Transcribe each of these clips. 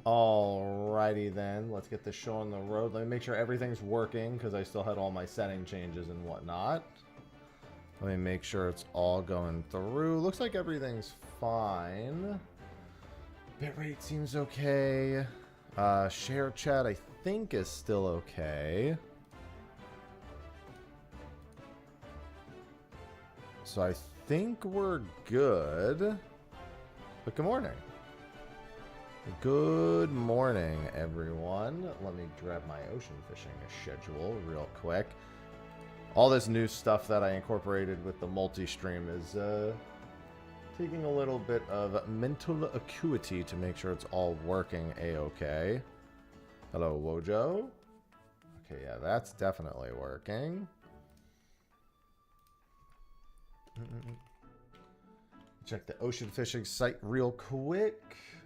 Alrighty then, let's get this show on the road. Let me make sure everything's working because I still had all my setting changes and whatnot. Let me make sure it's all going through. Looks like everything's fine. Bitrate seems okay. Share chat I think is still okay. So I think we're good. But good morning. Good morning, everyone. Let me grab my ocean fishing schedule real quick. All this new stuff that I incorporated with the multi-stream is taking a little bit of mental acuity to make sure it's all working a-okay. Hello, Wojo. Okay, yeah, that's definitely working. Check the ocean fishing site real quick.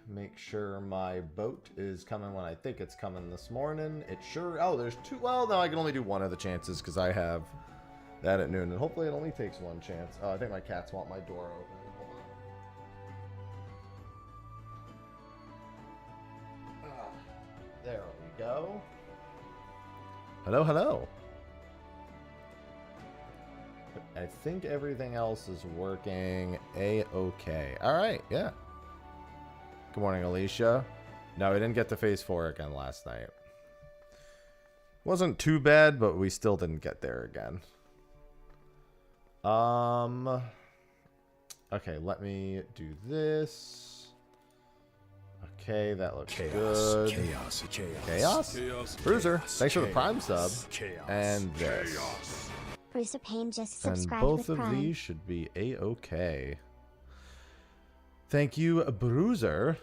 Make sure my boat is coming when I think it's coming this morning. It sure... Oh, there's two... Well, no, I can only do one of the chances because I have that at noon. And hopefully it only takes one chance. Oh, I think my cats want my door open. Hold on. There we go. Hello, hello. I think everything else is working a-okay. All right, yeah. Good morning, Alicia. No, we didn't get to phase 4 again last night. Wasn't too bad, but we still didn't get there again. Okay, let me do this. Okay, that looks good. Chaos? Bruiser, thanks for the Prime sub. And this. Bruiser Payne just And subscribed both with of Prime. these should be a-okay. Thank you, Bruiser,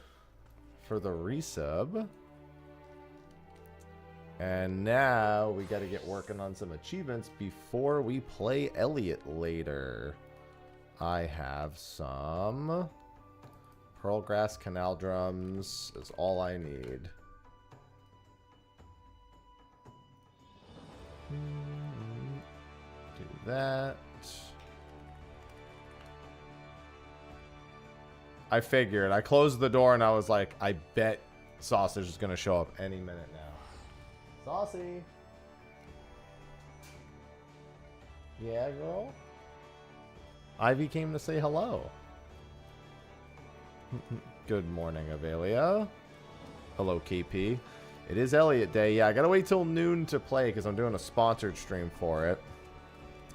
for the resub. And now we got to get working on some achievements before we play Elliot later. I have some Pearlgrass Canal Drums is all I need. Do that. I figured. I closed the door and I was like, I bet Sausage is going to show up any minute now. Saucy. Yeah, girl? Ivy came to say hello. Good morning, Avelia. Hello, KP. It is Elliot Day. Yeah, I got to wait till noon to play because I'm doing a sponsored stream for it.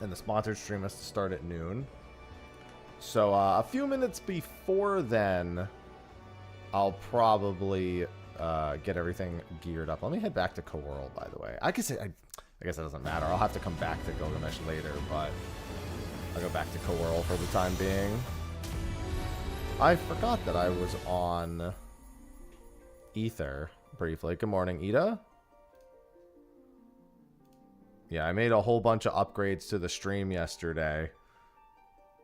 And the sponsored stream has to start at noon. So a few minutes before then, I'll probably get everything geared up. Let me head back to Co-World, by the way. I guess it doesn't matter. I'll have to come back to Gilgamesh later, but I'll go back to Co-World for the time being. I forgot that I was on Ether briefly. Good morning, Ida. Yeah, I made a whole bunch of upgrades to the stream yesterday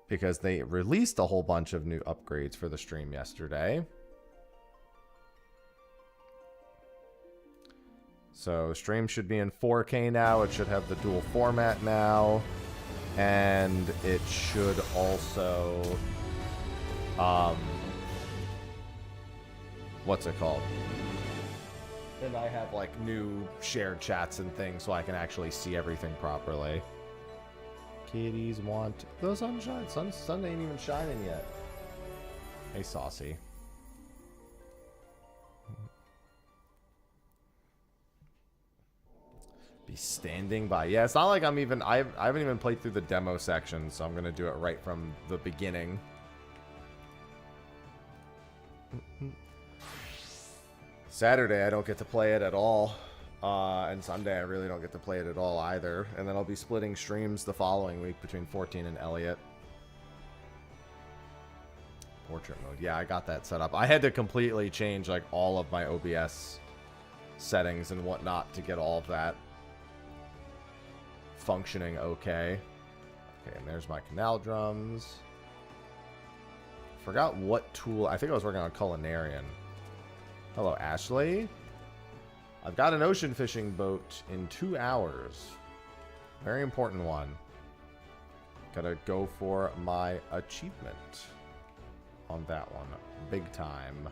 because they released a whole bunch of new upgrades for the stream yesterday. So stream should be in 4K now. It should have the dual format now. And it should also... what's it called? And I have like new shared chats and things so I can actually see everything properly. Kitties want the sunshine. Sun ain't even shining yet. Hey, Saucy. Be standing by. Yeah, it's not like I'm even... I haven't even played through the demo section, so I'm going to do it right from the beginning. Saturday, I don't get to play it at all. And Sunday, I really don't get to play it at all either. And then I'll be splitting streams the following week between 14 and Elliot. Portrait mode. Yeah, I got that set up. I had to completely change like all of my OBS settings and whatnot to get all of that functioning okay. Okay, and there's my canal drums. Forgot what tool. I think I was working on Culinarian. Hello, Ashley. I've got an ocean fishing boat in 2 hours. Very important one. Gotta go for my achievement on that one. Big time.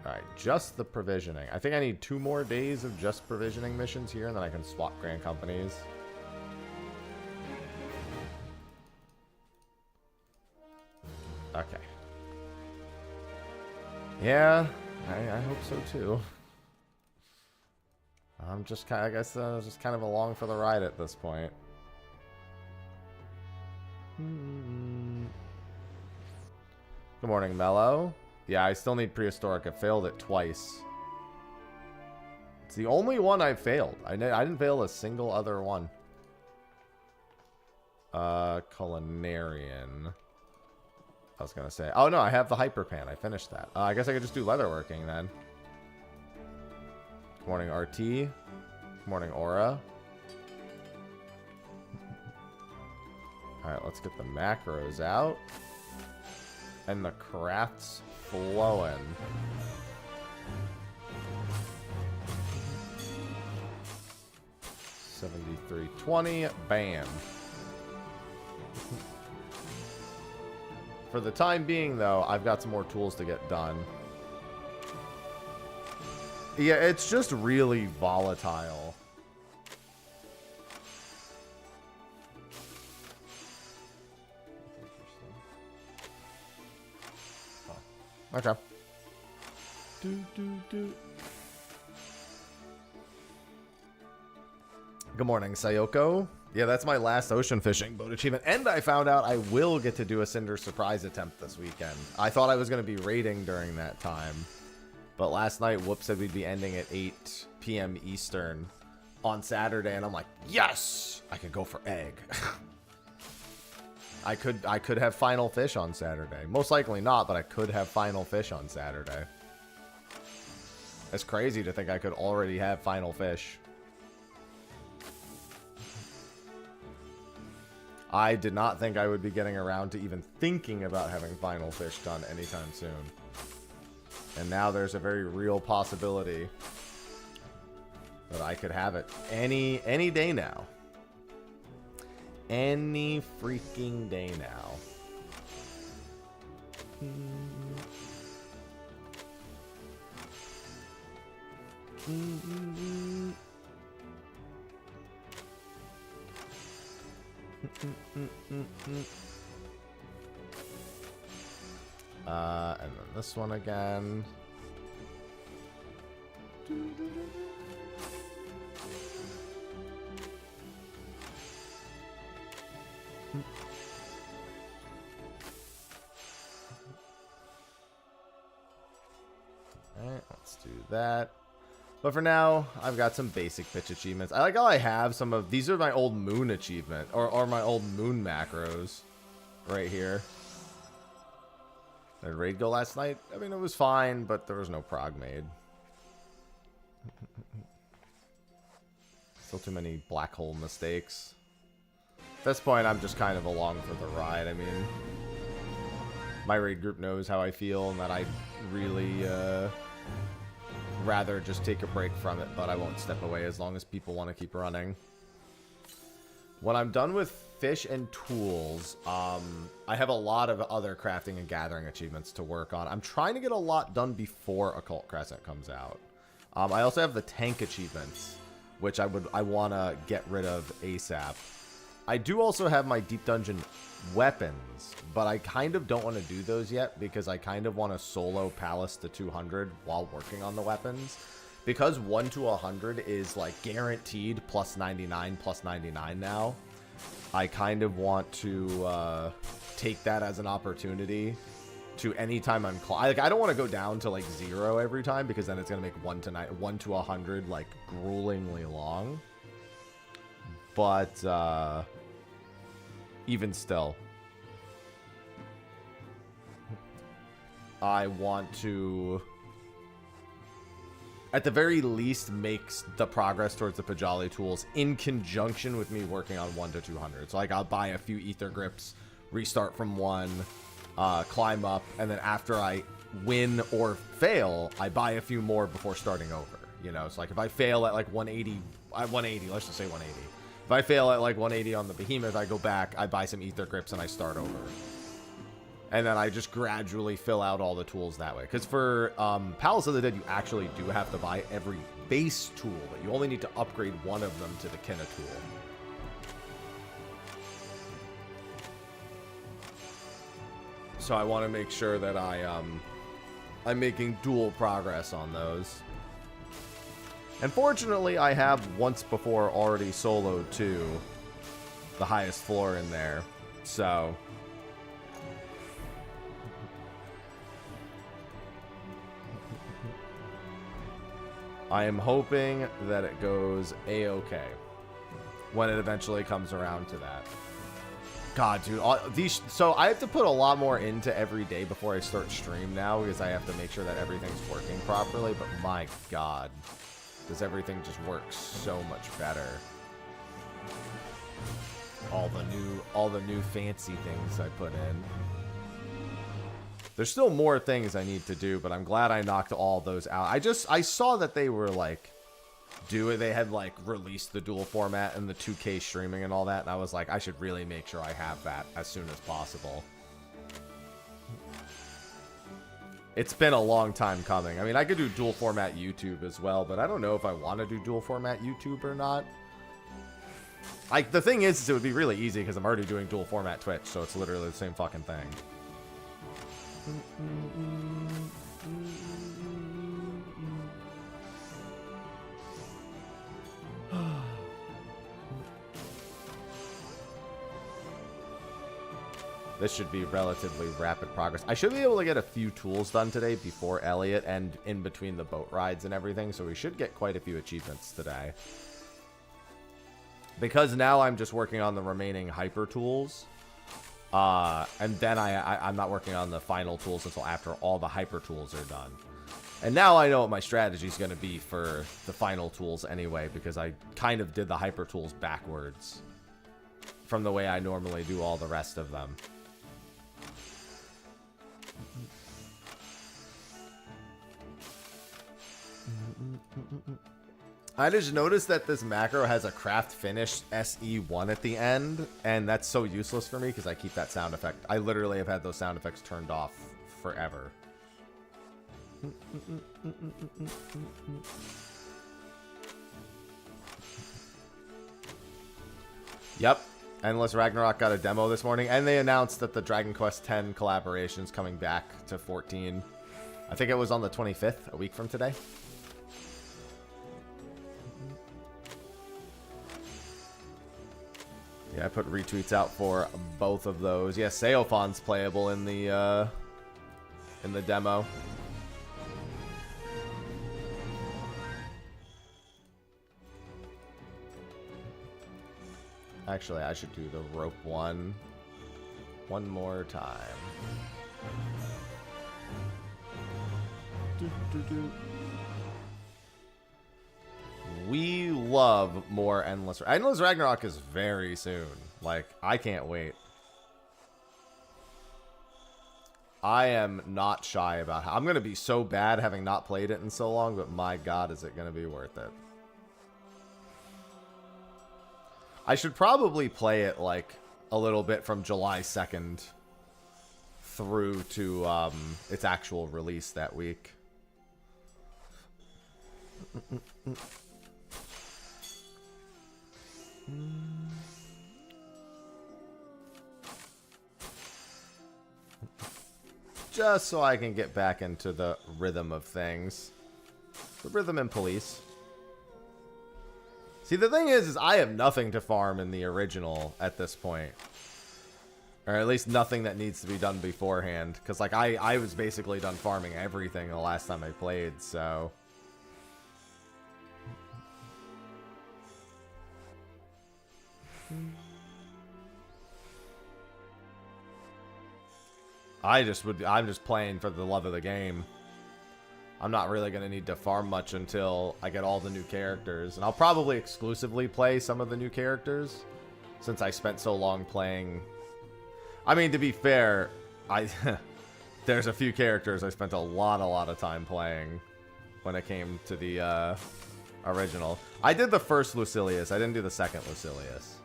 Alright, just the provisioning. I think I need 2 more days of just provisioning missions here, and then I can swap Grand Companies. Okay. Yeah, I hope so too. I'm just kind of, I guess, just kind of along for the ride at this point. Good morning, Mello. Yeah, I still need prehistoric. I failed it twice. It's the only one I failed. I didn't fail a single other one. Culinarian. I was gonna say. Oh no, I have the hyperpan. I finished that. I guess I could just do leatherworking then. Good morning, RT. Good morning, Aura. Alright, let's get the macros out. And the crafts flowing. $73.20. Bam. For the time being, though, I've got some more tools to get done. Yeah, it's just really volatile. Okay. Good morning, Sayoko. Yeah, that's my last ocean fishing boat achievement. And I found out I will get to do a Cinder surprise attempt this weekend. I thought I was going to be raiding during that time. But last night, Whoop said we'd be ending at 8 p.m. Eastern on Saturday. And I'm like, yes! I could go for egg. I could have final fish on Saturday. Most likely not, but I could have final fish on Saturday. It's crazy to think I could already have final fish. I did not think I would be getting around to even thinking about having final fish done anytime soon. And now there's a very real possibility that I could have it any day now. Any freaking day now. And then this one again. Alright, let's do that. But for now, I've got some basic pitch achievements. I like how I have some of... These are my old moon achievement. Or my old moon macros. Right here. Did raid go last night? I mean, it was fine, but there was no prog made. Still too many black hole mistakes. At this point, I'm just kind of along for the ride. I mean, my raid group knows how I feel and that I really rather just take a break from it, but I won't step away as long as people want to keep running. When I'm done with fish and tools, I have a lot of other crafting and gathering achievements to work on. I'm trying to get a lot done before Occult Crescent comes out. I also have the tank achievements, which I want to get rid of ASAP. I do also have my Deep Dungeon weapons, but I kind of don't want to do those yet because I kind of want to solo Palace to 200 while working on the weapons. Because 1 to 100 is like guaranteed plus 99 now. I kind of want to take that as an opportunity to anytime I'm like, I don't want to go down to like 0 every time because then it's gonna make 1 to 100 like gruelingly long. But even still, I want to, at the very least, make the progress towards the Pajali tools in conjunction with me working on 1 to 200. So like I'll buy a few ether grips, restart from 1, climb up, and then after I win or fail, I buy a few more before starting over. You know, it's like if I fail at like 180, let's just say 180. If I fail at like 180 on the Behemoth, I go back, I buy some ether grips, and I start over. And then I just gradually fill out all the tools that way. Because for Palace of the Dead, you actually do have to buy every base tool, but you only need to upgrade one of them to the Kinna tool. So I want to make sure that I'm making dual progress on those. And fortunately, I have once before already soloed to the highest floor in there. So I am hoping that it goes a-okay when it eventually comes around to that. God, dude, so I have to put a lot more into every day before I start stream now because I have to make sure that everything's working properly. But my God, does everything just work so much better? All the new fancy things I put in. There's still more things I need to do, but I'm glad I knocked all those out. I saw that they were like they had like released the dual format and the 2K streaming and all that, and I was like, I should really make sure I have that as soon as possible. It's been a long time coming. I mean, I could do dual format YouTube as well, but I don't know if I want to do dual format YouTube or not. Like, the thing is it would be really easy because I'm already doing dual format Twitch, so it's literally the same fucking thing. This should be relatively rapid progress. I should be able to get a few tools done today before Elliot and in between the boat rides and everything, so we should get quite a few achievements today. Because now I'm just working on the remaining hyper tools. And then I'm not working on the final tools until after all the hyper tools are done. And now I know what my strategy is going to be for the final tools anyway, because I kind of did the hyper tools backwards from the way I normally do all the rest of them. I just noticed that this macro has a craft finish SE1 at the end, and that's so useless for me because I keep that sound effect. I literally have had those sound effects turned off forever. Yep. Endless Ragnarok got a demo this morning, and they announced that the Dragon Quest X collaboration's coming back to 14. I think it was on the 25th, a week from today. Yeah, I put retweets out for both of those. Yeah, Seofon's playable in the demo. Actually, I should do the rope one more time. We love more Endless Ragnarok is very soon. Like, I can't wait. I am not shy about how I'm going to be so bad having not played it in so long, but my God, is it going to be worth it. I should probably play it like a little bit from July 2nd through to its actual release that week. Just so I can get back into the rhythm of things. The rhythm and police. See, the thing is I have nothing to farm in the original at this point. Or at least nothing that needs to be done beforehand. Because, like, I was basically done farming everything the last time I played, so... I'm just playing for the love of the game. I'm not really going to need to farm much until I get all the new characters. And I'll probably exclusively play some of the new characters, since I spent so long playing... I mean, to be fair, there's a few characters I spent a lot of time playing when it came to the original. I did the first Lucilius. I didn't do the second Lucilius.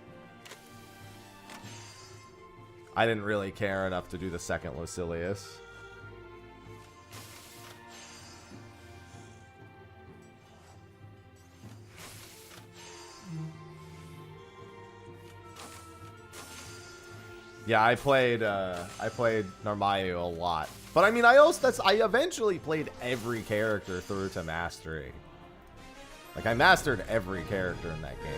I didn't really care enough to do the second Lucilius. Yeah, I played Narmayu a lot. But I mean, I eventually played every character through to mastery. Like, I mastered every character in that game.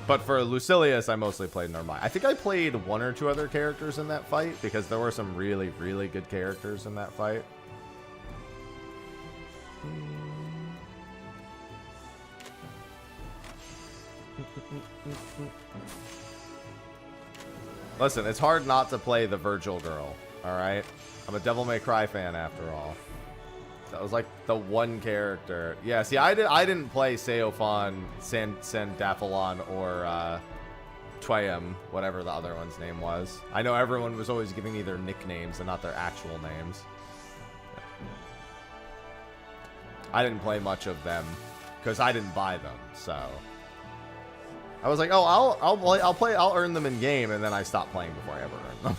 But for Lucilius, I mostly played Narmayu. I think I played one or two other characters in that fight, because there were some really, really good characters in that fight. Listen, it's hard not to play the Virgil girl, alright? I'm a Devil May Cry fan after all. That was like the one character. Yeah, see, I didn't play Seofon, Sandaphalon, or Twayam, whatever the other one's name was. I know everyone was always giving me their nicknames and not their actual names. I didn't play much of them because I didn't buy them, so I was like, oh, I'll earn them in game, and then I stopped playing before I ever earned them.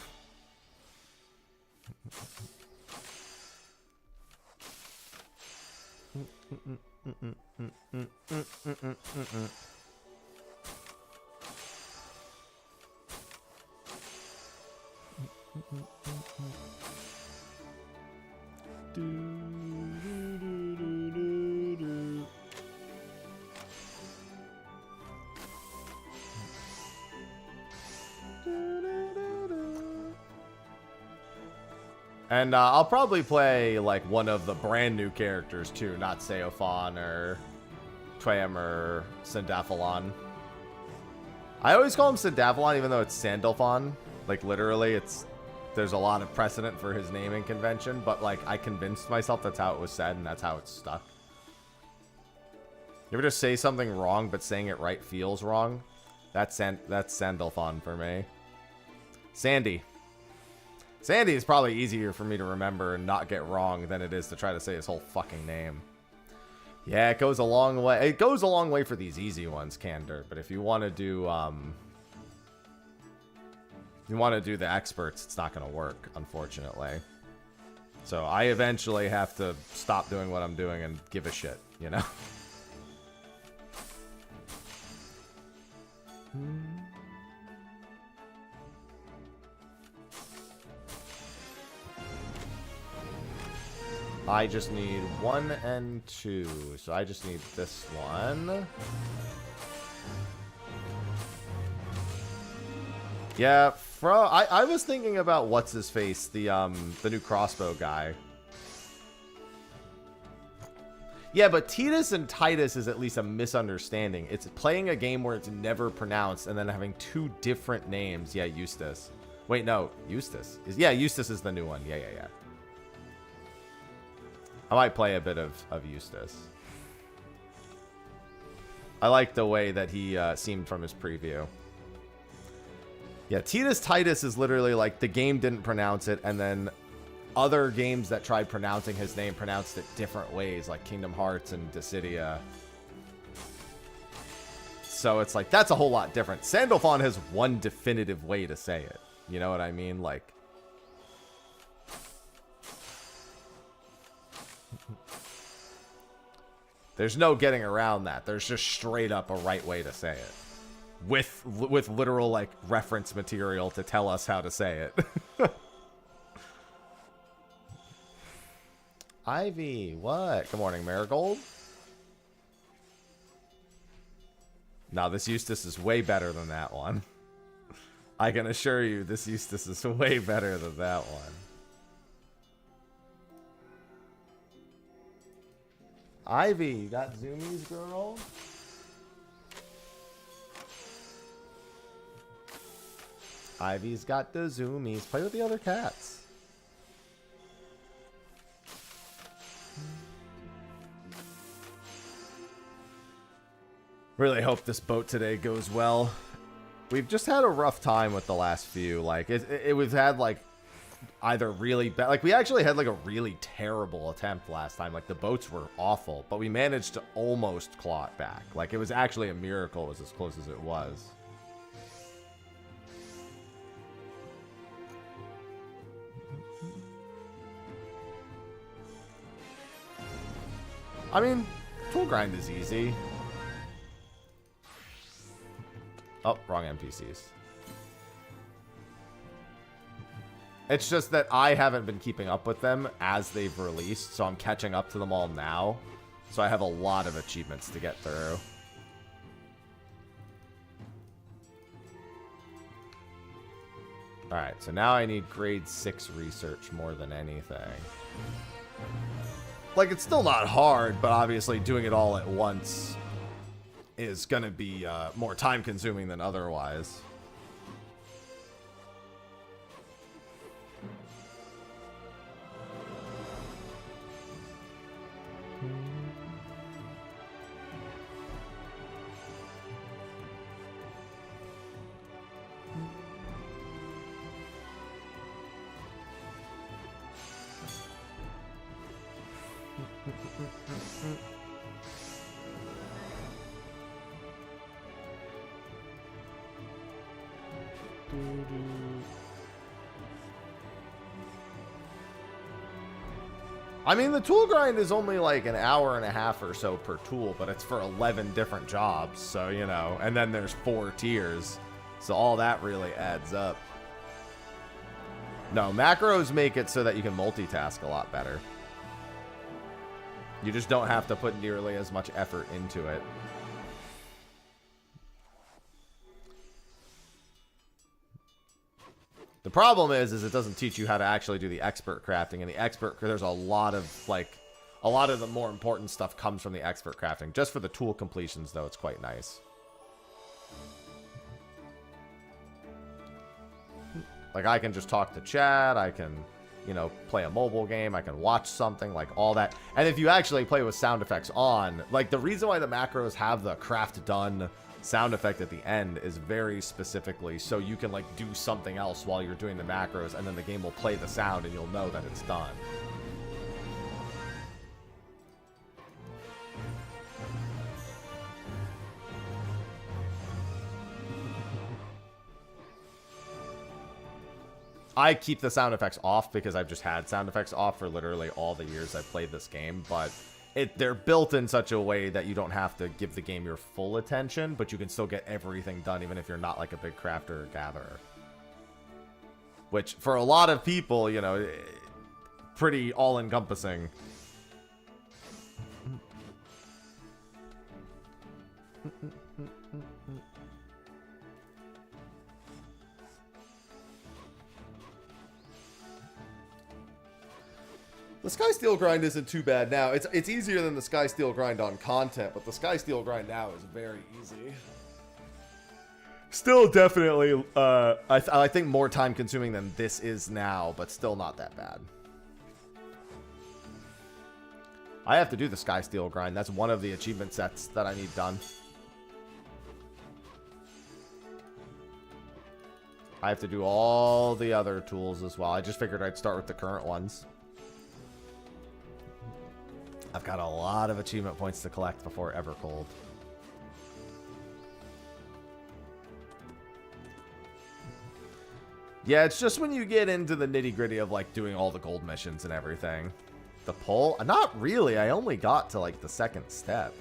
And I'll probably play like one of the brand new characters too, not Seofon or Twayam or Sandaphalon. I always call him Sandaphalon even though it's Sandalphon. Like literally there's a lot of precedent for his naming convention, but like I convinced myself that's how it was said and that's how it's stuck. You ever just say something wrong but saying it right feels wrong? That's Sandalphon for me. Sandy. Sandy is probably easier for me to remember and not get wrong than it is to try to say his whole fucking name. Yeah, it goes a long way. It goes a long way for these easy ones, Candor. But if you want to do, the experts, it's not going to work, unfortunately. So I eventually have to stop doing what I'm doing and give a shit, you know? I just need 1 and 2, so I just need this one. Yeah, I was thinking about what's his face, the new crossbow guy. Yeah, but Titus and Titus is at least a misunderstanding. It's playing a game where it's never pronounced and then having 2 different names. Yeah, Eustace. Wait, no, Eustace. Yeah, Eustace is the new one. Yeah. I might play a bit of Eustace. I like the way that he seemed from his preview. Yeah, Titus is literally like the game didn't pronounce it, and then other games that tried pronouncing his name pronounced it different ways, like Kingdom Hearts and Dissidia. So it's like, that's a whole lot different. Sandalphon has one definitive way to say it. You know what I mean? Like, there's no getting around that. There's just straight up a right way to say it. With literal, like, reference material to tell us how to say it. Ivy, what? Good morning, Marigold. No, this Eustace is way better than that one. I can assure you this Eustace is way better than that one. Ivy, you got zoomies, girl? Ivy's got the zoomies. Play with the other cats. Really hope this boat today goes well. We've just had a rough time with the last few. Like, we've had, like, either really bad. Like, we actually had, like, a really terrible attempt last time. Like, the boats were awful, but we managed to almost claw it back. Like, it was actually a miracle. It was as close as it was. I mean, tool grind is easy. Oh, wrong NPCs. It's just that I haven't been keeping up with them as they've released, so I'm catching up to them all now. So I have a lot of achievements to get through. Alright, so now I need grade 6 research more than anything. Like, it's still not hard, but obviously doing it all at once is going to be more time-consuming than otherwise. I mean, the tool grind is only like an hour and a half or so per tool, but it's for 11 different jobs, so, you know, and then there's 4 tiers, so all that really adds up. No, macros make it so that you can multitask a lot better. You just don't have to put nearly as much effort into it. The problem is it doesn't teach you how to actually do the expert crafting, and the expert, there's a lot of the more important stuff comes from the expert crafting. Just for the tool completions, though, it's quite nice. Like, I can just talk to chat, I can, you know, play a mobile game, I can watch something, like, all that. And if you actually play with sound effects on, like, the reason why the macros have the craft done sound effect at the end is very specifically so you can, like, do something else while you're doing the macros, and then the game will play the sound and you'll know that it's done. I keep the sound effects off because I've just had sound effects off for literally all the years I've played this game, but they're built in such a way that you don't have to give the game your full attention, but you can still get everything done even if you're not like a big crafter or gatherer. Which, for a lot of people, you know, pretty all-encompassing. The Sky Steel grind isn't too bad now. It's easier than the Sky Steel grind on content, but the Sky Steel grind now is very easy. Still definitely, I think more time consuming than this is now, but still not that bad. I have to do the Sky Steel grind. That's one of the achievement sets that I need done. I have to do all the other tools as well. I just figured I'd start with the current ones. I've got a lot of achievement points to collect before Evercold. Yeah, it's just when you get into the nitty-gritty of, like, doing all the gold missions and everything. The pull? Not really. I only got to, like, the second step.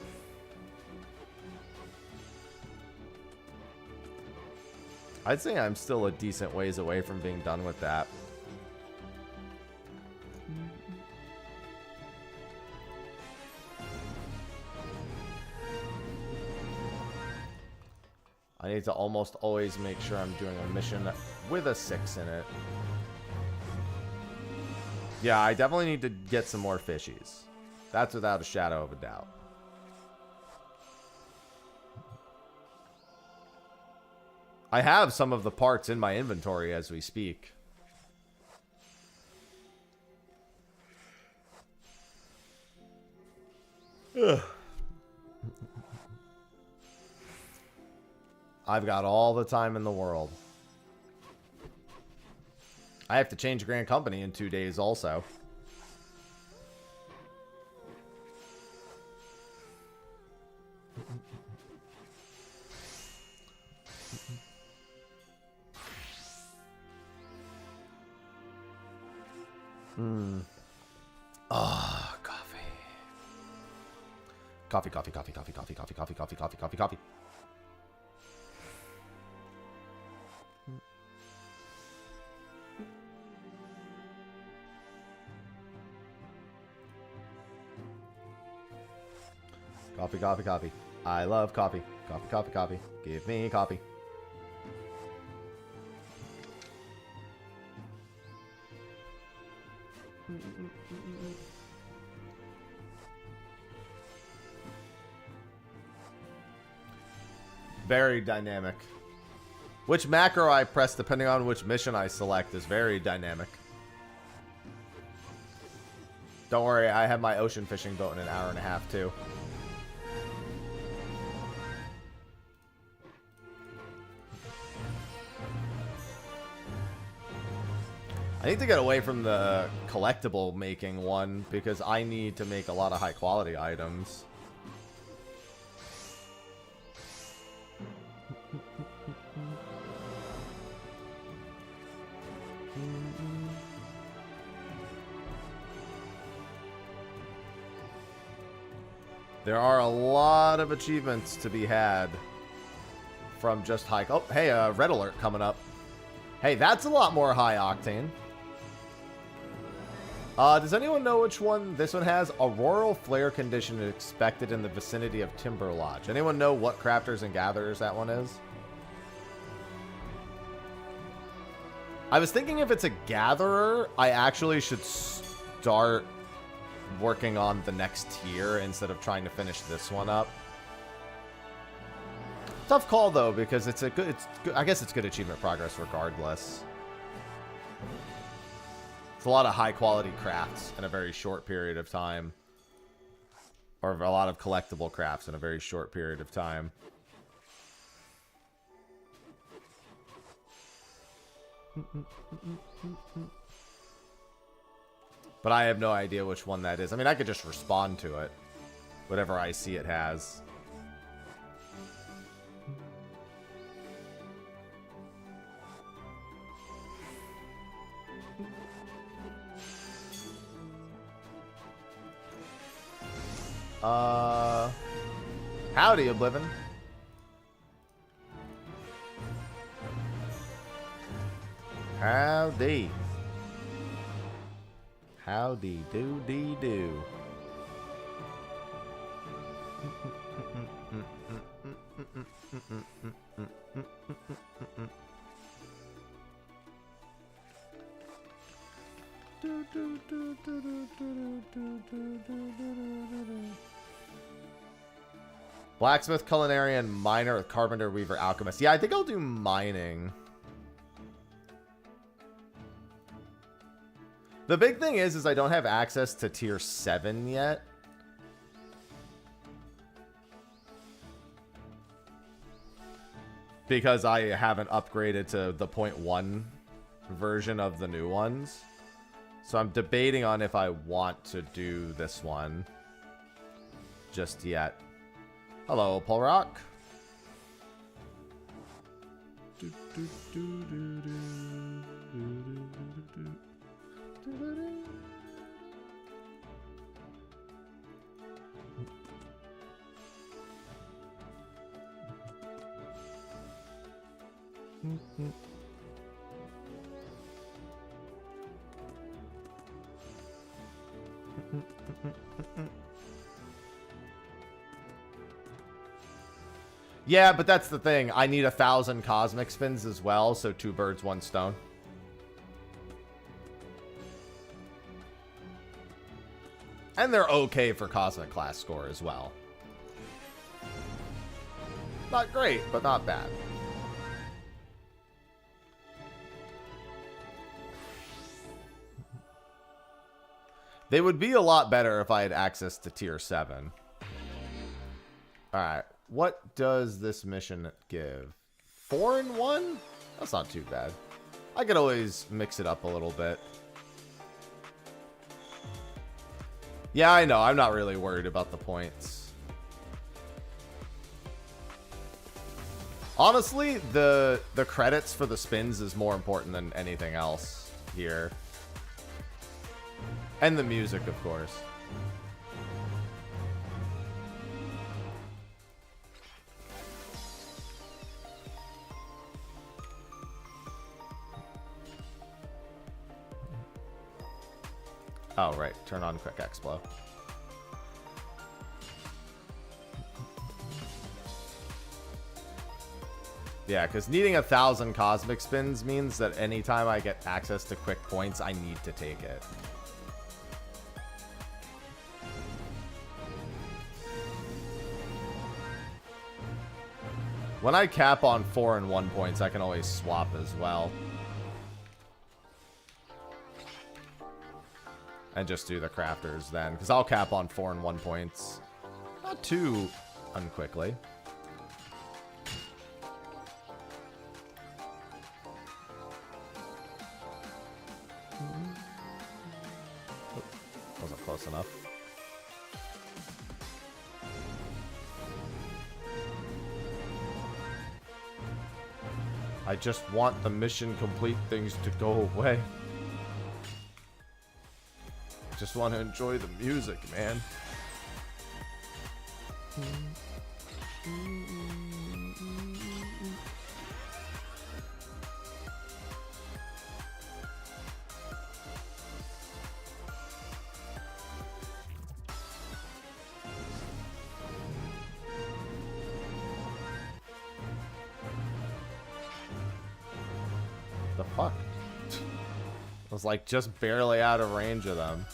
I'd say I'm still a decent ways away from being done with that. I need to almost always make sure I'm doing a mission with a 6 in it. Yeah, I definitely need to get some more fishies. That's without a shadow of a doubt. I have some of the parts in my inventory as we speak. Ugh. I've got all the time in the world. I have to change Grand Company in 2 days also. Ah, coffee. Coffee, coffee, coffee, coffee, coffee, coffee, coffee, coffee, coffee, coffee, coffee. Coffee, coffee, coffee. I love coffee. Coffee, coffee, coffee. Give me coffee. Very dynamic. Which macro I press, depending on which mission I select, is very dynamic. Don't worry, I have my ocean fishing boat in an hour and a half, too. I need to get away from the collectible making one, because I need to make a lot of high quality items. There are a lot of achievements to be had from just high... Oh, hey, red alert coming up. Hey, that's a lot more high octane. Does anyone know which one this one has? Auroral flare condition is expected in the vicinity of Timber Lodge. Anyone know what crafters and gatherers that one is? I was thinking if it's a gatherer, I actually should start working on the next tier instead of trying to finish this one up. Tough call though, because it's a good, I guess it's good achievement progress regardless. It's a lot of high quality crafts in a very short period of time. Or a lot of collectible crafts in a very short period of time. But I have no idea which one that is. I mean, I could just respond to it. Whatever I see it has. Howdy, Oblivion. Howdy. Howdy do dee do. Blacksmith, culinarian, miner, carpenter, weaver, alchemist. Yeah, I think I'll do mining. The big thing is I don't have access to tier 7 yet. Because I haven't upgraded to the 0.1 version of the new ones. So I'm debating on if I want to do this one just yet. Hello, Paul Rock. Yeah, but that's the thing. I need 1,000 cosmic spins as well, so 2 birds, 1 stone. And they're okay for cosmic class score as well. Not great, but not bad. They would be a lot better if I had access to tier 7. Alright, what does this mission give? 4 in 1? That's not too bad. I could always mix it up a little bit. Yeah, I know. I'm not really worried about the points. Honestly, the credits for the spins is more important than anything else here. And the music, of course. Oh, right. Turn on Quick Explo. Yeah, because needing 1,000 cosmic spins means that anytime I get access to quick points, I need to take it. When I cap on 4 and 1 points, I can always swap as well. And just do the crafters then, because I'll cap on 4 and 1 points. Not too unquickly. Oh, wasn't close enough. I just want the mission complete things to go away. Just want to enjoy the music, man. The fuck? I was like just barely out of range of them.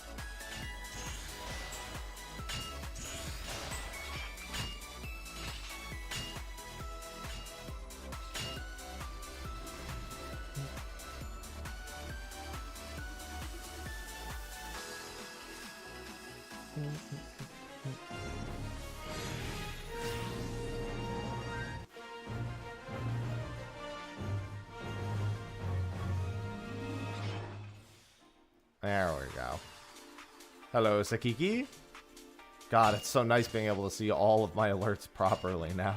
There we go. Hello, Sakiki. God, it's so nice being able to see all of my alerts properly now.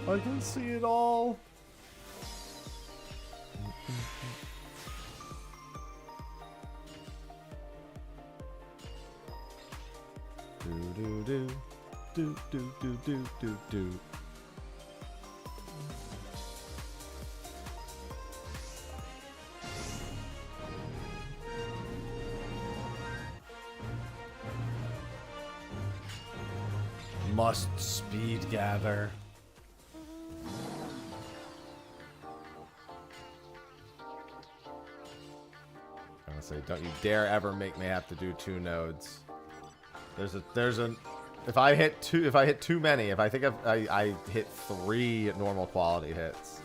I can see it all. Do. Must speed gather. I'm gonna say, don't you dare ever make me have to do 2 nodes. There's a if I hit too many, if I think I hit 3 normal quality hits,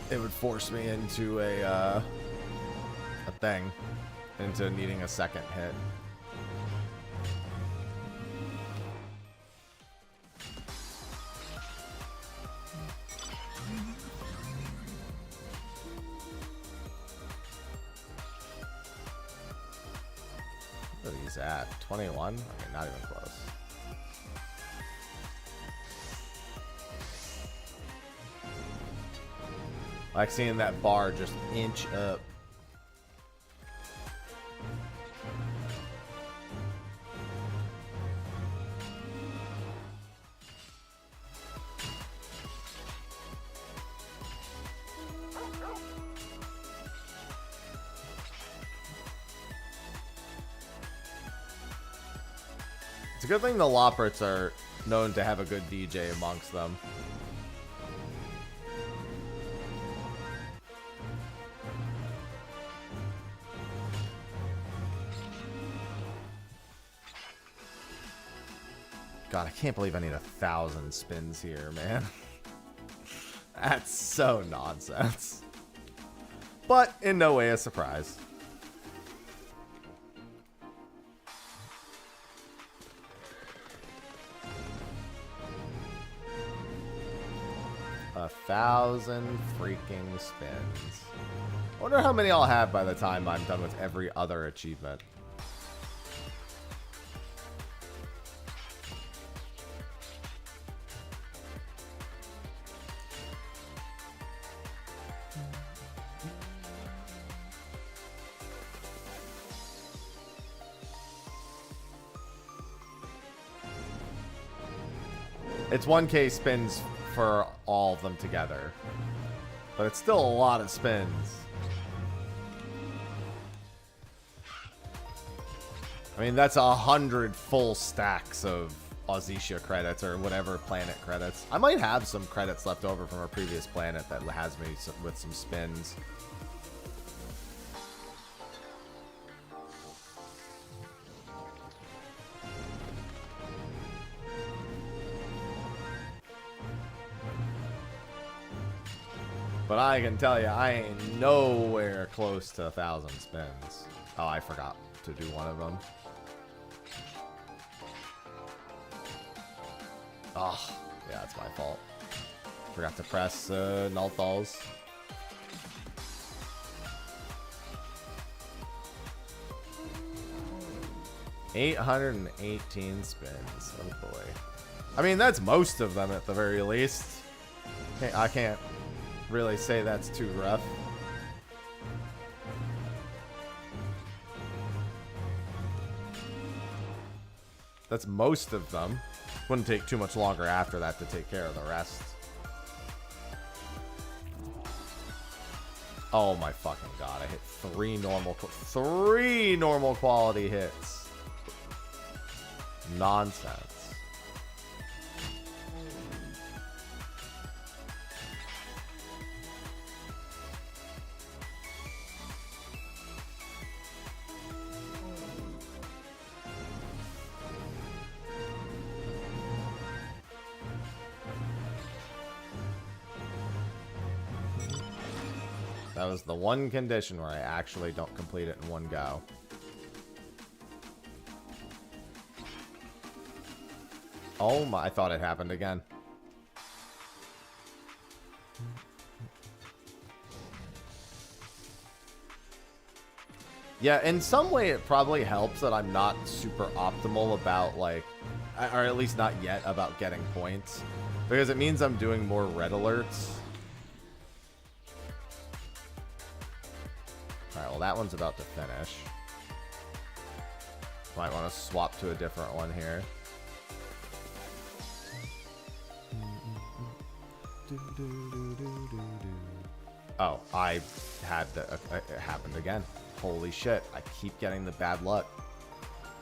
it would force me into a thing, into needing a second hit. What are these at? 21? Okay, not even close. I like seeing that bar just inch up. It's a good thing the Loperts are known to have a good DJ amongst them. God, I can't believe I need 1,000 spins here, man. That's so nonsense. But in no way a surprise. A 1,000 freaking spins. I wonder how many I'll have by the time I'm done with every other achievement. It's 1K spins for all of them together. But it's still a lot of spins. I mean, that's 100 full stacks of Ozisia credits or whatever planet credits. I might have some credits left over from a previous planet that has me with some spins. But I can tell you, I ain't nowhere close to 1,000 spins. Oh, I forgot to do one of them. Oh, yeah, that's my fault. Forgot to press Nulthals. $818 spins. Oh boy. I mean, that's most of them at the very least. I can't really say that's too rough. That's most of them. Wouldn't take too much longer after that to take care of the rest. Oh my fucking god, I hit three normal quality hits. Nonsense. That was the one condition where I actually don't complete it in one go. Oh my, I thought it happened again. Yeah, in some way it probably helps that I'm not super optimal about, like, or at least not yet, about getting points. Because it means I'm doing more red alerts. Alright, well that one's about to finish. Might want to swap to a different one here. Oh, I had the... it happened again. Holy shit, I keep getting the bad luck.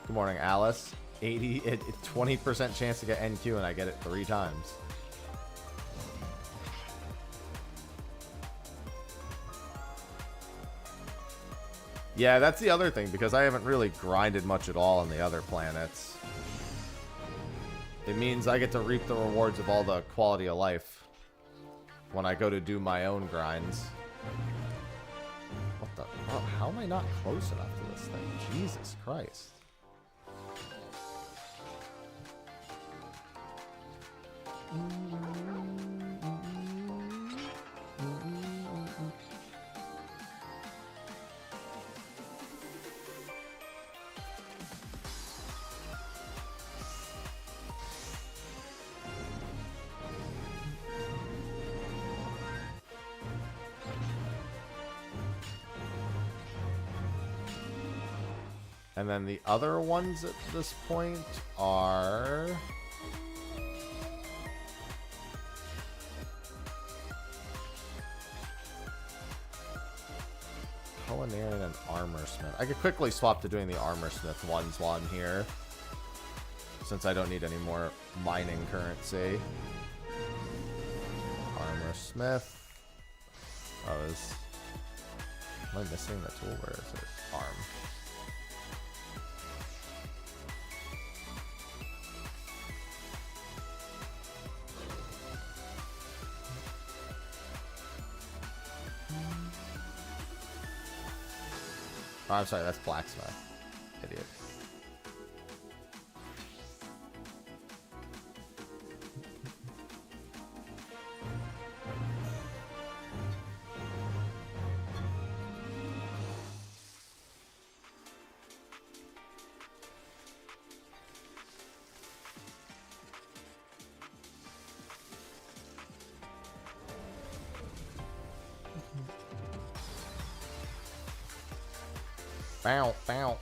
Good morning, Alice. 20% chance to get NQ and I get it 3 times. Yeah, that's the other thing, because I haven't really grinded much at all on the other planets. It means I get to reap the rewards of all the quality of life when I go to do my own grinds. What the? Oh, how am I not close enough to this thing? Jesus Christ. And then the other ones at this point are... Culinarian and Armorsmith. I could quickly swap to doing the Armorsmith ones while I'm here, since I don't need any more mining currency. Armorsmith. Oh, am I missing the tool? Where is it? Arm. Oh, I'm sorry, that's blacksmith. Idiot. Bow, bow.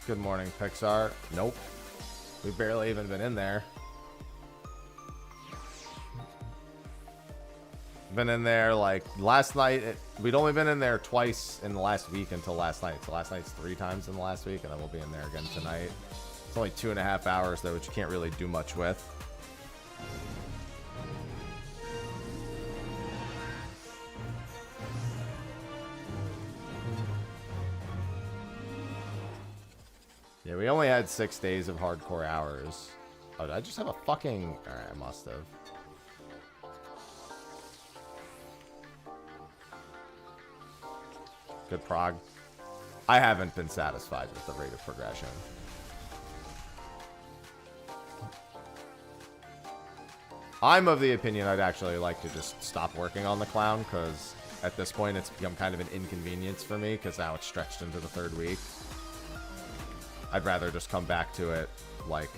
Good morning, Pixar. Nope. We've barely even been in there. Been in there like last night. We'd only been in there twice in the last week until last night. So last night's 3 times in the last week, and then we'll be in there again tonight. It's only 2.5 hours though, which you can't really do much with. Yeah, we only had 6 days of hardcore hours. Oh, did I just have a fucking... Alright, I must have. Good prog. I haven't been satisfied with the rate of progression. I'm of the opinion I'd actually like to just stop working on the clown, because at this point it's become kind of an inconvenience for me, because now it's stretched into the 3rd week. I'd rather just come back to it, like,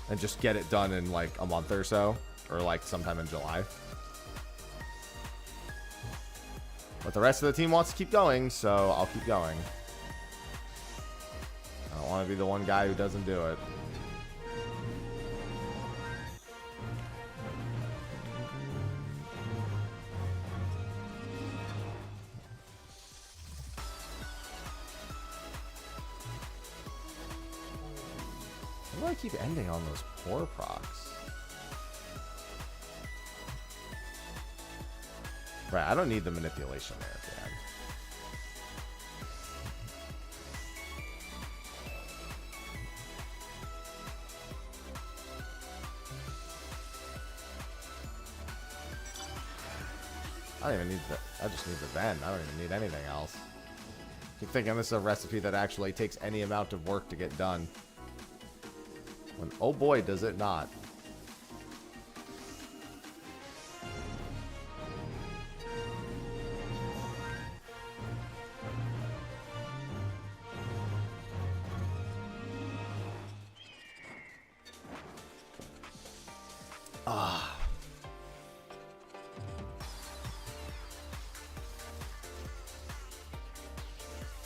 and just get it done in, like, a month or so, or, like, sometime in July. But the rest of the team wants to keep going, so I'll keep going. I don't want to be the one guy who doesn't do it. Why do I keep ending on those poor procs? Right, I don't need the manipulation there at the end. I don't even need the... I just need the vent. I don't even need anything else. Keep thinking this is a recipe that actually takes any amount of work to get done. When, oh boy, does it not. Ah.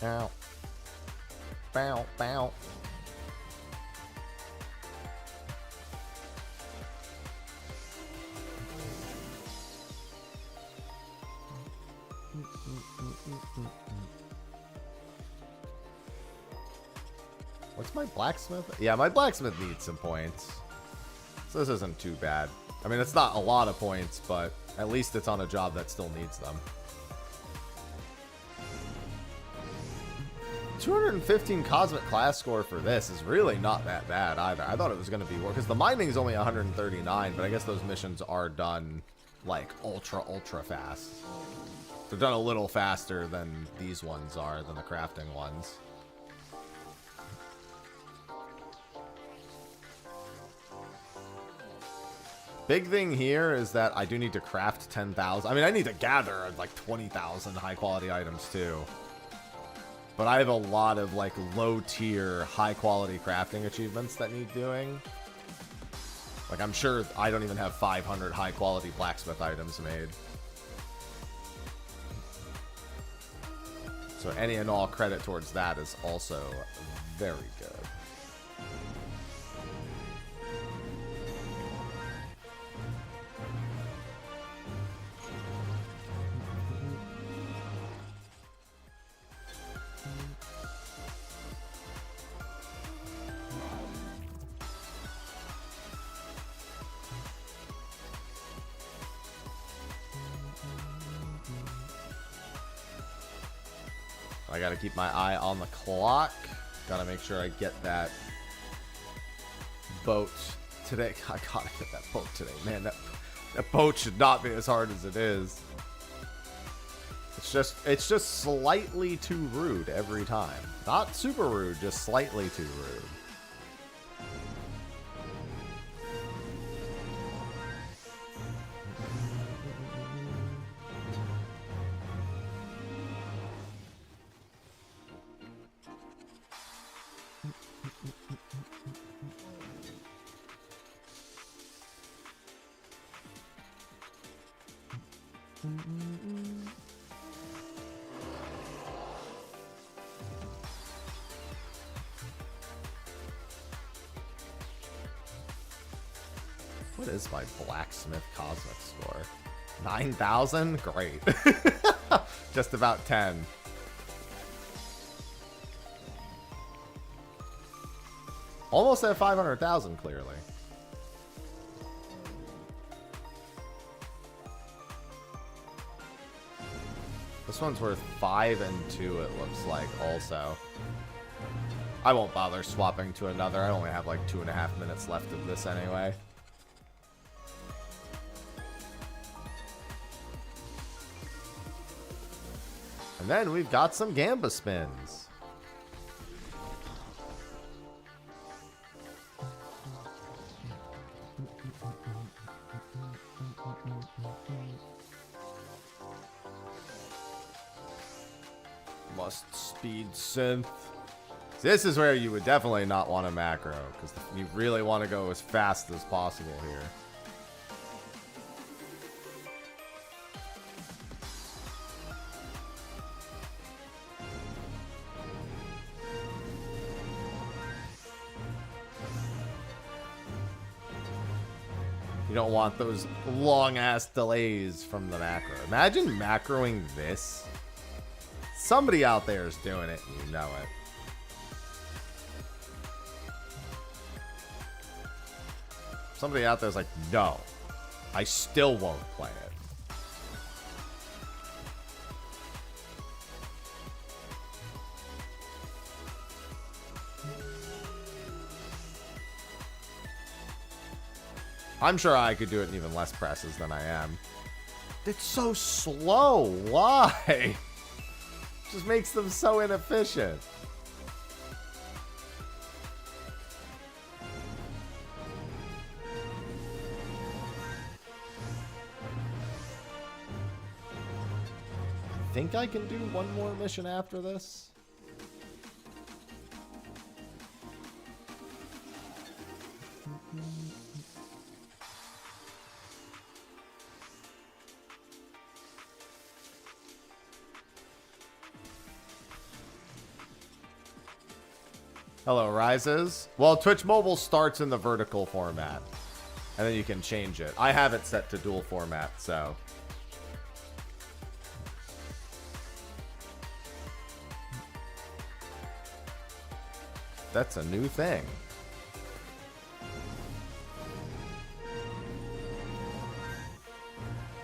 Ow. Bow, bow. What's my blacksmith? Yeah, my blacksmith needs some points. So this isn't too bad. I mean, it's not a lot of points, but at least it's on a job that still needs them. 215 cosmic class score for this is really not that bad either. I thought it was going to be more, because the mining is only 139, but I guess those missions are done like ultra fast. They're done a little faster than these ones are, than the crafting ones. Big thing here is that I do need to craft 10,000. I mean, I need to gather like 20,000 high quality items too. But I have a lot of like low tier, high quality crafting achievements that need doing. Like I'm sure I don't even have 500 high quality blacksmith items made. So any and all credit towards that is also very good. I gotta keep my eye on the clock. Gotta make sure I get that boat today. I gotta get that boat today, man. That boat should not be as hard as it is. It's just slightly too rude every time. Not super rude, just slightly too rude. What is my blacksmith cosmic score? 9,000? Great. Just about 10. Almost at 500,000, clearly. This one's worth 5 and 2, it looks like, also. I won't bother swapping to another. I only have like 2.5 minutes left of this anyway. And then we've got some Gamba spins. Must speed synth. This is where you would definitely not want a macro, because you really want to go as fast as possible here. You don't want those long-ass delays from the macro. Imagine macroing this. Somebody out there is doing it, and you know it. Somebody out there is like, no, I still won't play it. I'm sure I could do it in even less presses than I am. It's so slow. Why? Just makes them so inefficient. I think I can do one more mission after this. Hello, Rises. Well, Twitch Mobile starts in the vertical format, and then you can change it. I have it set to dual format, so. That's a new thing.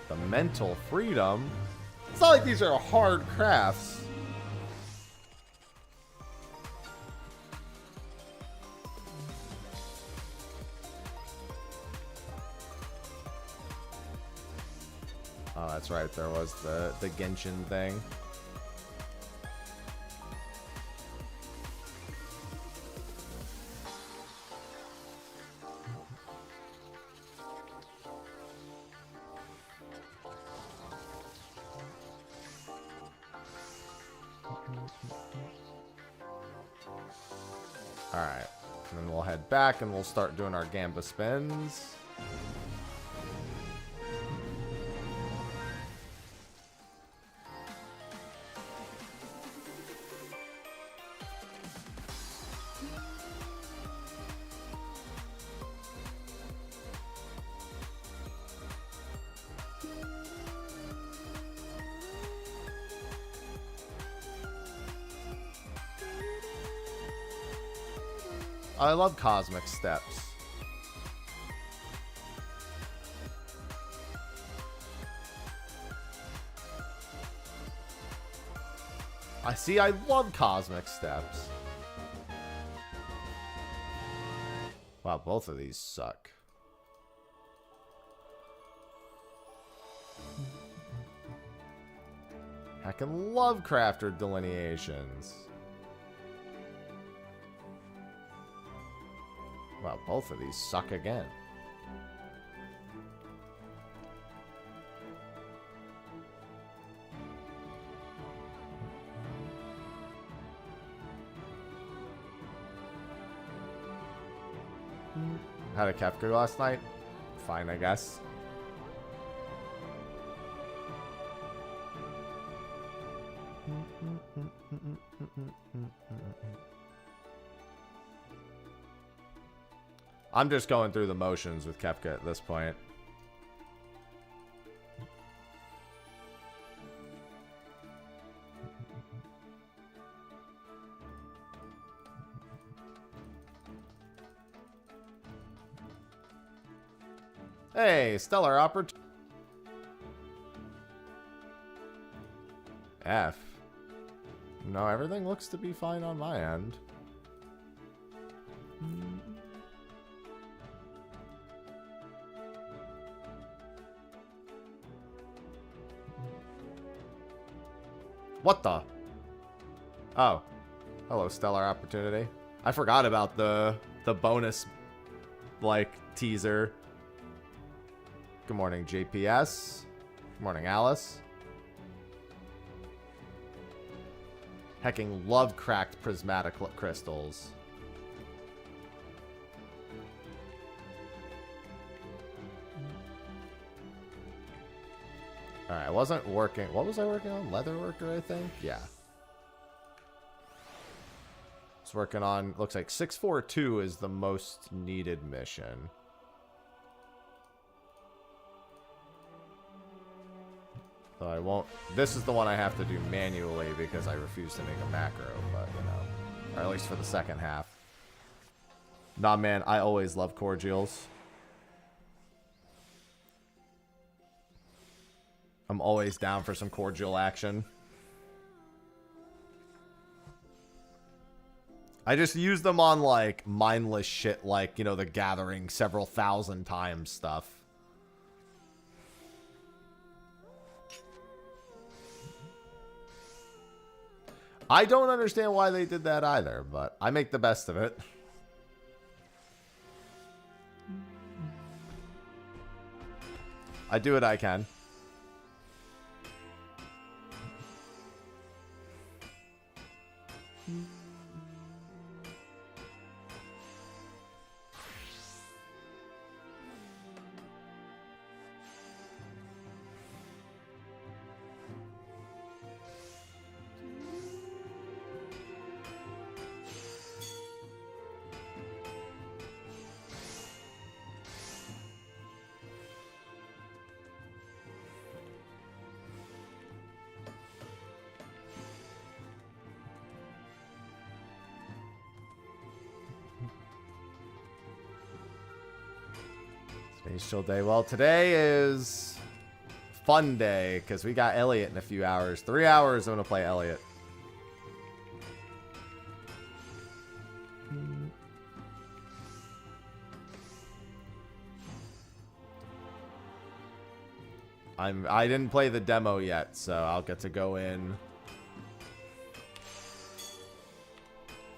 The mental freedom. It's not like these are hard crafts. Oh, that's right. There was the Genshin thing. All right. And then we'll head back and we'll start doing our Gamba spins. I love Cosmic Steps. I love Cosmic Steps. Wow, both of these suck. Heckin' love crafter delineations. Wow, both of these suck again. Had a Kefka last night. Fine, I guess. I'm just going through the motions with Kefka at this point. Hey, stellar opportunity. F. No, everything looks to be fine on my end. What the? Oh. Hello, stellar opportunity. I forgot about the bonus, like, teaser. Good morning, JPS. Good morning, Alice. Hecking love cracked prismatic crystals. Alright, I wasn't working. What was I working on? Leatherworker, I think? Yeah. I was working on, looks like 642 is the most needed mission. So I won't. This is the one I have to do manually because I refuse to make a macro, but you know, or at least for the second half. Nah, man, I always love cordials. I'm always down for some cordial action. I just use them on like mindless shit like, you know, the gathering several thousand times stuff. I don't understand why they did that either, but I make the best of it. I do what I can. Space Chill Day. Well, today is fun day because we got Elliot in a few hours. 3 hours I'm going to play Elliot. I didn't play the demo yet, so I'll get to go in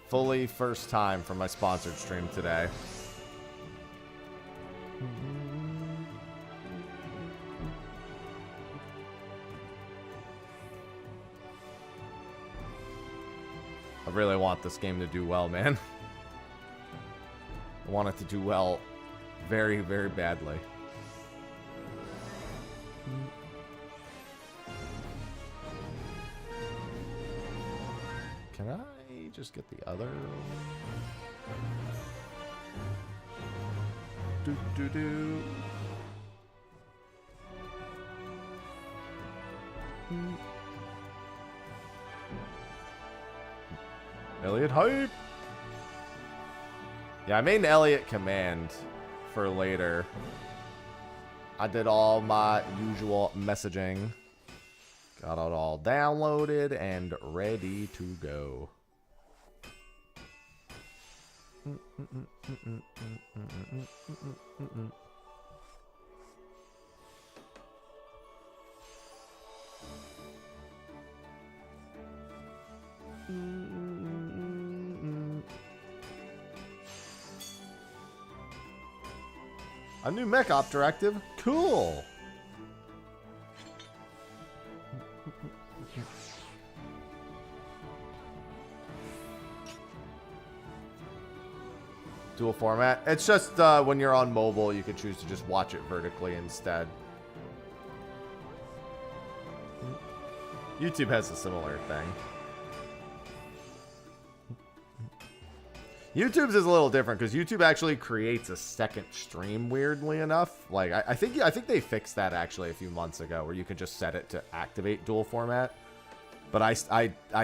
fully first time for my sponsored stream today. I really want this game to do well, man. I want it to do well very, very badly. Can I just get the other? Do. Elliot hype. Yeah, I made an Elliot command for later. I did all my usual messaging. Got it all downloaded and ready to go. A new mech op directive? Cool! Dual format. It's just when you're on mobile, you can choose to just watch it vertically instead. YouTube has a similar thing. YouTube's is a little different because YouTube actually creates a second stream, weirdly enough. Like I think they fixed that actually a few months ago, where you can just set it to activate dual format. But I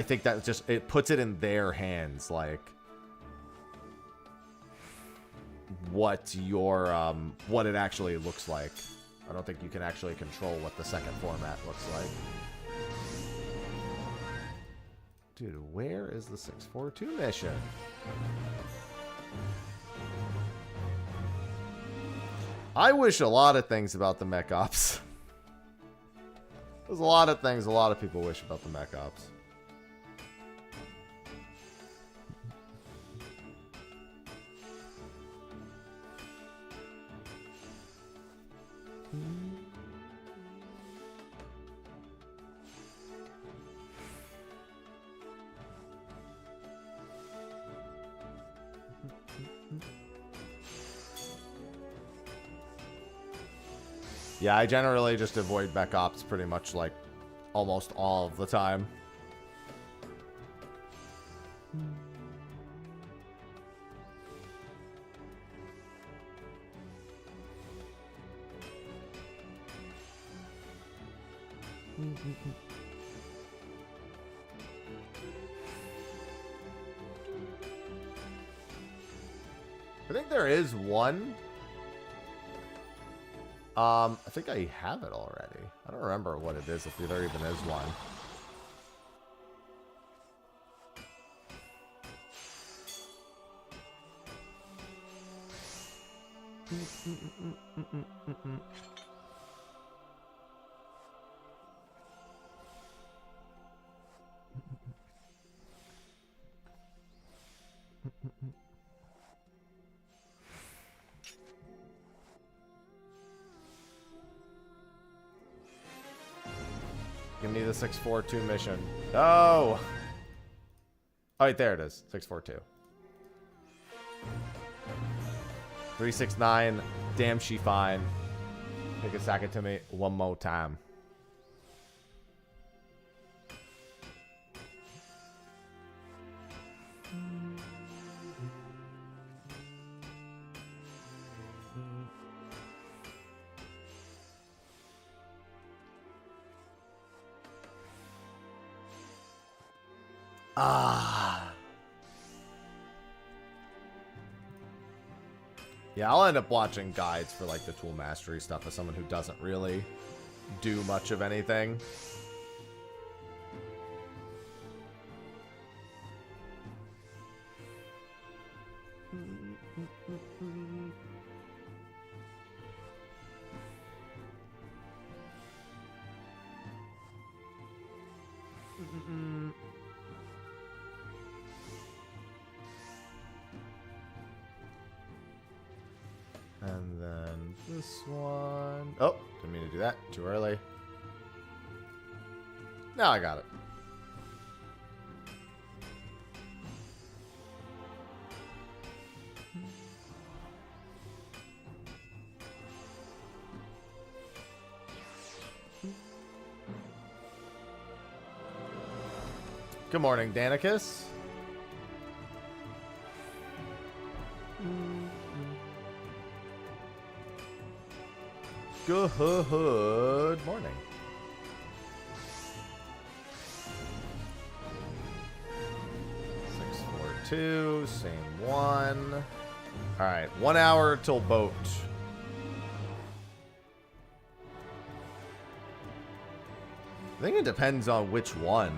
think that just it puts it in their hands, like what your what it actually looks like. I don't think you can actually control what the second format looks like. Dude, where is the 642 mission? I wish a lot of things about the mech ops. There's a lot of things a lot of people wish about the mech ops. Yeah, I generally just avoid mech ops pretty much like almost all of the time. I think there is one. I think I have it already. I don't remember what it is, if there even is one. Give me the 642 mission. No! Oh, wait, there it is. 642. 369. Damn, she fine. Take a second to me one more time. Ah. Yeah, I'll end up watching guides for like the tool mastery stuff as someone who doesn't really do much of anything. And then this one. Oh, didn't mean to do that. Too early. Now I got it. Good morning, Danicus. Good morning. Six, 4, 2, same one. All right, 1 hour till boat. I think it depends on which one.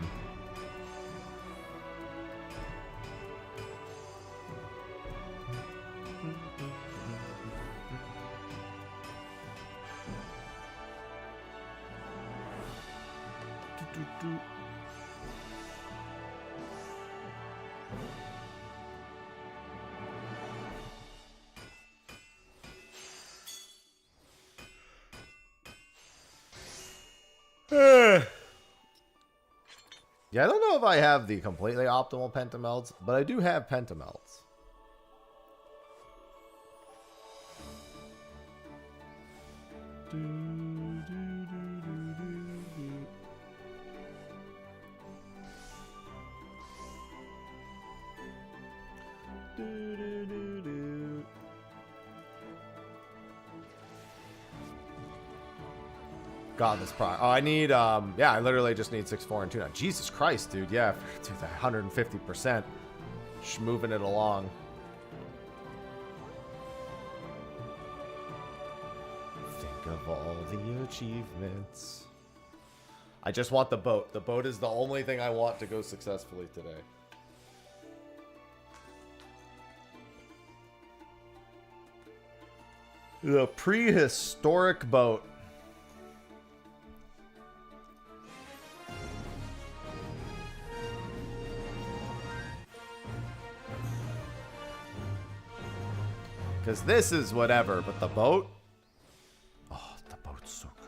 Yeah, I don't know if I have the completely optimal pentamelts, but I do have pentamelts. God, this pro. Oh, I need, yeah, I literally just need 6, 4, and 2 now. Jesus Christ, dude. Yeah, dude, 150%. Just moving it along. Think of all the achievements. I just want the boat. The boat is the only thing I want to go successfully today. The prehistoric boat. Because this is whatever, but the boat? Oh, the boat's so good.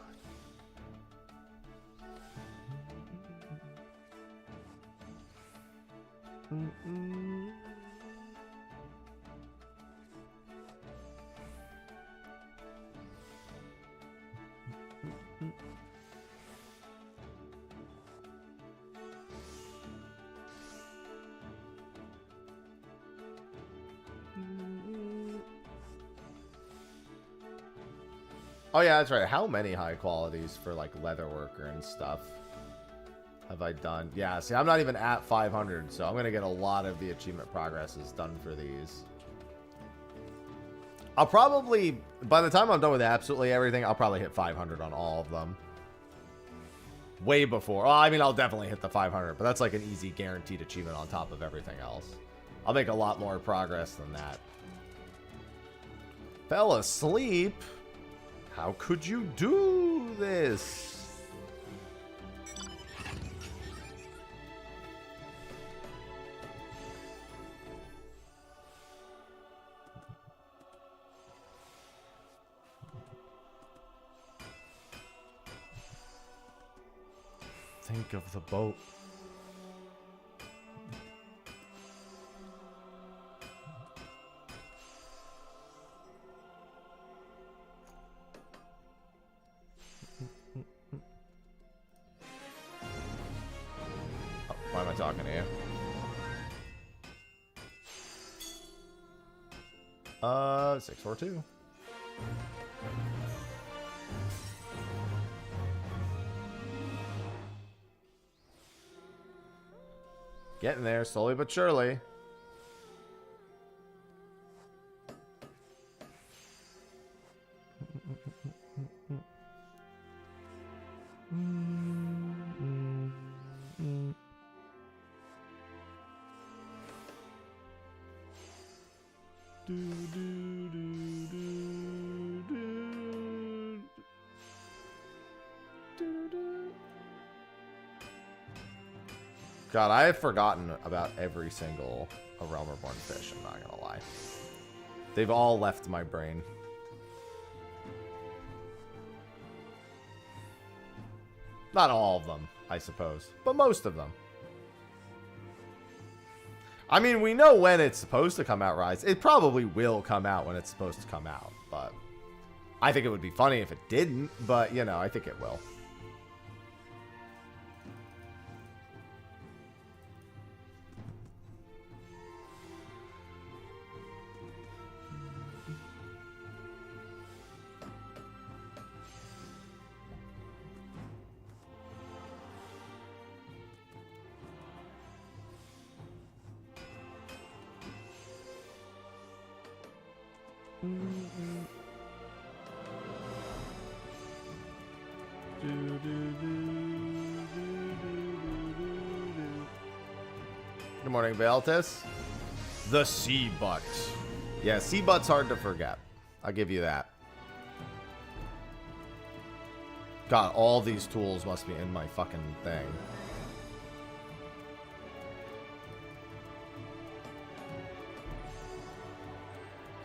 Oh yeah, that's right. How many high qualities for like leather worker and stuff have I done? Yeah, see, I'm not even at 500, so I'm gonna get a lot of the achievement progresses done for these. I'll probably, by the time I'm done with absolutely everything, I'll probably hit 500 on all of them. Way before. Well, I mean, I'll definitely hit the 500, but that's like an easy guaranteed achievement on top of everything else. I'll make a lot more progress than that. Fell asleep? How could you do this? Think of the boat. Why am I talking to you? 642. Getting there, slowly but surely. God, I have forgotten about every single A Realm Reborn fish, I'm not gonna lie. They've all left my brain. Not all of them, I suppose, but most of them. I mean, we know when it's supposed to come out, Rise. It probably will come out when it's supposed to come out, but I think it would be funny if it didn't, but, you know, I think it will. Good morning, Baltus. The sea butt. Yeah, sea butt's hard to forget. I'll give you that. God, all these tools must be in my fucking thing.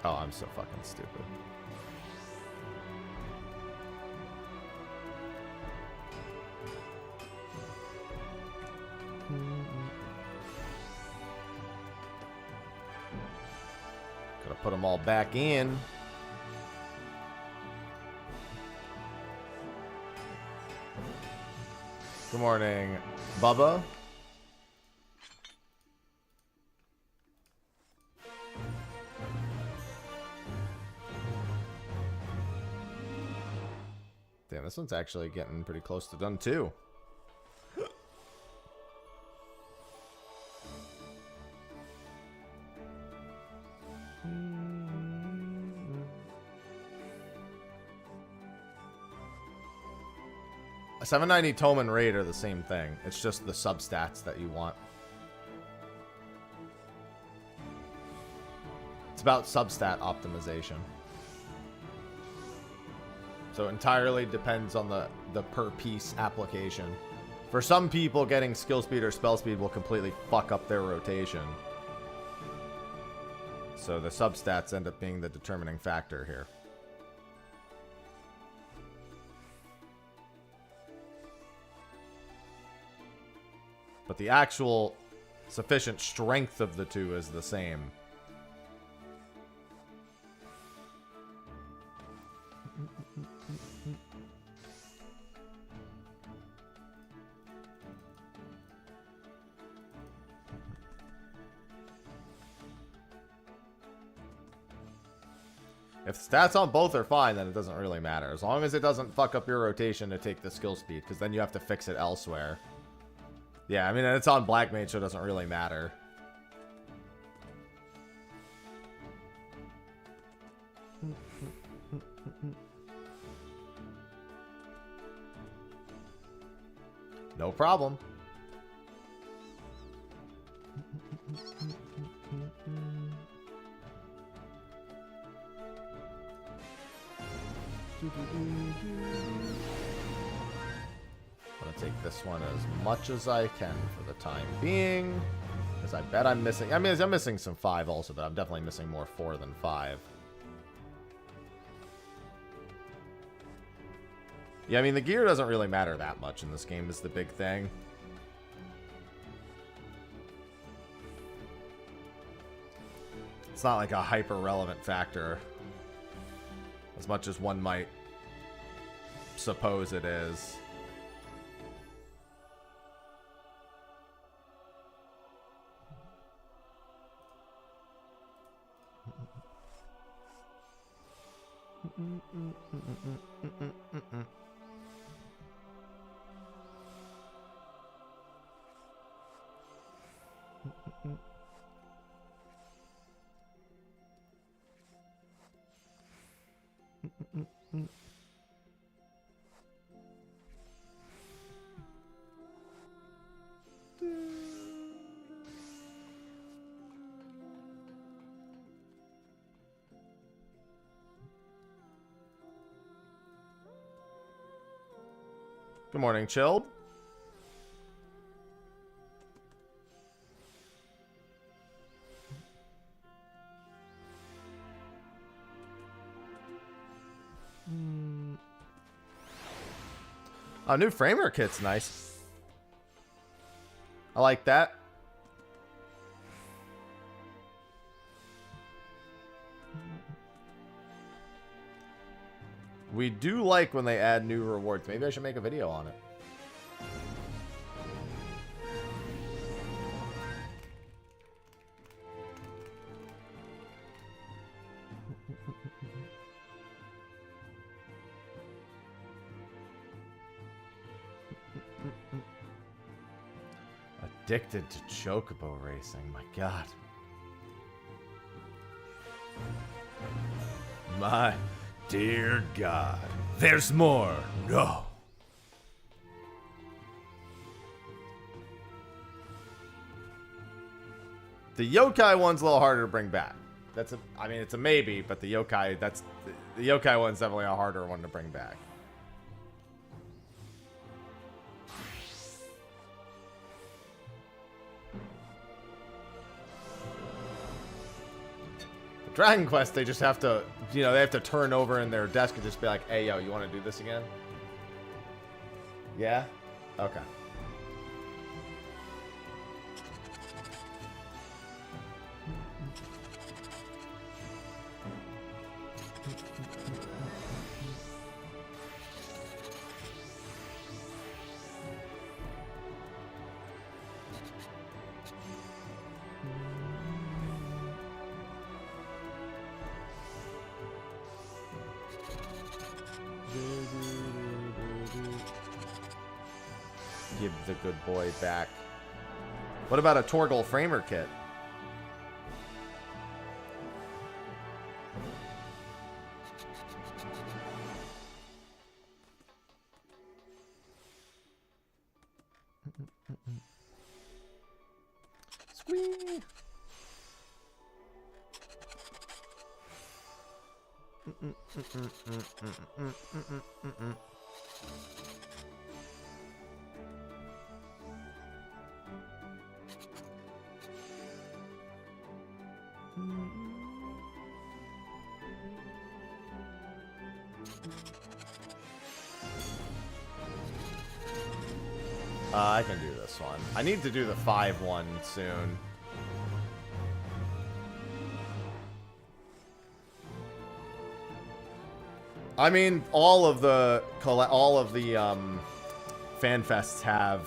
Oh, I'm so fucking stupid. put them all back in. Good morning, Bubba. Damn, this one's actually getting pretty close to done too. A 790 Tome and Raid are the same thing. It's just the substats that you want. It's about substat optimization. So it entirely depends on the per piece application. For some people, getting skill speed or spell speed will completely fuck up their rotation. So the substats end up being the determining factor here. But the actual sufficient strength of the two is the same. If stats on both are fine, then it doesn't really matter. As long as it doesn't fuck up your rotation to take the skill speed, because then you have to fix it elsewhere. Yeah, I mean, it's on Black Mage, so it doesn't really matter. No problem. I'm gonna take this one as much as I can for the time being, because I bet I'm missing. I mean, I'm missing some 5 also, but I'm definitely missing more 4 than 5. Yeah, I mean, the gear doesn't really matter that much in this game is the big thing. It's not like a hyper-relevant factor, as much as one might suppose it is. Good morning, Chilled. Oh, new framer kit's nice. I like that. We do like when they add new rewards. Maybe I should make a video on it. Addicted to chocobo racing. My God. My dear God. There's more. No. The yokai one's a little harder to bring back. That's a, I mean, it's a maybe, but the yokai, the yokai one's definitely a harder one to bring back. Dragon Quest, they just have to, you know, they have to turn over in their desk and just be like, hey, yo, you want to do this again? Yeah? Okay. Give the good boy back. What about a Torgal framer kit? Squee! I can do this one. I need to do the 5-1 soon. I mean, all of the fan fests have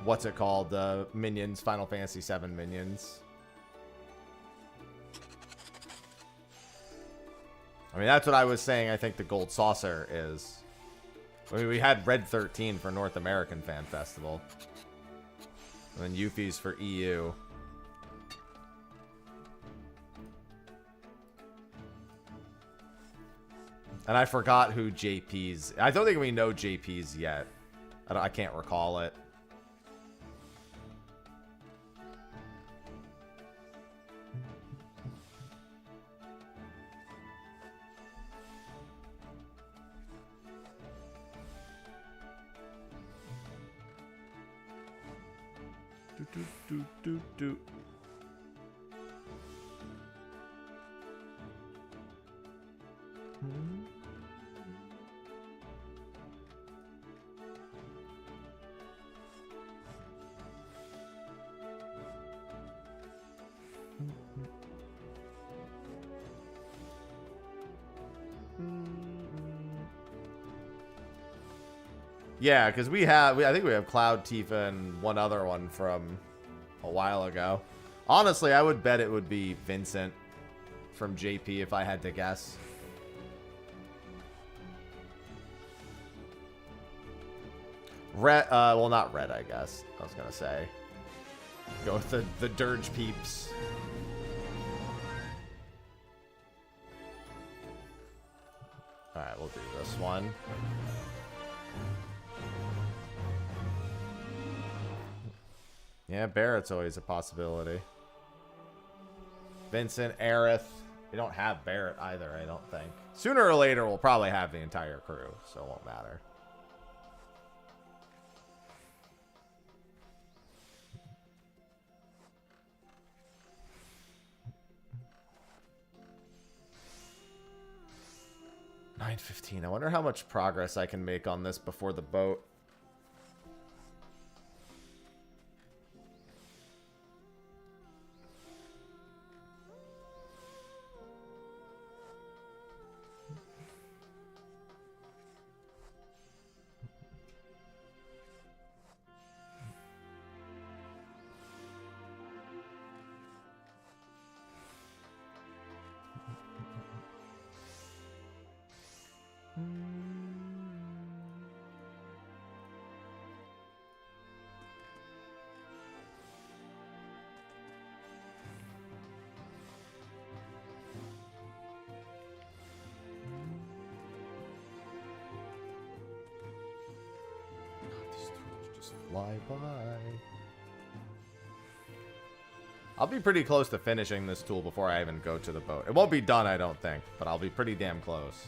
what's it called? Minions, Final Fantasy VII minions. I mean, that's what I was saying. I think the Gold Saucer is. I mean, we had Red 13 for North American Fan Festival. And then Yuffie's for EU. And I forgot who JP's... I don't think we know JP's yet. I can't recall it. Do. Yeah, because I think we have Cloud, Tifa, and one other one from a while ago. Honestly, I would bet it would be Vincent from JP if I had to guess. Red, well, not Red, I guess. I was gonna say. Go with the Dirge peeps. Alright, we'll do this one. Yeah, Barrett's always a possibility. Vincent, Aerith. We don't have Barrett either, I don't think. Sooner or later, we'll probably have the entire crew, so it won't matter. $9.15. I wonder how much progress I can make on this before the boat. Fly by. I'll be pretty close to finishing this tool before I even go to the boat. It won't be done, I don't think, but I'll be pretty damn close.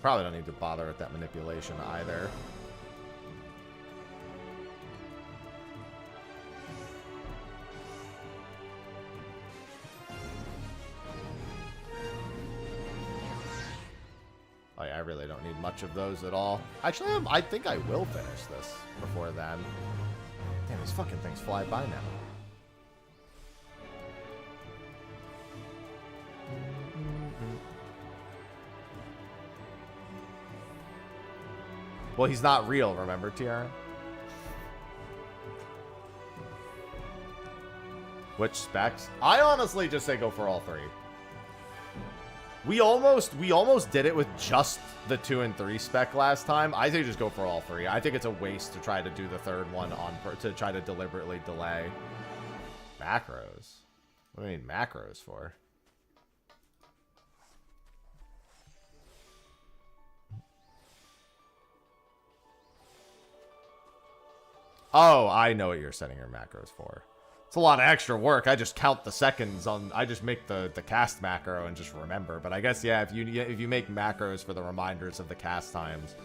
Probably don't need to bother with that manipulation either. Oh yeah, I really don't need much of those at all. Actually, I think I will finish this before then. Damn, these fucking things fly by now. Well, he's not real, remember, Tiara? Which specs? I honestly just say go for all three. We almost did it with just the 2 and 3 spec last time. I say just go for all three. I think it's a waste to try to do the third one to try to deliberately delay. Macros? What do you need macros for? Oh, I know what you're setting your macros for. It's a lot of extra work. I just count the seconds on. I just make the cast macro and just remember. But I guess yeah, if you make macros for the reminders of the cast times,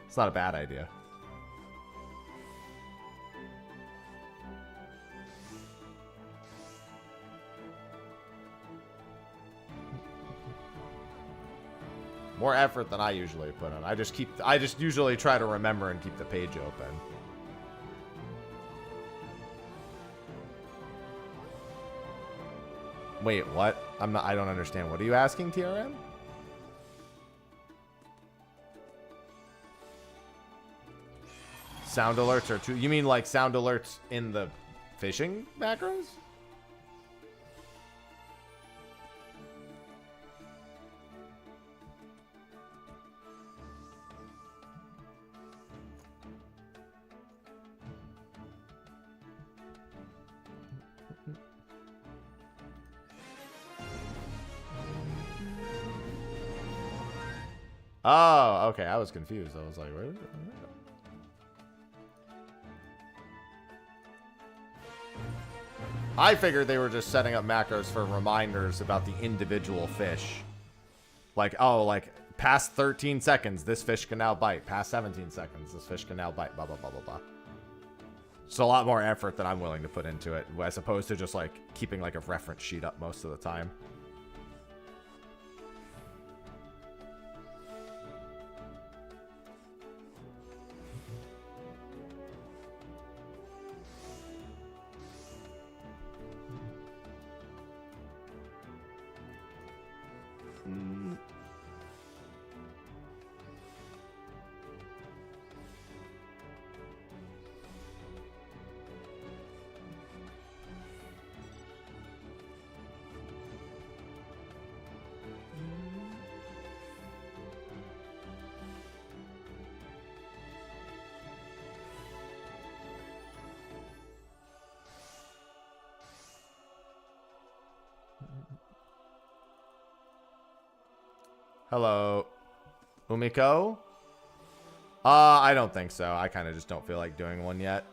it's not a bad idea. More effort than I usually put in. I just usually try to remember and keep the page open. Wait, what? I don't understand. What are you asking, TRM? Sound alerts are too... You mean like sound alerts in the fishing macros? Oh, okay. I was confused. I was like, where? I figured they were just setting up macros for reminders about the individual fish. Like, oh, like, past 13 seconds, this fish can now bite. Past 17 seconds, this fish can now bite. Blah, blah, blah, blah, blah. It's a lot more effort than I'm willing to put into it, as opposed to just, like, keeping, like, a reference sheet up most of the time. Hello. Umiko? I don't think so. I kind of just don't feel like doing one yet.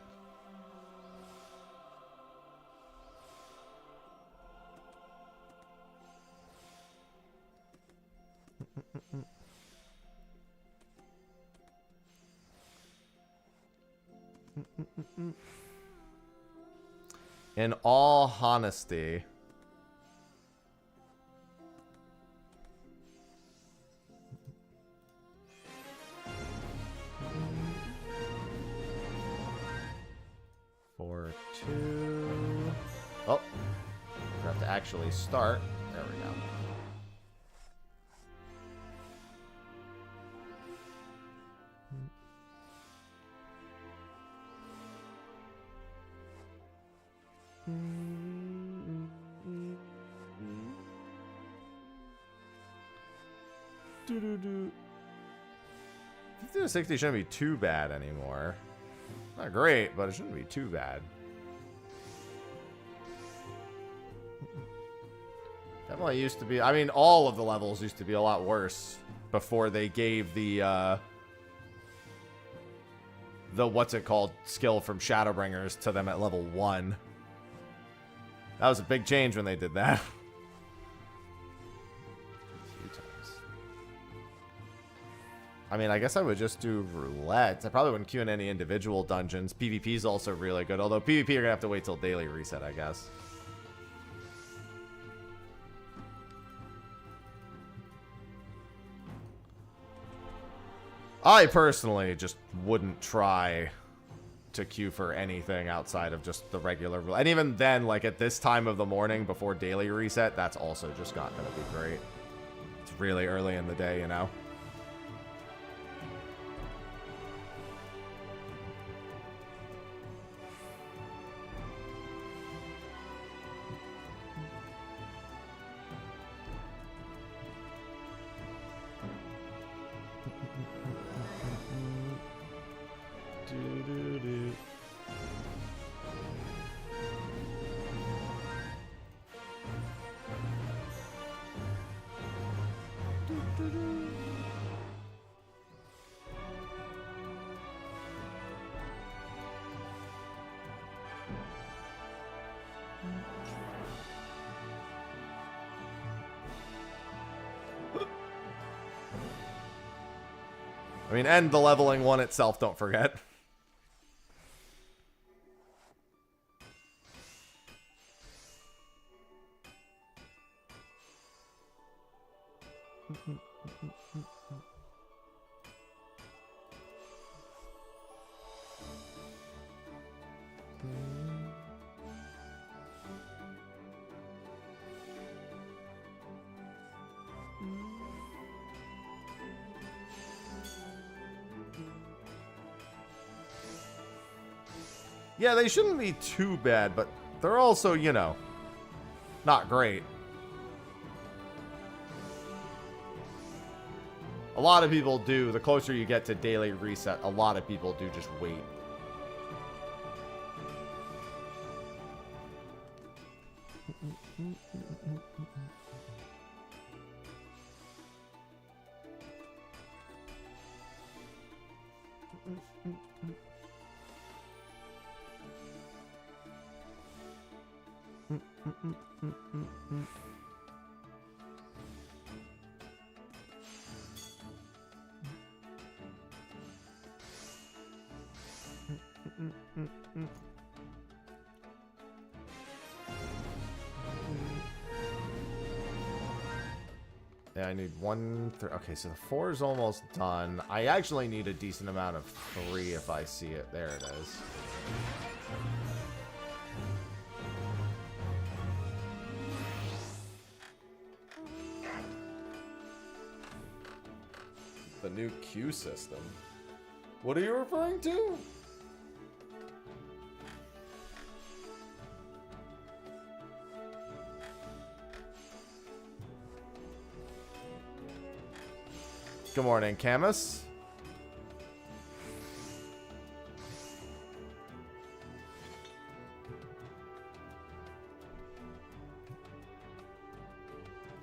In all honesty... Oh, we have to actually start. There we go. Do-do-do. 50 to 60 shouldn't be too bad anymore. Not great, but it shouldn't be too bad. Definitely used to be... I mean, all of the levels used to be a lot worse before they gave the what's it called skill from Shadowbringers to them at level 1. That was a big change when they did that. I mean, I guess I would just do roulette. I probably wouldn't queue in any individual dungeons. PvP is also really good, although PvP you're gonna have to wait till daily reset, I guess. I personally just wouldn't try to queue for anything outside of just the regular. And even then, like at this time of the morning before daily reset, that's also just not going to be great. It's really early in the day, you know? I mean, and the leveling one itself, don't forget. Yeah, they shouldn't be too bad, but they're also, you know, not great. A lot of people do, the closer you get to daily reset, a lot of people do just wait. Yeah, I need one. Okay, so the 4 is almost done. I actually need a decent amount of 3 if I see it. There it is. The new queue system. What are you referring to? Good morning, Camus.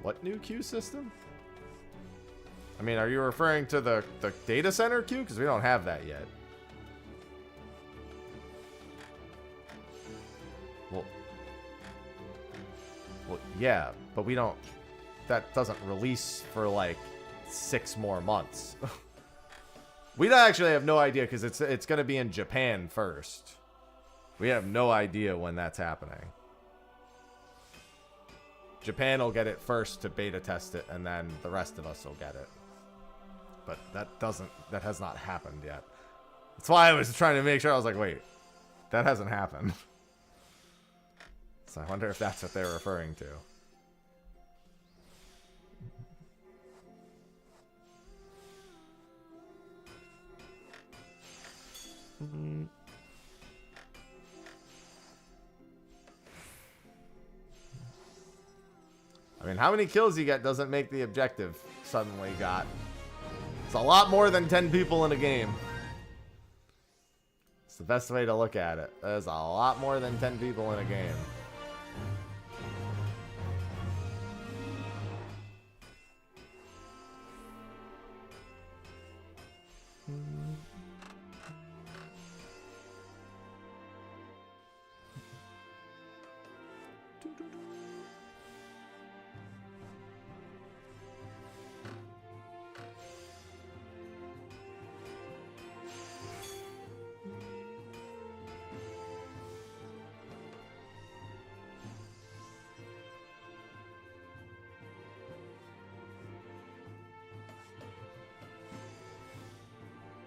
What new queue system? I mean, are you referring to the data center queue? Because we don't have that yet. Well, yeah, but we don't... That doesn't release for, like, 6 more months. We actually have no idea because it's going to be in Japan first. We have no idea when that's happening. Japan will get it first to beta test it, and then the rest of us will get it. But that has not happened yet. That's why I was trying to make sure. I was like, wait, that hasn't happened. So I wonder if that's what they're referring to. I mean, how many kills you get doesn't make the objective suddenly got. It's a lot more than 10 people in a game. It's the best way to look at it. There's a lot more than 10 people in a game.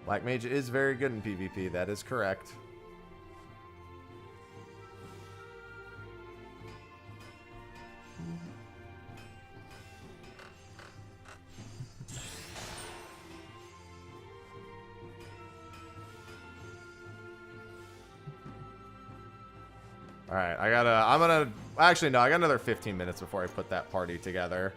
Black Mage is very good in PvP. That is correct. Alright, actually, no, I got another 15 minutes before I put that party together.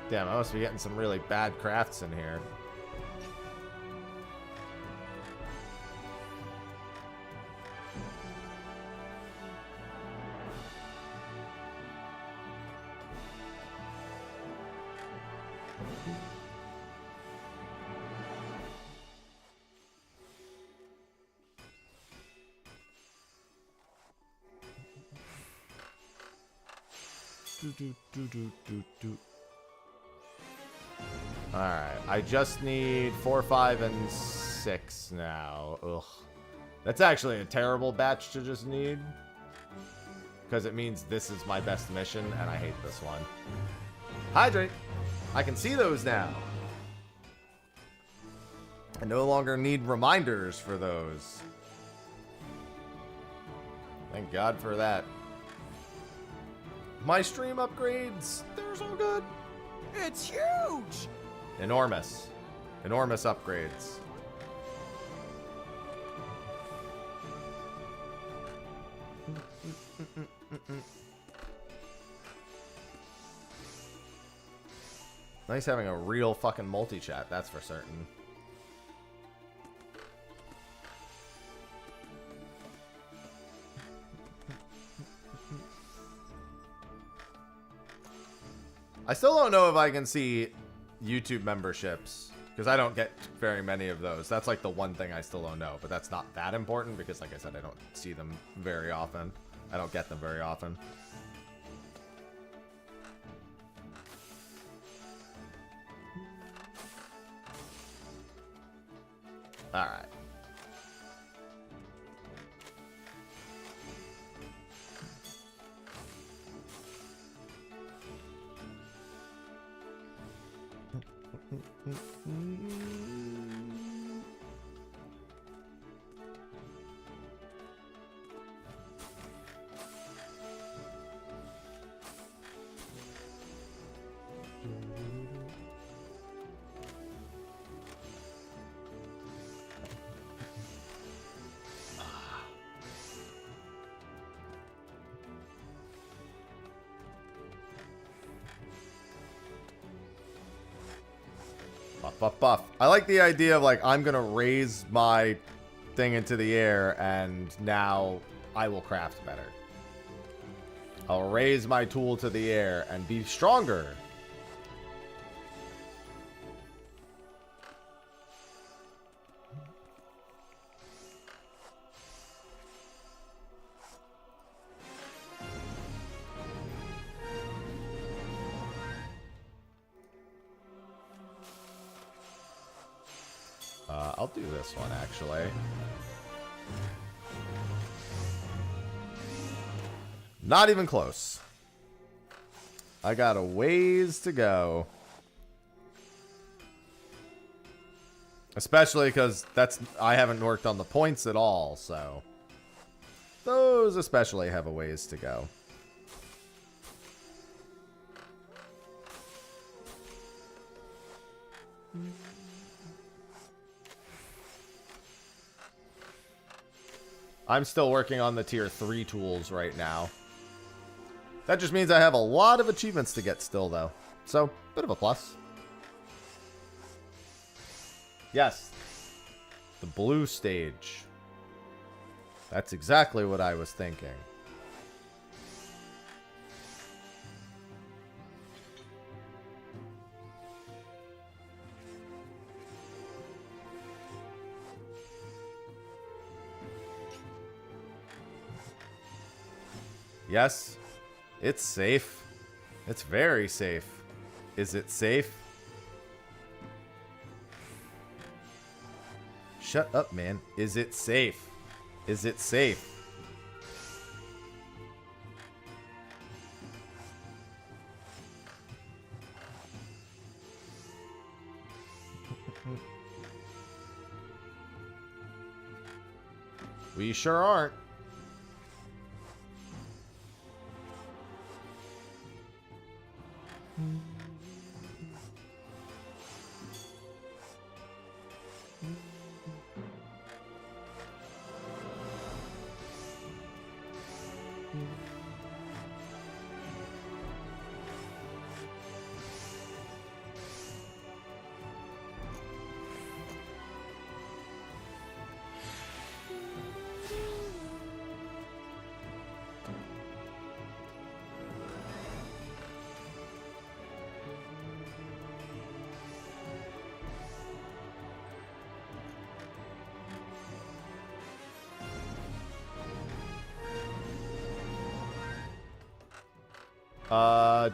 Damn, I must be getting some really bad crafts in here. Alright, I just need 4, 5, and 6 now. Ugh. That's actually a terrible batch to just need. Because it means this is my best mission, and I hate this one. Hydrate! I can see those now. I no longer need reminders for those. Thank God for that. My stream upgrades, they're so good. It's huge! Enormous. Enormous upgrades. Nice having a real fucking multi-chat, that's for certain. I still don't know if I can see YouTube memberships, because I don't get very many of those. That's like the one thing I still don't know, but that's not that important because, like I said, I don't see them very often. I don't get them very often. Alright. Buff, buff. I like the idea of, like, I'm gonna raise my thing into the air and now I will craft better. I'll raise my tool to the air and be stronger. I'll do this one, actually. Not even close. I got a ways to go. Especially because I haven't worked on the points at all, so. Those especially have a ways to go. I'm still working on the tier 3 tools right now. That just means I have a lot of achievements to get still, though. So, bit of a plus. Yes. The blue stage. That's exactly what I was thinking. Yes, it's safe. It's very safe. Is it safe? Shut up, man. Is it safe? Is it safe? We sure aren't.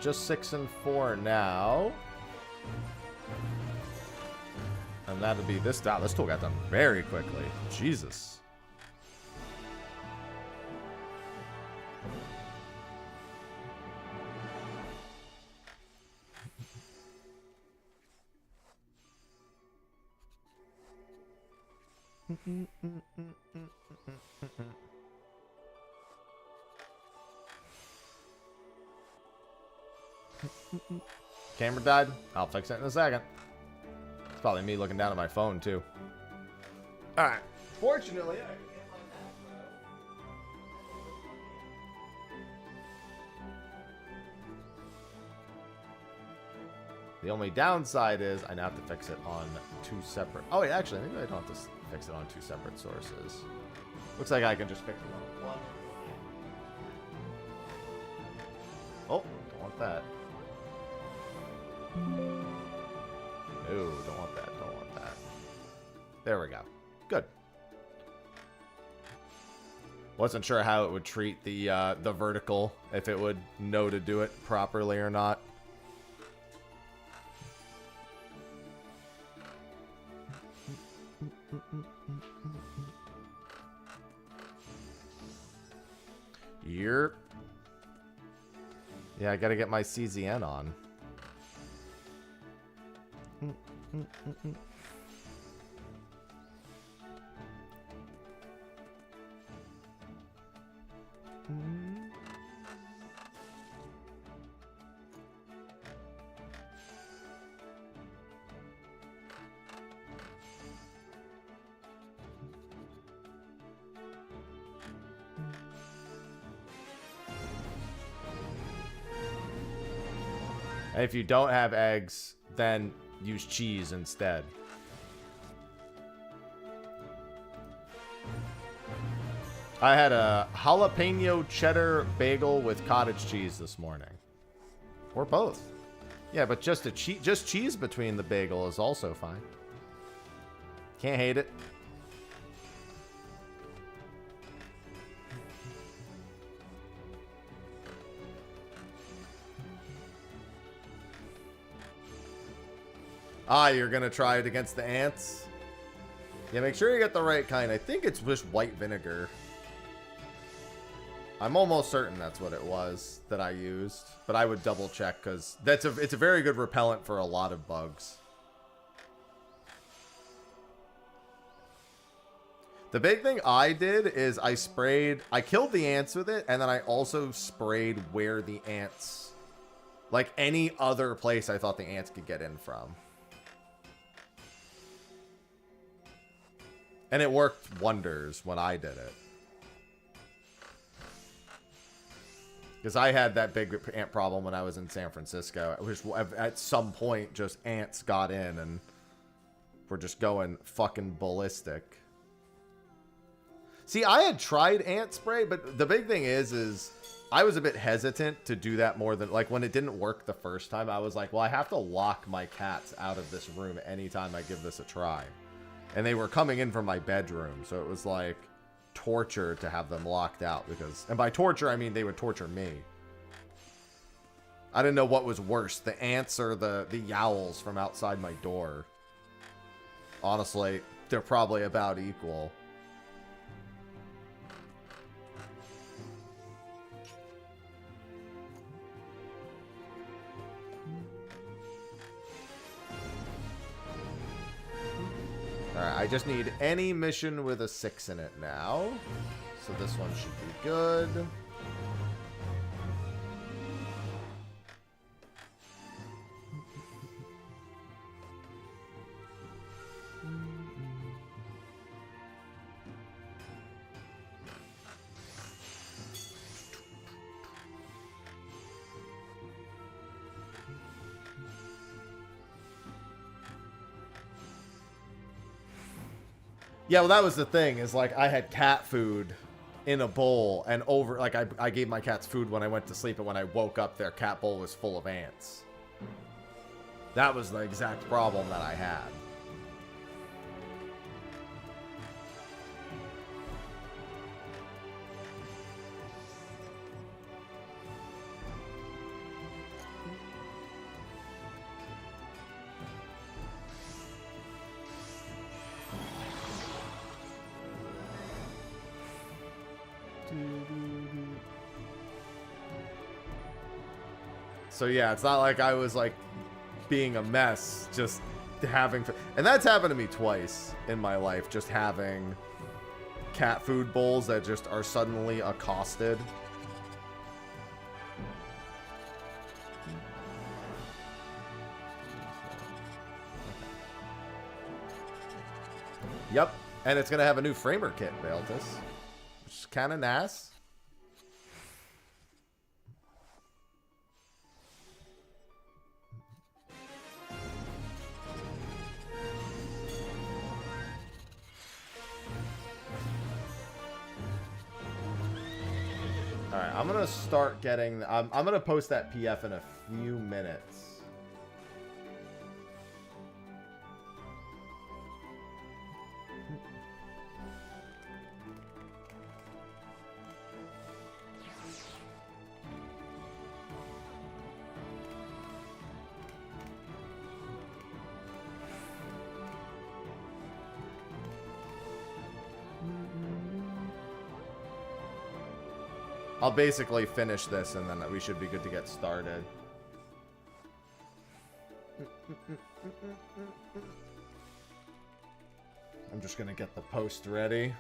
Just 6 and 4 now. And that'll be this. Wow, this tool got done very quickly. Jesus. Camera died. I'll fix it in a second. It's probably me looking down at my phone, too. Alright. Fortunately, I can get my The only downside is I now have to fix it on 2 separate... Oh, wait, actually, maybe I don't have to fix it on 2 separate sources. Looks like I can just fix it on 1. Oh, don't want that. No, don't want that, don't want that. There we go. Good. Wasn't sure how it would treat the vertical, if it would know to do it properly or not. Yerp. Yeah, I gotta get my CZN on. And if you don't have eggs, then use cheese instead. I had a jalapeno cheddar bagel with cottage cheese this morning. Or both. Yeah, but just cheese between the bagel is also fine. Can't hate it. Ah, you're gonna try it against the ants? Yeah, make sure you get the right kind. I think it's just white vinegar. I'm almost certain that's what it was that I used, but I would double check because it's a very good repellent for a lot of bugs. The big thing I did is I killed the ants with it, and then I also sprayed where the ants, like any other place I thought the ants could get in from. And it worked wonders when I did it. Because I had that big ant problem when I was in San Francisco, which at some point just ants got in and were just going fucking ballistic. See, I had tried ant spray, but the big thing is I was a bit hesitant to do that more than, like, when it didn't work the first time, I was like, well, I have to lock my cats out of this room anytime I give this a try. And they were coming in from my bedroom, so it was like torture to have them locked out because, and by torture, I mean they would torture me. I didn't know what was worse, the ants or the yowls from outside my door. Honestly, they're probably about equal. Alright, I just need any mission with a 6 in it now. So this one should be good. Yeah, well, that was the thing, is like I had cat food in a bowl, and over, like I gave my cats food when I went to sleep, and when I woke up, their cat bowl was full of ants. That was the exact problem that I had. So yeah, it's not like I was like being a mess, just having, and that's happened to me twice in my life, just having cat food bowls that just are suddenly accosted. Yep, and it's gonna have a new framer kit, Valtis, which is kind of nice. Alright, I'm gonna start getting... I'm gonna post that PF in a few minutes. I'll basically finish this, and then we should be good to get started. I'm just gonna get the post ready.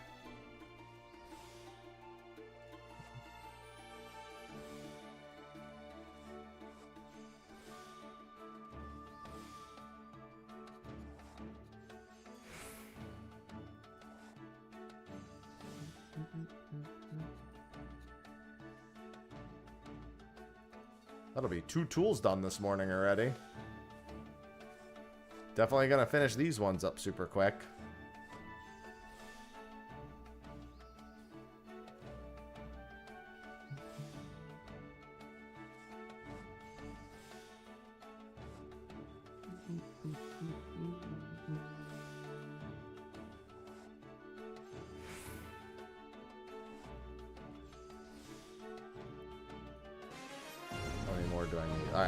That'll be 2 tools done this morning already. Definitely gonna finish these ones up super quick.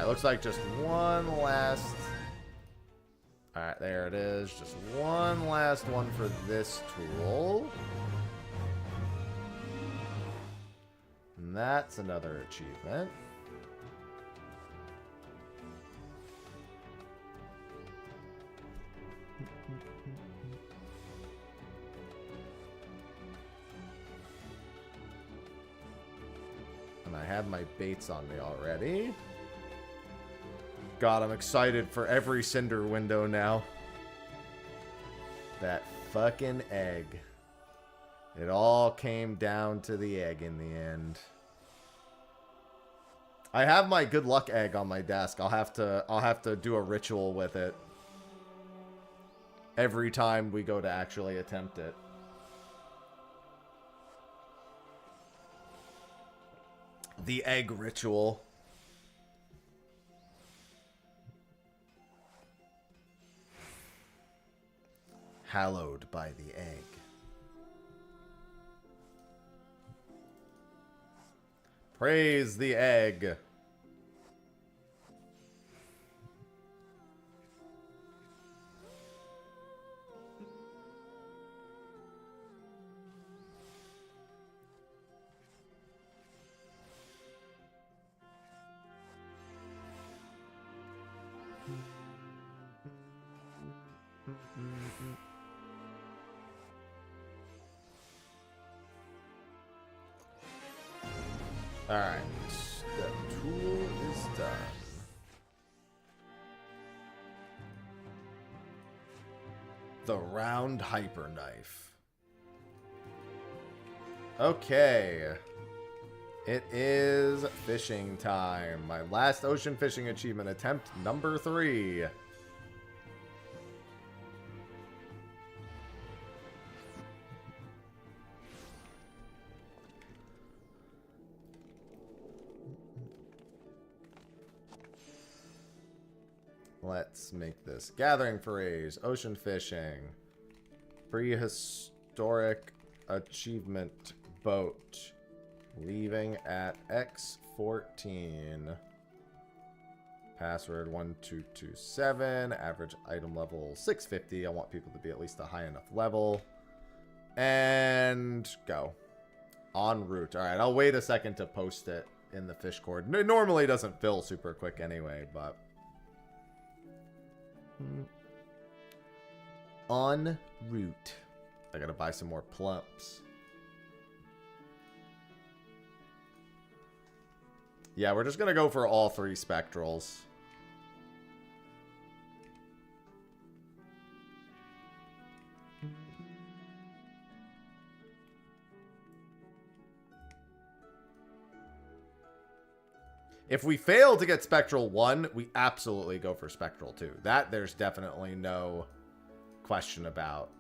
Looks like just one last... Alright, there it is. Just one last one for this tool. And that's another achievement. And I have my baits on me already. God, I'm excited for every Cinder window now. That fucking egg. It all came down to the egg in the end. I have my good luck egg on my desk. I'll have to do a ritual with it every time we go to actually attempt it. The egg ritual. Hallowed by the egg. Praise the egg. Alright, the tool is done. The round hyper knife. Okay. It is fishing time. My last ocean fishing achievement attempt number 3. Let's make this. Gathering forays, ocean fishing, prehistoric achievement boat, leaving at X14. Password 1227, average item level 650. I want people to be at least a high enough level. And go. En route. Alright, I'll wait a second to post it in the fish cord. It normally doesn't fill super quick anyway, but... En route. I gotta buy some more plumps. Yeah, we're just gonna go for all 3 spectrals. If we fail to get Spectral 1, we absolutely go for Spectral 2. That there's definitely no question about.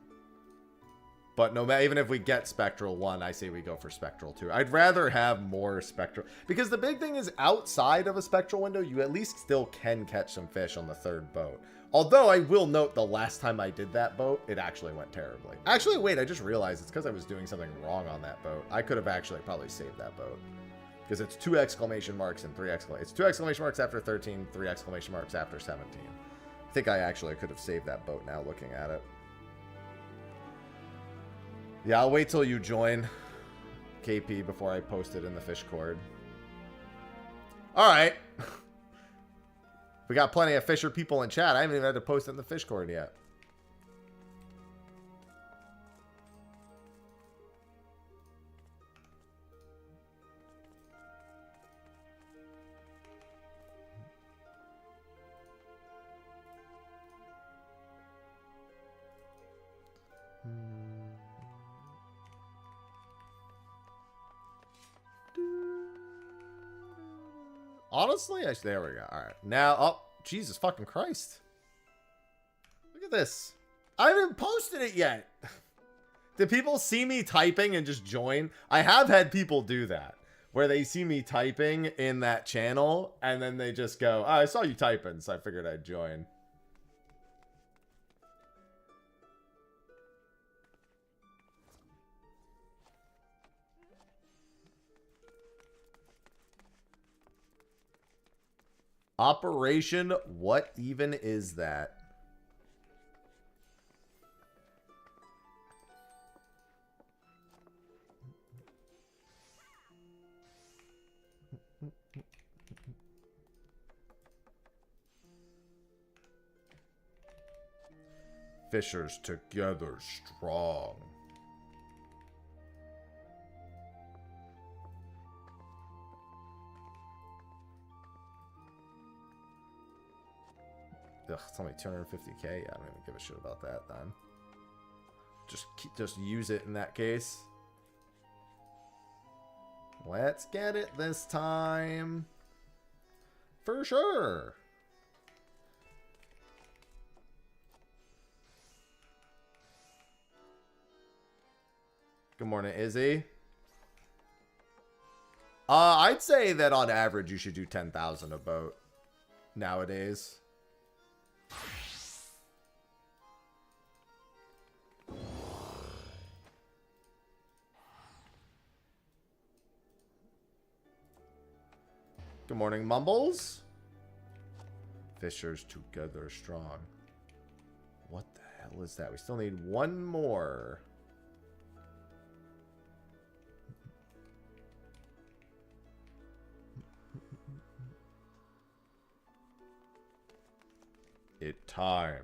But no matter, even if we get Spectral 1, I say we go for Spectral 2. I'd rather have more Spectral. Because the big thing is, outside of a Spectral window, you at least still can catch some fish on the 3rd boat. Although, I will note, the last time I did that boat, it actually went terribly. Actually, wait, I just realized it's because I was doing something wrong on that boat. I could have actually probably saved that boat. Because it's 2 exclamation marks and 3 exclamation. It's 2 exclamation marks after 13, 3 exclamation marks after 17. I think I actually could have saved that boat now looking at it. Yeah, I'll wait till you join, KP, before I post it in the fish cord. Alright. We got plenty of fisher people in chat. I haven't even had to post it in the fish cord yet. Honestly, there we go. All right. Now, oh, Jesus fucking Christ. Look at this. I haven't posted it yet. Did people see me typing and just join? I have had people do that, where they see me typing in that channel, and then they just go, oh, I saw you typing, so I figured I'd join. Operation, what even is that? Fishers together strong. Ugh, it's only 250k. I don't even give a shit about that then. Just use it in that case. Let's get it this time. For sure. Good morning, Izzy. I'd say that on average you should do 10,000 a boat nowadays. Good morning, Mumbles. Fishers together strong. What the hell is that? We still need one more. It time.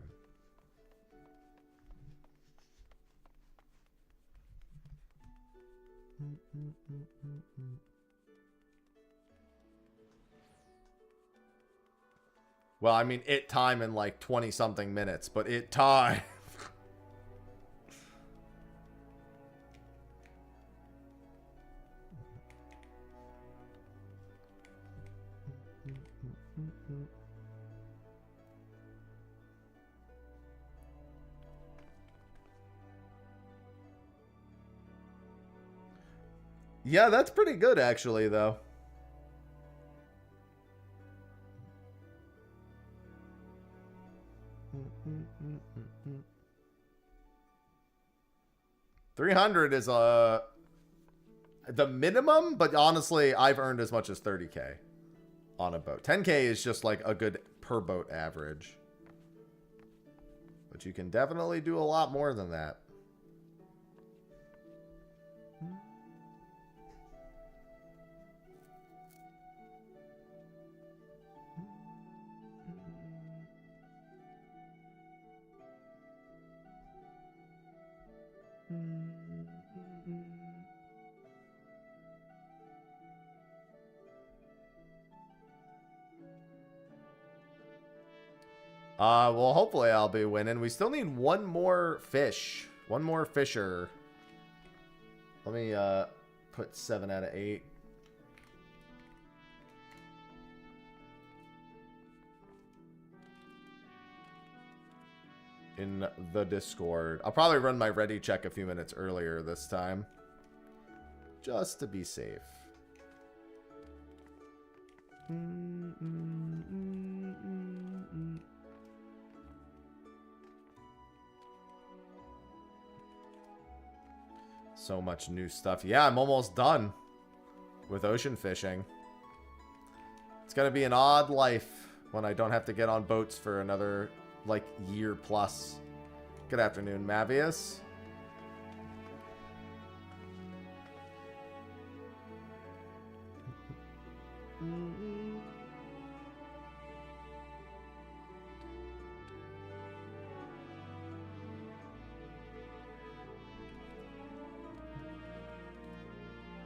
Well, I mean, it time in like 20 something minutes, but it time. Yeah, that's pretty good actually, though. $300 is the minimum, but honestly, I've earned as much as 30K on a boat. 10K is just like a good per boat average. But you can definitely do a lot more than that. Well, hopefully I'll be winning. We still need one more fish. One more fisher. Let me, put 7 out of 8. In the Discord. I'll probably run my ready check a few minutes earlier this time. Just to be safe. So much new stuff. Yeah, I'm almost done with ocean fishing. It's gonna be an odd life when I don't have to get on boats for another, like, year plus. Good afternoon, Mavius.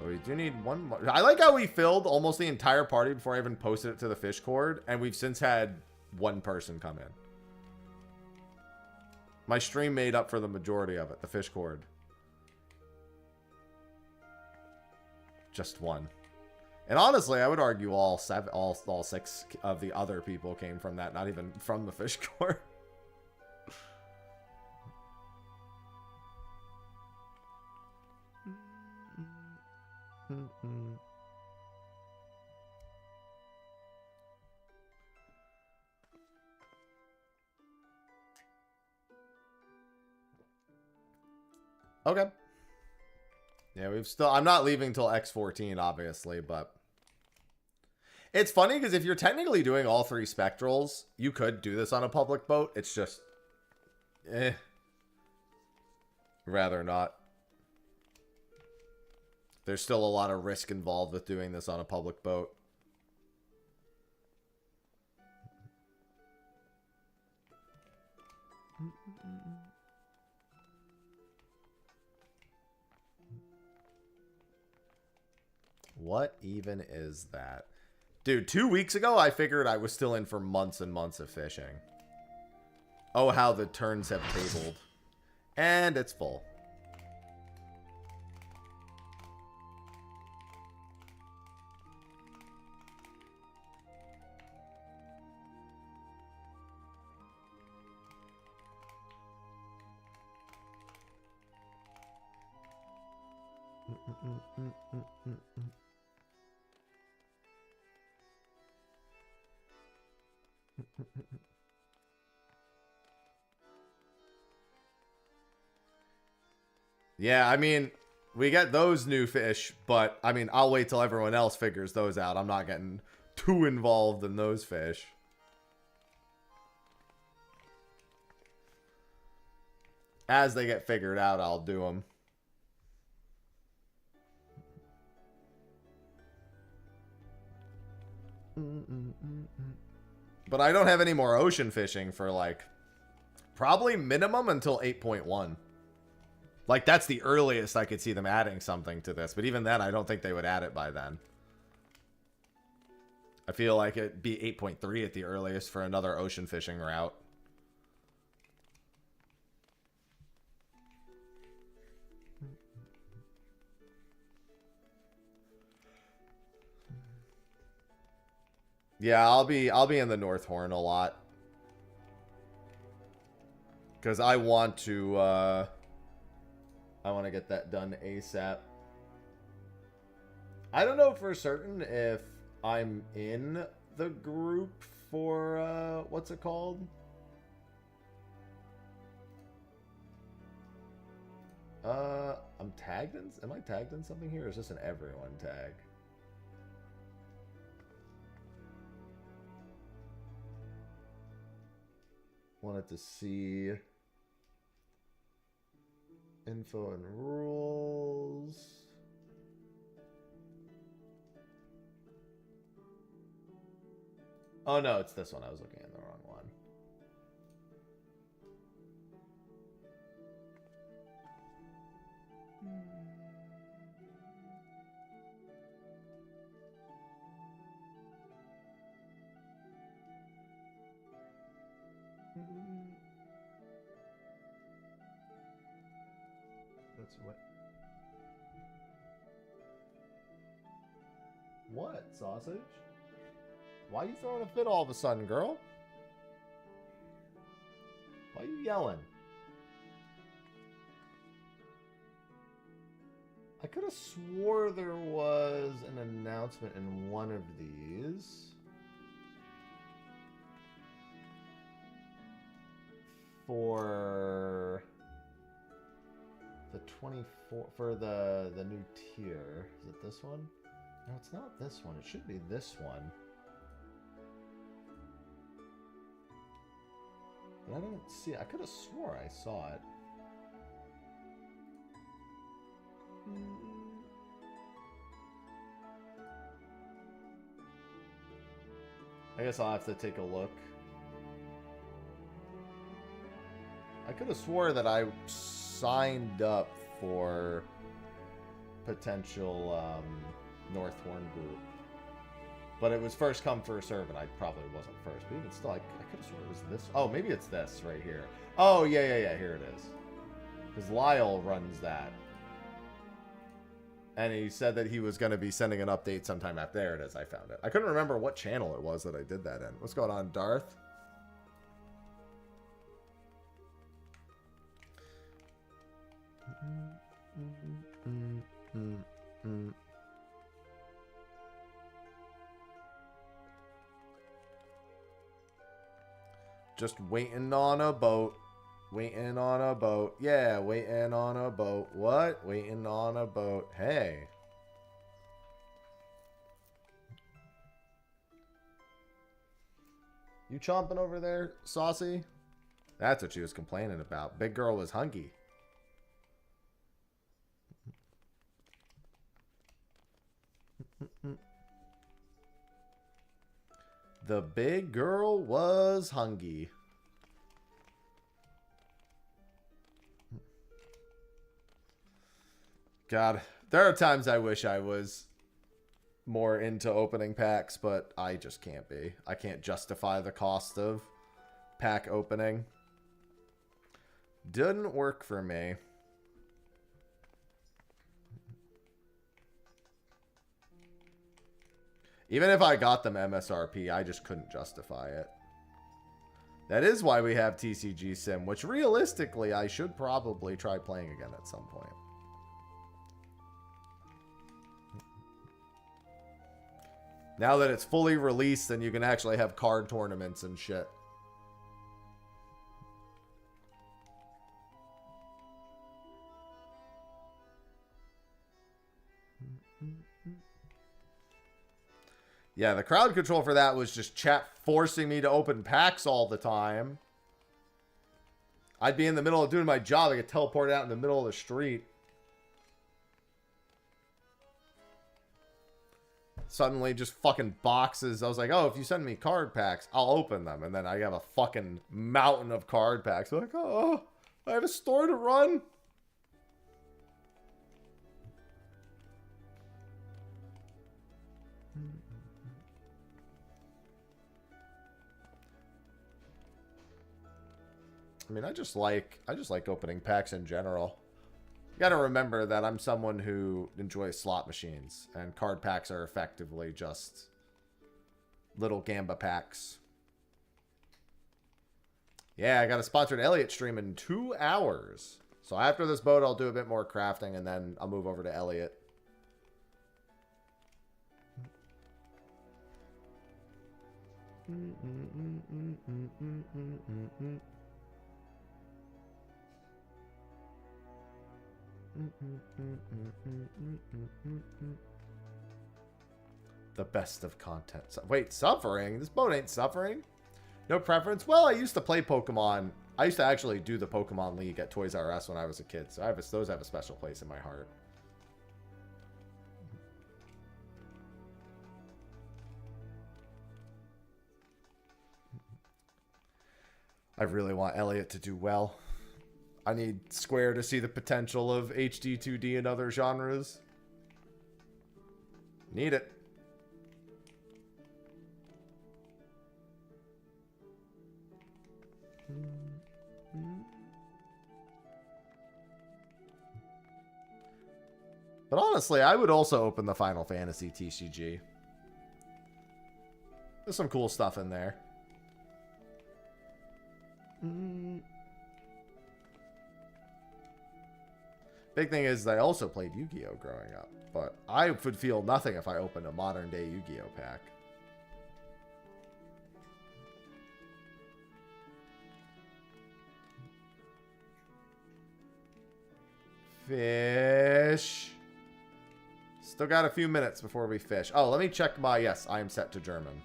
Oh, we do need one more. I like how we filled almost the entire party before I even posted it to the fish cord, and we've since had one person come in. My stream made up for the majority of it, the fish cord. Just one. And honestly, I would argue all 6 of the other people came from that, not even from the fish cord. Okay. Yeah, we've still... I'm not leaving till X14, obviously, but... It's funny, because if you're technically doing all 3 spectrals, you could do this on a public boat. It's just... Rather not. There's still a lot of risk involved with doing this on a public boat. What even is that? Dude, 2 weeks ago, I figured I was still in for months and months of fishing. Oh, how the turns have tabled. And it's full. Yeah, I mean, we get those new fish, but I mean, I'll wait till everyone else figures those out. I'm not getting too involved in those fish. As they get figured out, I'll do them. But I don't have any more ocean fishing for, like, probably minimum until 8.1. Like, that's the earliest I could see them adding something to this. But even then, I don't think they would add it by then. I feel like it'd be 8.3 at the earliest for another ocean fishing route. Yeah, I'll be in the North Horn a lot. Because I want to get that done ASAP. I don't know for certain if I'm in the group for, what's it called? I'm tagged in, am I tagged in something here, or is this an everyone tag? Wanted to see info and rules. Oh no, it's this one. I was looking at the wrong one. That's what. What, sausage? Why are you throwing a fit all of a sudden, girl? Why are you yelling? I could have swore there was an announcement in one of these. For the 24, for the new tier. Is it this one? No, it's not this one. It should be this one. But I don't see it. I could have swore I saw it. I guess I'll have to take a look. I could have swore that I signed up for potential North Horn group. But it was first come, first serve, and I probably wasn't first. But even still, I could have sworn it was this. Oh, maybe it's this right here. Oh, yeah, here it is. Because Lyle runs that. And he said that he was going to be sending an update sometime after. There it is, I found it. I couldn't remember what channel it was that I did that in. What's going on, Darth? Just waiting on a boat. Waiting on a boat. Yeah, waiting on a boat. What? Waiting on a boat. Hey. You chomping over there, Saucy? That's what she was complaining about. Big girl was hungry. The big girl was hungry. God, there are times I wish I was more into opening packs, but I just can't be. I can't justify the cost of pack opening. Didn't work for me. Even if I got them MSRP, I just couldn't justify it. That is why we have TCG Sim, which realistically I should probably try playing again at some point. Now that it's fully released and you can actually have card tournaments and shit. Yeah, the crowd control for that was just chat forcing me to open packs all the time. I'd be in the middle of doing my job. I get teleported out in the middle of the street. Suddenly, just fucking boxes. I was like, oh, if you send me card packs, I'll open them. And then I have a fucking mountain of card packs. I'm like, oh, I have a store to run. I mean, I just like opening packs in general. You gotta remember that I'm someone who enjoys slot machines, and card packs are effectively just little Gamba packs. Yeah, I got a sponsored Elliot stream in 2 hours. So after this boat, I'll do a bit more crafting, and then I'll move over to Elliot. The best of content. Wait, suffering? This boat ain't suffering. No preference? Well, I used to play Pokemon. I used to actually do the Pokemon League at Toys R Us when I was a kid. So those have a special place in my heart. I really want Elliot to do well. I need Square to see the potential of HD-2D and other genres. Need it. But honestly, I would also open the Final Fantasy TCG. There's some cool stuff in there. Big thing is, I also played Yu-Gi-Oh! Growing up. But I would feel nothing if I opened a modern-day Yu-Gi-Oh! Pack. Fish. Still got a few minutes before we fish. Oh, let me check my... Yes, I am set to German.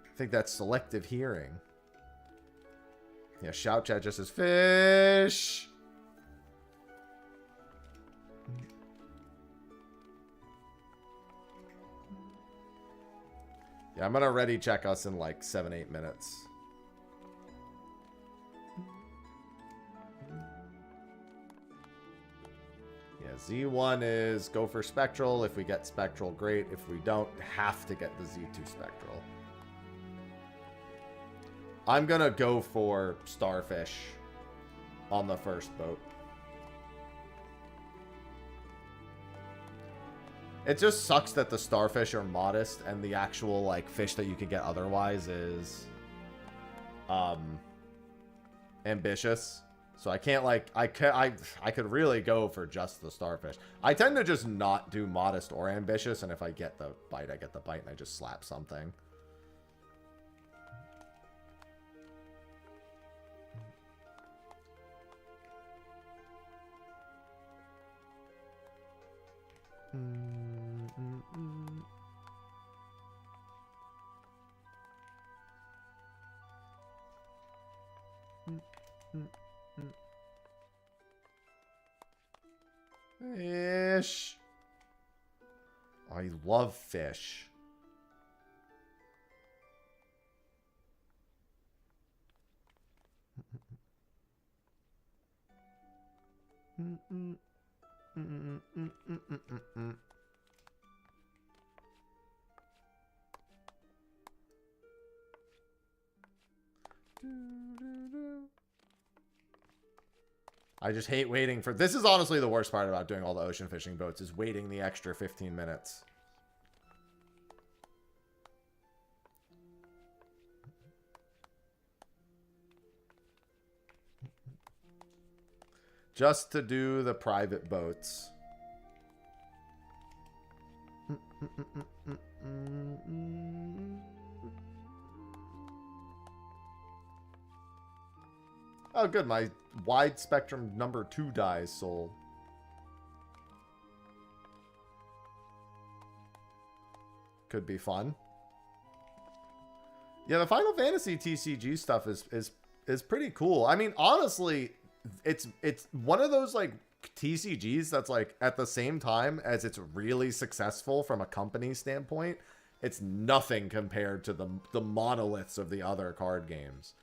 I think that's selective hearing. Yeah, shout chat just says fish. Yeah, I'm gonna ready check us in like 7-8 minutes. Yeah, Z1 is go for Spectral. If we get Spectral, great. If we don't, have to get the Z2 Spectral. I'm gonna go for Starfish on the first boat. It just sucks that the Starfish are modest and the actual like fish that you can get otherwise is ambitious. So I can't like I could really go for just the Starfish. I tend to just not do modest or ambitious, and if I get the bite, I get the bite and I just slap something. Fish. I love fish. I just hate waiting for... This is honestly the worst part about doing all the ocean fishing boats, is waiting the extra 15 minutes. Just to do the private boats. Oh, good. My wide spectrum number 2 dies sold. could be fun. Yeah, the Final Fantasy TCG stuff is pretty cool. I mean, honestly, it's one of those like TCGs that's like at the same time as it's really successful from a company standpoint, it's nothing compared to the monoliths of the other card games.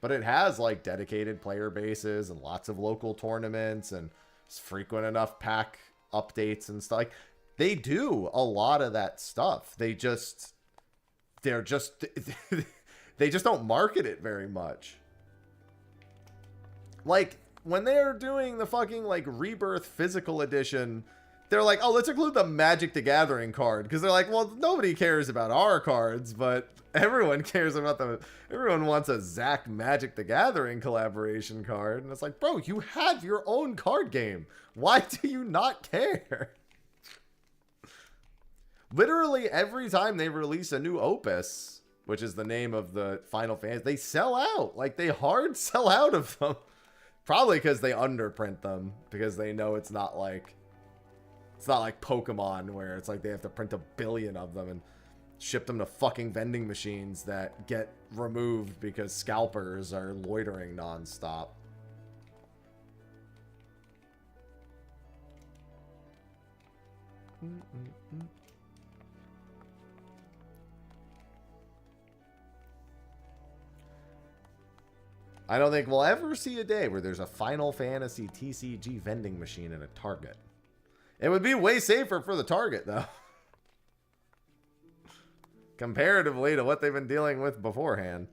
But it has like dedicated player bases and lots of local tournaments and frequent enough pack updates and stuff. Like, they do a lot of that stuff. They just don't market it very much. Like, when they're doing the fucking like Rebirth physical edition, they're like, oh, let's include the Magic the Gathering card, because they're like, well, nobody cares about our cards, but everyone cares about everyone wants a Zach Magic the Gathering collaboration card. And it's like, bro, you have your own card game. Why do you not care? Literally every time they release a new opus, which is the name of the Final Fantasy, they sell out. Like, they hard sell out of them. Probably because they underprint them, because they know it's not like Pokemon, where it's like they have to print 1 billion of them and ship them to fucking vending machines that get removed because scalpers are loitering nonstop. I don't think we'll ever see a day where there's a Final Fantasy TCG vending machine in a Target. It would be way safer for the Target, though. Comparatively to what they've been dealing with beforehand.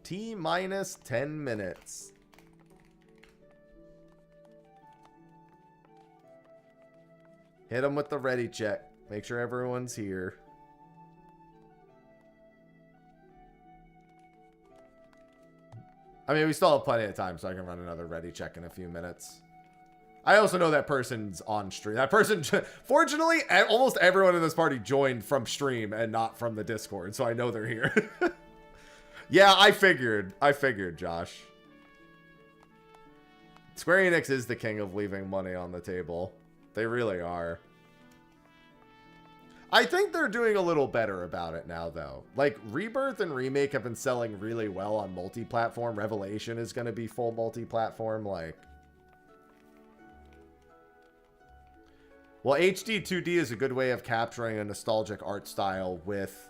T-minus 10 minutes. Hit them with the ready check. Make sure everyone's here. I mean, we still have plenty of time, so I can run another ready check in a few minutes. I also know that person's on stream. That person, fortunately, almost everyone in this party joined from stream and not from the Discord, so I know they're here. Yeah, I figured, Josh. Square Enix is the king of leaving money on the table. They really are. I think they're doing a little better about it now, though. Like, Rebirth and Remake have been selling really well on multi-platform. Revelation is going to be full multi-platform. Like, well, HD-2D is a good way of capturing a nostalgic art style with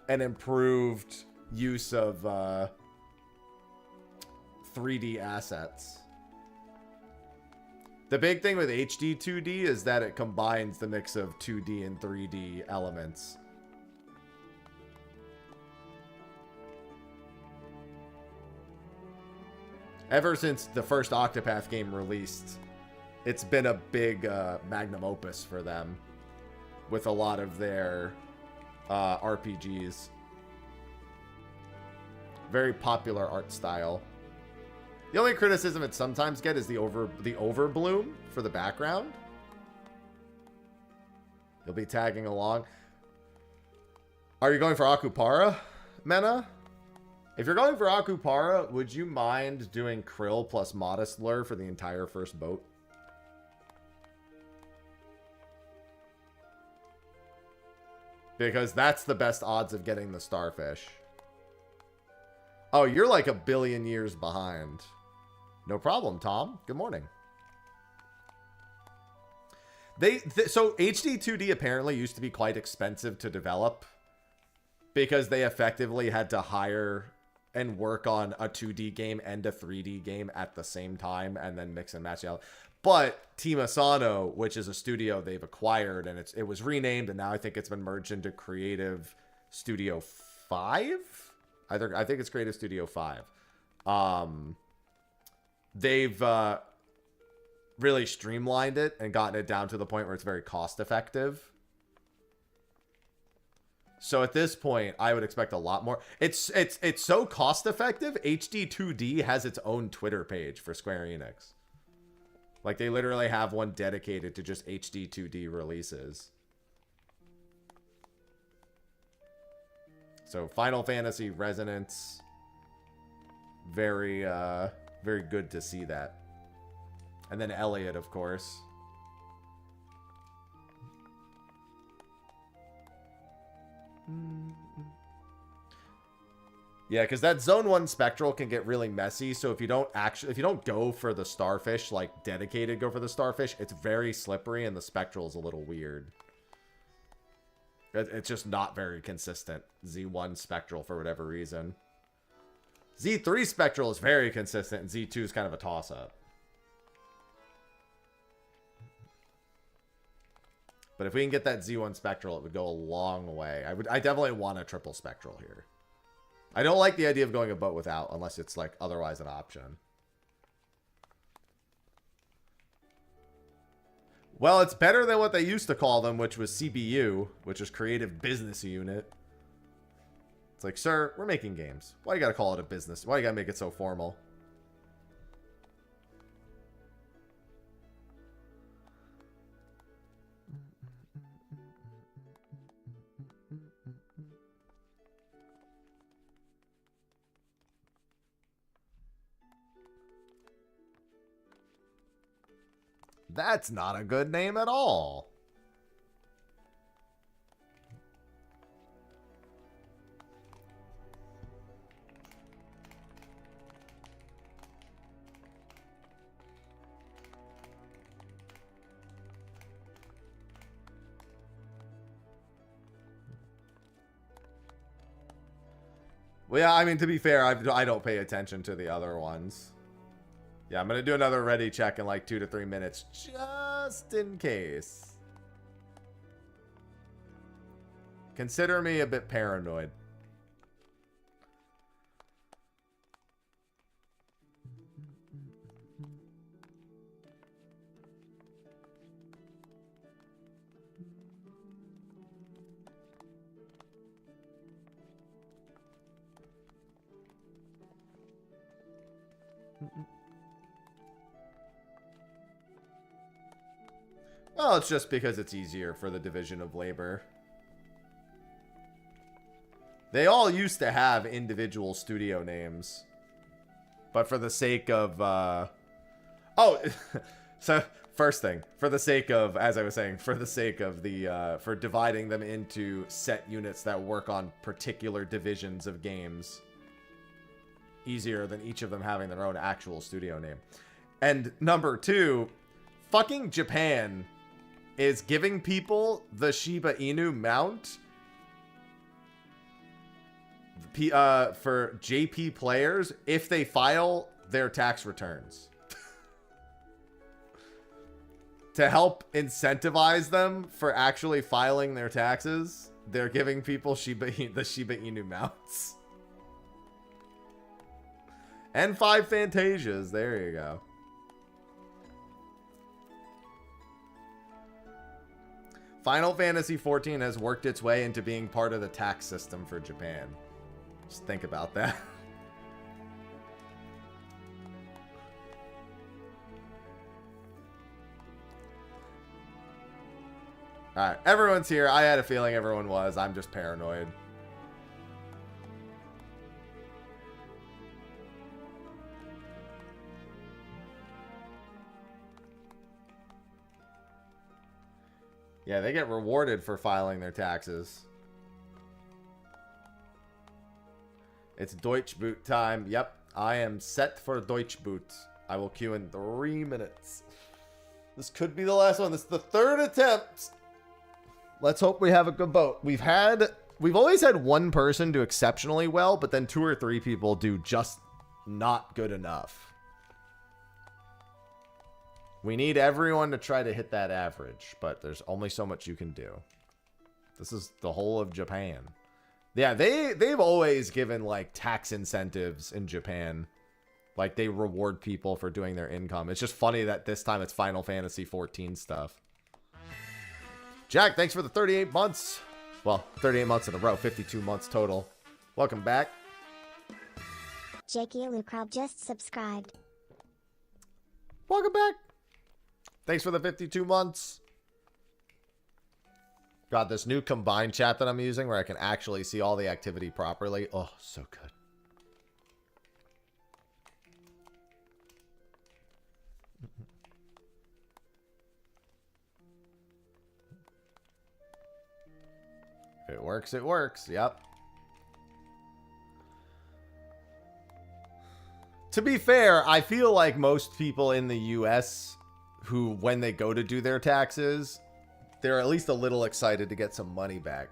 an improved use of 3D assets. The big thing with HD-2D is that it combines the mix of 2D and 3D elements. Ever since the first Octopath game released, it's been a big magnum opus for them with a lot of their RPGs. Very popular art style. The only criticism it sometimes get is the overbloom for the background. You'll be tagging along. Are you going for Akupara, Mena? If you're going for Akupara, would you mind doing Krill plus Modest Lure for the entire first boat? Because that's the best odds of getting the starfish. Oh, you're like 1 billion years behind. No problem, Tom. Good morning. So HD-2D apparently used to be quite expensive to develop because they effectively had to hire and work on a 2D game and a 3D game at the same time and then mix and match out. But Team Asano, which is a studio they've acquired, and it was renamed, and now I think it's been merged into Creative Studio 5? I think it's Creative Studio 5. They've really streamlined it and gotten it down to the point where it's very cost effective. So at this point, I would expect a lot more. It's so cost effective. HD-2D has its own Twitter page for Square Enix. Like, they literally have one dedicated to just HD-2D releases. So Final Fantasy Resonance, very good to see that. And then ELLIOT, of course. Yeah, because that Zone 1 Spectral can get really messy, so if you don't go for the Starfish, like dedicated go for the Starfish, it's very slippery and the Spectral is a little weird. It's just not very consistent. Z1 Spectral for whatever reason. Z3 Spectral is very consistent, and Z2 is kind of a toss-up. But if we can get that Z1 Spectral, it would go a long way. I definitely want a triple Spectral here. I don't like the idea of going a boat without, unless it's like otherwise an option. Well, it's better than what they used to call them, which was CBU, which is Creative Business Unit. It's like, sir, we're making games. Why you gotta call it a business? Why you gotta make it so formal? That's not a good name at all. Well, yeah, I mean, to be fair, I don't pay attention to the other ones. Yeah, I'm going to do another ready check in like 2 to 3 minutes, just in case. Consider me a bit paranoid. Well, it's just because it's easier for the division of labor. They all used to have individual studio names. But for the sake of... Oh! So, first thing. For the sake of, as I was saying, for the sake of the... for dividing them into set units that work on particular divisions of games. Easier than each of them having their own actual studio name. And number 2, fucking Japan is giving people the Shiba Inu mount for JP players if they file their tax returns. To help incentivize them for actually filing their taxes, they're giving people the Shiba Inu mounts. And 5 Fantasias. There you go. Final Fantasy XIV has worked its way into being part of the tax system for Japan. Just think about that. Alright, everyone's here. I had a feeling everyone was. I'm just paranoid. Yeah, they get rewarded for filing their taxes. It's Deutsch Boot time. Yep, I am set for Deutsch Boot. I will queue in 3 minutes. This could be the last one. This is the 3rd attempt. Let's hope we have a good boat. We've always had one person do exceptionally well, but then 2 or 3 people do just not good enough. We need everyone to try to hit that average, but there's only so much you can do. This is the whole of Japan. Yeah, they've always given like tax incentives in Japan. Like they reward people for doing their income. It's just funny that this time it's Final Fantasy XIV stuff. Jack, thanks for the 38 months. Well, 38 months in a row, 52 months total. Welcome back. Jakey Lucrow just subscribed. Welcome back. Thanks for the 52 months. Got this new combined chat that I'm using where I can actually see all the activity properly. Oh, so good. it works, it works. Yep. To be fair, I feel like most people in the US who, when they go to do their taxes, they're at least a little excited to get some money back.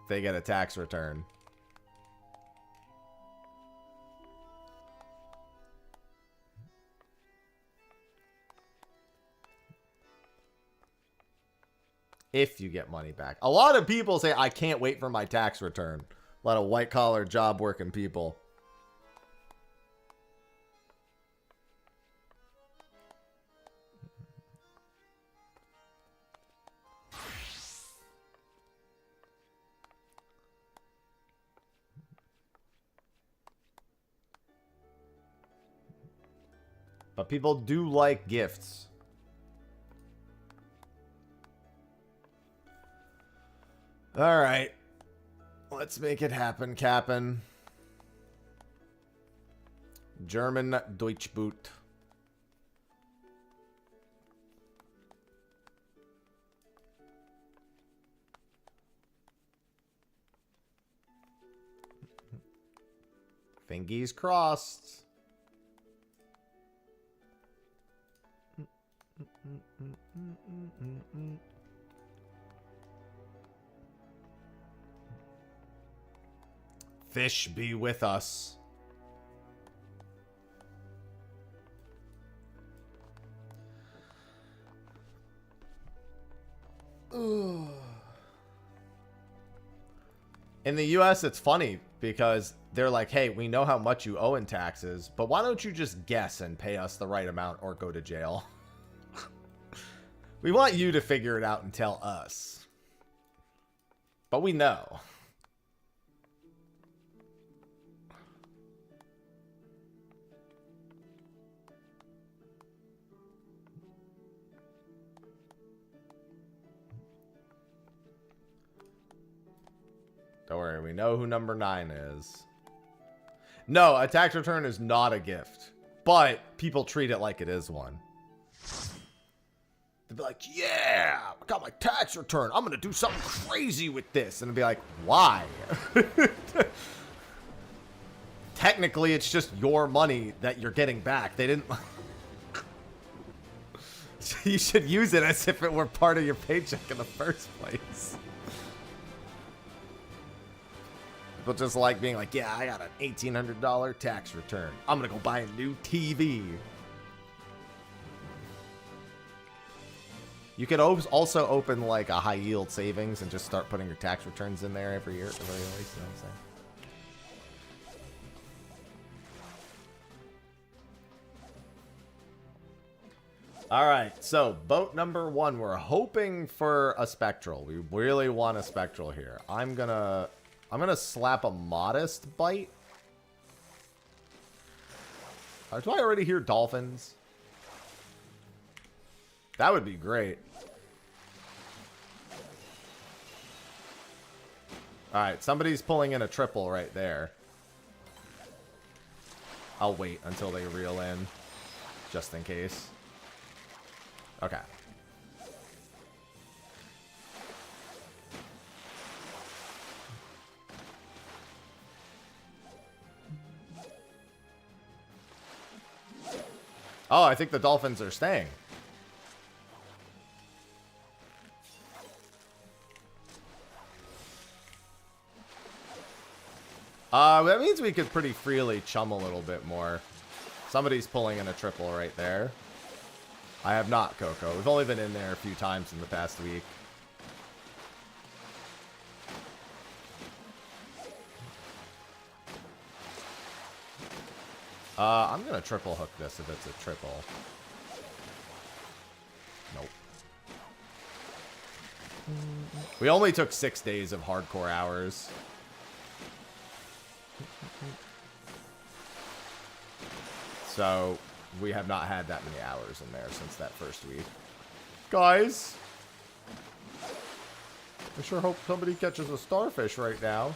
They get a tax return. If you get money back. A lot of people say, I can't wait for my tax return. A lot of white-collar, job-working people. But people do like gifts. All right. Let's make it happen, Cap'n. German Deutschboot. Fingies crossed. Fish be with us. Ugh. In the US, it's funny because they're like, hey, we know how much you owe in taxes, but why don't you just guess and pay us the right amount or go to jail? We want you to figure it out and tell us. But we know. Don't worry, we know who number 9 is. No, a tax return is not a gift, but people treat it like it is one. They'd be like, yeah, I got my tax return. I'm going to do something crazy with this. And it'd be like, why? Technically, it's just your money that you're getting back. They didn't... You should use it as if it were part of your paycheck in the first place. People just like being like, yeah, I got an $1,800 tax return. I'm going to go buy a new TV. You could also open like a high yield savings and just start putting your tax returns in there every year at the very least. You know what I'm saying? All right, so boat number 1. We're hoping for a spectral. We really want a spectral here. I'm gonna slap a modest bite. Do I already hear dolphins? That would be great. Alright, somebody's pulling in a triple right there. I'll wait until they reel in, just in case. Okay. Oh, I think the dolphins are staying. That means we could pretty freely chum a little bit more. Somebody's pulling in a triple right there. I have not, Coco. We've only been in there a few times in the past week. I'm gonna triple hook this if it's a triple. Nope. We only took 6 days of hardcore hours. So, we have not had that many hours in there since that first week. Guys! I sure hope somebody catches a starfish right now.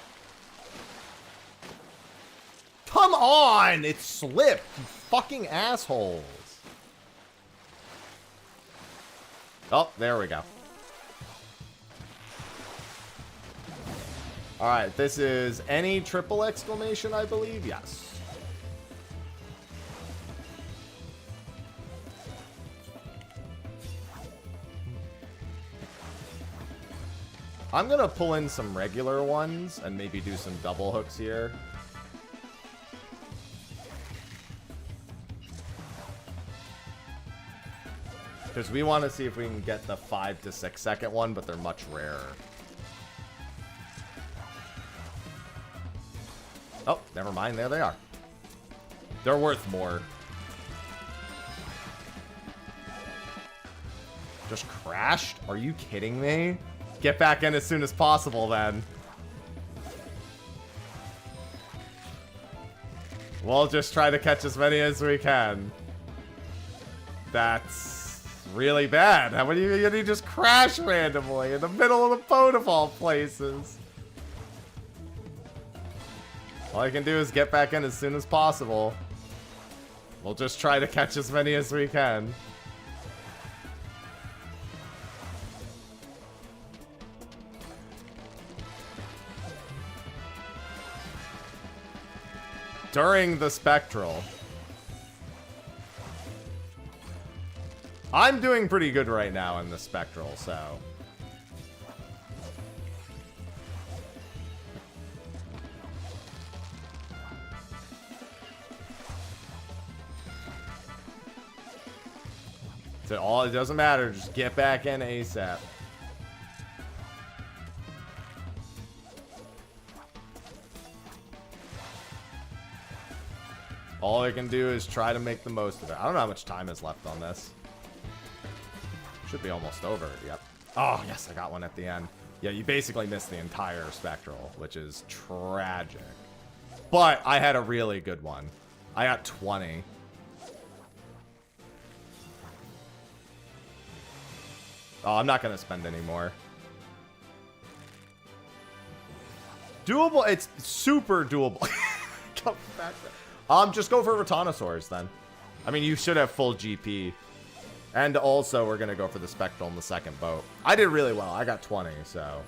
Come on! It slipped, you fucking assholes. Oh, there we go. Alright, this is any triple exclamation, I believe? Yes. I'm gonna pull in some regular ones and maybe do some double hooks here. Because we want to see if we can get the 5 to 6 second one, but they're much rarer. Oh, never mind. There they are. They're worth more. Just crashed? Are you kidding me? Get back in as soon as possible, then. We'll just try to catch as many as we can. That's really bad. How many of you just crash randomly in the middle of the boat of all places? All I can do is get back in as soon as possible. We'll just try to catch as many as we can. During the Spectral. I'm doing pretty good right now in the Spectral, so... So it doesn't matter, just get back in ASAP. All I can do is try to make the most of it. I don't know how much time is left on this. Should be almost over. Yep. Oh, yes, I got one at the end. Yeah, you basically missed the entire Spectral, which is tragic. But I had a really good one. I got 20. Oh, I'm not going to spend any more. Doable. It's super doable. Come back there. Just go for Rotanosaurs then. I mean, you should have full GP. And also, we're going to go for the Spectral in the second boat. I did really well. I got 20, so...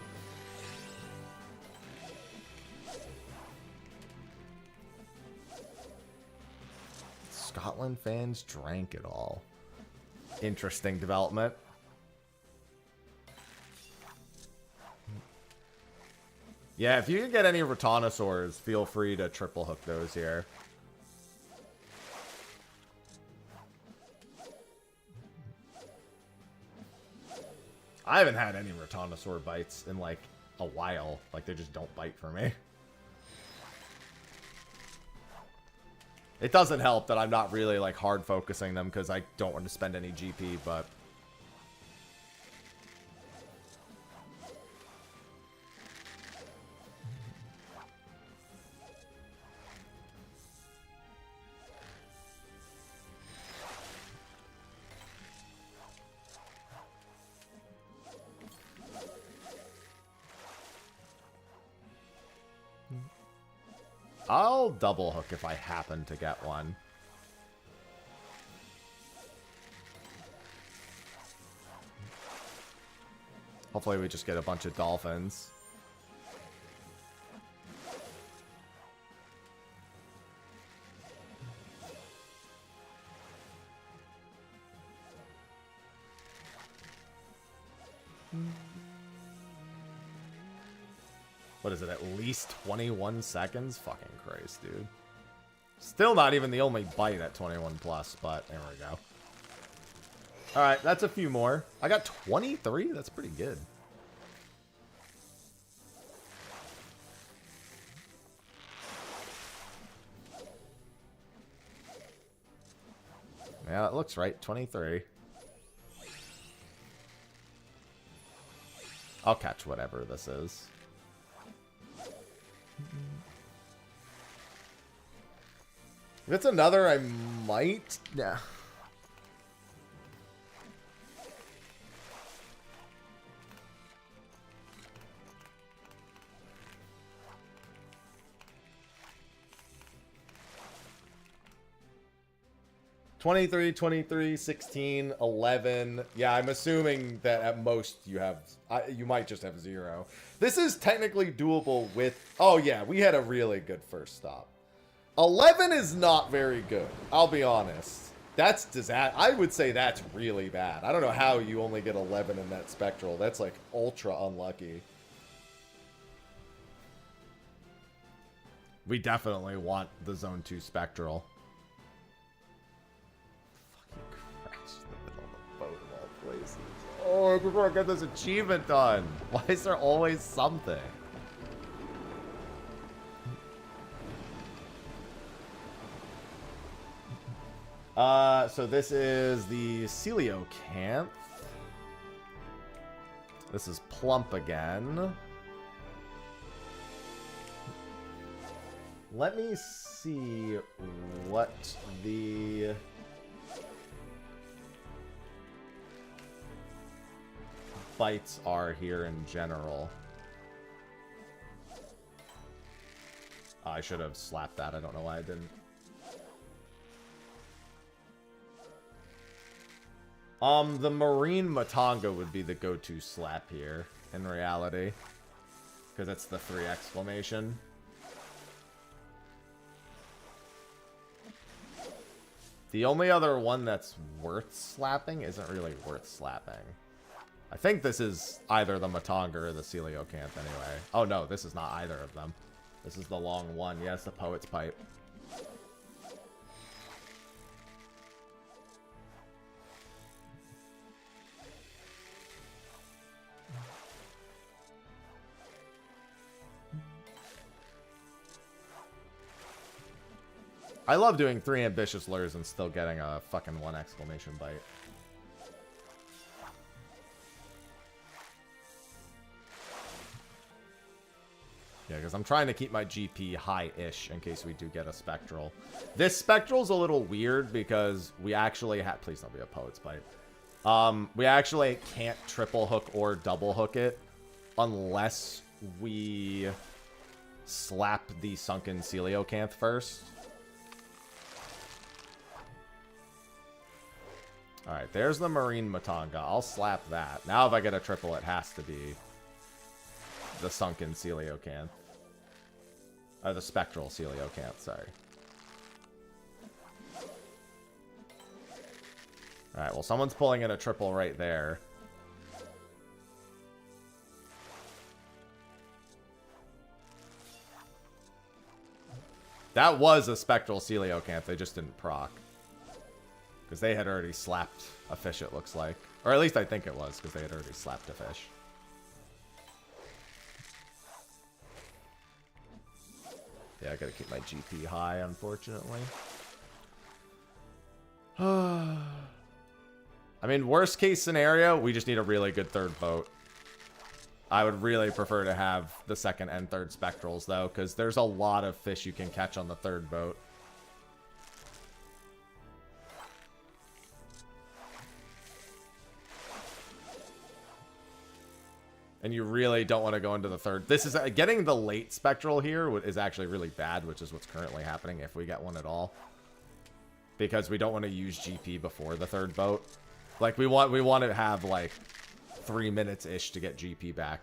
Scotland fans drank it all. Interesting development. Yeah, if you can get any Rotanosaurs, feel free to triple hook those here. I haven't had any Rotanosaur bites in, like, a while. Like, they just don't bite for me. It doesn't help that I'm not really, like, hard focusing them because I don't want to spend any GP, but... I'll double hook if I happen to get one. Hopefully we just get a bunch of dolphins. What is it, at least 21 seconds? Fucking Christ, dude. Still not even the only bite at 21 plus, but there we go. Alright, that's a few more. I got 23? That's pretty good. Yeah, that looks right. 23. I'll catch whatever this is. If it's another, I might. Nah. 23, 23, 16, 11. Yeah, I'm assuming that at most you have... you might just have 0. This is technically doable with... Oh, yeah, we had a really good first stop. 11 is not very good. I'll be honest. That's disaster. I would say that's really bad. I don't know how you only get 11 in that spectral. That's, like, ultra unlucky. We definitely want the Zone 2 spectral. Places. Oh, before I get this achievement done. Why is there always something? So this is the Coelacanth. This is Plump again. Let me see what the... fights are here in general. Oh, I should have slapped that. I don't know why I didn't. The Marine Matanga would be the go-to slap here, in reality. Because it's the 3 exclamation. The only other one that's worth slapping isn't really worth slapping. I think this is either the Matanga or the Coelacanth anyway. Oh no, this is not either of them. This is the long one. Yes, the Poet's Pipe. I love doing 3 ambitious lures and still getting a fucking 1 exclamation bite. Yeah, because I'm trying to keep my GP high-ish in case we do get a Spectral. This Spectral's a little weird because we actually have... Please don't be a Poet's Pipe. We actually can't triple hook or double hook it unless we slap the Sunken Coelacanth first. Alright, there's the Marine Matanga. I'll slap that. Now if I get a triple, it has to be the Sunken Coelacanth. Or the Spectral Coelacanth, sorry. Alright, well someone's pulling in a triple right there. That was a Spectral Coelacanth, they just didn't proc. Because they had already slapped a fish, it looks like. Or at least I think it was, because they had already slapped a fish. Yeah, I gotta keep my GP high, unfortunately. I mean, worst case scenario, we just need a really good third boat. I would really prefer to have the second and third Spectrals, though, because there's a lot of fish you can catch on the third boat. And you really don't want to go into the third. This is getting the late Spectral here is actually really bad, which is what's currently happening if we get one at all. Because we don't want to use GP before the third boat. Like we want to have like 3 minutes-ish to get GP back.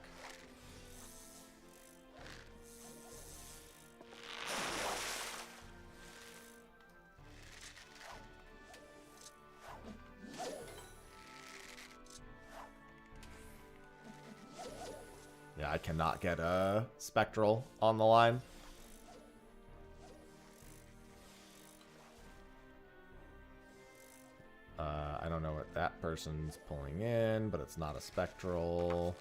Yeah, I cannot get a Spectral on the line. I don't know what that person's pulling in, but it's not a Spectral.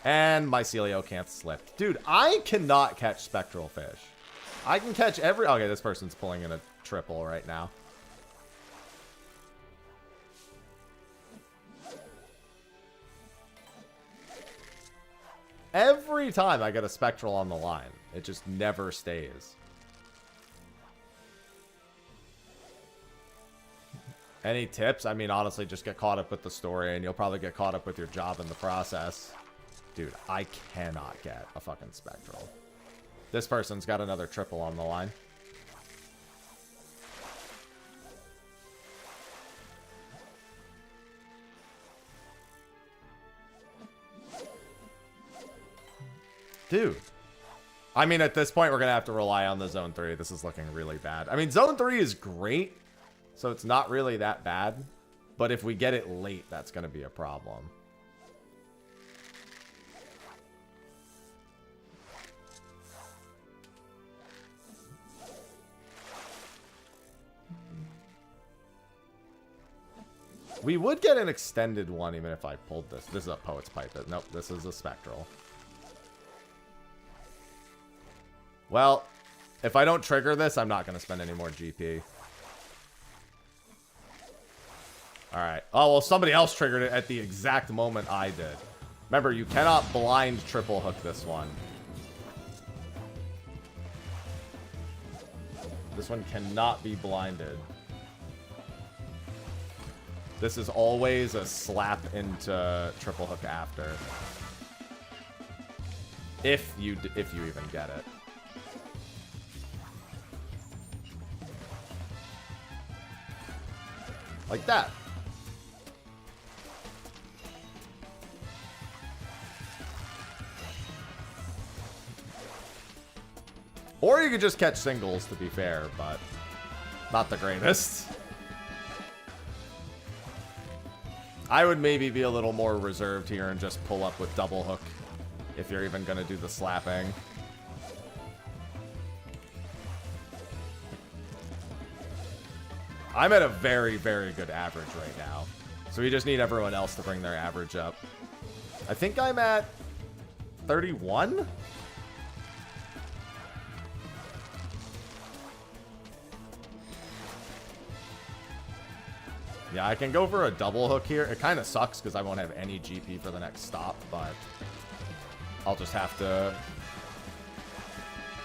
And my Coelacanth slipped. Dude, I cannot catch Spectral fish. I can catch every... Okay, this person's pulling in a triple right now. Every time I get a Spectral on the line, it just never stays. Any tips? I mean, honestly, just get caught up with the story, and you'll probably get caught up with your job in the process. Dude, I cannot get a fucking Spectral. This person's got another triple on the line. Dude. I mean, at this point, we're going to have to rely on the Zone 3. This is looking really bad. I mean, Zone 3 is great, so it's not really that bad. But if we get it late, that's going to be a problem. We would get an extended one even if I pulled this. This is a Poet's Pipe. Nope, this is a Spectral. Well, if I don't trigger this, I'm not going to spend any more GP. Alright. Oh, well, somebody else triggered it at the exact moment I did. Remember, you cannot blind triple hook this one. This one cannot be blinded. This is always a slap into triple hook after. If you even get it. Like that. Or you could just catch singles, to be fair, but not the greatest. I would maybe be a little more reserved here and just pull up with double hook if you're even going to do the slapping. I'm at a very, very good average right now. So we just need everyone else to bring their average up. I think I'm at 31? Yeah, I can go for a double hook here. It kind of sucks because I won't have any GP for the next stop, but I'll just have to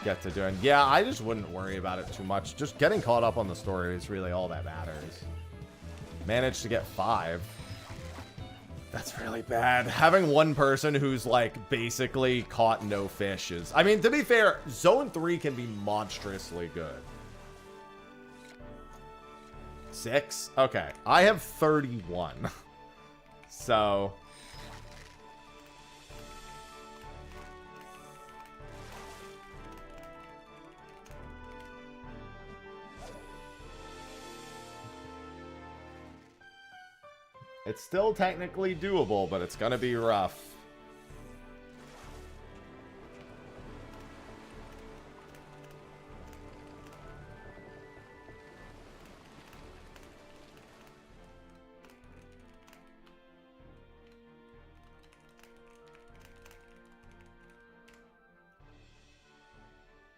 get to doing. Yeah, I just wouldn't worry about it too much. Just getting caught up on the story is really all that matters. Managed to get 5. That's really bad. Having one person who's like basically caught no fish is... I mean, to be fair, Zone 3 can be monstrously good. 6? Okay. I have 31. So... it's still technically doable, but it's gonna be rough.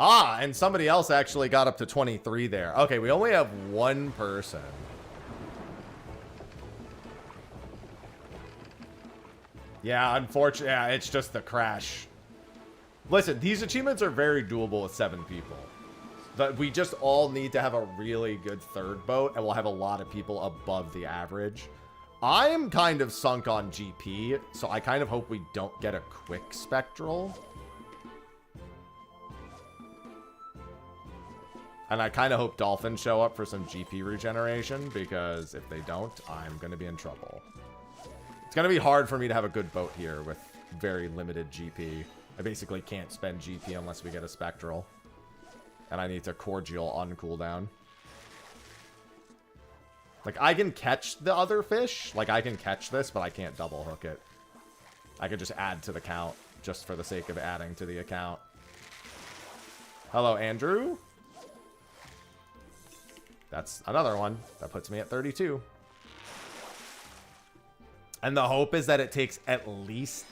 Ah, and somebody else actually got up to 23 there. Okay, we only have one person. Yeah, unfortunately, yeah, it's just the crash. Listen, these achievements are very doable with 7 people. But we just all need to have a really good third boat, and we'll have a lot of people above the average. I'm kind of sunk on GP, so I kind of hope we don't get a quick Spectral. And I kind of hope Dolphins show up for some GP regeneration, because if they don't, I'm going to be in trouble. It's going to be hard for me to have a good boat here with very limited GP. I basically can't spend GP unless we get a Spectral. And I need to cordial on cooldown. Like, I can catch the other fish. Like, I can catch this, but I can't double hook it. I could just add to the count, just for the sake of adding to the account. Hello, Andrew. That's another one. That puts me at 32. And the hope is that it takes at least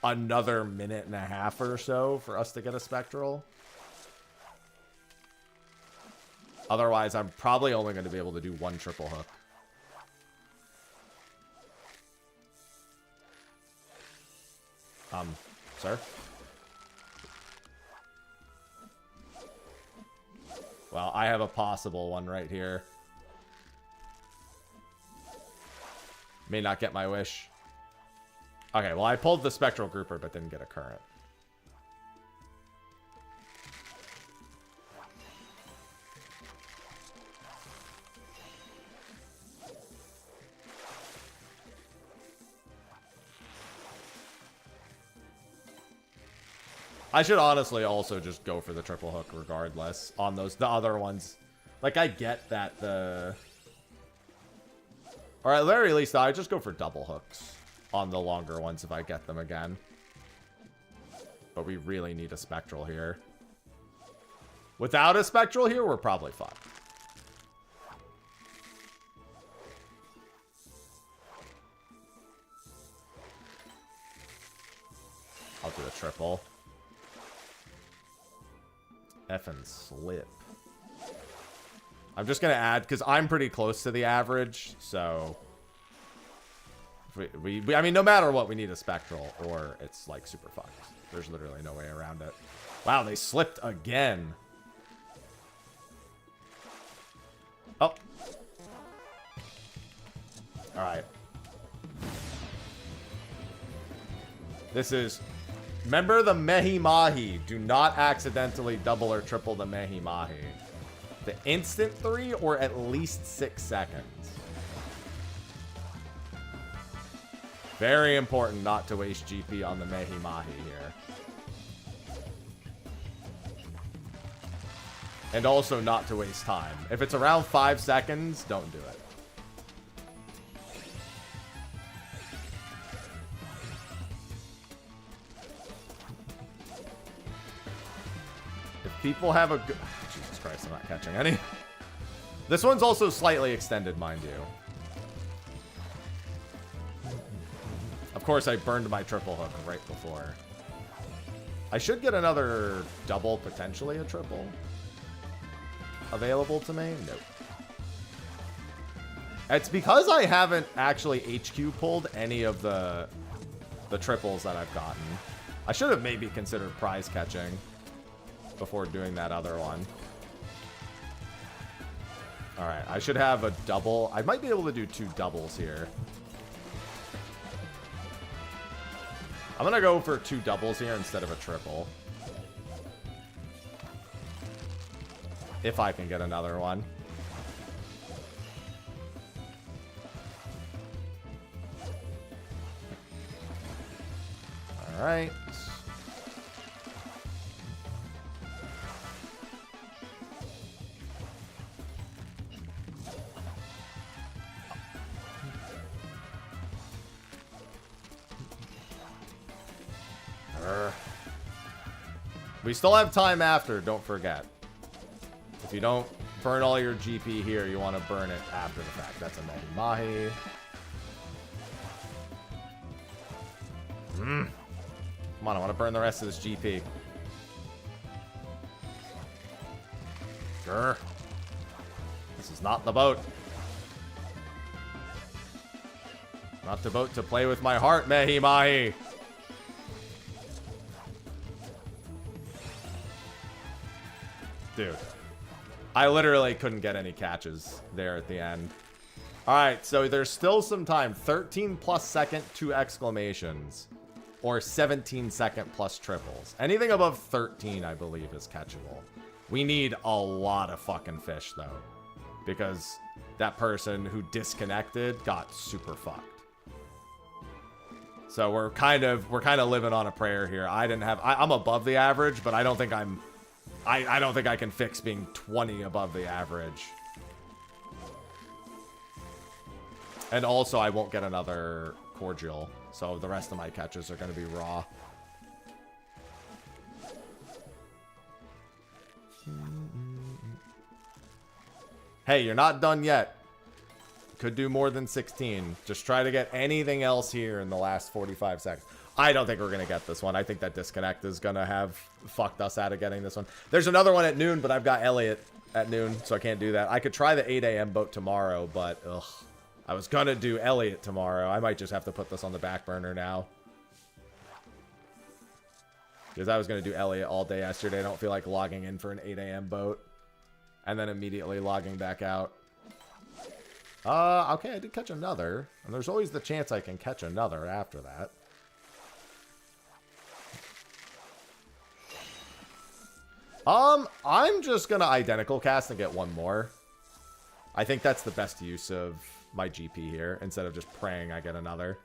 another minute and a half or so for us to get a Spectral. Otherwise, I'm probably only going to be able to do one triple hook. Sir? Well, I have a possible one right here. May not get my wish. Okay, well, I pulled the Spectral Grouper, but didn't get a current. I should honestly also just go for the triple hook regardless on the other ones. Like, I get that the... Or at the very least, I just go for double hooks on the longer ones if I get them again. But we really need a spectral here. Without a spectral here, we're probably fine. I'll do a triple. Effing slip. I'm just going to add, because I'm pretty close to the average, so... I mean, no matter what, we need a spectral, or it's, like, super fucked. There's literally no way around it. Wow, they slipped again. Oh. Alright. This is... Remember the Mehi Mahi. Do not accidentally double or triple the Mehi Mahi. The instant 3 or at least 6 seconds. Very important not to waste GP on the Mehi Mahi here. And also not to waste time. If it's around 5 seconds, don't do it. If people have a good... Jesus Christ, I'm not catching any. This one's also slightly extended, mind you. Of course, I burned my triple hook right before. I should get another double, potentially a triple. Available to me? Nope. It's because I haven't actually HQ pulled any of the triples that I've gotten. I should have maybe considered prize catching before doing that other one. Alright, I should have a double. I might be able to do 2 doubles here. I'm gonna go for 2 doubles here instead of a triple. If I can get another one. Alright. We still have time after, don't forget. If you don't burn all your GP here, you want to burn it after the fact. That's a Mehi Mahi. Come on, I want to burn the rest of this GP. Grr. This is not the boat. Not the boat to play with my heart, Mehi Mahi. Dude. I literally couldn't get any catches there at the end. Alright, so there's still some time. 13 plus second, 2 exclamations. Or 17 second plus triples. Anything above 13, I believe, is catchable. We need a lot of fucking fish, though. Because that person who disconnected got super fucked. So we're kind of living on a prayer here. I'm above the average, but I don't think I don't think I can fix being 20 above the average. And also, I won't get another cordial. So the rest of my catches are going to be raw. Hey, you're not done yet. Could do more than 16. Just try to get anything else here in the last 45 seconds. I don't think we're going to get this one. I think that disconnect is going to have fucked us out of getting this one. There's another one at noon, but I've got Elliot at noon, so I can't do that. I could try the 8 a.m. boat tomorrow, but ugh. I was going to do Elliot tomorrow. I might just have to put this on the back burner now. Because I was going to do Elliot all day yesterday. I don't feel like logging in for an 8 a.m. boat. And then immediately logging back out. Okay, I did catch another. And there's always the chance I can catch another after that. I'm just gonna identical cast and get one more. I think that's the best use of my GP here, instead of just praying I get another.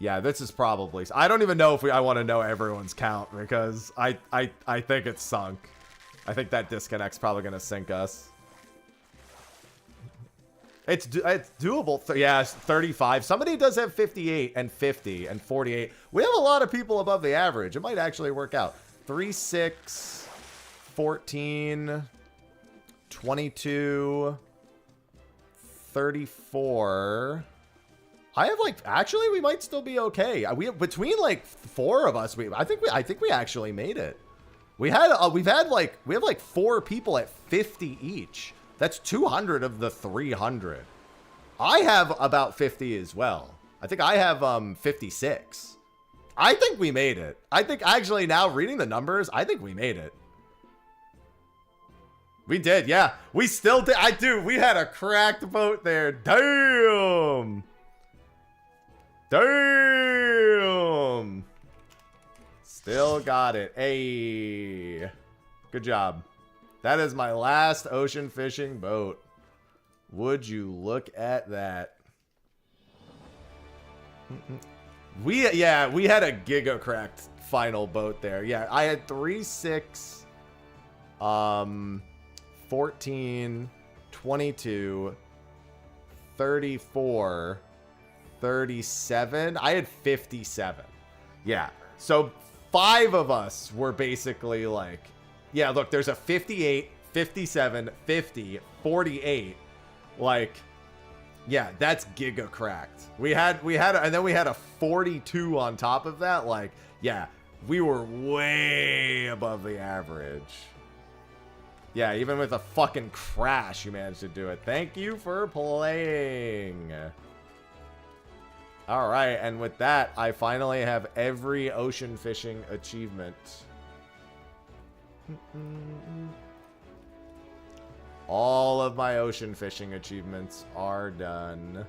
Yeah, this is probably... I don't even know if I want to know everyone's count because I think it's sunk. I think that disconnect's probably going to sink us. It's doable. Yeah, it's 35. Somebody does have 58 and 50 and 48. We have a lot of people above the average. It might actually work out. 3, 6, 14, 22, 34... I have like actually we might still be okay. We have, between like 4 of us, I think we actually made it. We have like 4 people at 50 each. That's 200 of the 300. I have about 50 as well. I think I have 56. I think we made it. I think actually now reading the numbers, I think we made it. We did, yeah. We still did. We had a cracked vote there. Damn. Damn! Still got it. Hey. Good job. That is my last ocean fishing boat. Would you look at that? We had a giga cracked final boat there. Yeah, I had 3, 6, 14, 22, 34, 37. I had 57. Yeah. So 5 of us were basically like, yeah, look, there's a 58, 57, 50, 48. Like, yeah, that's giga cracked. And then we had a 42 on top of that. Like, yeah, we were way above the average. Yeah, even with a fucking crash, you managed to do it. Thank you for playing. All right, and with that, I finally have every ocean fishing achievement. All of my ocean fishing achievements are done.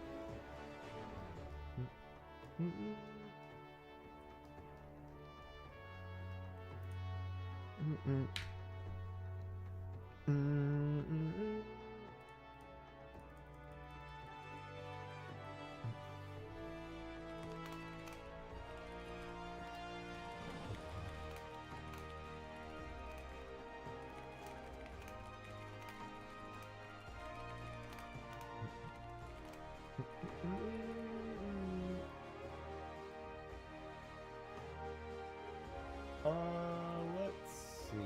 Let's see.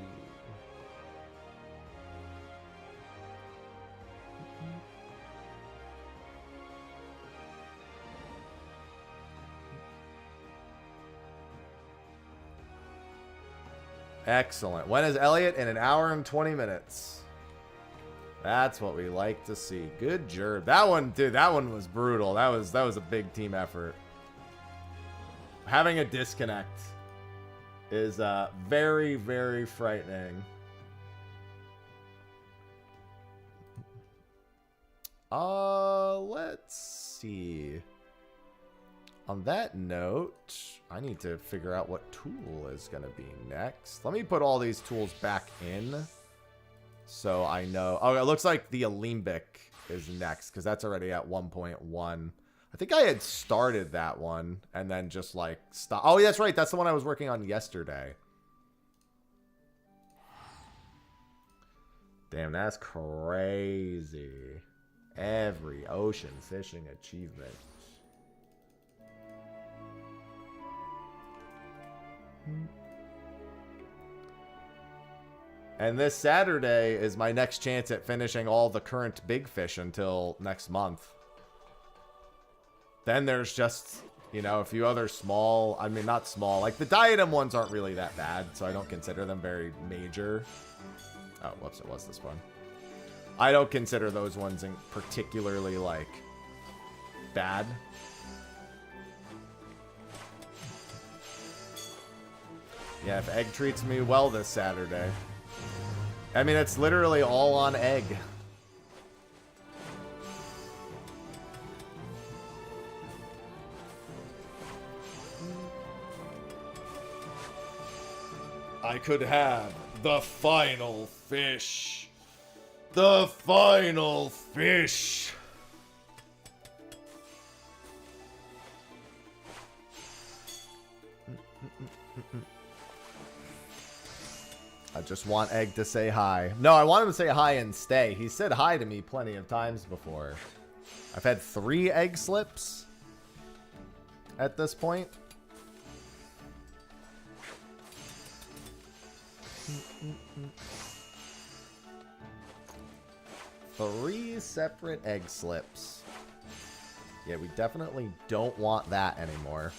Excellent. When is Elliot? In an hour and 20 minutes. That's what we like to see. Good job. That one, dude, that one was brutal. That was a big team effort. Having a disconnect is very, very frightening. Let's see. On that note, I need to figure out what tool is going to be next. Let me put all these tools back in so I know. Oh, it looks like the Alembic is next because that's already at 1.1. I think I had started that one and then just like stop. Oh, that's right. That's the one I was working on yesterday. Damn, that's crazy. Every ocean fishing achievement. And this Saturday is my next chance at finishing all the current big fish until next month. Then there's just, you know, a few other small, I mean, not small, like the diadem ones aren't really that bad, so I don't consider them very major. Oh, whoops, it was this one. I don't consider those ones particularly, like, bad. Yeah, if Egg treats me well this Saturday. I mean, it's literally all on Egg. I could have the final fish. The final fish. I just want Egg to say hi. No, I want him to say hi and stay. He said hi to me plenty of times before. I've had 3 egg slips at this point. Three separate egg slips. Yeah, we definitely don't want that anymore.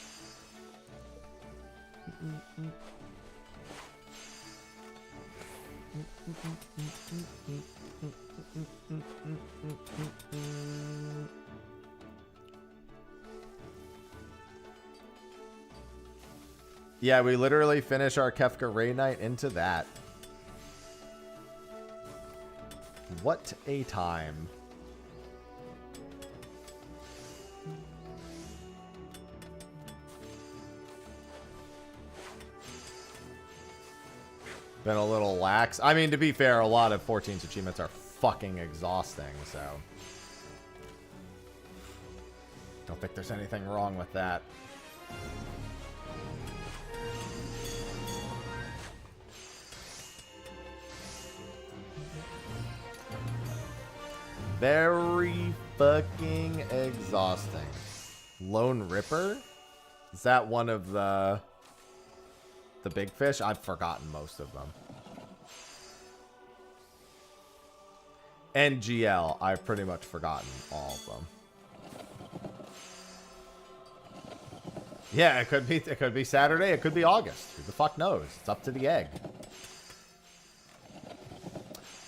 Yeah, we literally finish our Kefka Ray night into that. What a time. Been a little lax. I mean, to be fair, a lot of 14's achievements are fucking exhausting, so don't think there's anything wrong with that. Very fucking exhausting. Lone Ripper? Is that one of the big fish? I've forgotten most of them. NGL, I've pretty much forgotten all of them. Yeah, it could be Saturday, it could be August. Who the fuck knows? It's up to the egg.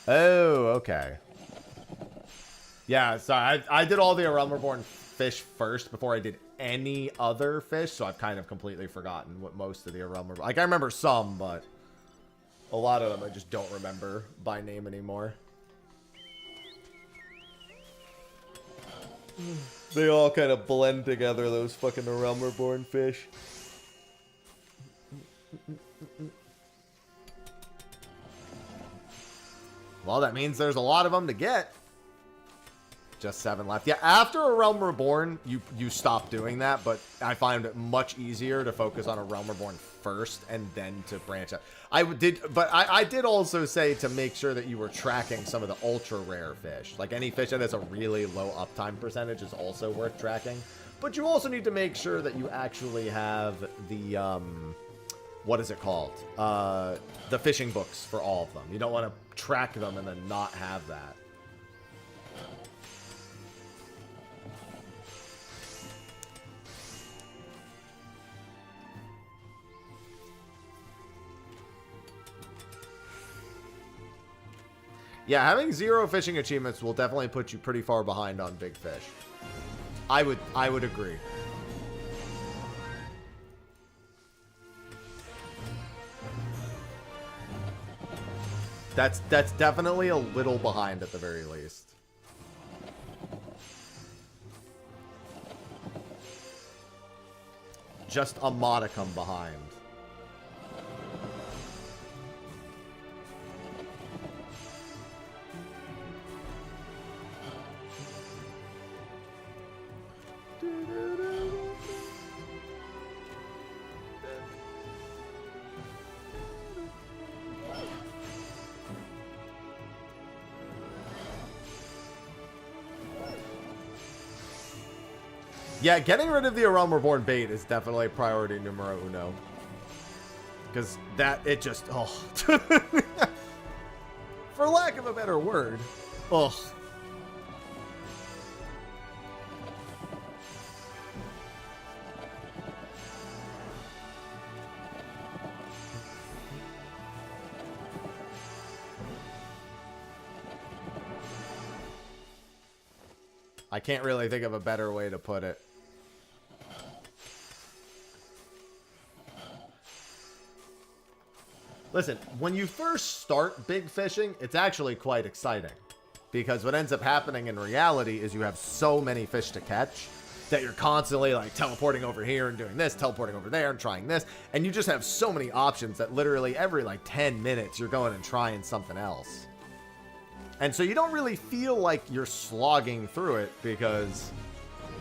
Oh, okay. Yeah, so I did all the Realm Reborn fish first before I did any other fish, so I've kind of completely forgotten what most of the Realm Reborn... Like, I remember some, but a lot of them I just don't remember by name anymore. They all kind of blend together, those fucking Realm Reborn fish. Well, that means there's a lot of them to get. Just 7 left. Yeah, after a Realm Reborn, you stop doing that, but I find it much easier to focus on a Realm Reborn first and then to branch out. I did also say to make sure that you were tracking some of the ultra rare fish. Like any fish that has a really low uptime percentage is also worth tracking. But you also need to make sure that you actually have the what is it called? The fishing books for all of them. You don't want to track them and then not have that. Yeah, having 0 fishing achievements will definitely put you pretty far behind on big fish. I would agree. That's definitely a little behind at the very least. Just a modicum behind. Yeah, getting rid of the Realm Reborn bait is definitely priority numero uno. Because that, it just, oh. For lack of a better word. Ugh. I can't really think of a better way to put it. Listen, when you first start big fishing, it's actually quite exciting. Because what ends up happening in reality is you have so many fish to catch that you're constantly like teleporting over here and doing this, teleporting over there and trying this. And you just have so many options that literally every like 10 minutes you're going and trying something else. And so you don't really feel like you're slogging through it because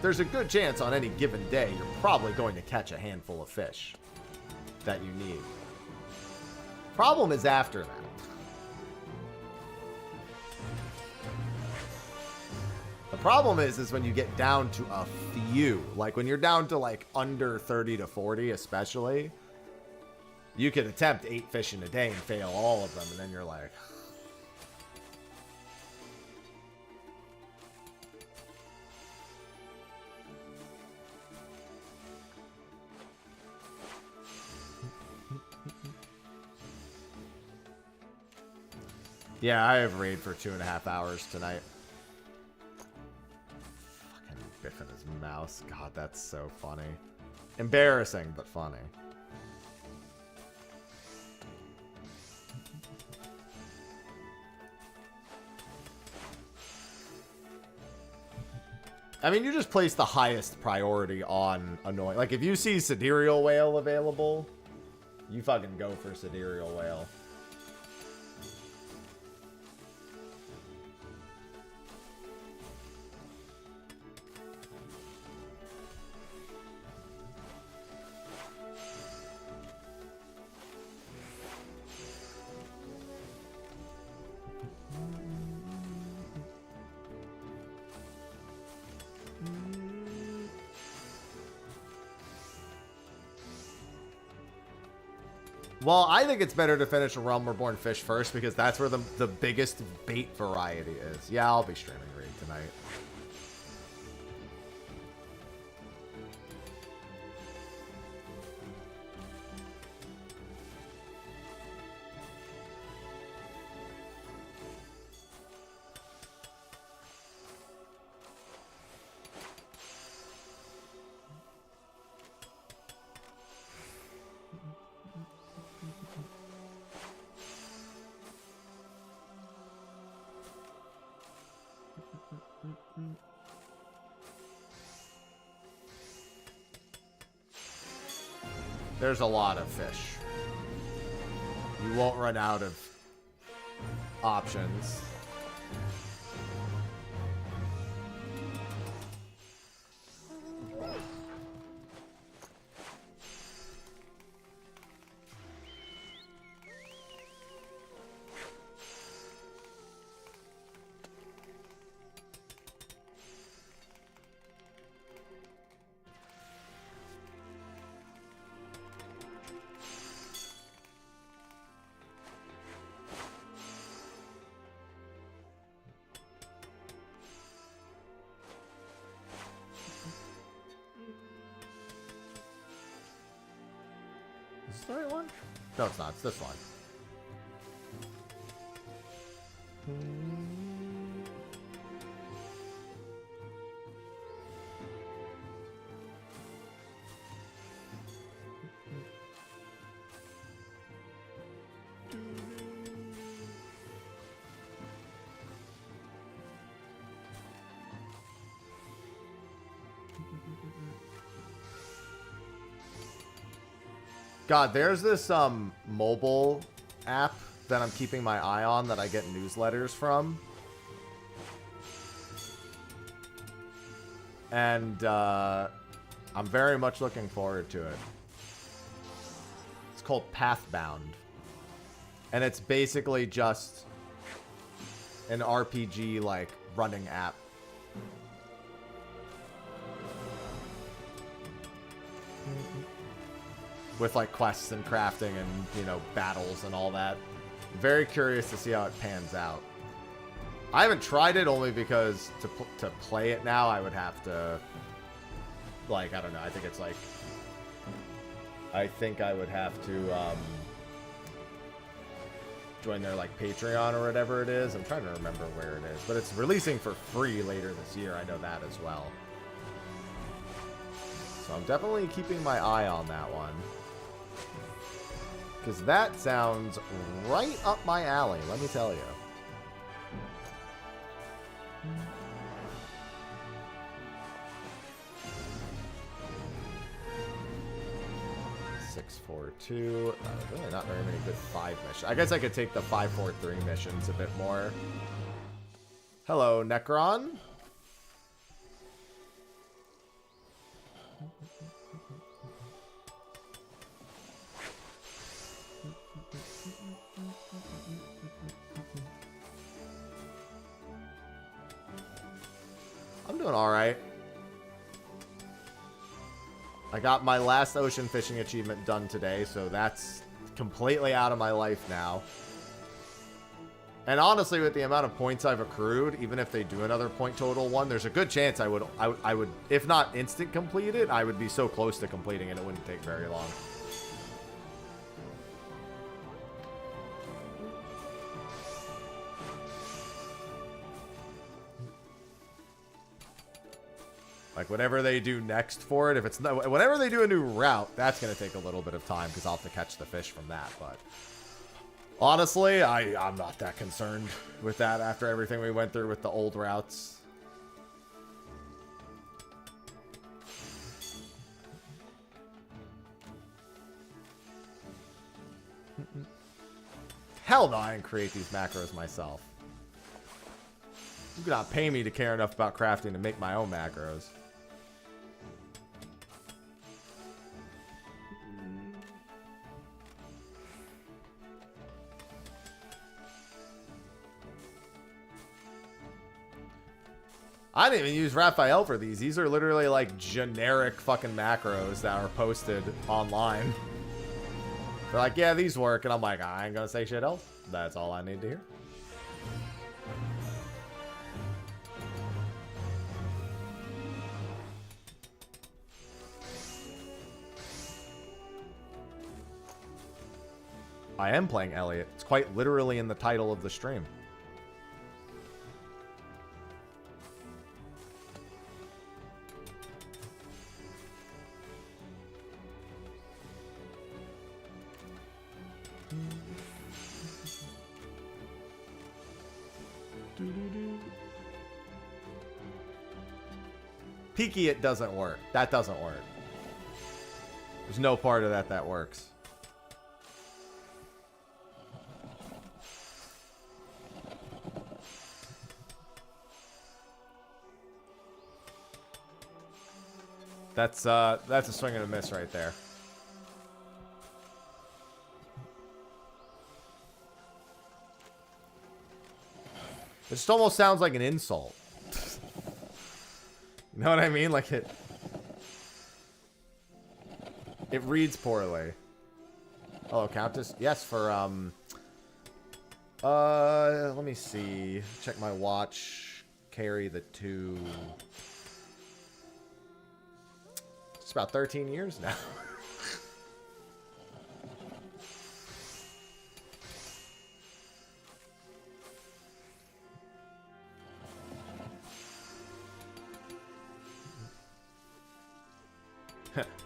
there's a good chance on any given day you're probably going to catch a handful of fish. that you need. Problem is after that. The problem is when you get down to a few, like when you're down to like under 30 to 40 especially, you could attempt 8 fish in a day and fail all of them, and then you're like... Yeah, I have raid for 2.5 hours tonight. Fucking biffing his mouse. God, that's so funny. Embarrassing, but funny. I mean, you just place the highest priority on annoying. Like, if you see Sidereal Whale available, you fucking go for Sidereal Whale. Well, I think it's better to finish a Realm Reborn fish first because that's where the biggest bait variety is. Yeah, I'll be streaming raid tonight. There's a lot of fish. You won't run out of options. Is this the right one? No, it's not. It's this one. God, there's this mobile app that I'm keeping my eye on that I get newsletters from. And I'm very much looking forward to it. It's called Pathbound. And it's basically just an RPG like running app. With like quests and crafting and, you know, battles and all that. Very curious to see how it pans out. I haven't tried it only because to play it now I would have to, like, I don't know, I think it's like, I think I would have to join their like Patreon or whatever it is. I'm trying to remember where it is, but it's releasing for free later this year. I know that as well. So I'm definitely keeping my eye on that one. Because that sounds right up my alley, let me tell you. (642) really not very many good 5 missions. I guess I could take the 543 missions a bit more. Hello, Necron. Doing alright. I got my last ocean fishing achievement done today, so that's completely out of my life now. And honestly, with the amount of points I've accrued, even if they do another point total one, there's a good chance I would, if not instant complete it, I would be so close to completing it, it wouldn't take very long. Like, whatever they do next for it, if it's not, whenever they do a new route, that's going to take a little bit of time because I'll have to catch the fish from that. But honestly, I'm not that concerned with that after everything we went through with the old routes. Hell no, I didn't create these macros myself. You cannot pay me to care enough about crafting to make my own macros. I didn't even use Raphael for these. These are literally like generic fucking macros that are posted online. They're like, yeah, these work. And I'm like, I ain't gonna say shit else. That's all I need to hear. I am playing Elliot. It's quite literally in the title of the stream. Peaky, it doesn't work. That doesn't work. There's no part of that that works. That's a swing and a miss right there. It just almost sounds like an insult. You know what I mean? Like it reads poorly. Hello, Countess. Yes, for let me see. Check my watch. Carry the 2. It's about 13 years now.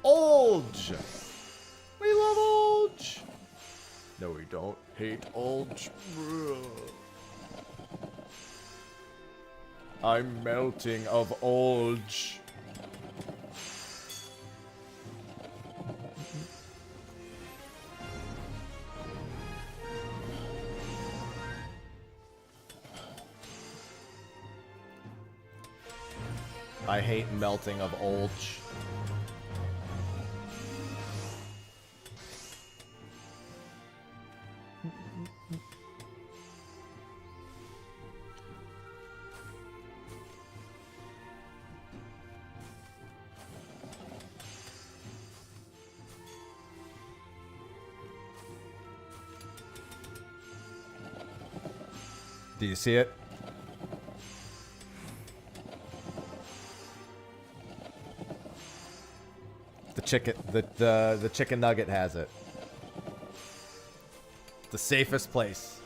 Olge! We love Olge! No, we don't hate Olge. I'm melting of Olge. I hate melting of Olge. Do you see it? The chicken, the chicken nugget has it. The safest place.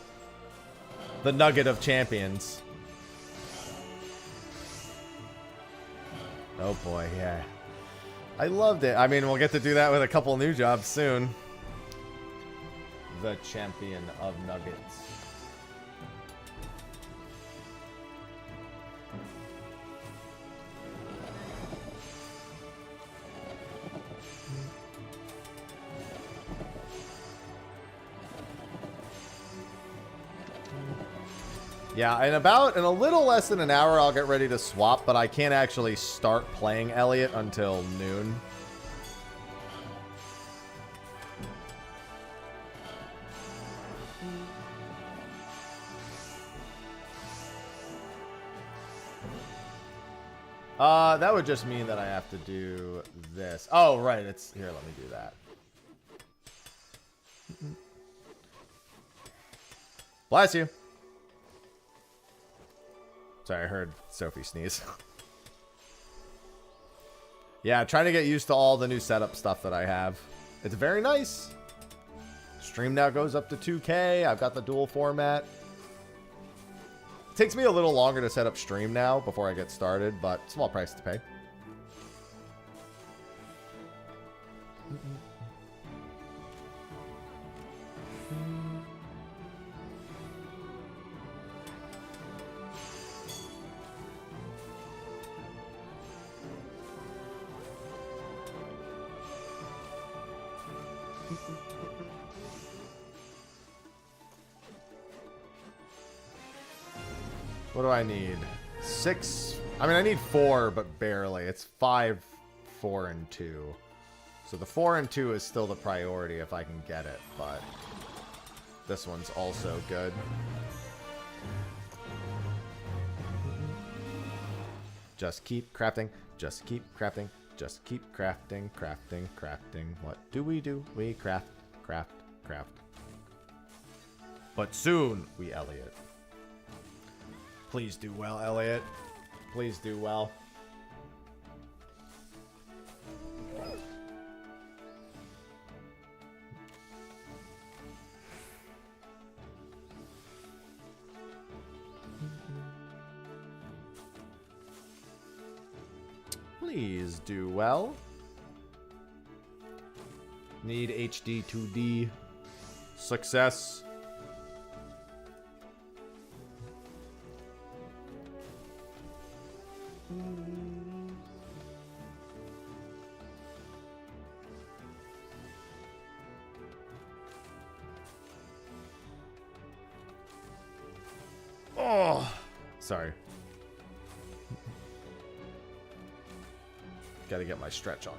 The nugget of champions. Oh boy, yeah. I loved it. I mean, we'll get to do that with a couple new jobs soon. The champion of nuggets. Yeah, in a little less than an hour, I'll get ready to swap, but I can't actually start playing Elliot until noon. That would just mean that I have to do this. Oh, right. It's here. Let me do that. Bless you. Sorry, I heard Sophie sneeze. Yeah, trying to get used to all the new setup stuff that I have. It's very nice. Stream now goes up to 2K. I've got the dual format. It takes me a little longer to set up stream now before I get started, but small price to pay. What do I need? 6. I mean, I need 4, but barely. It's 5, 4, and 2. So the 4 and 2 is still the priority if I can get it, but this one's also good. Just keep crafting. Just keep crafting. Just keep crafting, crafting, crafting. What do? We craft, craft, craft. But soon, we Elliot. Please do well, Elliot. Please do well. Please do well. Need HD-2D. Success. Oh, sorry. Got to get my stretch on.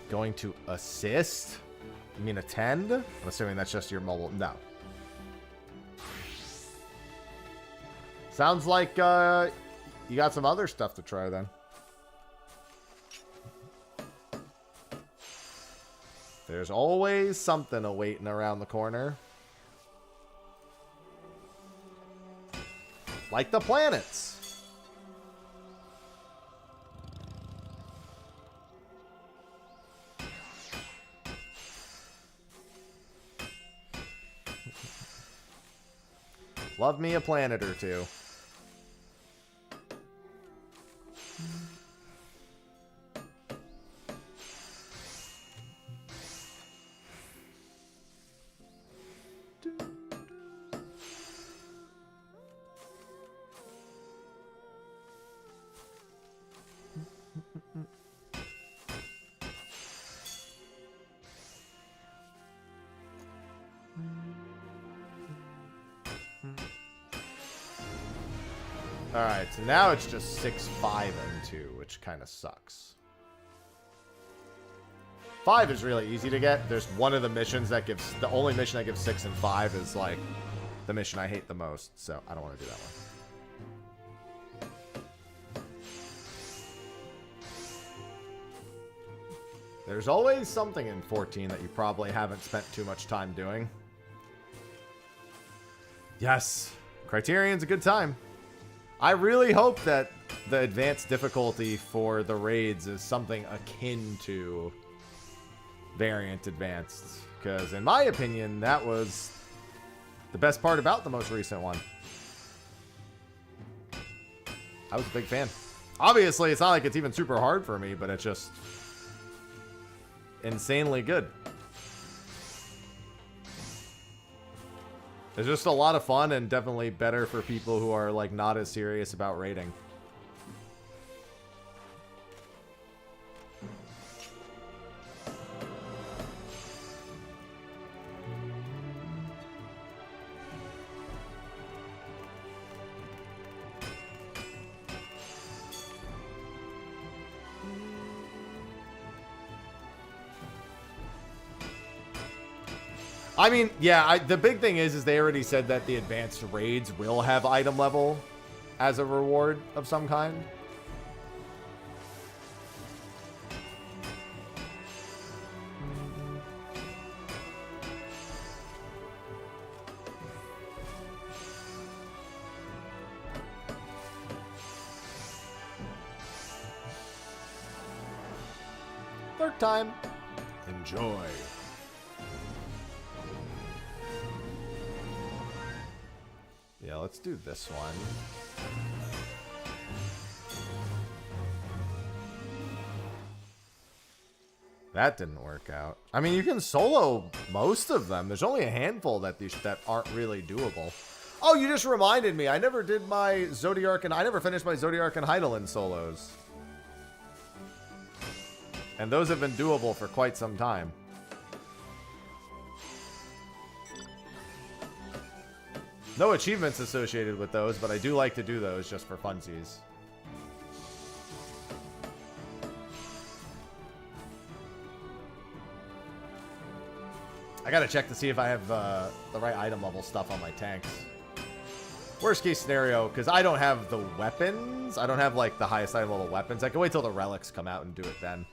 Going to assist? You mean attend? I'm assuming that's just your mobile. No. Sounds like you got some other stuff to try then. There's always something awaiting around the corner. Like the planets. Love me a planet or two. Alright, so now it's just 6, 5, and 2, which kind of sucks. 5 is really easy to get. There's one of the missions that gives... The only mission that gives 6 and 5 is, like, the mission I hate the most, so I don't want to do that one. There's always something in 14 that you probably haven't spent too much time doing. Yes, Criterion's a good time. I really hope that the advanced difficulty for the raids is something akin to Variant Advanced. Because in my opinion, that was the best part about the most recent one. I was a big fan. Obviously, it's not like it's even super hard for me, but it's just insanely good. It's just a lot of fun and definitely better for people who are like not as serious about raiding. I mean, yeah, the big thing is they already said that the advanced raids will have item level as a reward of some kind. work time. Enjoy. Yeah, let's do this one. That didn't work out. I mean, you can solo most of them. There's only a handful that aren't really doable. Oh, you just reminded me. I never did my Zodiark and I never finished my Zodiark and Heidelin solos. And those have been doable for quite some time. No achievements associated with those, but I do like to do those just for funsies. I gotta check to see if I have the right item level stuff on my tanks. Worst case scenario, because I don't have the weapons. I don't have, like, the highest item level weapons. I can wait till the relics come out and do it then.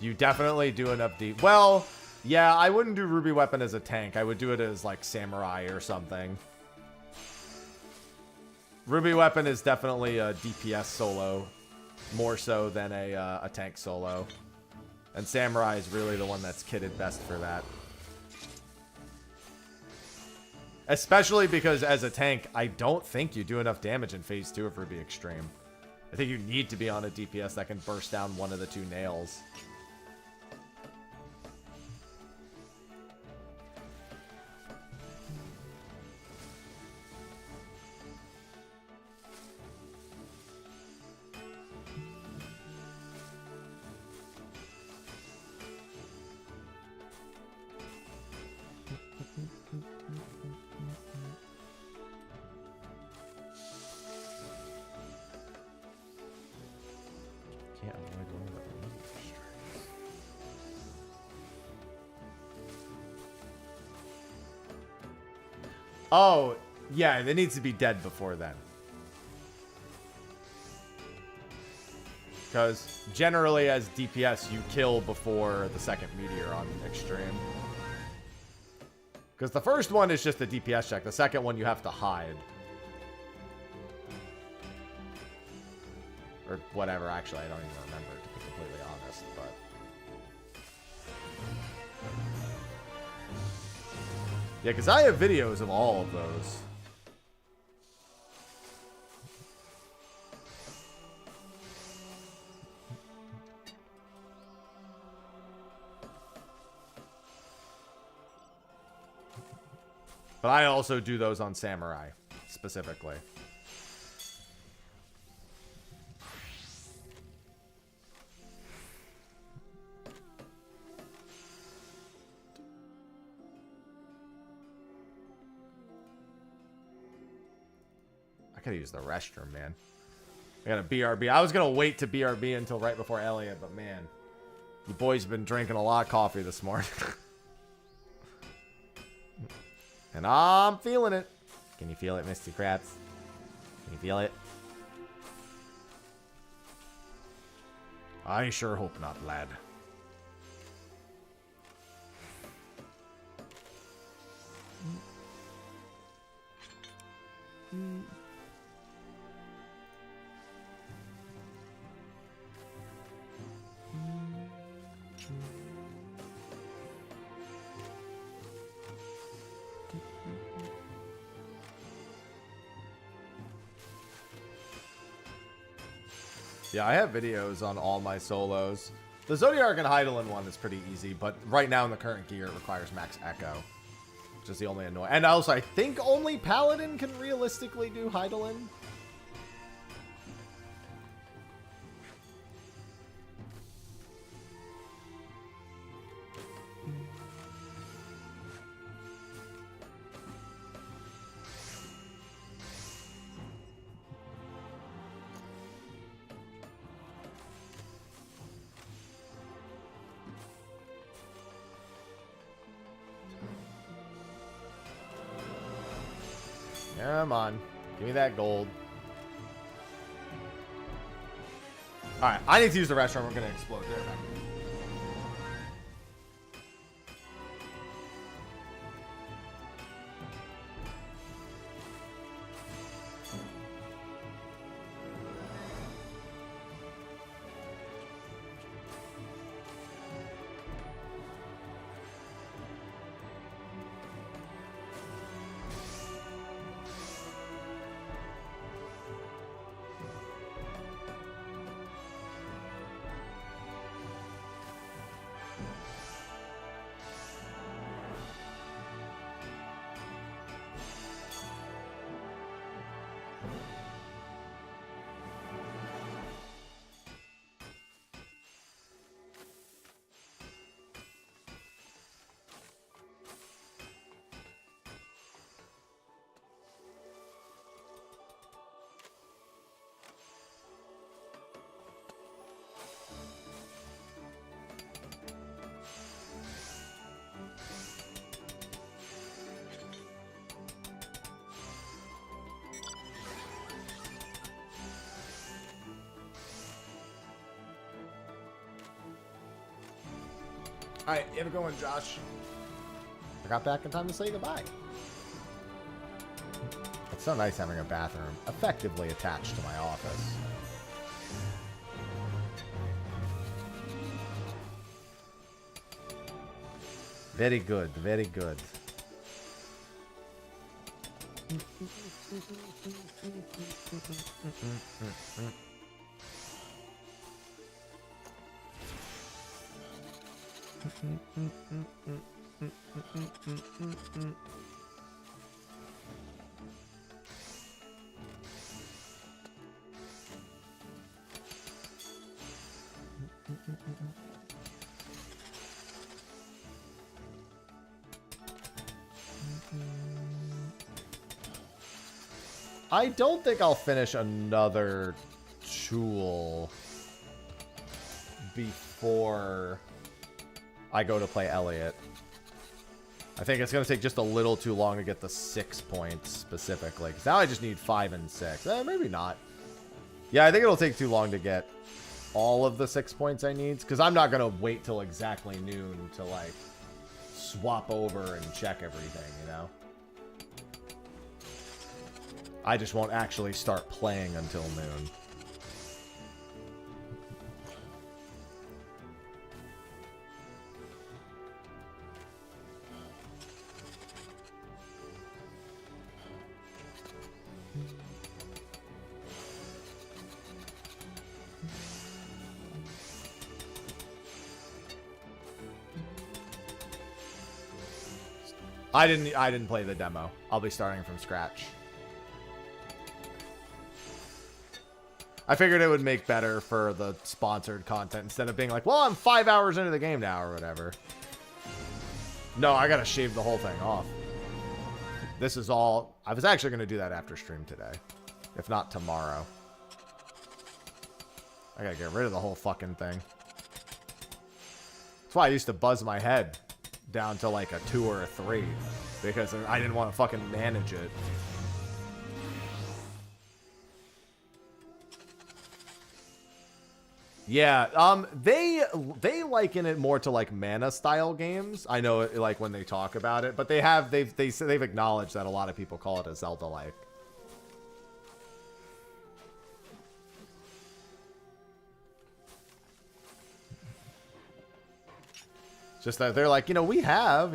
You definitely do enough deep. Well, yeah, I wouldn't do Ruby Weapon as a tank. I would do it as, like, Samurai or something. Ruby Weapon is definitely a DPS solo, more so than a tank solo. And Samurai is really the one that's kitted best for that. Especially because as a tank, I don't think you do enough damage in Phase 2 of Ruby Extreme. I think you need to be on a DPS that can burst down one of the two nails. Oh, yeah, it needs to be dead before then. Because generally as DPS, you kill before the second meteor on Extreme. Because the first one is just a DPS check. The second one you have to hide. Or whatever, actually, I don't even remember, to be completely honest, but... Yeah, because I have videos of all of those. But I also do those on Samurai, specifically. I gotta use the restroom, man. I got a BRB. I was gonna wait to BRB until right before Elliot, but man, you boys been drinking a lot of coffee this morning. And I'm feeling it. Can you feel it, Misty Krabs? Can you feel it? I sure hope not, lad. Yeah, I have videos on all my solos. The Zodiark and Heidelin one is pretty easy, but right now in the current gear, it requires max echo, which is the only annoying. And also, I think only Paladin can realistically do Heidelin. Come on. Give me that gold. Alright, I need to use the restroom. We're going to explode. There, back. Alright, you have a good one, Josh. I got back in time to say goodbye. It's so nice having a bathroom effectively attached to my office. Very good, very good. I don't think I'll finish another tool before I go to play Elliot. I think it's going to take just a little too long to get the 6 points specifically. Because now I just need 5 and 6. Maybe not. Yeah, I think it'll take too long to get all of the 6 points I need. Because I'm not going to wait till exactly noon to, like, swap over and check everything, you know? I just won't actually start playing until noon. I didn't play the demo. I'll be starting from scratch. I figured it would make better for the sponsored content instead of being like, well, I'm 5 hours into the game now or whatever. No, I gotta shave the whole thing off. This is all... I was actually going to do that after stream today. If not tomorrow. I gotta get rid of the whole fucking thing. That's why I used to buzz my head down to like a 2 or a 3. Because I didn't want to fucking manage it. Yeah, they liken it more to like mana style games. I know it, like when they talk about it, but they've acknowledged that a lot of people call it a Zelda like. Just that they're like, we have,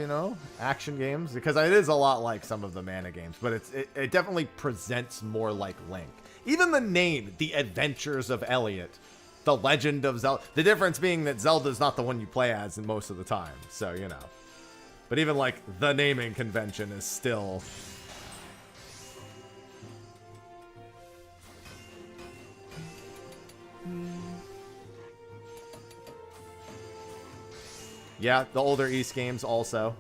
action games because it is a lot like some of the mana games, but it definitely presents more like Link. Even the name, The Adventures of Elliot. The Legend of Zelda. The difference being that Zelda's not the one you play as in most of the time. So, But even, like, the naming convention is still... Yeah, the older East games also.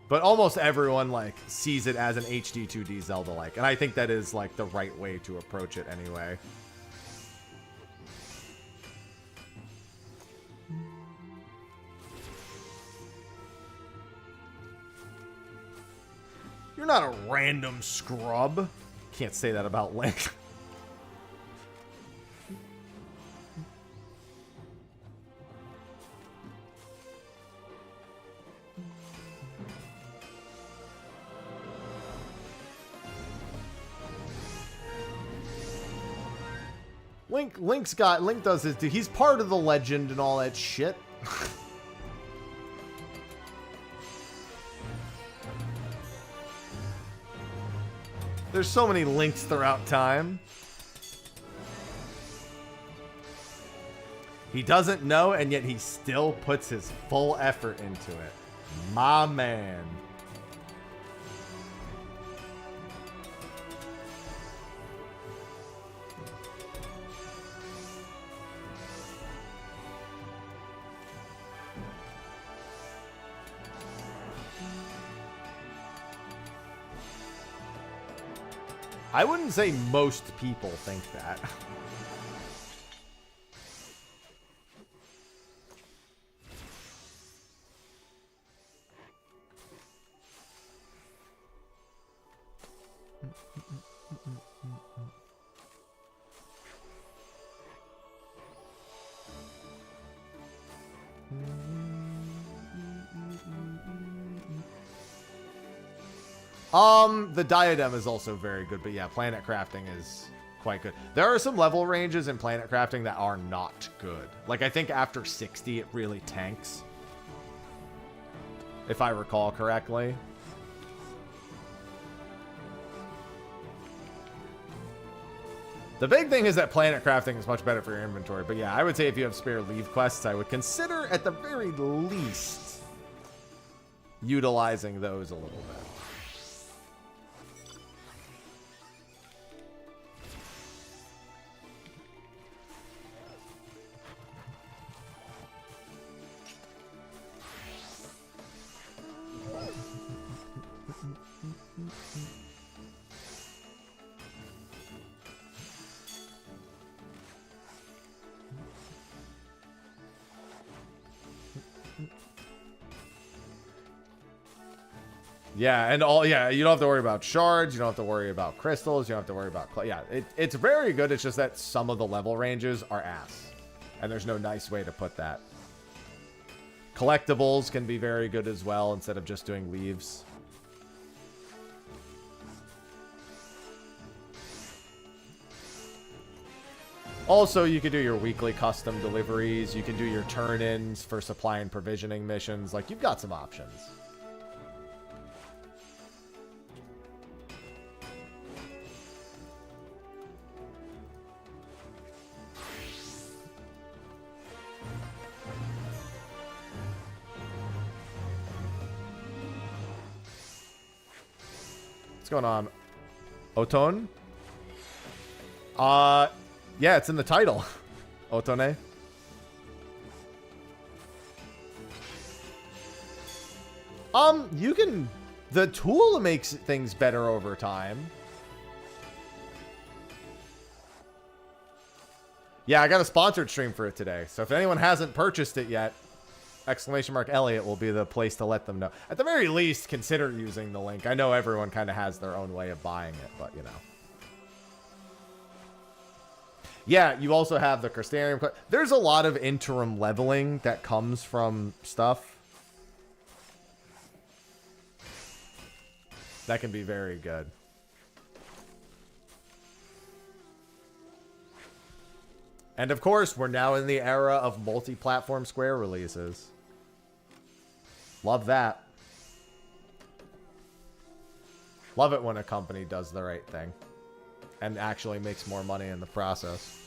But almost everyone, like, sees it as an HD-2D Zelda-like. And I think that is, like, the right way to approach it anyway. You're not a random scrub. Can't say that about Link. Link does his, he's part of the legend and all that shit. There's so many Links throughout time. He doesn't know, and yet he still puts his full effort into it. My man. I wouldn't say most people think that. The diadem is also very good, but yeah, planet crafting is quite good. There are some level ranges in planet crafting that are not good. Like, I think after 60, it really tanks. If I recall correctly. The big thing is that planet crafting is much better for your inventory. But yeah, I would say if you have spare leave quests, I would consider at the very least utilizing those a little bit. Yeah, and you don't have to worry about shards, you don't have to worry about crystals, you don't have to worry about it's very good. It's just that some of the level ranges are ass. And there's no nice way to put that. Collectibles can be very good as well instead of just doing leaves. Also, you can do your weekly custom deliveries, you can do your turn-ins for supply and provisioning missions. Like, you've got some options. What's going on? Otone? Yeah, it's in the title. Otone. You can... The tool makes things better over time. Yeah, I got a sponsored stream for it today. So if anyone hasn't purchased it yet, !Elliot will be the place to let them know. At the very least, consider using the link. I know everyone kind of has their own way of buying it, but you know. Yeah, you also have the Crystarium. There's a lot of interim leveling that comes from stuff. That can be very good. And of course, we're now in the era of multi-platform Square releases. Love that. Love it when a company does the right thing and actually makes more money in the process.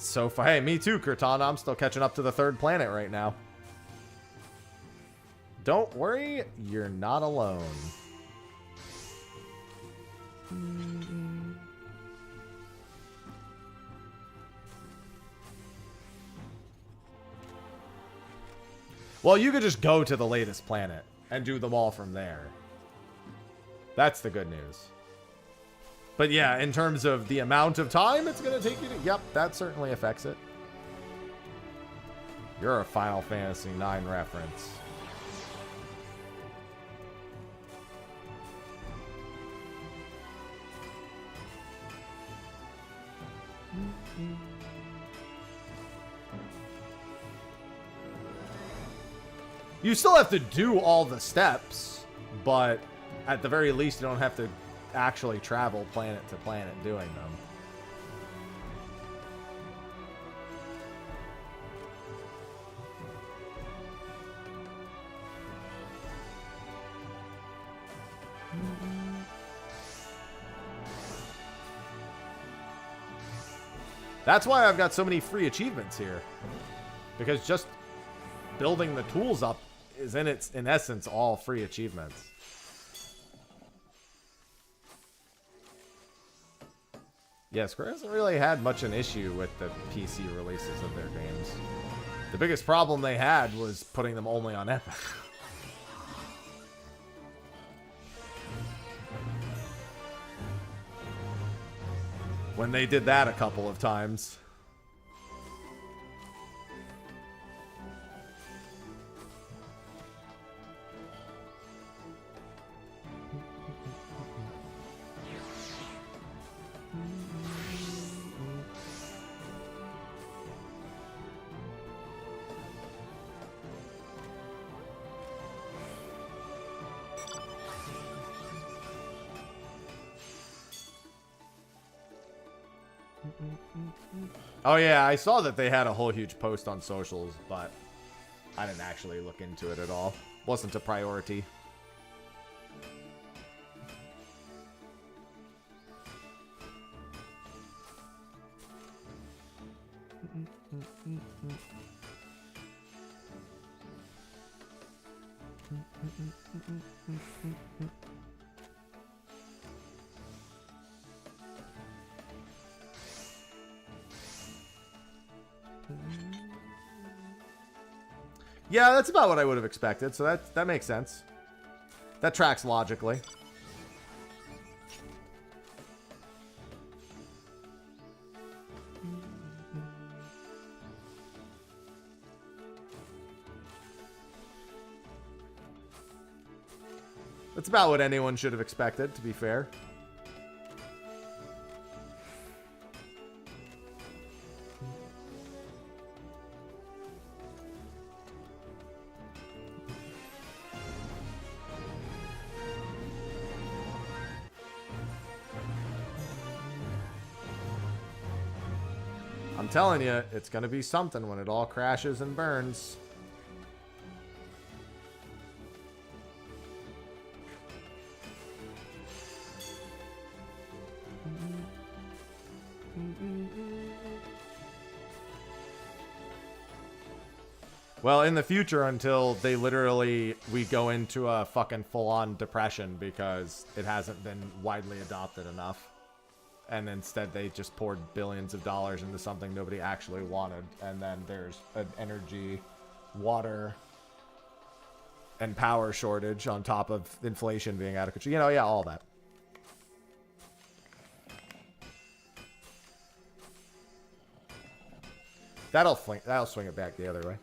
So, hey, me too, Cortana. I'm still catching up to the 3rd planet right now. Don't worry, you're not alone. Well, you could just go to the latest planet and do them all from there. That's the good news. But yeah, in terms of the amount of time it's going to take you to... Yep, that certainly affects it. You're a Final Fantasy IX reference. You still have to do all the steps, but at the very least, you don't have to actually travel planet to planet doing them. That's why I've got so many free achievements here. Because just building the tools up is in essence all free achievements. Yeah, Square hasn't really had much an issue with the PC releases of their games. The biggest problem they had was putting them only on Epic. When they did that a couple of times. Oh yeah, I saw that they had a whole huge post on socials, but I didn't actually look into it at all. Wasn't a priority. Yeah, that's about what I would have expected, so that makes sense. That tracks logically. That's about what anyone should have expected, to be fair. I'm telling you, it's gonna be something when it all crashes and burns. Well, in the future, until we go into a fucking full-on depression because it hasn't been widely adopted enough. And instead they just poured billions of dollars into something nobody actually wanted. And then there's an energy, water, and power shortage on top of inflation being out of control. You know, yeah, all that. That'll swing it back the other way.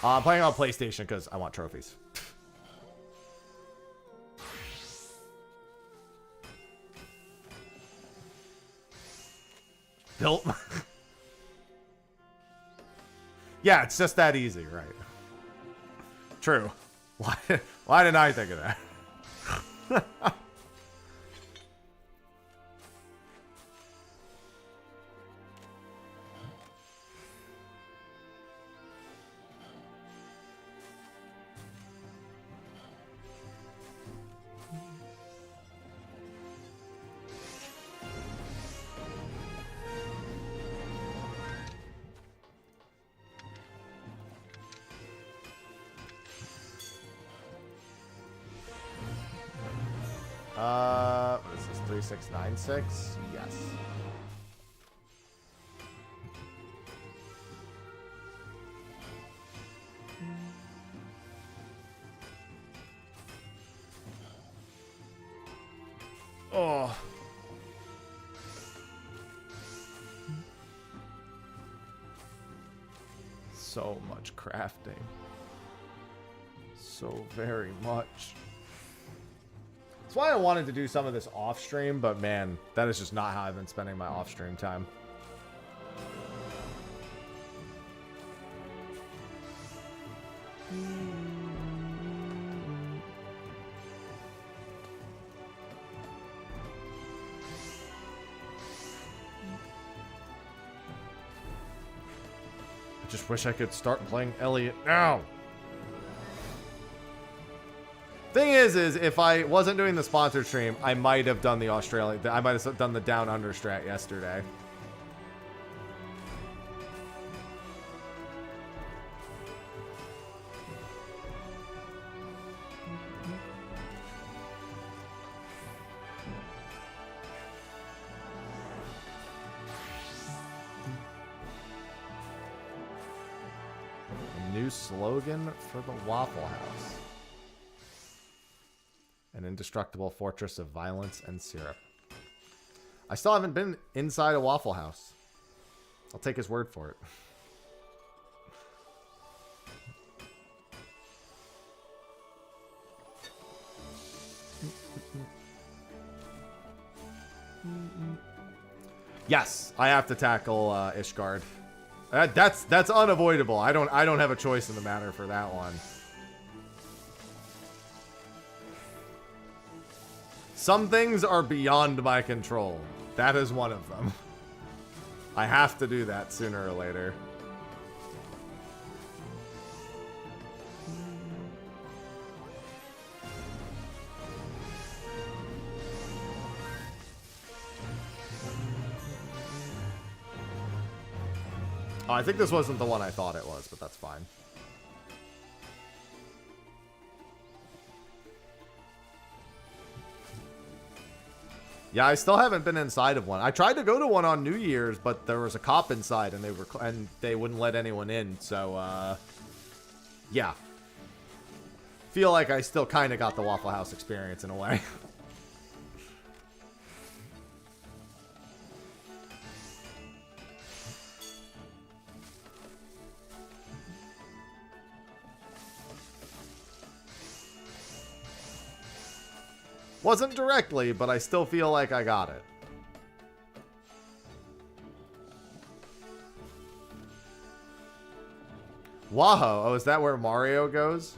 I'm playing on PlayStation because I want trophies. Built. Yeah, it's just that easy, right? True. Why didn't I think of that? What is this? 3696? Yes. Oh. So much crafting. So very much. That's why I wanted to do some of this off stream, but man, that is just not how I've been spending my off stream time. just wish I could start playing Elliot now. Thing is if I wasn't doing the sponsored stream, I might have done the Australian. I might have done the Down Under strat yesterday. A new slogan for the Waffle House. An indestructible fortress of violence and syrup. I still haven't been inside a Waffle House. I'll take his word for it. Yes, I have to tackle Ishgard. That's unavoidable. I don't have a choice in the matter for that one. Some things are beyond my control. That is one of them. I have to do that sooner or later. Oh, I think this wasn't the one I thought it was, but that's fine. Yeah, I still haven't been inside of one. I tried to go to one on New Year's, but there was a cop inside, and they wouldn't let anyone in. So, yeah. Feel like I still kind of got the Waffle House experience in a way. Wasn't directly, but I still feel like I got it. Waho. Oh, is that where Mario goes?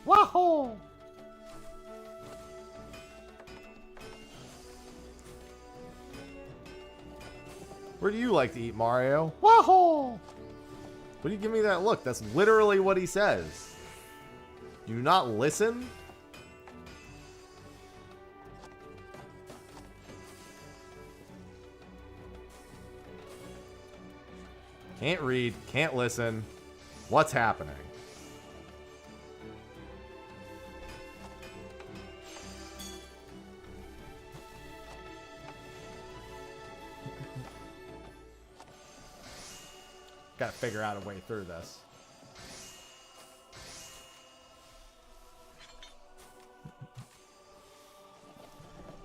Waho. Where do you like to eat, Mario? Waho. What do you give me that look? That's literally what he says. Do you not listen? Can't read, can't listen. What's happening? Gotta figure out a way through this.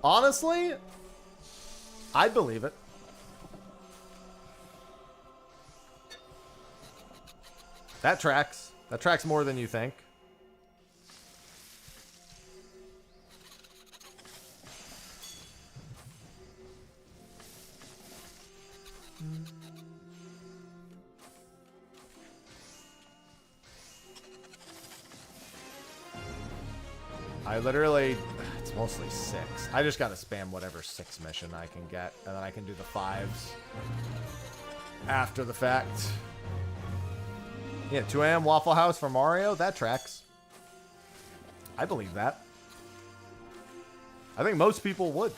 Honestly, I believe it. That tracks. That tracks more than you think. I literally, it's mostly 6. I just gotta spam whatever 6 mission I can get, and then I can do the 5s after the fact. Yeah, 2 a.m. Waffle House for Mario, that tracks. I believe that. I think most people would.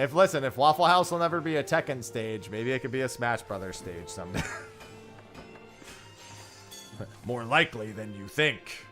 If Waffle House will never be a Tekken stage, maybe it could be a Smash Brothers stage someday. More likely than you think.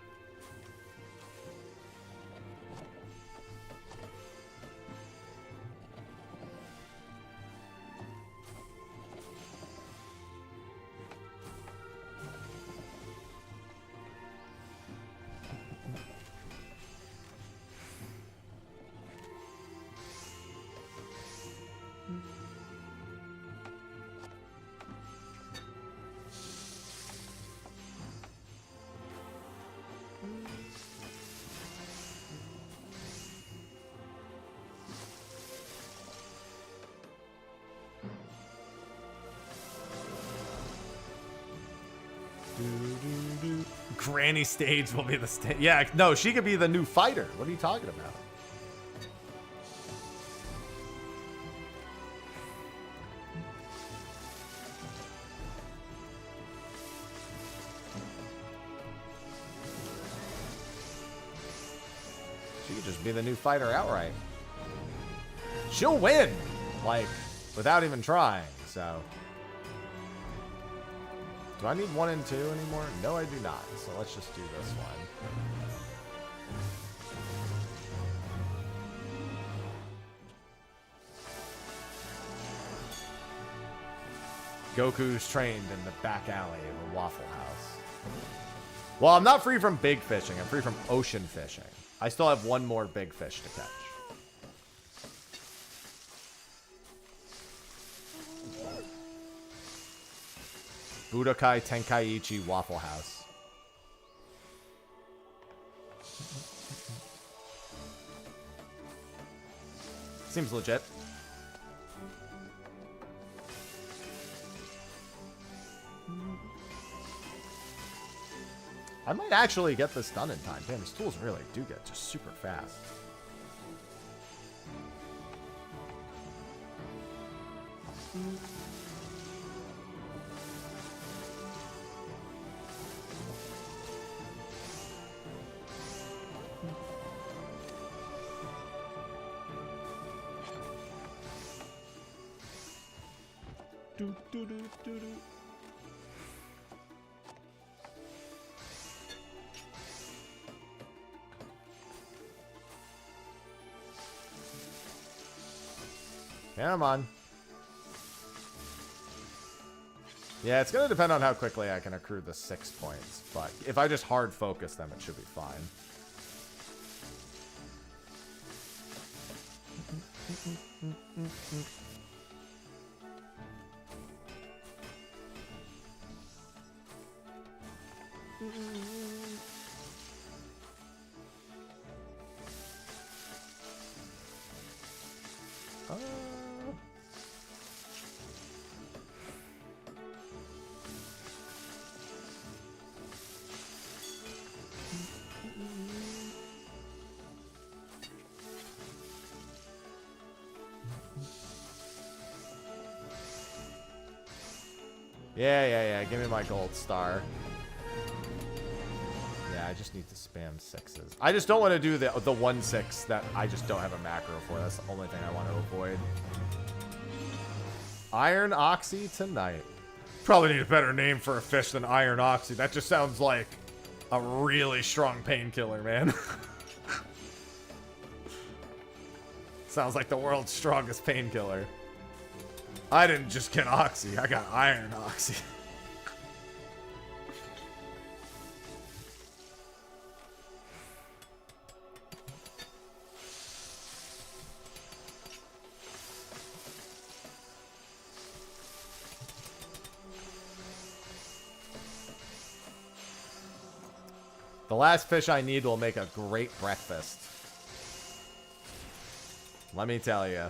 Granny Stage will be the stage. Yeah, no, she could be the new fighter. What are you talking about? She could just be the new fighter outright. She'll win, like, without even trying, so. Do I need 1 and 2 anymore? No, I do not. So let's just do this one. Goku's trained in the back alley of a Waffle House. Well, I'm not free from big fishing. I'm free from ocean fishing. I still have 1 more big fish to catch. Budokai Tenkaichi Waffle House. Seems legit. I might actually get this done in time. Damn, these tools really do get just super fast. Come on. Yeah, it's going to depend on how quickly I can accrue the 6 points, but if I just hard focus them, it should be fine. Yeah. Give me my gold star. Yeah, I just need to spam 6s. I just don't want to do the 1-6 that I just don't have a macro for. That's the only thing I want to avoid. Iron Oxy tonight. Probably need a better name for a fish than Iron Oxy. That just sounds like a really strong painkiller, man. Sounds like the world's strongest painkiller. I didn't just get Oxy, I got Iron Oxy. The last fish I need will make a great breakfast. Let me tell you.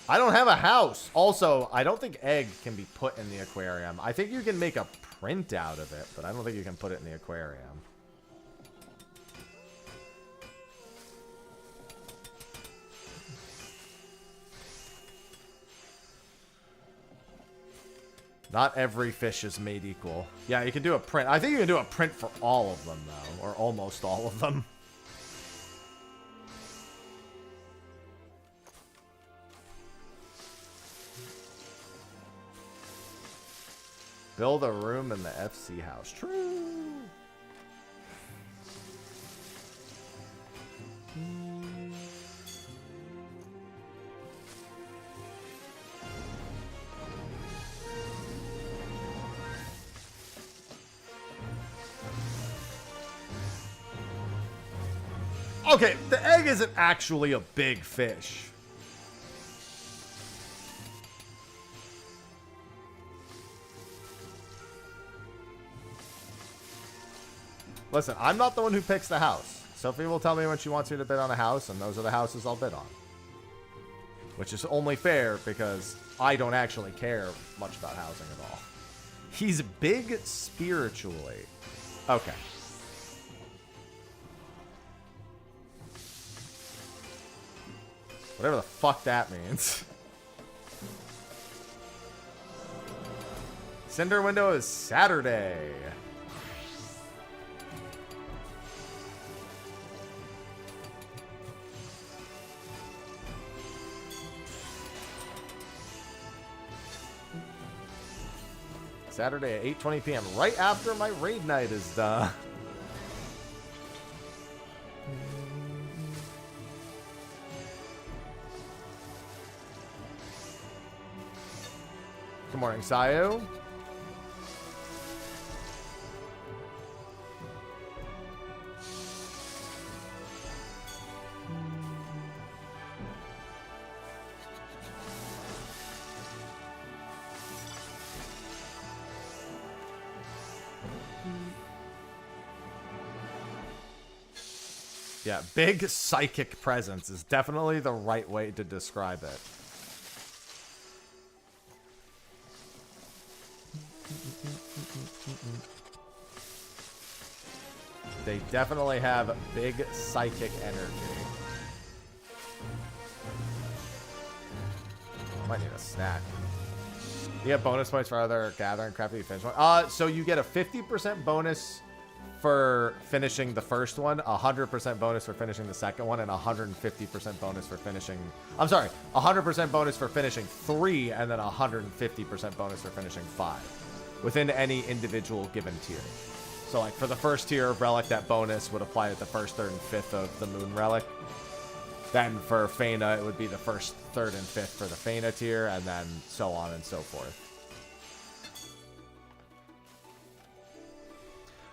I don't have a house. Also, I don't think egg can be put in the aquarium. I think you can make a print out of it, but I don't think you can put it in the aquarium. Not every fish is made equal. Yeah, you can do a print. I think you can do a print for all of them, though. Or almost all of them. Build a room in the FC house. True. Okay, the egg isn't actually a big fish. Listen, I'm not the one who picks the house. Sophie will tell me when she wants me to bid on a house, and those are the houses I'll bid on. Which is only fair because I don't actually care much about housing at all. He's big spiritually. Okay. Whatever the fuck that means. Cinder window is Saturday. Saturday at 8:20 p.m. right after my raid night is done. Good morning, Sayu. Yeah, big psychic presence is definitely the right way to describe it. They definitely have big psychic energy. Might need a snack. You get bonus points for other gathering crap that you finish one. So you get a 50% bonus for finishing the first one, 100% bonus for finishing the second one, and 150% bonus for finishing... I'm sorry, 100% bonus for finishing 3, and then 150% bonus for finishing 5. Within any individual given tier. So, like, for the first tier of Relic, that bonus would apply to the first, third, and fifth of the Moon Relic. Then for Feyna, it would be the first, third, and fifth for the Feyna tier, and then so on and so forth.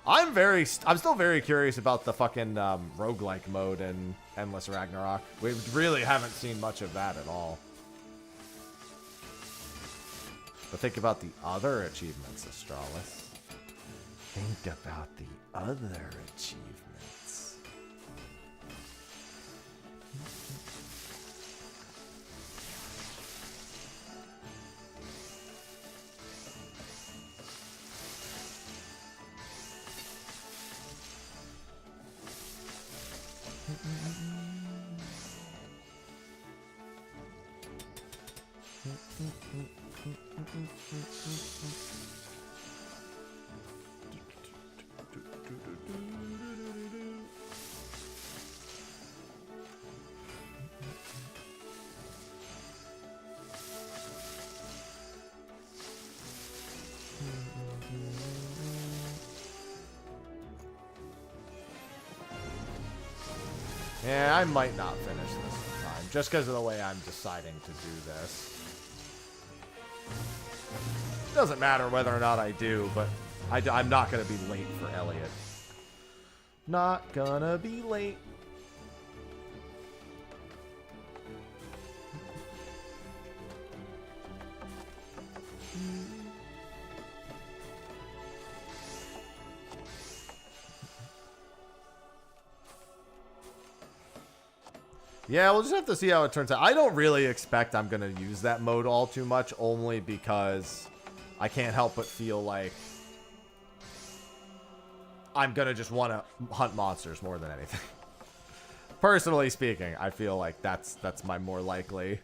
I'm still very curious about the fucking roguelike mode in Endless Ragnarok. We really haven't seen much of that at all. But think about the other achievements, Astralis. Think about the other achievements. Yeah, I might not finish this time, just because of the way I'm deciding to do this. Doesn't matter whether or not I do, but I'm not going to be late for Elliot. Not gonna be late. Yeah, we'll just have to see how it turns out. I don't really expect I'm going to use that mode all too much, only because I can't help but feel like I'm going to just want to hunt monsters more than anything. Personally speaking, I feel like that's my more likely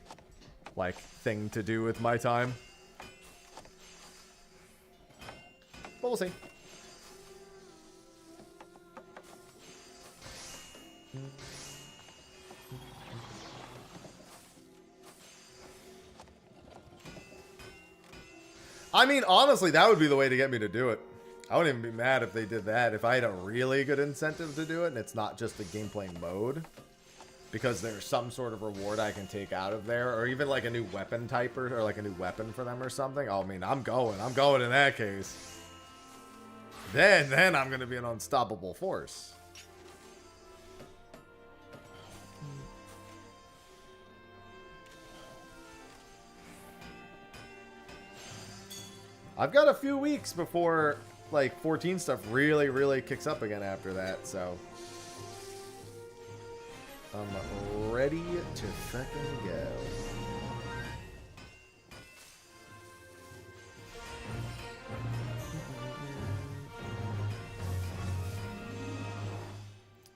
thing to do with my time. But we'll see. I mean, honestly, that would be the way to get me to do it. I wouldn't even be mad if they did that. If I had a really good incentive to do it, and it's not just a gameplay mode, because there's some sort of reward I can take out of there, or even like a new weapon type or like a new weapon for them or something. Oh, I mean, I'm going in that case. Then I'm going to be an unstoppable force. I've got a few weeks before, like, 14 stuff really kicks up again after that, so. I'm ready to frickin' go.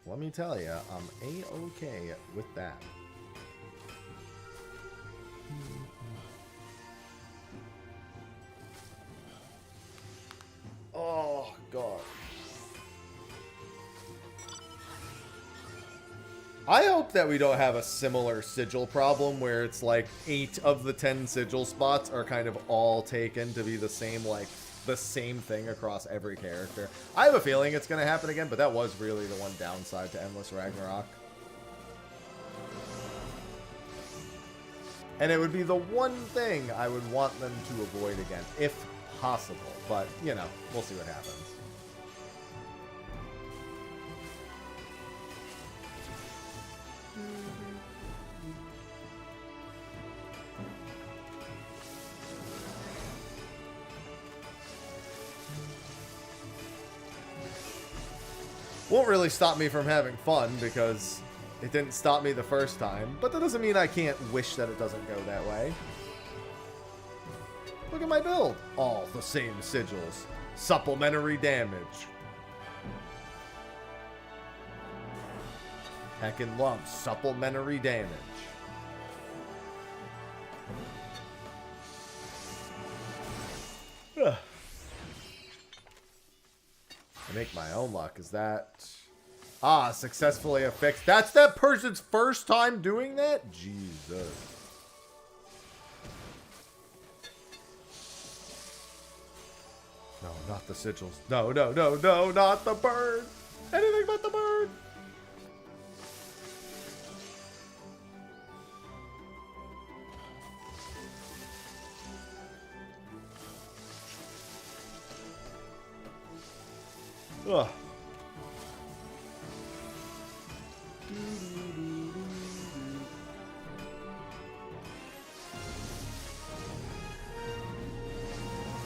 Let me tell you, I'm A-okay with that. Oh, God. I hope that we don't have a similar sigil problem where it's like 8 of the 10 sigil spots are kind of all taken to be the same, like, the same thing across every character. I have a feeling it's going to happen again, but that was really the one downside to Endless Ragnarok. And it would be the one thing I would want them to avoid again, if possible. But, you know, we'll see what happens. Won't really stop me from having fun because it didn't stop me the first time, but that doesn't mean I can't wish that it doesn't go that way. Look at my build. All the same sigils. Supplementary damage. Heckin' lumps. Supplementary damage. Ugh. I make my own luck. Is that... Ah, successfully affixed. That's that person's first time doing that? Jesus. No, not the sigils. No, no, no, no, not the bird. Anything but the bird. Ugh.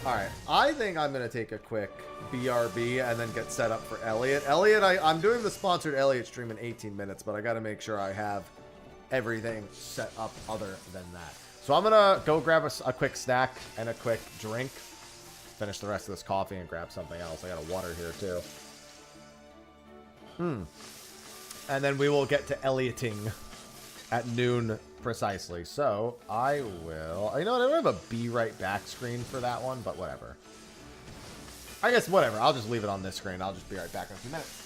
Alright, I think I'm going to take a quick BRB and then get set up for Elliot. Elliot, I'm doing the sponsored Elliot stream in 18 minutes, but I got to make sure I have everything set up other than that. So I'm going to go grab a quick snack and a quick drink. Finish the rest of this coffee and grab something else. I got a water here, too. And then we will get to Ellioting at noon precisely. So I will... You know what? I don't have a be right back screen for that one, but whatever. I guess whatever. I'll just leave it on this screen. I'll just be right back in a few minutes.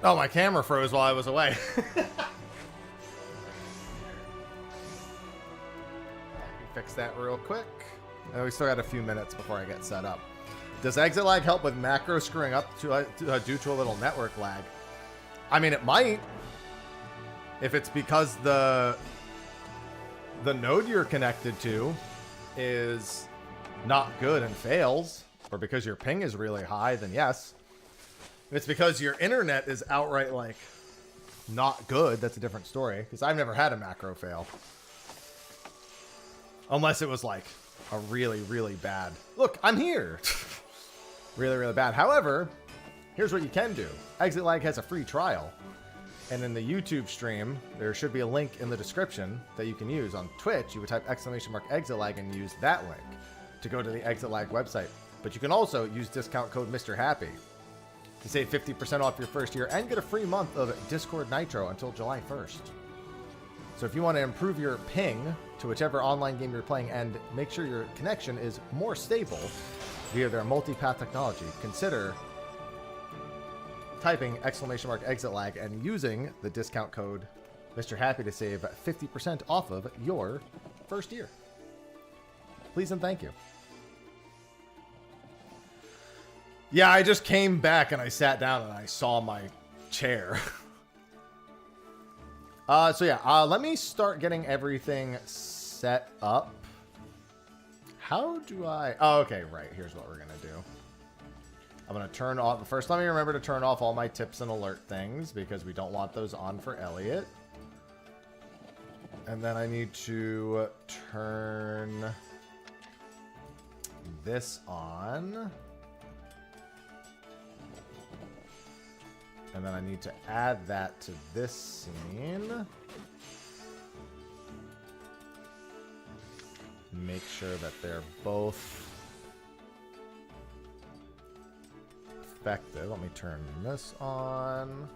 Oh, my camera froze while I was away. Fix that real quick. And we still got a few minutes before I get set up. Does exit lag help with macro screwing up due to a little network lag? I mean, it might. If it's because the node you're connected to is not good and fails, or because your ping is really high, then yes. If it's because your internet is outright, like, not good, that's a different story. Because I've never had a macro fail. Unless it was, like, a really, really bad... Look, I'm here! Really, really bad. However, here's what you can do. Exit Lag has a free trial. And in the YouTube stream, there should be a link in the description that you can use. On Twitch, you would type !exit lag and use that link to go to the Exit Lag website. But you can also use discount code Mr. Happy to save 50% off your first year and get a free month of Discord Nitro until July 1st. So if you want to improve your ping to whichever online game you're playing and make sure your connection is more stable via their multipath technology, consider typing !exit lag and using the discount code Mr. Happy to save 50% off of your first year. Please and thank you. Yeah, I just came back and I sat down and I saw my chair. So yeah, let me start getting everything set up. How do I... Oh, okay, right. Here's what we're going to do. I'm going to turn off... First, let me remember to turn off all my tips and alert things because we don't want those on for Elliot. And then I need to turn this on. And then I need to add that to this scene. Make sure that they're both effective. Let me turn this on.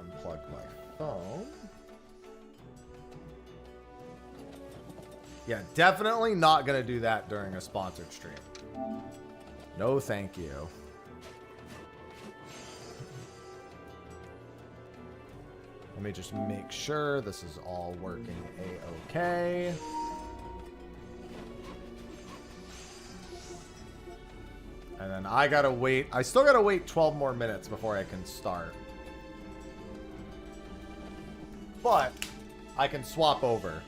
Unplug my phone. Yeah, definitely not going to do that during a sponsored stream. No, thank you. Let me just make sure this is all working a-okay. And then I gotta wait. I still gotta wait 12 more minutes before I can start. But I can swap over.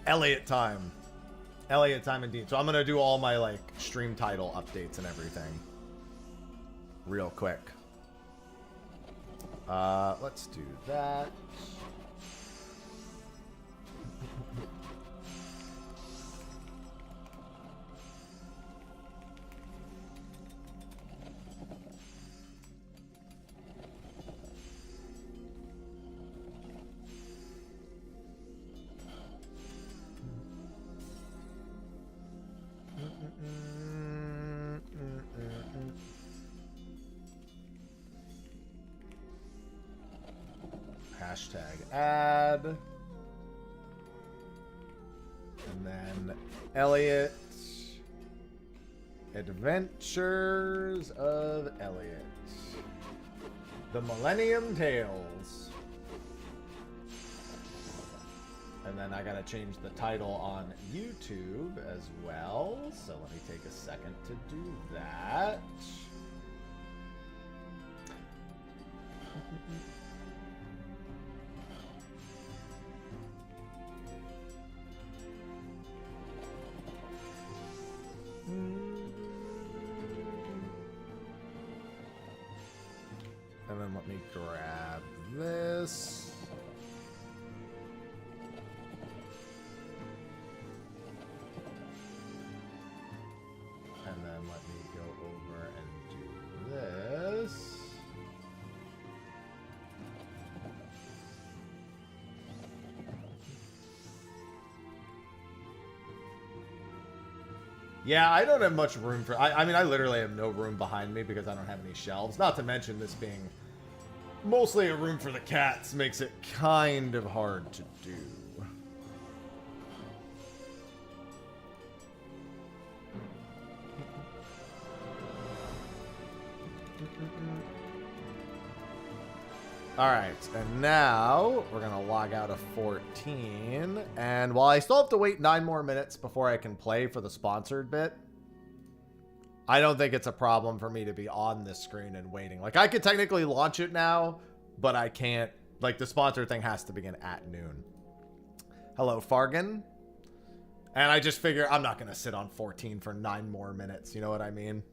Elliot time. Elliot time indeed. So I'm gonna do all my like stream title updates and everything real quick. Let's do that. Hashtag add. And then Elliot. Adventures of Elliot. The Millennium Tales. And then I gotta change the title on YouTube as well. So let me take a second to do that. And then let me grab this. And then let me go over and do this. Yeah, I don't have much room for... I mean, I literally have no room behind me because I don't have any shelves. Not to mention this being mostly a room for the cats makes it kind of hard to do. Alright, and now we're going to log out of 14. And while I still have to wait 9 more minutes before I can play for the sponsored bit, I don't think it's a problem for me to be on this screen and waiting. Like, I could technically launch it now, but I can't. Like, the sponsored thing has to begin at noon. Hello, Fargan. And I just figure I'm not going to sit on 14 for 9 more minutes. You know what I mean?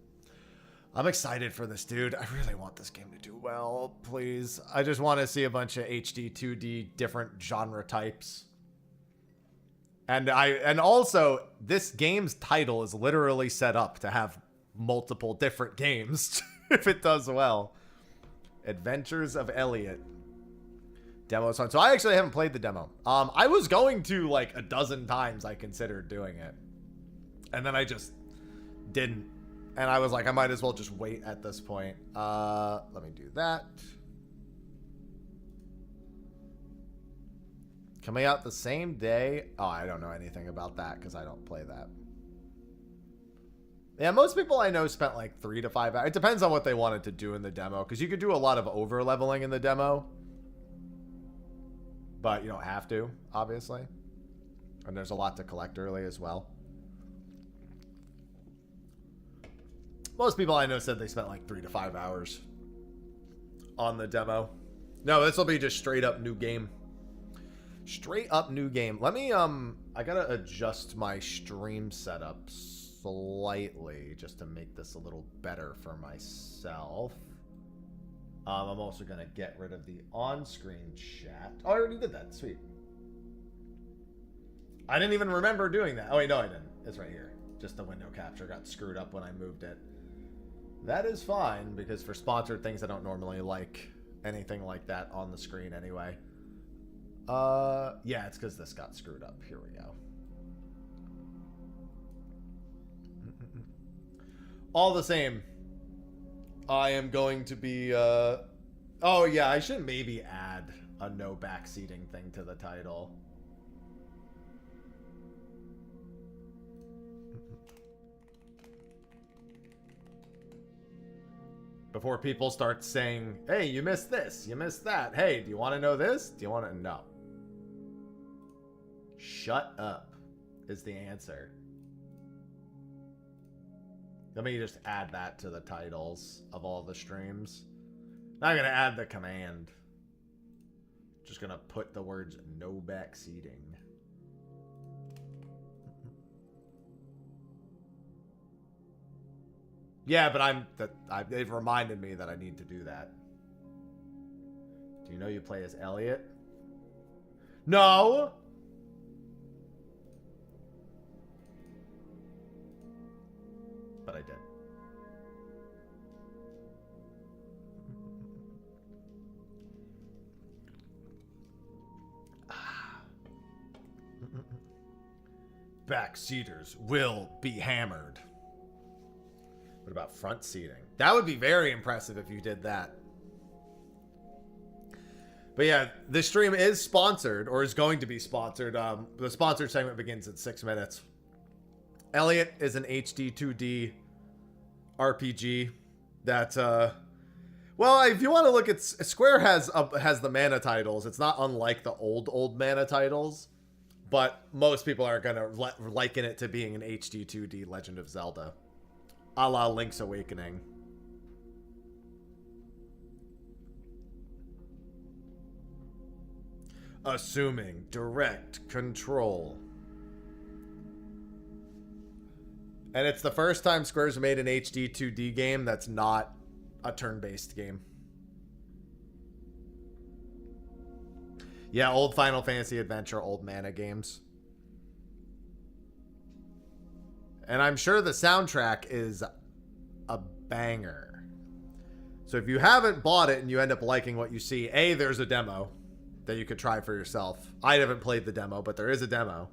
I'm excited for this, dude. I really want this game to do well, please. I just want to see a bunch of HD-2D different genre types. And also, this game's title is literally set up to have multiple different games if it does well. Adventures of Elliot. Demo song. So I actually haven't played the demo. I was going to like a dozen times. I considered doing it. And then I just didn't. And I was like, I might as well just wait at this point. Let me do that. Coming out the same day. Oh, I don't know anything about that because I don't play that. Yeah, most people I know spent like 3 to 5 hours. It depends on what they wanted to do in the demo because you could do a lot of over leveling in the demo. But you don't have to, obviously. And there's a lot to collect early as well. Most people I know said they spent like 3 to 5 hours on the demo. No, this will be just straight up new game. Straight up new game. Let me, I gotta adjust my stream setup slightly just to make this a little better for myself. I'm also gonna get rid of the on-screen chat. Oh, I already did that. Sweet. I didn't even remember doing that. Oh, wait, no, I didn't. It's right here. Just the window capture got screwed up when I moved it. That is fine, because for sponsored things, I don't normally like anything like that on the screen anyway. Yeah, it's because this got screwed up. Here we go. All the same, I am going to be, oh yeah, I should maybe add a no backseating thing to the title. Before people start saying, hey, you missed this, you missed that. Hey, do you want to know this? Do you want to know? Shut up is the answer. Let me just add that to the titles of all the streams. Now I'm going to add the command. Just going to put the words no backseating. Yeah, but it reminded me that I need to do that. Do you know you play as Elliot? No! But I did. Backseaters will be hammered. What about front seating? That would be very impressive if you did that. But yeah, this stream is sponsored, or is going to be sponsored. The sponsored segment begins in 6 minutes. Elliot is an HD-2D RPG that, well, if you want to look at Square has the mana titles. It's not unlike the old mana titles, but most people are gonna liken it to being an HD-2D Legend of Zelda, a la Link's Awakening. Assuming direct control. And it's the first time Square's made an HD 2D game that's not a turn-based game. Yeah, old Final Fantasy Adventure, old mana games. And I'm sure the soundtrack is a banger. So if you haven't bought it and you end up liking what you see, A, there's a demo that you could try for yourself. I haven't played the demo, but there is a demo.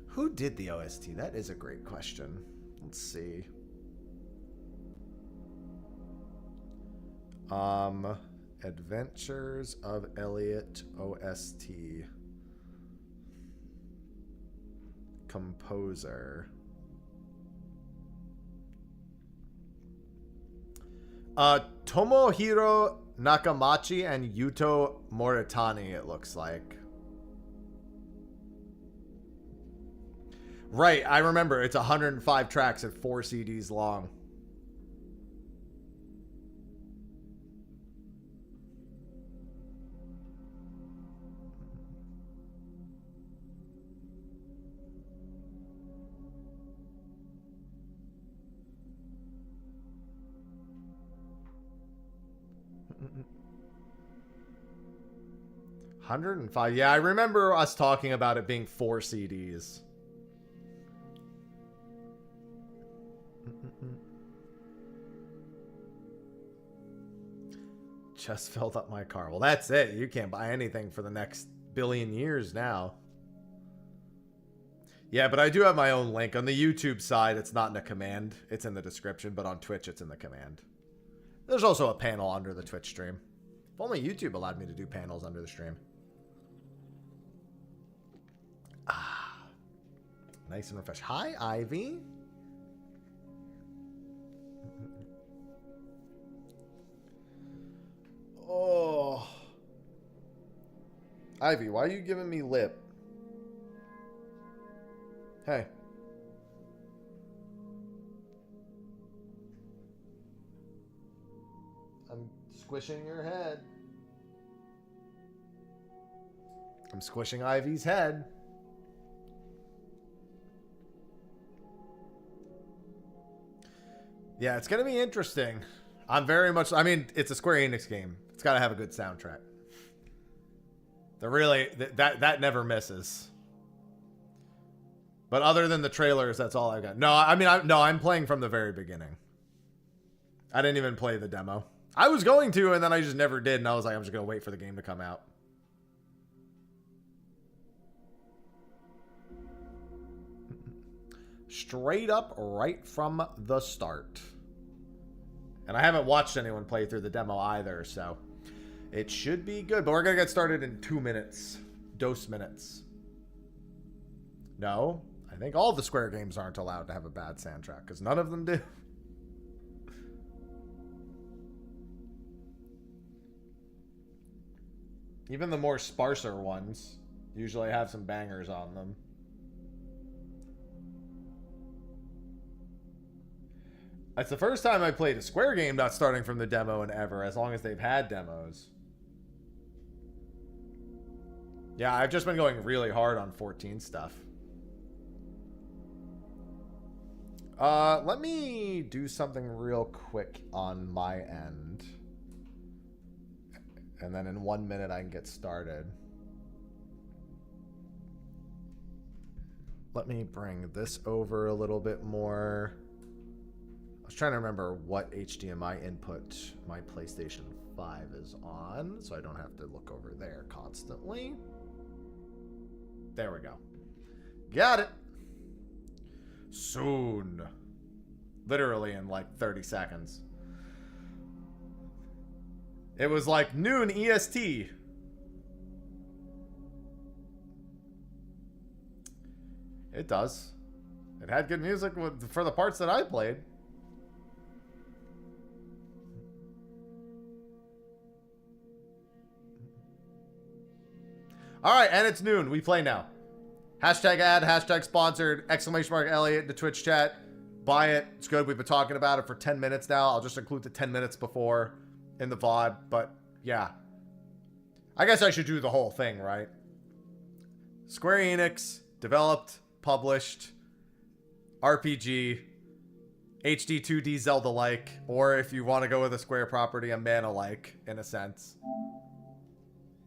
Who did the OST? That is a great question. Let's see. Adventures of Elliot OST. Composer. Tomohiro Nakamachi and Yuto Moritani, it looks like. Right, I remember. It's 105 tracks at 4 CDs long. $105. Yeah, I remember us talking about it being 4 CDs. Just filled up my car. Well, that's it. You can't buy anything for the next billion years now. Yeah, but I do have my own link. On the YouTube side, it's not in the command. It's in the description, but on Twitch, it's in the command. There's also a panel under the Twitch stream. If only YouTube allowed me to do panels under the stream. Ah, nice and refreshed. Hi, Ivy. Oh. Ivy, why are you giving me lip? Hey. I'm squishing your head. I'm squishing Ivy's head. Yeah, it's going to be interesting. I'm very much... I mean, it's a Square Enix game. It's got to have a good soundtrack. They're really... That never misses. But other than the trailers, that's all I got. No, I mean, I'm playing from the very beginning. I didn't even play the demo. I was going to, and then I just never did, and I was like, I'm just going to wait for the game to come out. Straight up right from the start. And I haven't watched anyone play through the demo either, so it should be good. But we're going to get started in 2 minutes. Dos minutes. No, I think all the Square games aren't allowed to have a bad soundtrack, because none of them do. Even the more sparser ones usually have some bangers on them. It's the first time I played a Square game not starting from the demo in ever, as long as they've had demos. Yeah, I've just been going really hard on 14 stuff. Let me do something real quick on my end. And then in 1 minute I can get started. Let me bring this over a little bit more. I was trying to remember what HDMI input my PlayStation 5 is on, so I don't have to look over there constantly. There we go. Got it. Soon. Literally in like 30 seconds. It was like noon EST. It does. It had good music for the parts that I played. Alright, and it's noon. We play now. Hashtag ad, hashtag sponsored, exclamation mark Elliot in the Twitch chat. Buy it. It's good. We've been talking about it for 10 minutes now. I'll just include the 10 minutes before in the VOD, but yeah. I guess I should do the whole thing, right? Square Enix, developed, published, RPG, HD-2D Zelda-like, or if you want to go with a Square property, a Mana-like, in a sense.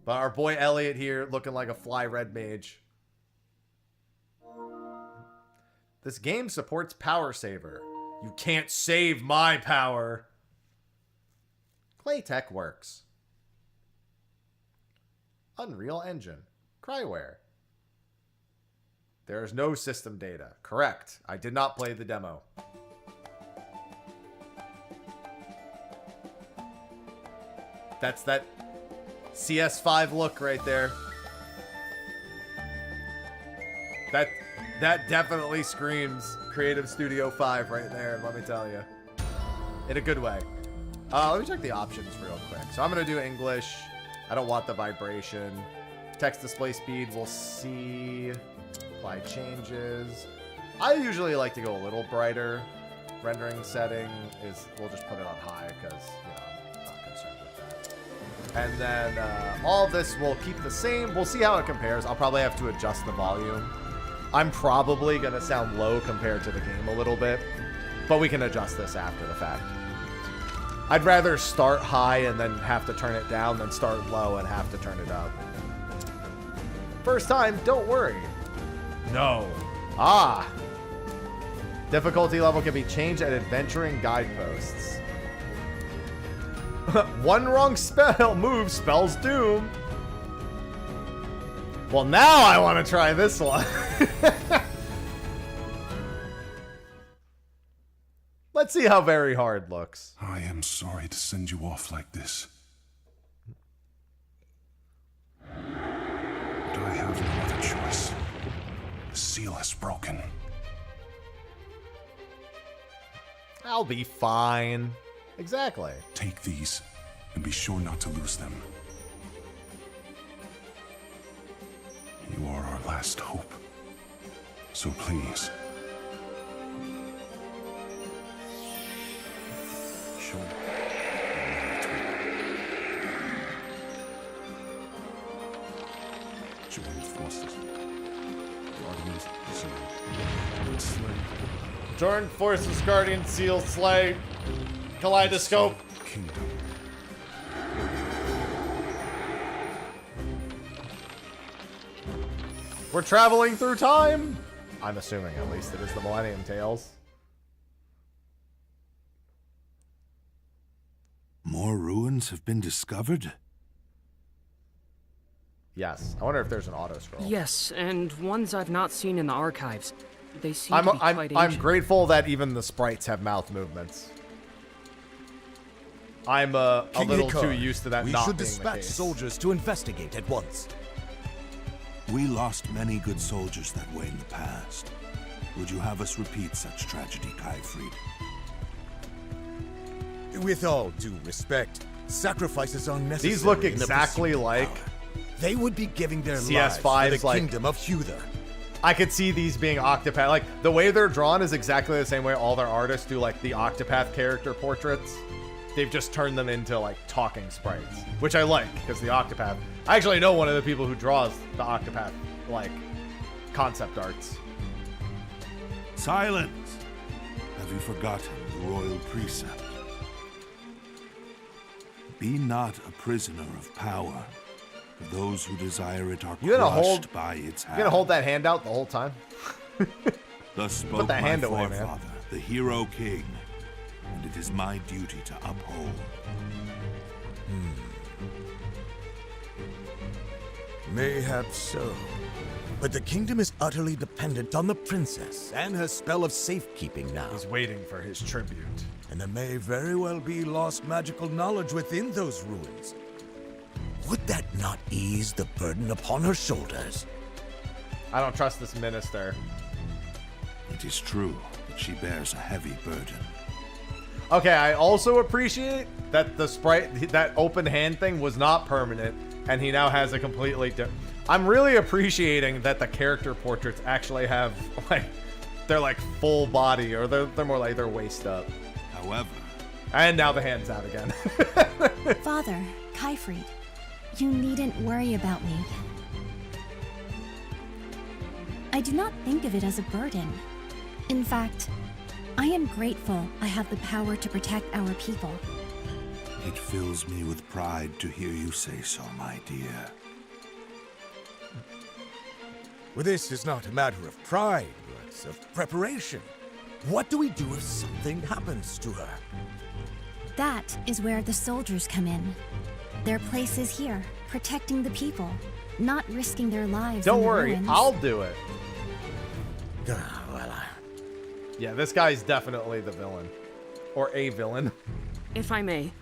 But our boy Elliot here, looking like a fly red mage. This game supports Power Saver. You can't save my power. Claytech works. Unreal Engine. Cryware. There is no system data. Correct. I did not play the demo. That's that CS5 look right there. That definitely screams Creative Studio 5 right there, let me tell you. In a good way. Let me check the options real quick. So I'm going to do English. I don't want the vibration. Text display speed, we'll see. Apply changes. I usually like to go a little brighter. Rendering setting is, we'll just put it on high because, I'm not concerned with that. And then all of this will keep the same. We'll see how it compares. I'll probably have to adjust the volume. I'm probably going to sound low compared to the game a little bit, but we can adjust this after the fact. I'd rather start high and then have to turn it down than start low and have to turn it up. First time, don't worry. No. Ah. Difficulty level can be changed at adventuring guideposts. One wrong move spells doom. Well, now I want to try this one. Let's see how very hard looks. I am sorry to send you off like this. But I have no other choice. The seal has broken. I'll be fine. Exactly. Take these, and be sure not to lose them. You are our last hope. So please. Sure. Join forces. Guardians, Seal, Slay. Join forces, Guardian, Seal, Slay, Kaleidoscope. Kingdom. We're traveling through time. I'm assuming at least it is the Millennium Tales. More ruins have been discovered? Yes. I wonder if there's an auto scroll. Yes, and ones I've not seen in the archives. They seem to be quite I'm ancient. grateful that even the sprites have mouth movements. I'm a little too used to that we not should being dispatch the case. soldiers to investigate at once. We lost many good soldiers that way in the past. Would you have us repeat such tragedy, Kaifried? With all due respect, sacrifices are necessary. These look in the exactly pursuit of like power. They would be giving their CS5's lives for the like- kingdom of Huther. I could see these being Octopath. Like, the way they're drawn is exactly the same way all their artists do, like, the Octopath character portraits. They've just turned them into, like, talking sprites. Which I like, because the Octopath... I actually know one of the people who draws the Octopath, like, concept arts. Silence! Have you forgotten the royal precept? Be not a prisoner of power. For those who desire it are crushed by its hand. You gonna hold that hand out the whole time? Thus spoke that my hand away, man. forefather, the hero king, and it is my duty to uphold. Mayhaps so. But the kingdom is utterly dependent on the princess and her spell of safekeeping now. He's waiting for his tribute. And there may very well be lost magical knowledge within those ruins. Would that not ease the burden upon her shoulders? I don't trust this minister. It is true that she bears a heavy burden. Okay, I also appreciate that the sprite, that open hand thing was not permanent, and he now has a completely different... I'm really appreciating that the character portraits actually have, like, they're like full body, or they're more like they're waist up. However... And now the hand's out again. Father, Kaifried, you needn't worry about me. I do not think of it as a burden. In fact, I am grateful I have the power to protect our people. It fills me with pride to hear you say so, my dear. Well, this is not a matter of pride, but of preparation. What do we do if something happens to her? That is where the soldiers come in. Their place is here, protecting the people, not risking their lives. Don't in the worry, ruins. I'll do it. Well, Yeah, this guy's definitely the villain. Or a villain. If I may,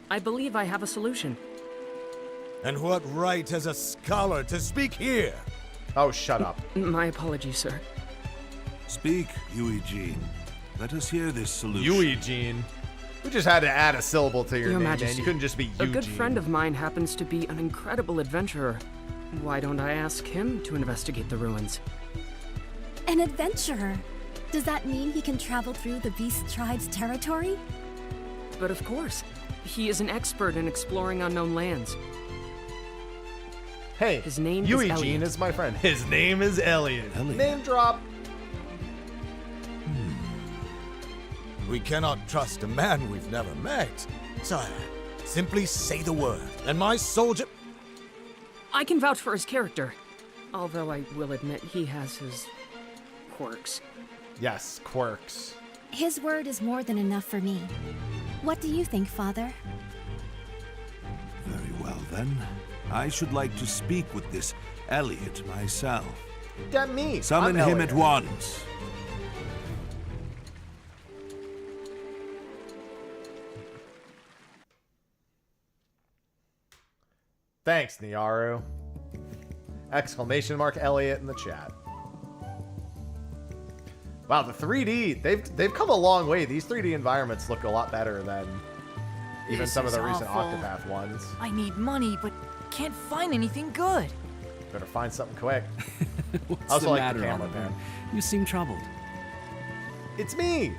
I believe I have a solution. and what right has a scholar to speak here? Oh, shut up. My apologies, sir. Speak, Eugene. Let us hear this solution. Eugene. We just had to add a syllable to your name, Majesty, man. You couldn't just be Eugene. A good friend of mine happens to be an incredible adventurer. Why don't I ask him to investigate the ruins? An adventurer? Does that mean he can travel through the Beast Tribe's territory? But of course. He is an expert in exploring unknown lands. Hey, his name Eugene is Elliot. is my friend. His name is Elliot. Elliot. Name drop. We cannot trust a man we've never met. Sire, simply say the word, and my soldier... I can vouch for his character. Although I will admit he has his quirks. Yes, quirks. His word is more than enough for me. What do you think, Father? Very well, then. I should like to speak with this Elliot myself. Get me. Summon I'm him Elliot. at once. Thanks, Niaru. Exclamation mark Elliot in the chat. Wow, the 3D, they've come a long way. These 3D environments look a lot better than even This some of is the recent awful. Octopath ones. I need money, but can't find anything good. Better find something quick. What's I also the like matter, the camera, Oliver? man. You seem troubled. It's me.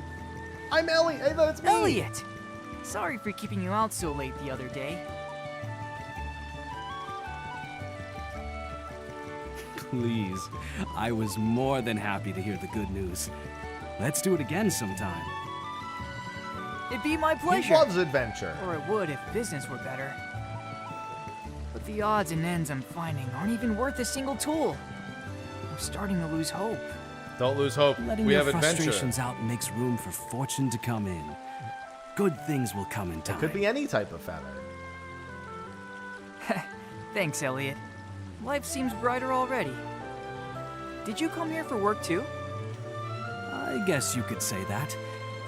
I'm Elliot. Hey, that's me. Elliot! Sorry for keeping you out so late the other day. Please. I was more than happy to hear the good news. Let's do it again sometime. It'd be my He pleasure. loves adventure. Or it would if business were better. But the odds and ends I'm finding aren't even worth a single tool. I'm starting to lose hope. Don't lose hope. Letting We your have adventure. frustrations out makes room for fortune to come in. Good things will come in time. Could be any type of feather. Thanks, Elliot. Life seems brighter already. Did you come here for work too? I guess you could say that.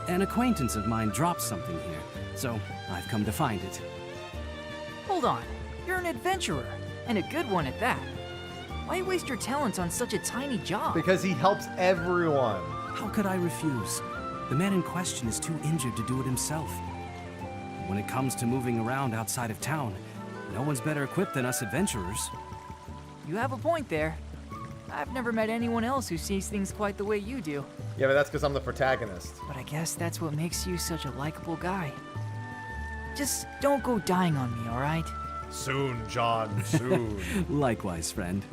An acquaintance of mine dropped something here, so I've come to find it. Hold on. You're an adventurer, and a good one at that. Why waste your talents on such a tiny job? Because he helps everyone. How could I refuse? The man in question is too injured to do it himself. When it comes to moving around outside of town, no one's better equipped than us adventurers. You have a point there. I've never met anyone else who sees things quite the way you do. Yeah, but that's because I'm the protagonist. But I guess that's what makes you such a likable guy. Just don't go dying on me, alright? Soon, John, soon. Likewise, friend.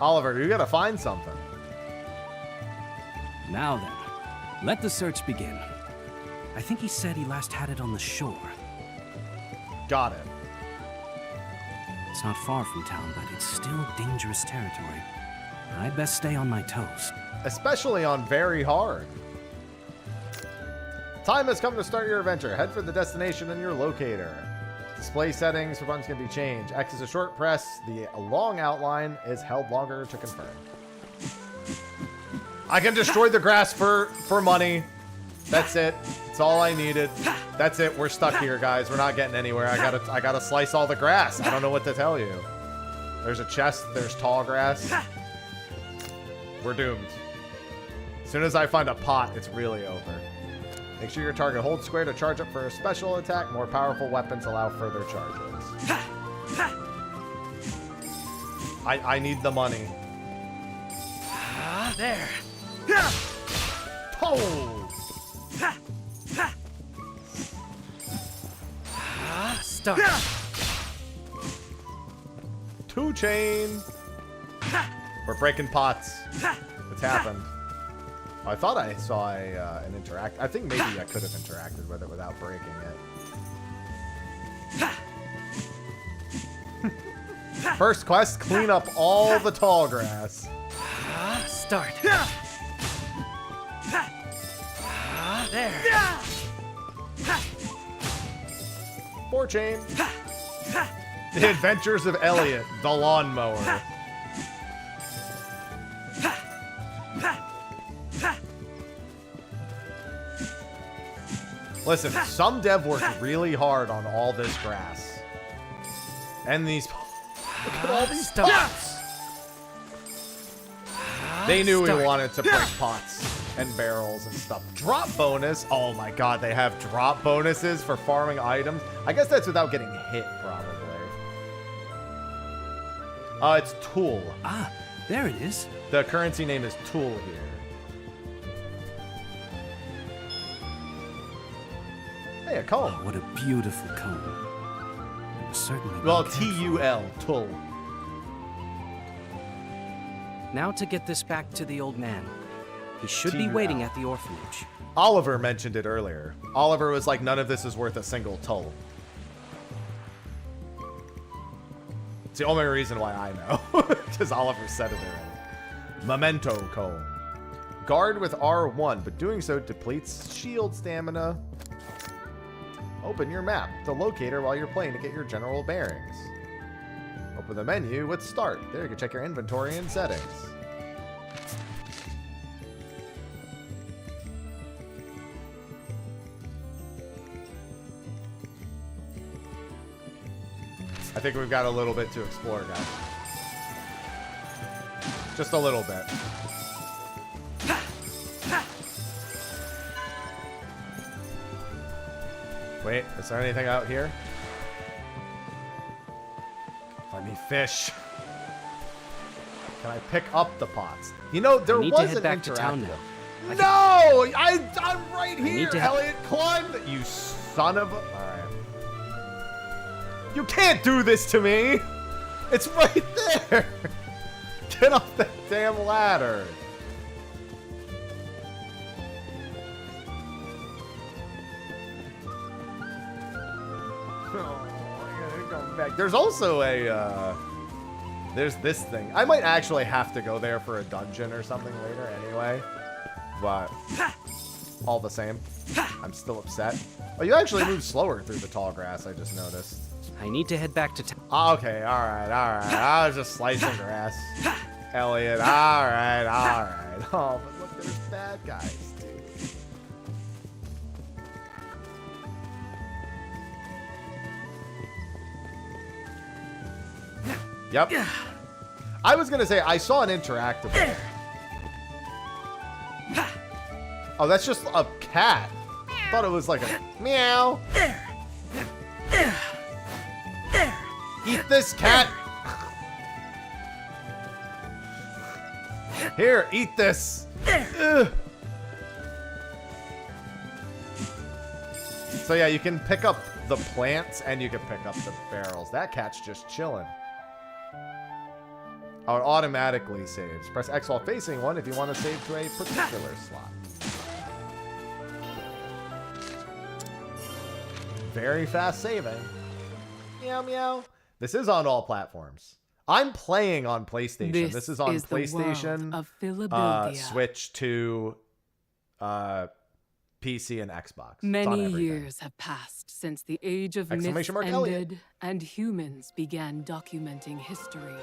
Oliver, you gotta find something. Now then, let the search begin. I think he said he last had it on the shore. Got it. It's not far from town, but it's still dangerous territory. I'd best stay on my toes. Especially on very hard. Time has come to start your adventure. Head for the destination and your locator. Display settings for buttons can be changed. X is a short press. The long outline is held longer to confirm. I can destroy the grass for money. That's it. That's all I needed. That's it. We're stuck here, guys. We're not getting anywhere. I gotta slice all the grass. I don't know what to tell you. There's a chest. There's tall grass. We're doomed. As soon as I find a pot, it's really over. Make sure your target holds square to charge up for a special attack. More powerful weapons allow further charges. I need the money. There. Oh! Start. 2 chain. We're breaking pots. What's happened? Oh, I thought I saw an interact. I think maybe I could have interacted with it without breaking it. First quest, clean up all the tall grass. Start. There. 4 chain. The Adventures of Elliot, the lawnmower. Listen, some dev worked really hard on all this grass. And these... Look at all these pots! They knew we Start. wanted to break pots and barrels and stuff. Drop bonus. Oh my god, they have drop bonuses for farming items. I guess that's without getting hit, probably. It's Tool. Ah, there it is. The currency name is Tool here. Hey, a comb. Oh, what a beautiful comb. It was certainly Well, cared for. T-U-L, Tool. Now to get this back to the old man. He should be T-U-L. waiting at the orphanage. Oliver mentioned it earlier. Oliver was like, none of this is worth a single toll. It's the only reason why I know. Because Oliver said it already. Memento Cone. Guard with R1, but doing so depletes shield stamina. Open your map, the locator, while you're playing to get your general bearings. Open the menu with Start. There you can check your inventory and settings. I think we've got a little bit to explore, guys. Just a little bit. Wait, is there anything out here? Let me fish. Can I pick up the pots? You know, there need to was head an back to town interactive. now. No! I'm right need here, to- Elliot. Climb! You son of a... Alright. You can't do this to me! It's right there! Get off that damn ladder! Oh, I gotta go back. There's also a, there's this thing. I might actually have to go there for a dungeon or something later anyway. But, all the same, I'm still upset. Oh, you actually move slower through the tall grass, I just noticed. I need to head back to town. Okay, alright. I was just slicing grass. Elliot, alright. Oh, but look, there's bad guys, dude. Yep. I was gonna say, I saw an interactable. Oh, that's just a cat. I thought it was like a meow. Eat this, cat! Here, eat this! Ugh. So yeah, you can pick up the plants and you can pick up the barrels. That cat's just chilling. Oh, it automatically saves. Press X while facing one if you want to save to a particular slot. Very fast saving. Meow meow. This is on all platforms. I'm playing on PlayStation. This is on the PlayStation, world of Philadelphia. Switch 2, PC, and Xbox. It's on Many everything. years have passed since the age of myths Exclamation mark, Elliot. ended and humans began documenting history.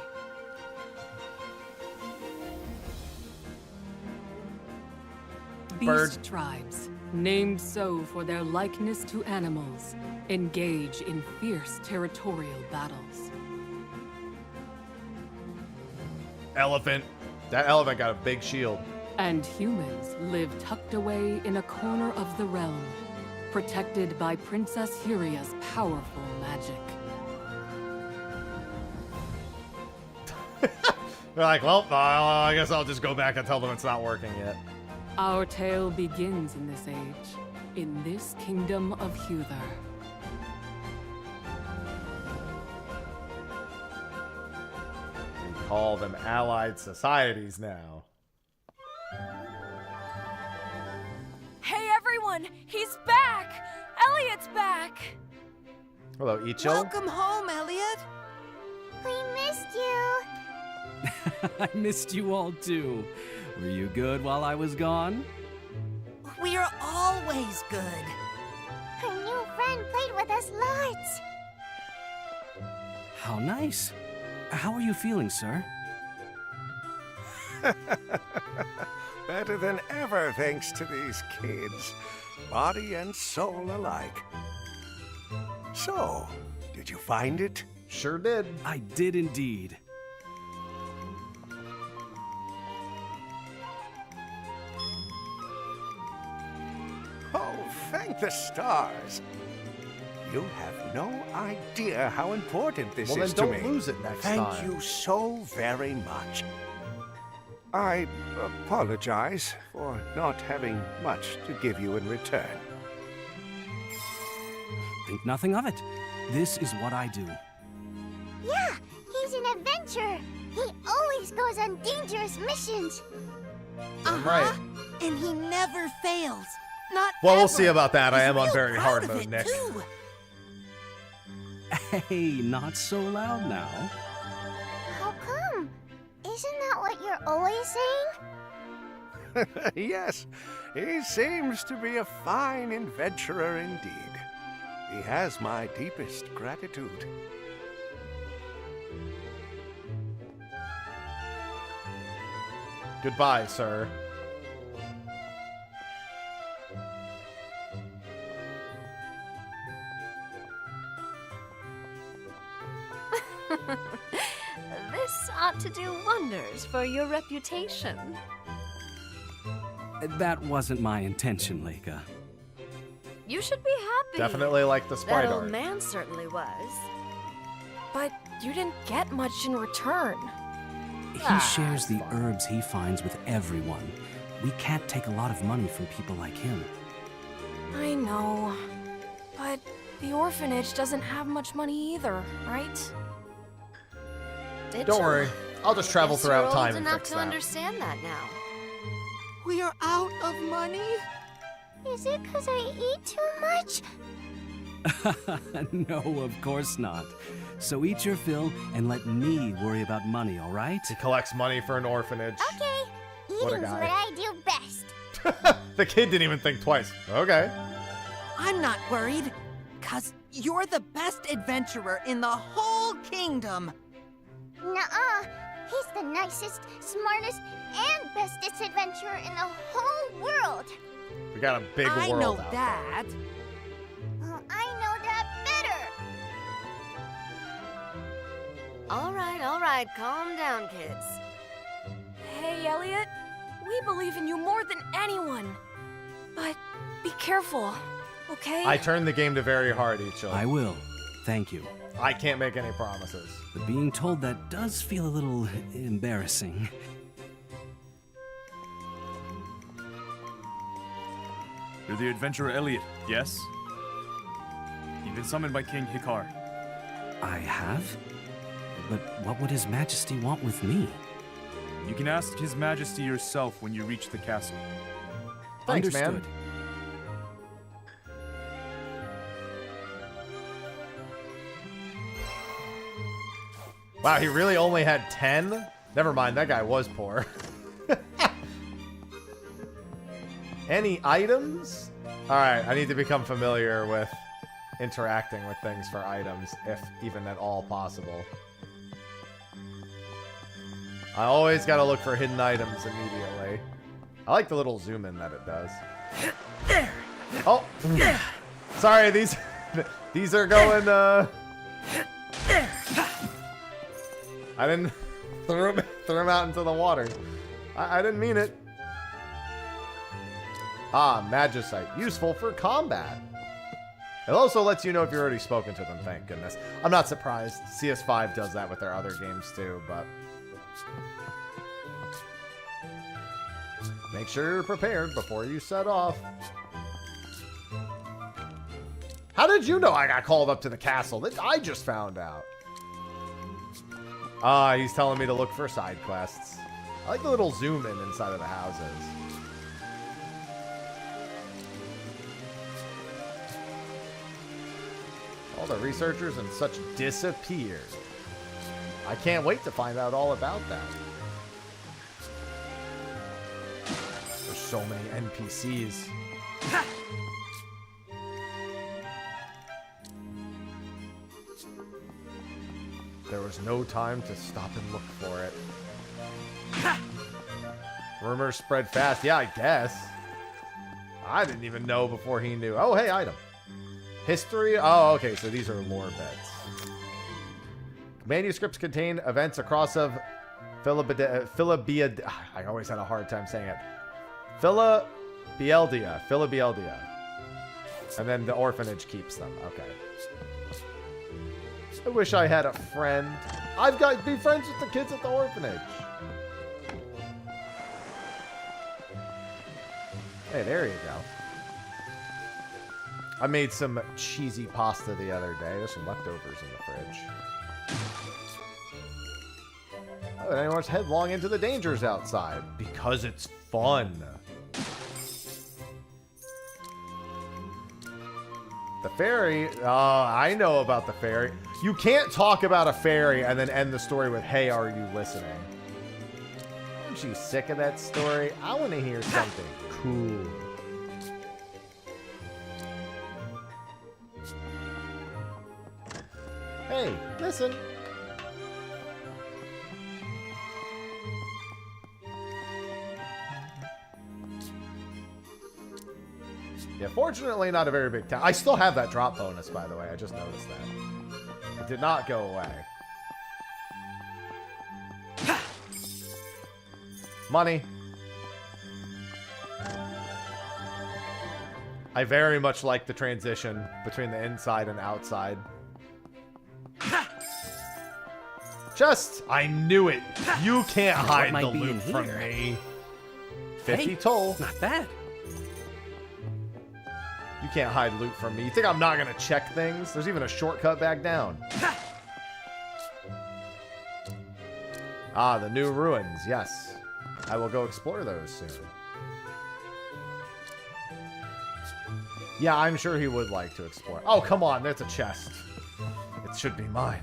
Bird. Beast tribes, named so for their likeness to animals, engage in fierce territorial battles. Elephant. That elephant got a big shield. And humans live tucked away in a corner of the realm, protected by Princess Huria's powerful magic. They're like, well, I guess I'll just go back and tell them it's not working yet. Our tale begins in this age, in this kingdom of Huther. We call them allied societies now. Hey everyone, he's back! Elliot's back! Hello, Icho. Welcome home, Elliot! We missed you. I missed you all too. Were you good while I was gone? We're always good. Our new friend played with us lots. How nice. How are you feeling, sir? Better than ever, thanks to these kids. Body and soul alike. So, did you find it? Sure did. I did indeed. the stars. You have no idea how important this is to me. Well, then don't lose it next time. Thank you so very much. I apologize for not having much to give you in return. Think nothing of it. This is what I do. Yeah, he's an adventurer. He always goes on dangerous missions. Right. And he never fails. Not Well, we'll ever. see about that. I He's am on real very proud hard of mode, it, Nick. too. Hey, not so loud now. How come? Isn't that what you're always saying? Yes, he seems to be a fine adventurer indeed. He has my deepest gratitude. Goodbye, sir. This ought to do wonders for your reputation. That wasn't my intention, Leica. You should be happy. Definitely like the sprite That old art. man certainly was. But you didn't get much in return. He shares the herbs he finds with everyone. We can't take a lot of money from people like him. I know. But the orphanage doesn't have much money either, right? Don't worry. I'll just travel Guess throughout you're time old and enough fix to that. understand that now. We are out of money? Is it because I eat too much? No, of course not. So eat your fill and let me worry about money, all right? He collects money for an orphanage. Okay, What a eating's guy. what I do best. The kid didn't even think twice. Okay. I'm not worried, 'cause you're the best adventurer in the whole kingdom. Nuh-uh. He's the nicest, smartest, and bestest adventurer in the whole world. We got a big I world know out that. Well, I know that better. All right, calm down, kids. Hey, Elliot. We believe in you more than anyone. But be careful, okay? I turned the game to very hard, Ichil. I will. Thank you. I can't make any promises. But being told that does feel a little embarrassing. You're the adventurer Elliot, yes? You've been summoned by King Hikar. I have? But what would His Majesty want with me? You can ask His Majesty yourself when you reach the castle. Thanks, Understood. man. Wow, he really only had 10? Never mind, that guy was poor. Any items? Alright, I need to become familiar with interacting with things for items, if even at all possible. I always gotta look for hidden items immediately. I like the little zoom in that it does. Oh! Sorry, these are going, I didn't throw him out into the water. I didn't mean it. Ah, Magicite. Useful for combat. It also lets you know if you've already spoken to them, thank goodness. I'm not surprised. CS5 does that with their other games too, but... make sure you're prepared before you set off. How did you know I got called up to the castle? I just found out. Ah, he's telling me to look for side quests. I like the little zoom in inside of the houses. All the researchers and such disappeared. I can't wait to find out all about that. There's so many NPCs. There was no time to stop and look for it. Rumors spread fast. Yeah, I guess. I didn't even know before he knew. Oh, hey, item. History. Oh, okay, so these are lore beds. Manuscripts contain events across of Philibeldia. I always had a hard time saying it. Philibeldia. And then the orphanage keeps them. Okay. I wish I had a friend. I've got to be friends with the kids at the orphanage. Hey, there you go. I made some cheesy pasta the other day. There's some leftovers in the fridge. Oh, and anyone's headlong into the dangers outside. Because it's fun. The fairy? Oh, I know about the fairy. You can't talk about a fairy and then end the story with, hey, are you listening? Aren't you sick of that story? I want to hear something cool. Hey, listen. Yeah, fortunately not a very big town. I still have that drop bonus, by the way. I just noticed that. It did not go away. Money. I very much like the transition between the inside and outside. Just, I knew it. You can't hide the loot from me. 50 toll. Not bad. You can't hide loot from me. You think I'm not going to check things? There's even a shortcut back down. Ah, the new ruins. Yes. I will go explore those soon. Yeah, I'm sure he would like to explore. Oh, come on. There's a chest. It should be mine.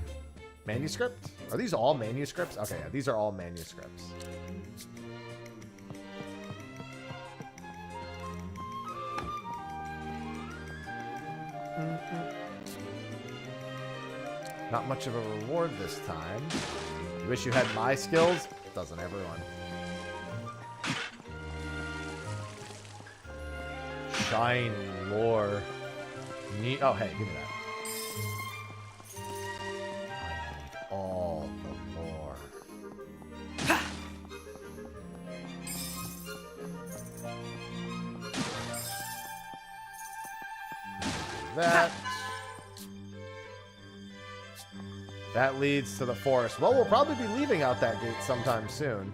Manuscript? Are these all manuscripts? Okay, yeah, these are all manuscripts. Not much of a reward this time. You wish you had my skills? Doesn't everyone? Shiny lore. Oh, hey, give me that. I need all the lore. That leads to the forest. Well, we'll probably be leaving out that gate sometime soon.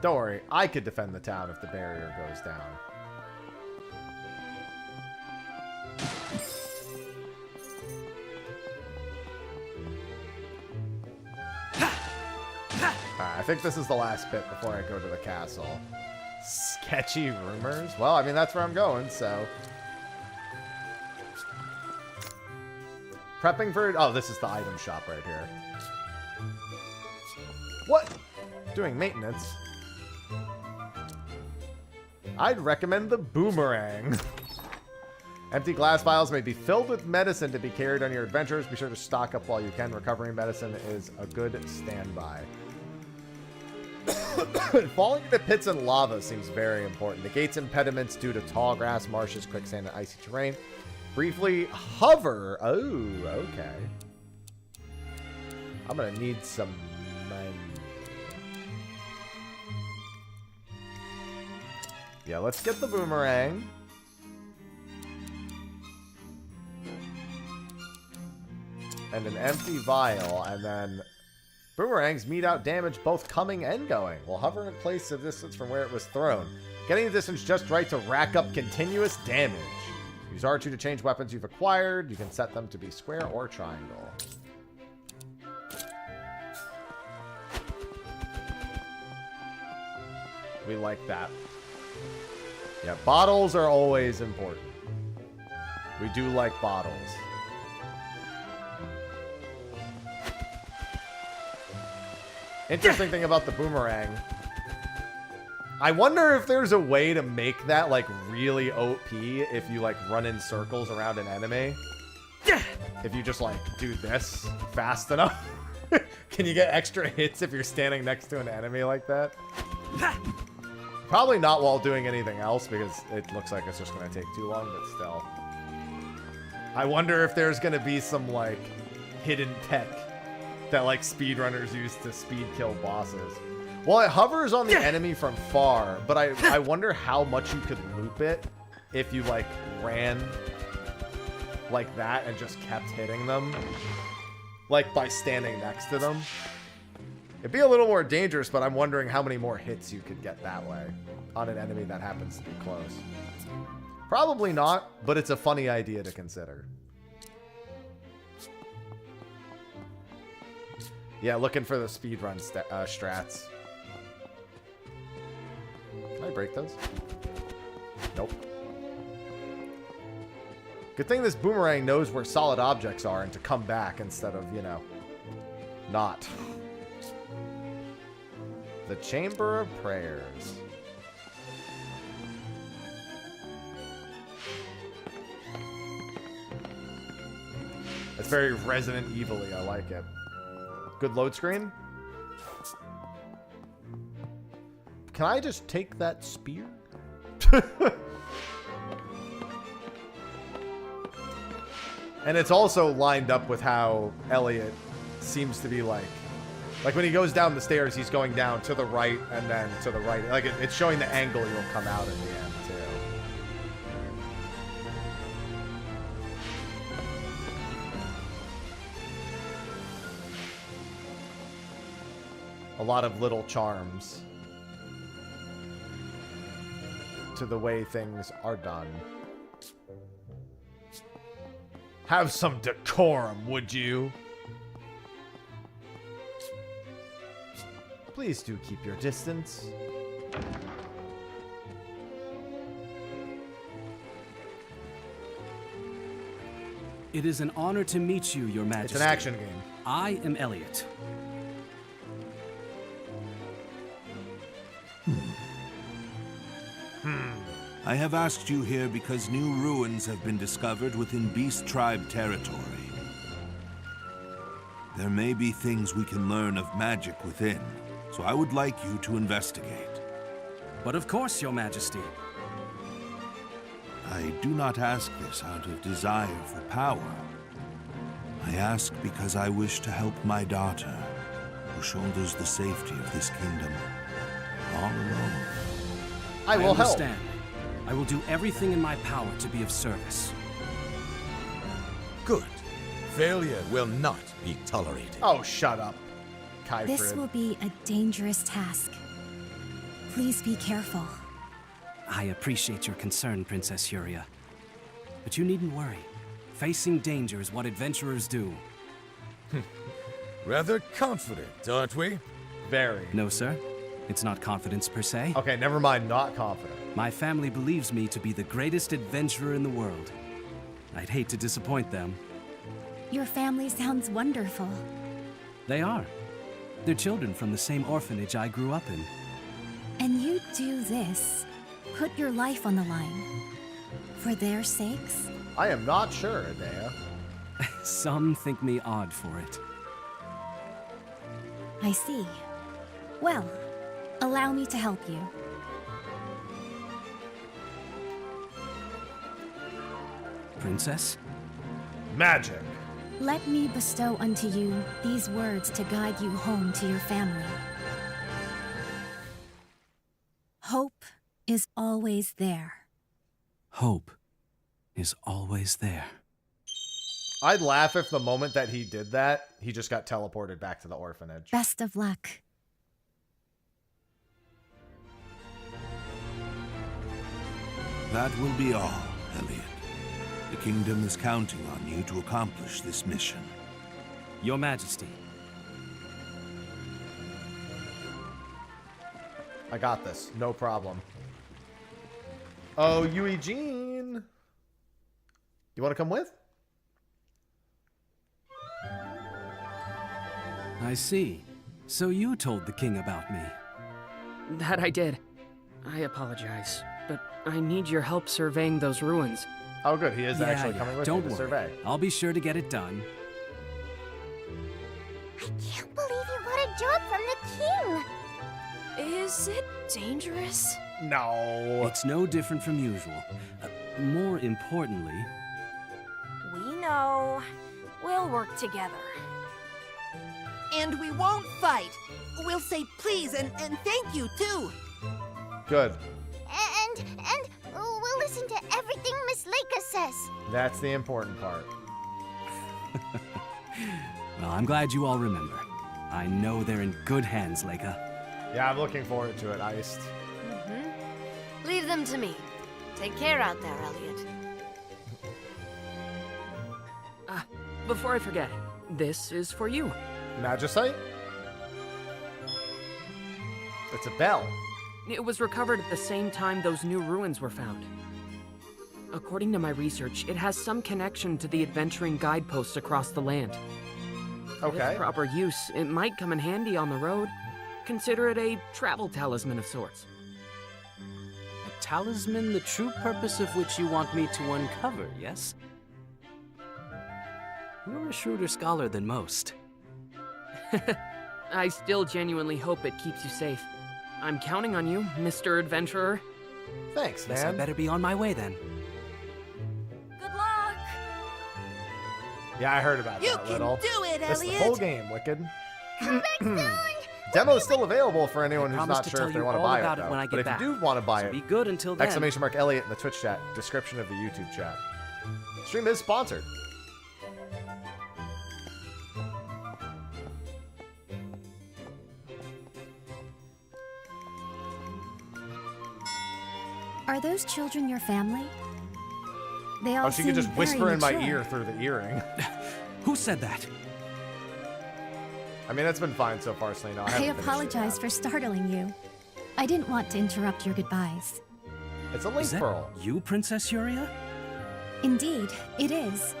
Don't worry, I could defend the town if the barrier goes down. Alright, I think this is the last bit before I go to the castle. Sketchy rumors? Well, I mean, that's where I'm going, so... Prepping for... Oh, this is the item shop right here. What? Doing maintenance? I'd recommend the boomerang. Empty glass vials may be filled with medicine to be carried on your adventures. Be sure to stock up while you can. Recovering medicine is a good standby. Falling into pits and lava seems very important. Negates impediments due to tall grass, marshes, quicksand, and icy terrain. Briefly hover. Oh, okay. I'm gonna need some money. Yeah, let's get the boomerang. And an empty vial, and then boomerangs mete out damage both coming and going. Will hover in place of distance from where it was thrown. Getting the distance just right to rack up continuous damage. Use R2 to change weapons you've acquired. You can set them to be square or triangle. We like that. Yeah, bottles are always important. We do like bottles. Interesting thing about the boomerang. I wonder if there's a way to make that, like, really OP if you, like, run in circles around an enemy. If you just, like, do this fast enough. Can you get extra hits if you're standing next to an enemy like that? Probably not while doing anything else, because it looks like it's just going to take too long, but still. I wonder if there's going to be some, like, hidden tech that, like, speedrunners use to speed kill bosses. Well, it hovers on the enemy from far, but I wonder how much you could loop it if you, like, ran like that and just kept hitting them. Like, by standing next to them. It'd be a little more dangerous, but I'm wondering how many more hits you could get that way on an enemy that happens to be close. Probably not, but it's a funny idea to consider. Yeah, looking for the speedrun strats. Can I break those? Nope. Good thing this boomerang knows where solid objects are and to come back instead of, you know, not. The Chamber of Prayers. It's very Resident Evil-y. I like it. Good load screen. Can I just take that spear? And it's also lined up with how Elliot seems to be like when he goes down the stairs, he's going down to the right and then to the right. Like it's showing the angle he'll come out in the end too. A lot of little charms to the way things are done. Have some decorum, would you? Please do keep your distance. It is an honor to meet you, Your Majesty. It's an action game. I am Elliot. I have asked you here because new ruins have been discovered within Beast Tribe territory. There may be things we can learn of magic within, so I would like you to investigate. But of course, Your Majesty. I do not ask this out of desire for power. I ask because I wish to help my daughter, who shoulders the safety of this kingdom all alone. I will help. Understand. I will do everything in my power to be of service. Good. Failure will not be tolerated. Oh, shut up, Kyfrid. This will be a dangerous task. Please be careful. I appreciate your concern, Princess Huria. But you needn't worry. Facing danger is what adventurers do. Rather confident, aren't we? Very. No, sir. It's not confidence per se. Okay, never mind, not confident. My family believes me to be the greatest adventurer in the world. I'd hate to disappoint them. Your family sounds wonderful. They are. They're children from the same orphanage I grew up in. And you do this. Put your life on the line. For their sakes? I am not sure, Adea. Some think me odd for it. I see. Well, allow me to help you. Princess? Magic. Let me bestow unto you these words to guide you home to your family. Hope is always there. Hope is always there. I'd laugh if the moment that he did that, he just got teleported back to the orphanage. Best of luck. That will be all, Elliot. The kingdom is counting on you to accomplish this mission. Your Majesty. I got this. No problem. Oh, Eugene. You want to come with? I see. So you told the king about me. That I did. I apologize, but I need your help surveying those ruins. Oh, good. He is actually coming with Don't me to worry. survey. I'll be sure to get it done. I can't believe you got a job from the king. Is it dangerous? No. It's no different from usual. More importantly... We know. We'll work together. And we won't fight. We'll say please and thank you, too. Good. And we'll listen to everything Miss Leica says. That's the important part. Well, I'm glad you all remember. I know they're in good hands, Leica. Yeah, I'm looking forward to it, Iced. Leave them to me. Take care out there, Elliot. Before I forget, this is for you. Magicite? It's a bell. It was recovered at the same time those new ruins were found. According to my research, it has some connection to the adventuring guideposts across the land. Okay. With proper use, it might come in handy on the road. Consider it a travel talisman of sorts. A talisman, the true purpose of which you want me to uncover, yes? You're a shrewder scholar than most. I still genuinely hope it keeps you safe. I'm counting on you, Mr. Adventurer. Thanks, man. Guess I better be on my way then. Good luck! Yeah, I heard about You that can little. do it, That's the Elliot. whole game, Wicked. Come back soon! Demo is still available for anyone I who's promise not to sure tell if they you want to all buy about it, it though. when I But get if back. you do want to buy So it, be good until then. exclamation mark Elliot in the Twitch chat, description of the YouTube chat. Stream is sponsored. Are those children your family? They all Oh, she could just seem whisper very in my mature. ear through the earring. Who said that? I mean, that's been fine so far, Selena. I apologize for startling you. I didn't want to interrupt your goodbyes. It's a link Is that pearl. you, Princess Yuria? Indeed, it is.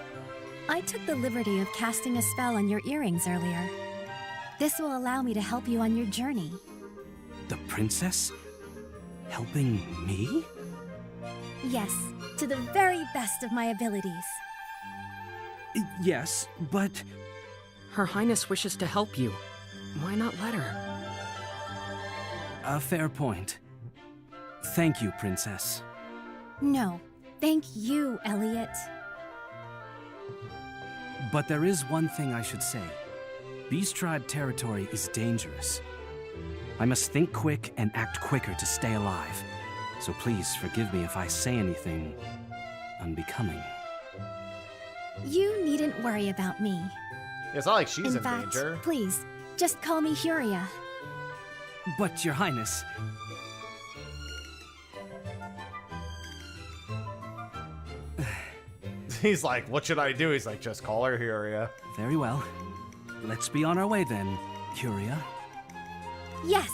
I took the liberty of casting a spell on your earrings earlier. This will allow me to help you on your journey. The princess? Helping me? Yes, to the very best of my abilities. Yes, but... Her Highness wishes to help you. Why not let her? A fair point. Thank you, Princess. No, thank you, Elliot. But there is one thing I should say. Beast Tribe territory is dangerous. I must think quick and act quicker to stay alive. So please forgive me if I say anything unbecoming. You needn't worry about me. It's not like she's in fact, danger. please, just call me Huria. But, Your Highness... He's like, what should I do? He's like, just call her Huria. Very well. Let's be on our way then, Huria. Yes,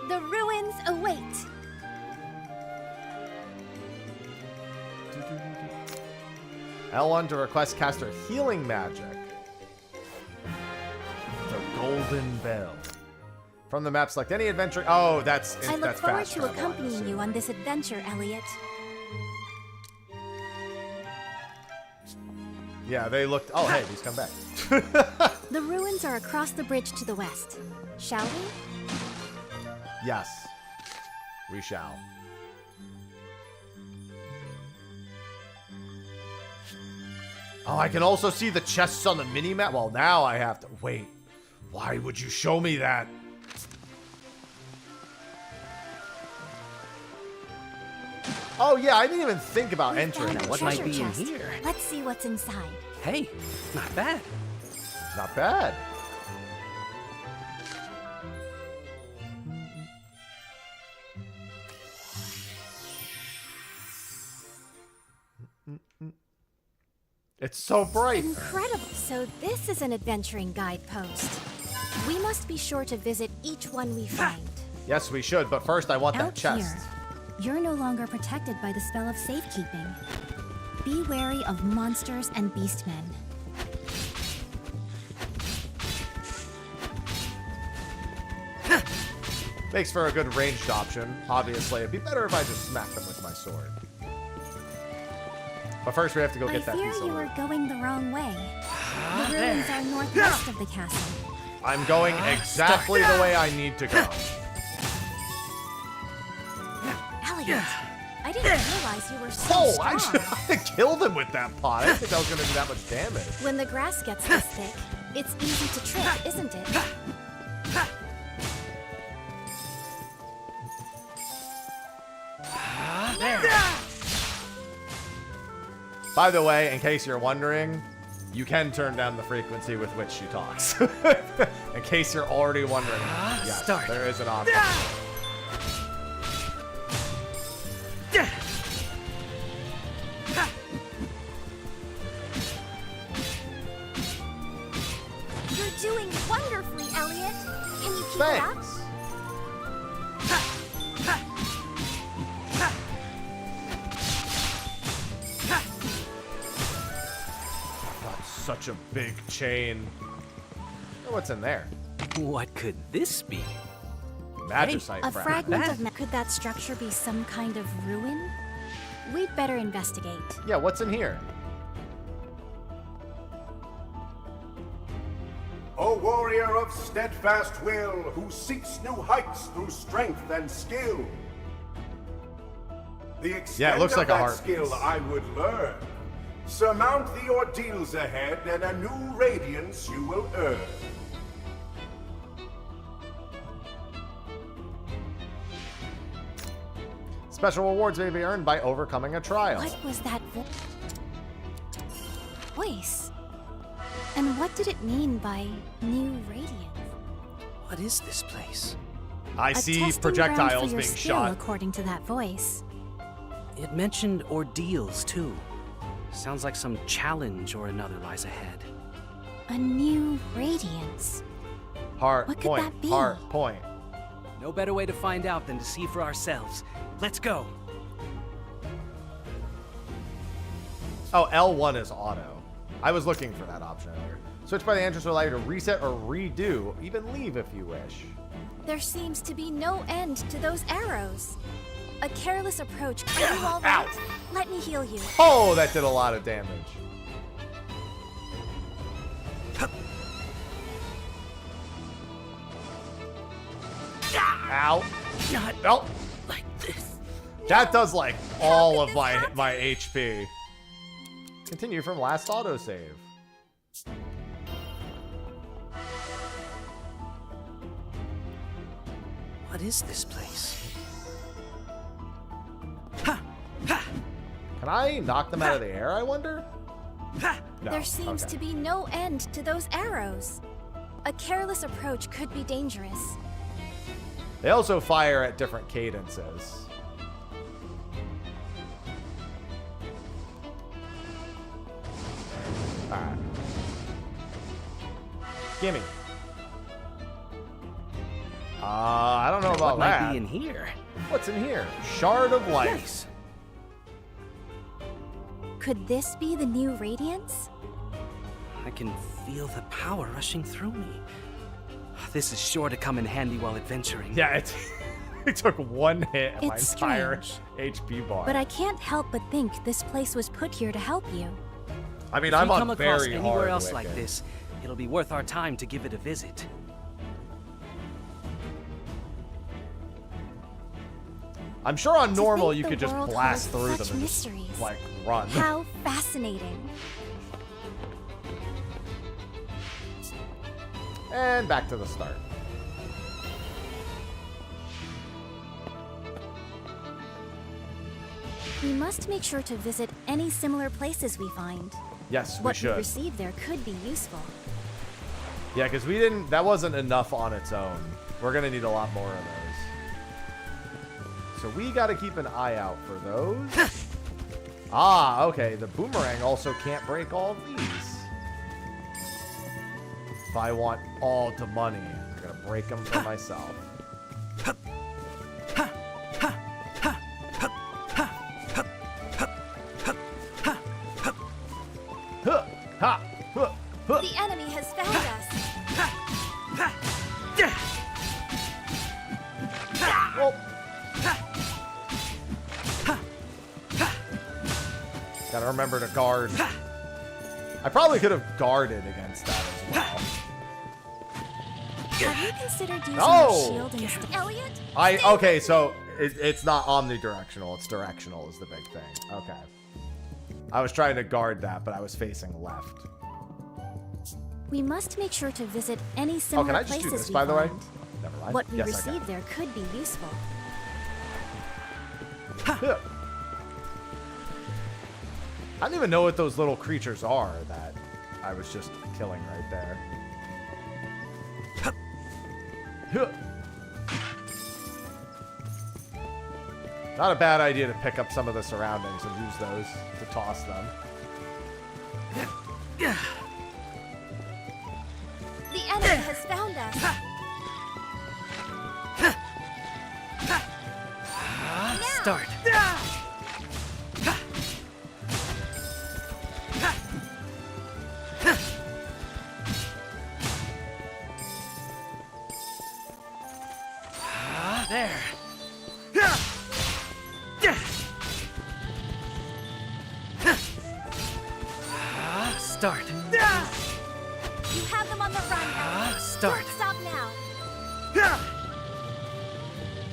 the ruins await. L1 to request caster healing magic. The Golden Bell. From the map, select any adventure. Oh, that's I look that's forward fast to travel, I'm accompanying you assuming. on this adventure, Elliot. Yeah, they looked. Oh, hey, he's come back. The ruins are across the bridge to the west. Shall we? Yes, we shall. Oh, I can also see the chests on the mini-map. Well, now I have to... Wait. Why would you show me that? Oh, yeah, I didn't even think about entering. Found a What might treasure be in chest. here? Let's see what's inside. Hey, not bad. Not bad. It's so bright. Incredible. So this is an adventuring guidepost. We must be sure to visit each one we find. Yes, we should, but first I want that Out chest. here, you're no longer protected by the spell of safekeeping. Be wary of monsters and beastmen. Makes for a good ranged option. Obviously, it'd be better if I just smacked them with my sword. But first, we have to go I get that fear piece of you loot. are going the wrong way. The ruins are northwest of the castle. I'm going exactly the way I need to go. Elliot, I didn't realize you were so Oh, strong. I killed him with that pot. I didn't think that was going to do that much damage. When the grass gets this thick, it's easy to trip, isn't it? By the way, in case you're wondering, you can turn down the frequency with which she talks. In case you're already wondering, yes, there is an option. You're doing wonderfully, Elliot. Can you keep Thanks. it up? Such a big chain. What's in there? What could this be? Magicite A fragment fragment. of... Could that structure be some kind of ruin? We'd better investigate. Yeah, what's in here? O warrior of steadfast will, who seeks new heights through strength and skill. The extent Yeah, it looks of like a that heart skill piece. I would learn. Surmount the ordeals ahead, and a new radiance you will earn. Special rewards may be earned by overcoming a trial. What was that voice? And what did it mean by new radiance? What is this place? I A see testing projectiles ground for your being skill, shot. according to that voice. It mentioned ordeals, too. Sounds like some challenge or another lies ahead. A new radiance. Heart What could point. that be? Heart point. No better way to find out than to see for ourselves. Let's go. Oh, L1 is auto. I was looking for that option earlier. Switch by the entrance will allow you to reset or redo, even leave if you wish. There seems to be no end to those arrows. A careless approach. Are you all right? Let me heal you. Oh, that did a lot of damage. Ow. Not like this. That does like all of my HP. Continue from last autosave. What is this place? Can I knock them out of the air, I wonder? No. There seems Okay. to be no end to those arrows. A careless approach could be dangerous. They also fire at different cadences. Alright. Gimme. I don't know about What might that. be in here? What's in here? Shard of life. Nice. Could this be the new radiance? I can feel the power rushing through me. This is sure to come in handy while adventuring. Yeah, it took one hit of my It's entire HP bar. But I can't help but think this place was put here to help you. I mean, If I'm we on come across very anywhere hard else like wicked. this, it'll be worth our time to give it a visit. I'm sure on To normal think you the could just world blast holds through such them and just, mysteries. like, run. How fascinating. And back to the start. We must make sure to visit any similar places we find. Yes, we What we should. receive there could be useful. Yeah, because we didn't. That wasn't enough on its own. We're gonna need a lot more of those. So we got to keep an eye out for those. Ah, okay. The boomerang also can't break all of these. If I want all the money, I'm gonna break them for myself. Huh, ha, huh, huh. The enemy has found us. Well. Gotta remember to guard. I probably could have guarded against that as well. Have you considered using No! your shield instead? Elliot? Okay, so It's not omnidirectional, it's directional is the big thing. Okay. I was trying to guard that, but I was facing left. We must make sure to visit any Oh, similar can I just places do this, we by the way? find. Never mind. What we Yes, I can. receive there could be useful. Yeah. I don't even know what those little creatures are that I was just killing right there. Not a bad idea to pick up some of the surroundings and use those to toss them. The enemy has found us. Start. There. Start. You have them on the run, Elliot. Start. Don't stop now.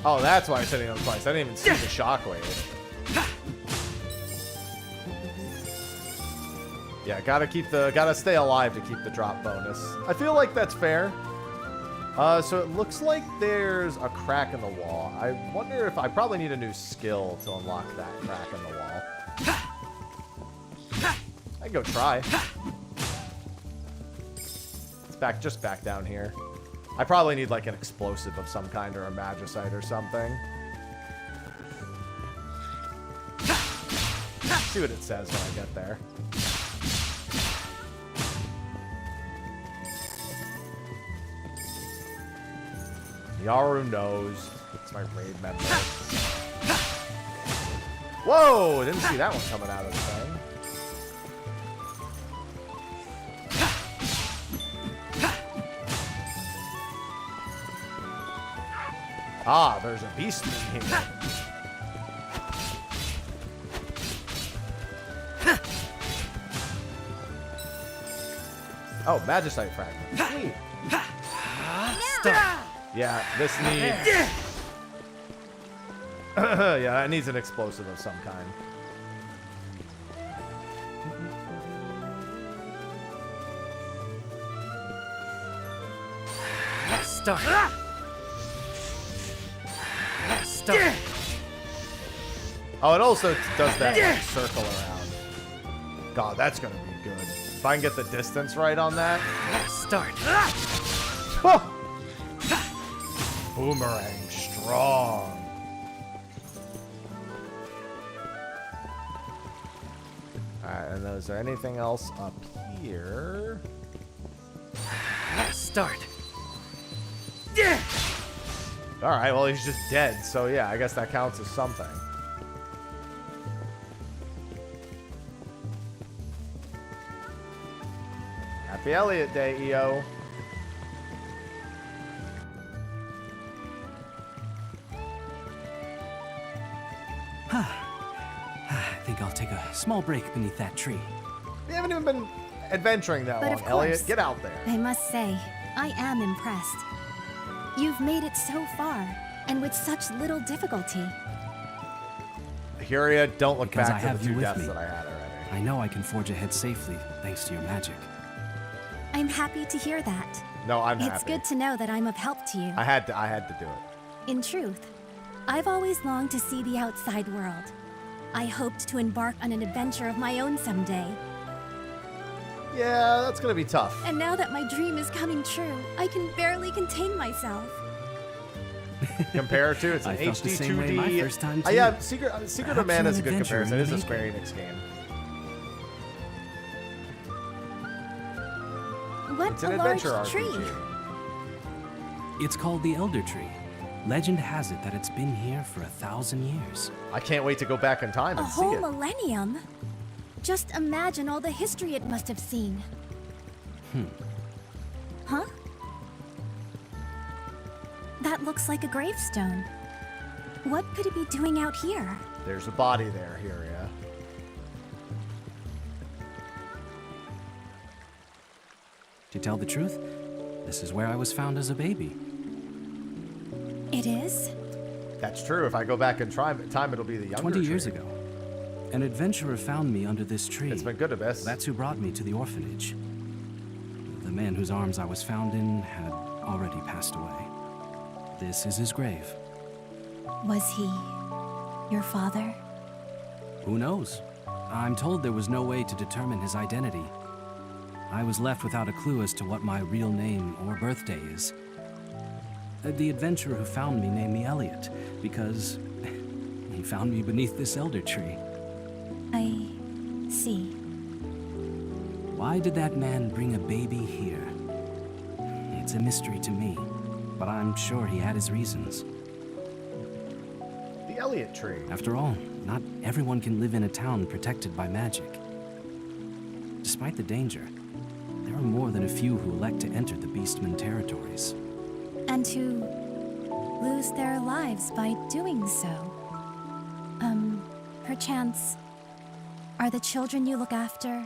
Oh, that's why I was hitting them twice. I didn't even see the shockwave. Yeah, gotta stay alive to keep the drop bonus. I feel like that's fair. So it looks like there's a crack in the wall. I wonder if I probably need a new skill to unlock that crack in the wall. I can go try. It's just back down here. I probably need like an explosive of some kind or a magicite or something. See what it says when I get there. Yaru knows. It's my raid member. Whoa! Didn't see that one coming out of the thing. Ah, there's a beast in here. Oh, magicite fragment. Sweet. Start. Yeah, this needs... yeah, that needs an explosive of some kind. Start. Start. Oh, it also does that like, circle around. God, that's gonna be good. If I can get the distance right on that. Start. Oh! Boomerang strong. Alright, and is there anything else up here? Start. Alright, well he's just dead, so yeah, I guess that counts as something. Happy Elliot Day, EO. I think I'll take a small break beneath that tree. We haven't even been adventuring that But long, of Elliot. course, Get out there. I must say, I am impressed. You've made it so far, and with such little difficulty. Huria, don't look Because back I to have the you two with deaths me. that I had already. I know I can forge ahead safely, thanks to your magic. I'm happy to hear that. No, I'm It's happy. good to know that I'm of help to you. I had to do it. In truth, I've always longed to see the outside world. I hoped to embark on an adventure of my own someday. Yeah, that's gonna be tough. And now that my dream is coming true, I can barely contain myself. Compare it to, it's an I felt the same way my HD-2D. first time, Yeah, too. Secret of Perhaps Mana is a an good adventure comparison. It is a in the Square making. Enix game. What It's a an large adventure tree. RPG. It's called the Elder Tree. Legend has it that it's been here for 1,000 years. I can't wait to go back in time A and see whole it. millennium? Just imagine all the history it must have seen. Huh? That looks like a gravestone. What could it be doing out here? There's a body there, Huria. To tell the truth, this is where I was found as a baby. It is? That's true. If I go back in time, it'll be the younger 20 years tree. ago, an adventurer found me under this tree. It's been good, Abyss. That's who brought me to the orphanage. The man whose arms I was found in had already passed away. This is his grave. Was he your father? Who knows? I'm told there was no way to determine his identity. I was left without a clue as to what my real name or birthday is. The adventurer who found me named me Elliot because he found me beneath this elder tree. I see. Why did that man bring a baby here? It's a mystery to me, but I'm sure he had his reasons. The Elliot tree. After all, not everyone can live in a town protected by magic. Despite the danger, there are more than a few who elect to enter the Beastman territories. And who lose their lives by doing so. Perchance, are the children you look after?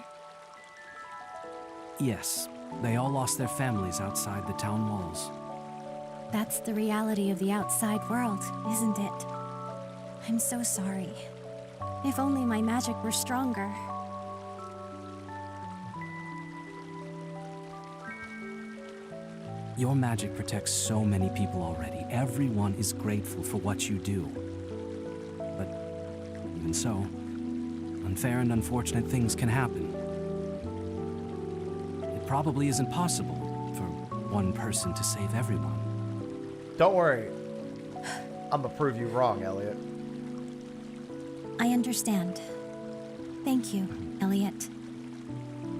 Yes, they all lost their families outside the town walls. That's the reality of the outside world, isn't it? I'm so sorry. If only my magic were stronger. Your magic protects so many people already. Everyone is grateful for what you do. But even so, unfair and unfortunate things can happen. It probably isn't possible for one person to save everyone. Don't worry. I'm gonna prove you wrong, Elliot. I understand. Thank you, Elliot.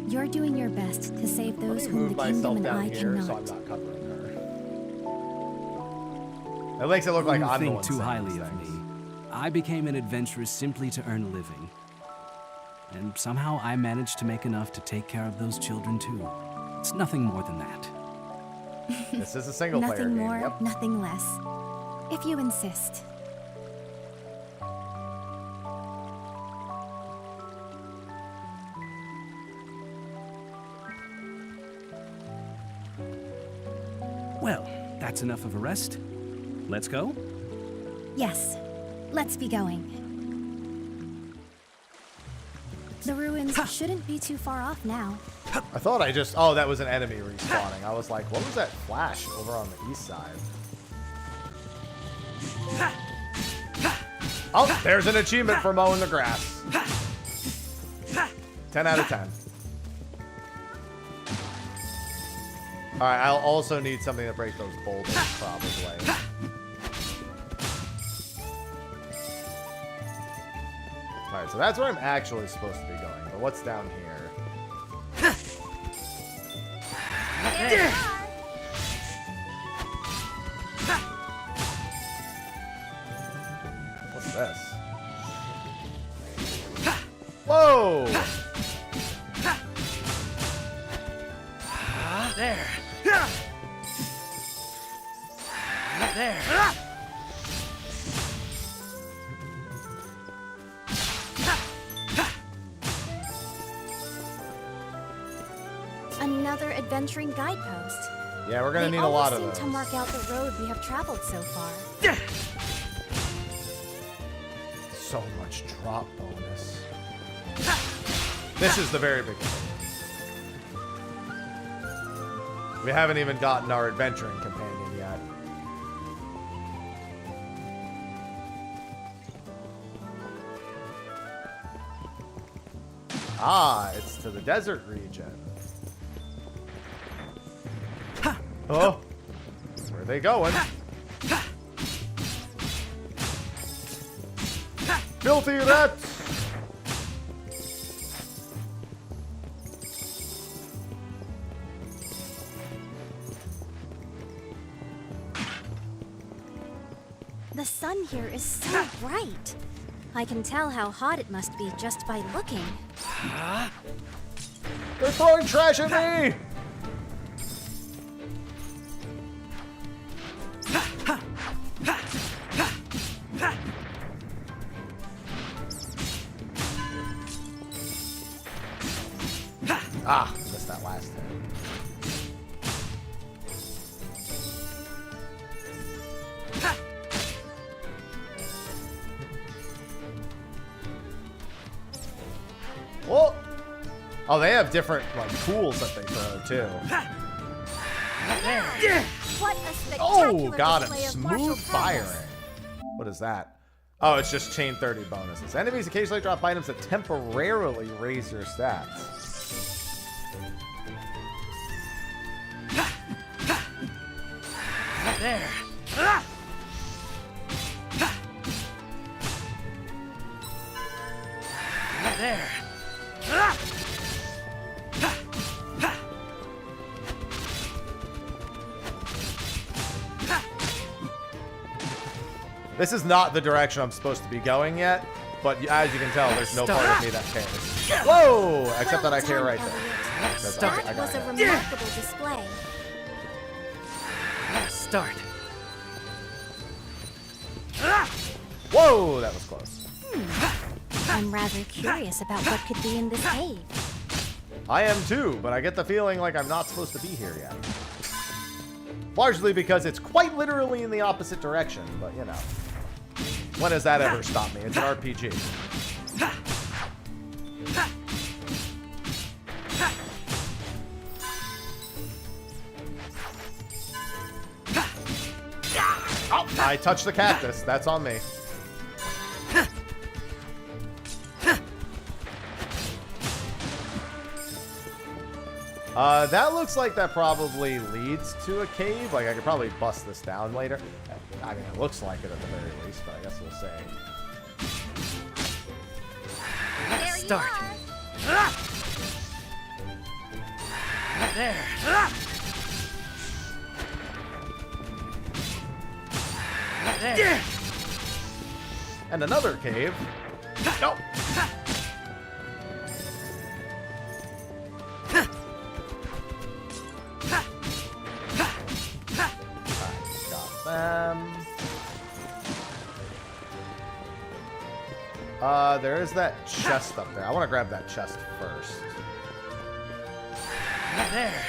You're doing your best to save those whom the kingdom and I cannot. So I'm not covering her. It makes it look like I'm the think one too saying highly these of things. me. I became an adventurer simply to earn a living. And somehow I managed to make enough to take care of those children too. It's nothing more than that. This is a single player Nothing game. more, Yep. nothing less. If you insist. Well, that's enough of a rest. Let's go? Yes, let's be going. The ruins shouldn't be too far off now. I thought I just... Oh, that was an enemy respawning. I was like, what was that flash over on the east side? Oh, there's an achievement for mowing the grass. 10 out of 10. Alright, I'll also need something to break those boulders, probably. Alright, so that's where I'm actually supposed to be going. But what's down here? What's this? Whoa! There. There. Another adventuring guidepost. Yeah, we're gonna need a lot of They those. always seem to mark out the road we have traveled so far. So much drop bonus. This is the very beginning. We haven't even gotten our adventuring companion yet. Ah, it's to the desert region. Oh, where are they going? Filthy rats! The sun here is so bright. I can tell how hot it must be just by looking. They're throwing trash at me! Ah, I missed that last hit. Oh, they have different like tools that they throw too. What a spectacular Oh, got him. display of martial Smooth prowess. firing. What is that? Oh, it's just chain 30 bonuses. Enemies occasionally drop items that temporarily raise your stats. There. There. This is not the direction I'm supposed to be going yet, but as you can tell, there's no part of me that cares. Whoa! Except that I care right there. That was a remarkable display. Start. Whoa, that was close. I'm rather curious about what could be in this cave. I am too, but I get the feeling like I'm not supposed to be here yet. Largely because it's quite literally in the opposite direction, but you know. When has that ever stopped me? It's an RPG. Oh, I touched the cactus. That's on me. That looks like that probably leads to a cave. Like, I could probably bust this down later. I mean, it looks like it at the very least, but I guess we'll see. Start. There. There. And another cave. Nope. There is that chest up there. I want to grab that chest first. There.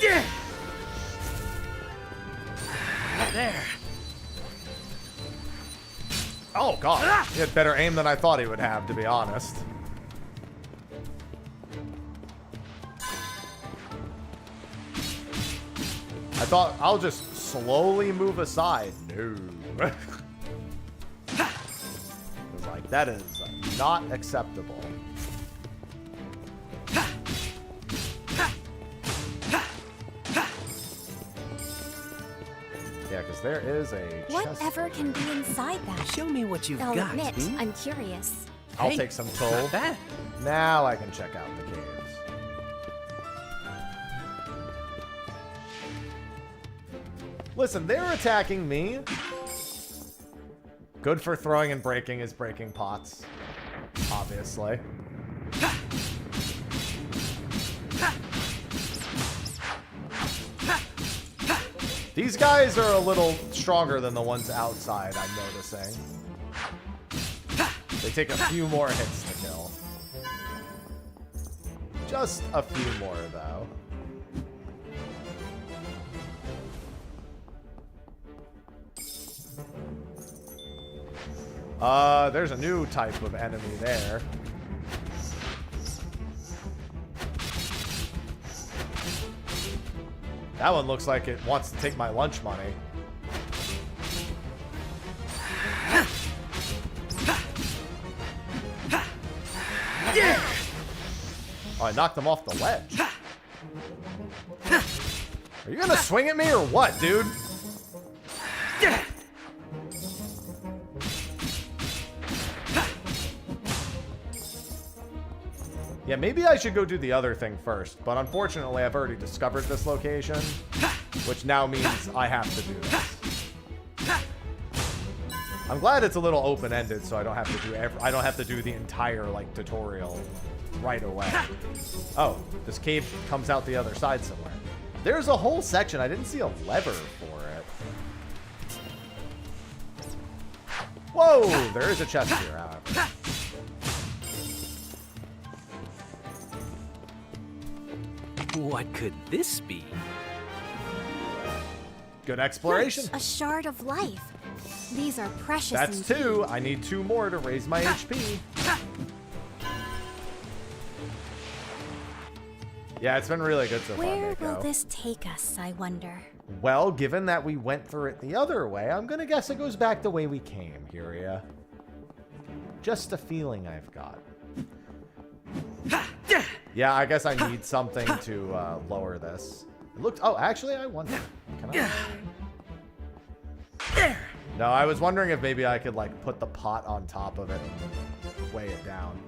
There. There. Oh, God. He had better aim than I thought he would have, to be honest. I thought I'll just slowly move aside. No. It's like, that is not acceptable. Yeah, because there is a chest. Whatever can be inside that? Show me what you've I'll got. admit, I'm curious. I'll take some toll. Not bad. Now I can check out the caves. Listen, they're attacking me. Good for throwing and breaking is breaking pots. Obviously. These guys are a little stronger than the ones outside, I'm noticing. They take a few more hits to kill. Just a few more, though. There's a new type of enemy there. That one looks like it wants to take my lunch money. Oh, I knocked him off the ledge. Are you gonna swing at me or what, dude? Yeah, maybe I should go do the other thing first, but unfortunately I've already discovered this location, which now means I have to do this. I'm glad it's a little open-ended, so I don't have to do the entire like tutorial right away. Oh, this cave comes out the other side somewhere. There's a whole section. I didn't see a lever for it. Whoa, there is a chest here, however. What could this be? Good exploration. A shard of life. These are precious. That's indeed. 2. I need 2 more to raise my HP. Yeah, it's been really good so far, Where Mako. will this take us, I wonder? Well, given that we went through it the other way, I'm gonna guess it goes back the way we came, Huria. Just a feeling I've got. Yeah, I guess I need something to lower this. It looked. Oh, actually, I wonder. Can I? No, I was wondering if maybe I could like put the pot on top of it and weigh it down.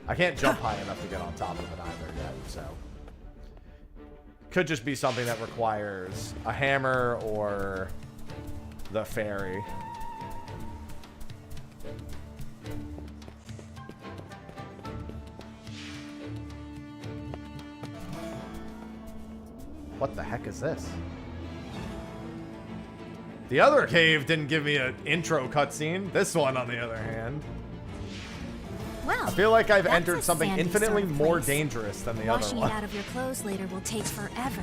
I can't jump high enough to get on top of it either yet, so. Could just be something that requires a hammer or the fairy. What the heck is this? The other cave didn't give me an intro cutscene. This one, on the other hand. Well, I feel like I've that's entered a something sandy infinitely sort of more place. dangerous than the Washing other it one. out of your clothes later will take forever.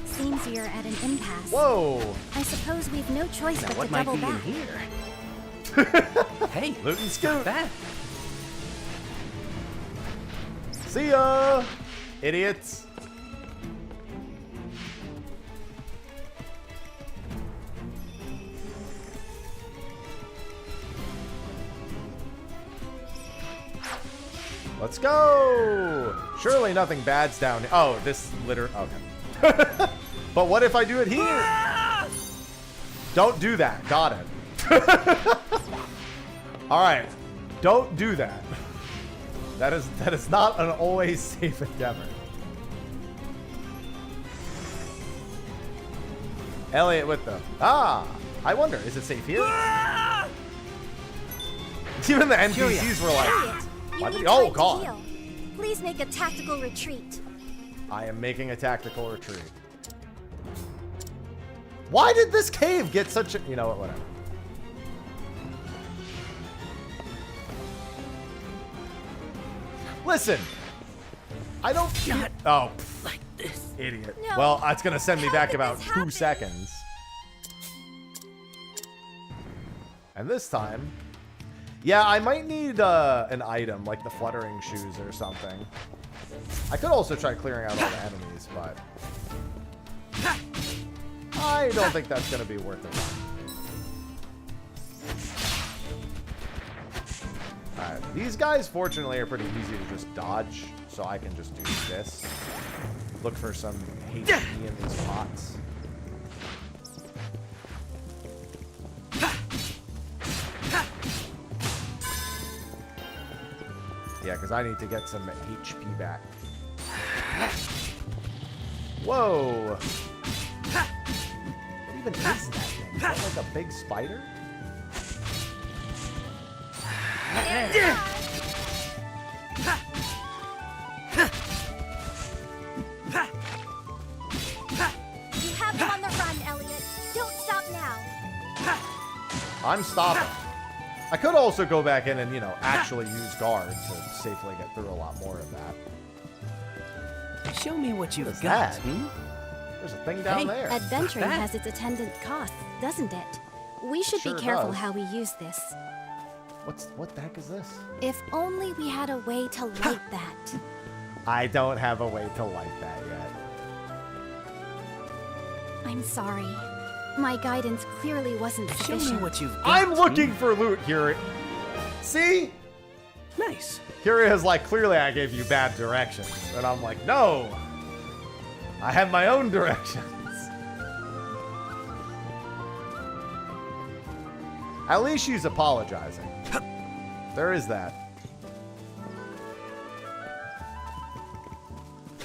Seems you're at an impasse. Whoa! I suppose we've no choice Now, but what to might double be in back. here? Hey, Loot and scoot. that. See ya, idiots. Let's go! Surely nothing bad's down here. Oh, this litter. Okay. But what if I do it here? Don't do that. Got it. Alright. Don't do that. That is not an always safe endeavor. Elliot with the... Ah! I wonder, is it safe here? Even the NPCs were like... Elliot, you Why need did- oh, time to God. heal. Please make a tactical retreat. I am making a tactical retreat. Why did this cave get such a... You know what, whatever. Listen. I don't... Oh, Like this. idiot. No. Well, it's going to send me How back did about this 2 happen? seconds. And this time... Yeah, I might need an item, like the fluttering shoes or something. I could also try clearing out all the enemies, but... I don't think that's going to be worth it. Alright, these guys, fortunately, are pretty easy to just dodge, so I can just do this. Look for some HP in these pots. Yeah, because I need to get some HP back. Whoa! What even is that thing? Is that like a big spider? You have them on the run, Elliot. Don't stop now. I'm stopping. I could also go back in and, you know, actually use guard to safely get through a lot more of that. Show me what you've What is got. that? Hmm? There's a thing down there. Adventuring that? has its attendant costs, doesn't it? We should Sure be careful does. how we use this. What the heck is this? If only we had a way to light that. I don't have a way to light that yet. I'm sorry. My guidance clearly wasn't Show sufficient. me what you've got. I'm looking hmm? for loot here. See? Nice. Curia is like, clearly I gave you bad directions. And I'm like, no. I have my own directions. At least she's apologizing. There is that.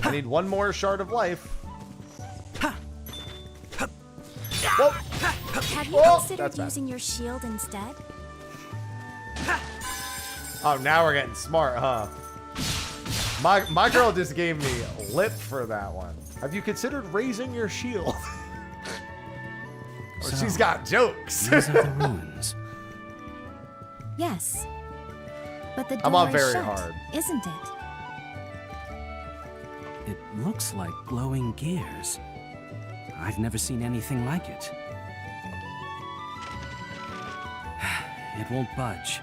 I need one more shard of life. Whoa. Have you Oh, considered that's bad. using your shield instead? Oh, now we're getting smart, huh? My girl just gave me lip for that one. Have you considered raising your shield? Or So, she's got jokes. These are the ruins. Yes. But the door I'm on is very shut, hard. isn't it? It looks like glowing gears. I've never seen anything like it. It won't budge.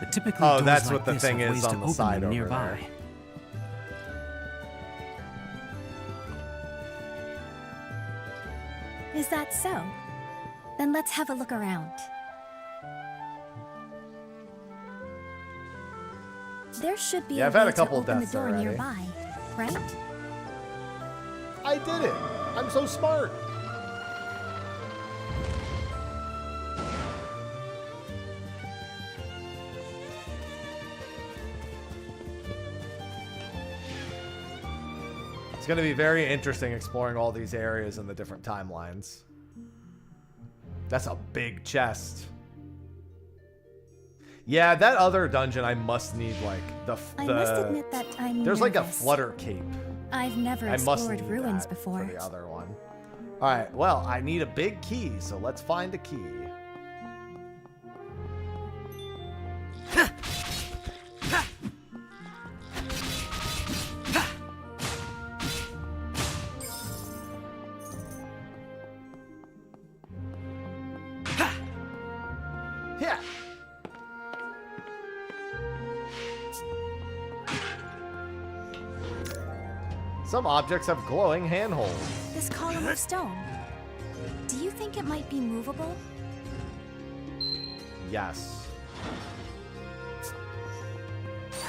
But typically, Oh, doors that's like what the this thing have is ways on to the open side them over nearby. there. Is that so? Then let's have a look around. There should be Yeah, a I've had way a couple to open the deaths door already. nearby, right? I did it! I'm so smart! It's going to be very interesting exploring all these areas in the different timelines. That's a big chest. Yeah, that other dungeon I must need like I must admit that I'm There's like a nervous. flutter cape. I've never I must explored need ruins that before. for the other one. All right, well, I need a big key, so let's find a key. Yeah. Some objects have glowing handholds. This column of stone. Do you think it might be movable? Yes.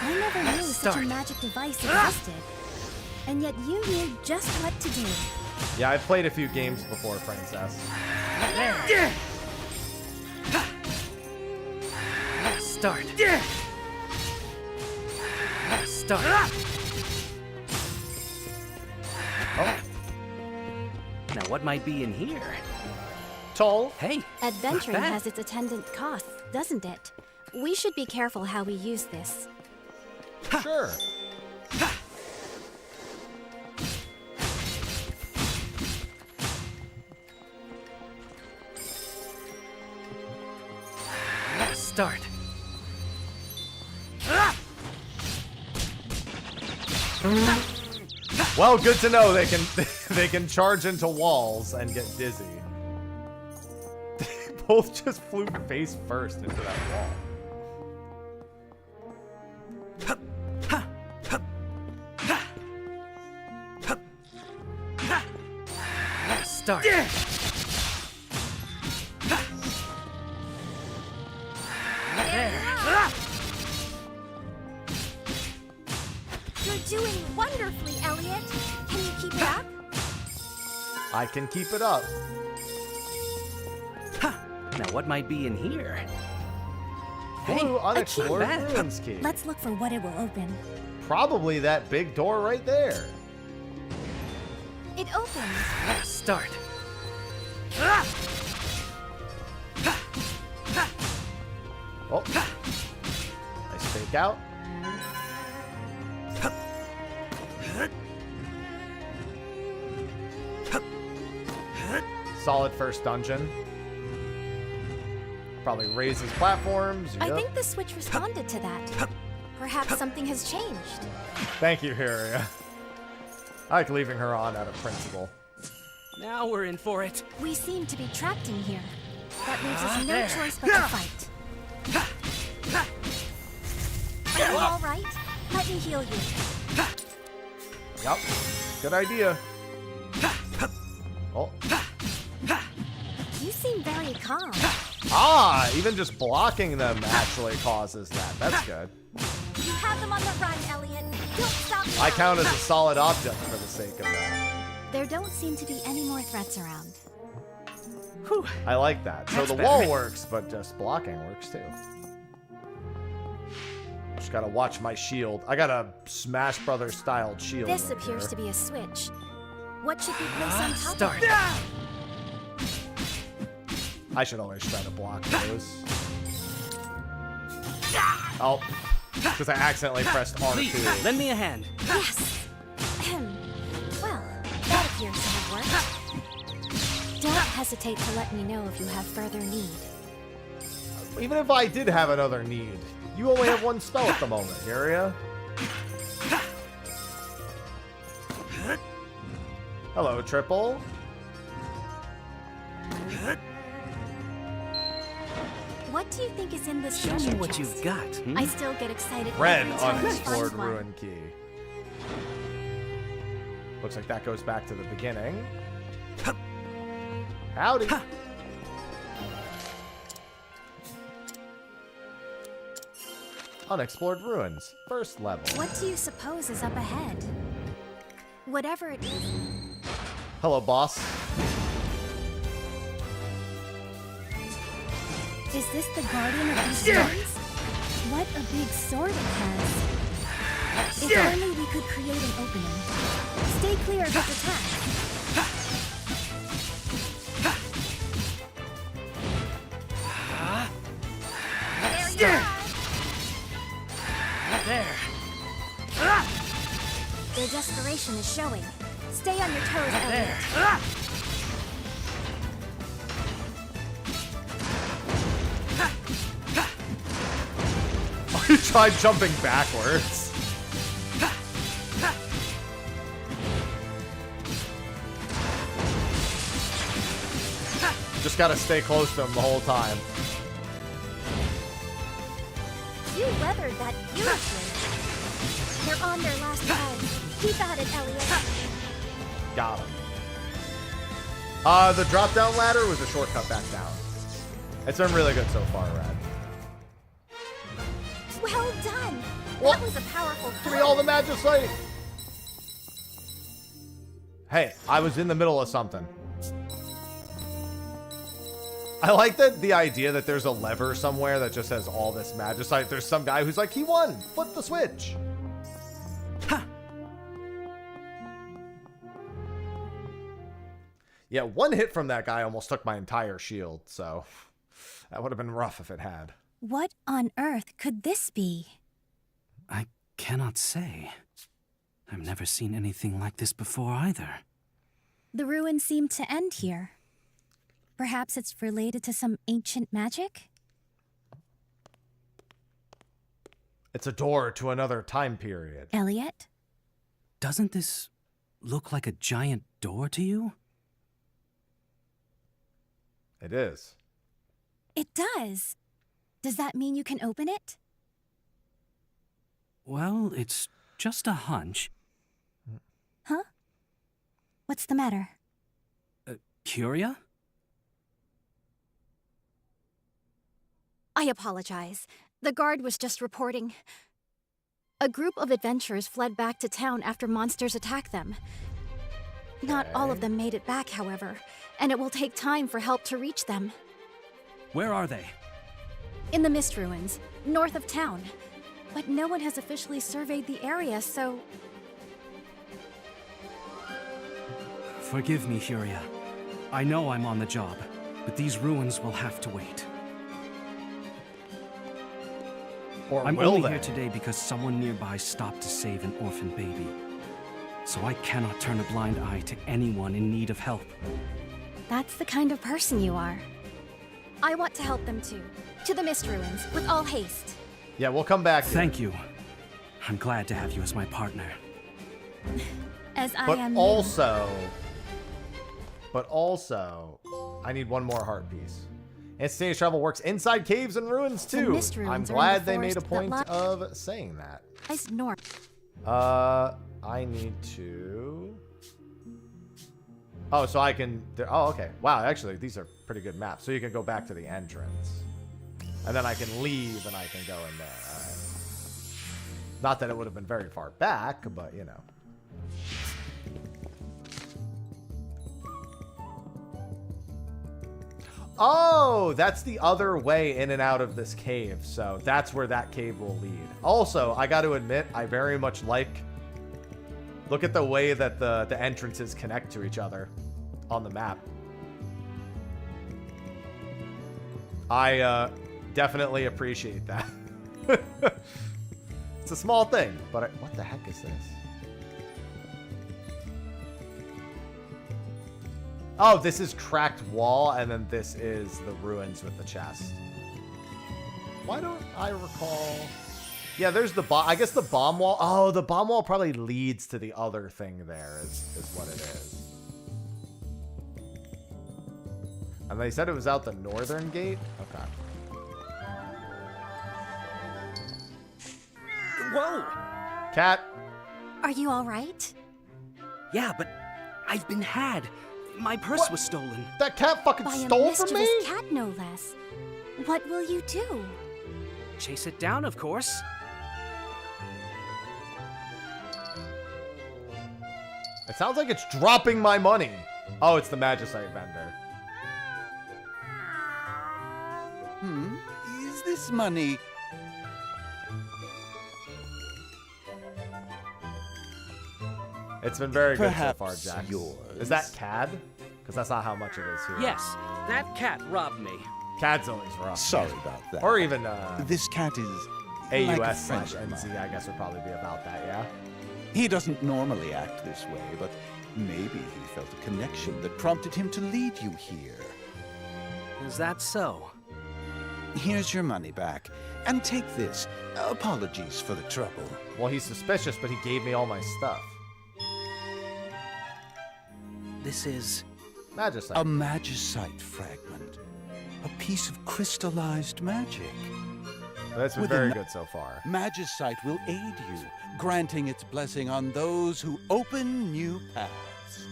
I never knew such a magic device existed. And yet you knew just what to do. Yeah, I've played a few games before, Princess. Start. Start. Oh. Now, what might be in here? Toll. Hey. Adventuring not bad. has its attendant costs, doesn't it? We should be careful how we use this. Sure. Start. Well, good to know they can they can charge into walls and get dizzy. They both just flew face first into that wall. Start. You're doing wonderfully, Elliot. Can you keep it up? I can keep it up. Now, what might be in here? Blue unexplored bad. ruins key. Let's look for what it will open. Probably that big door right there. It opens. Start. Oh. Nice fake out. Solid first dungeon. Probably raises platforms. I Yep. think the switch responded to that. Perhaps something has changed. Thank you, Hiria. I like leaving her on out of principle. Now we're in for it. We seem to be trapped in here. That leaves us no there. choice but to fight. Are you all right? Let me heal you. Yep. Good idea. Oh. You seem very calm. Ah, even just blocking them actually causes that. That's good. You have them on the run, Elliot. Don't stop now. I count as a solid object for the sake of that. There don't seem to be any more threats around. Whew. I like that. So That's the better. wall works, but just blocking works too. Just gotta watch my shield. I got a Smash Brothers styled shield. This over appears here. to be a switch. What should we place on top Start. of it? I should always try to block those. Oh, because I accidentally pressed Please, R2. lend me a hand. Yes. Well, that appears to have worked. Don't hesitate to let me know if you have further need. Even if I did have another need, you only have one spell at the moment, Hiria. Hello, Triple. What do you think is in this Show me treasure what chest? you've got. Hmm? I still get excited. Red every time I unexplored find one. ruin key. Looks like that goes back to the beginning. Howdy. Unexplored ruins. First level. What do you suppose is up ahead? Whatever it is. Hello, boss. Is this the guardian of these stones? What a big sword it has. If only we could create an opening. Stay clear of its attack. There you are. There. Their desperation is showing. Stay on your toes, Elliot. There. You tried jumping backwards. Just gotta stay close to him the whole time. You weathered that beautifully. They're on their last legs. Keep at it, Elliot. Got him. The drop down ladder was a shortcut back down. It's been really good so far, Red. Well done. What? That was a powerful Give me all the throw. magicite. Hey, I was in the middle of something. I like the idea that there's a lever somewhere that just has all this magicite. There's some guy who's like, he won. Flip the switch. Ha! Yeah, one hit from that guy almost took my entire shield, so that would have been rough if it had. What on earth could this be? I cannot say. I've never seen anything like this before either. The ruins seem to end here. Perhaps it's related to some ancient magic? It's a door to another time period. Elliot? Doesn't this look like a giant door to you? It is. It does. Does that mean you can open it? Well, it's just a hunch. Huh? What's the matter? Curia? I apologize. The guard was just reporting. A group of adventurers fled back to town after monsters attacked them. Not all of them made it back, however, and it will take time for help to reach them. Where are they? In the Mist Ruins, north of town. But no one has officially surveyed the area, so... Forgive me, Curia. I know I'm on the job, but these ruins will have to wait. Or I'm will only they? here today because someone nearby stopped to save an orphan baby. So I cannot turn a blind eye to anyone in need of help. That's the kind of person you are. I want to help them too. To the Mist Ruins, with all haste. Yeah, we'll come back here. Thank you. I'm glad to have you as my partner. As I But am also, I need one more heart piece. Instantaneous travel works inside caves and ruins The too. Mist I'm Ruins are in glad the they made a forest that point of saying that. lies north. I need to... Oh, so I can... Oh, okay. Wow, actually, these are pretty good maps. So you can go back to the entrance. And then I can leave and I can go in there. All right. Not that it would have been very far back, but, you know. Oh, that's the other way in and out of this cave. So that's where that cave will lead. Also, I got to admit, I very much like... Look at the way that the entrances connect to each other on the map. I definitely appreciate that. It's a small thing, but what the heck is this? Oh, this is cracked wall, and then this is the ruins with the chest. Why don't I recall... Yeah, there's the bomb. I guess the bomb wall. Oh, the bomb wall probably leads to the other thing there is what it is. And they said it was out the northern gate? Okay. Whoa! Cat. Are you all right? Yeah, but I've been had. My purse was stolen. That cat fucking By stole a from me? mischievous cat, no less. What will you do? Chase it down, of course. It sounds like it's dropping my money. Oh, it's the Magicite vendor. Is this money? It's been very good so Perhaps far, Jax. yours. Is that CAD? Because that's not how much it is here. Yes, that cat robbed me. CAD's always rough. Sorry about that. Or even this cat is AUS like a slash friend of NZ, I guess would probably be about that, yeah? He doesn't normally act this way, but maybe he felt a connection that prompted him to lead you here. Is that so? Here's your money back. And take this. Apologies for the trouble. Well, he's suspicious, but he gave me all my stuff. This is... Magicite. A Magicite fragment. A piece of crystallized magic. That's been With very a good so far. Magicite will aid you, granting its blessing on those who open new paths.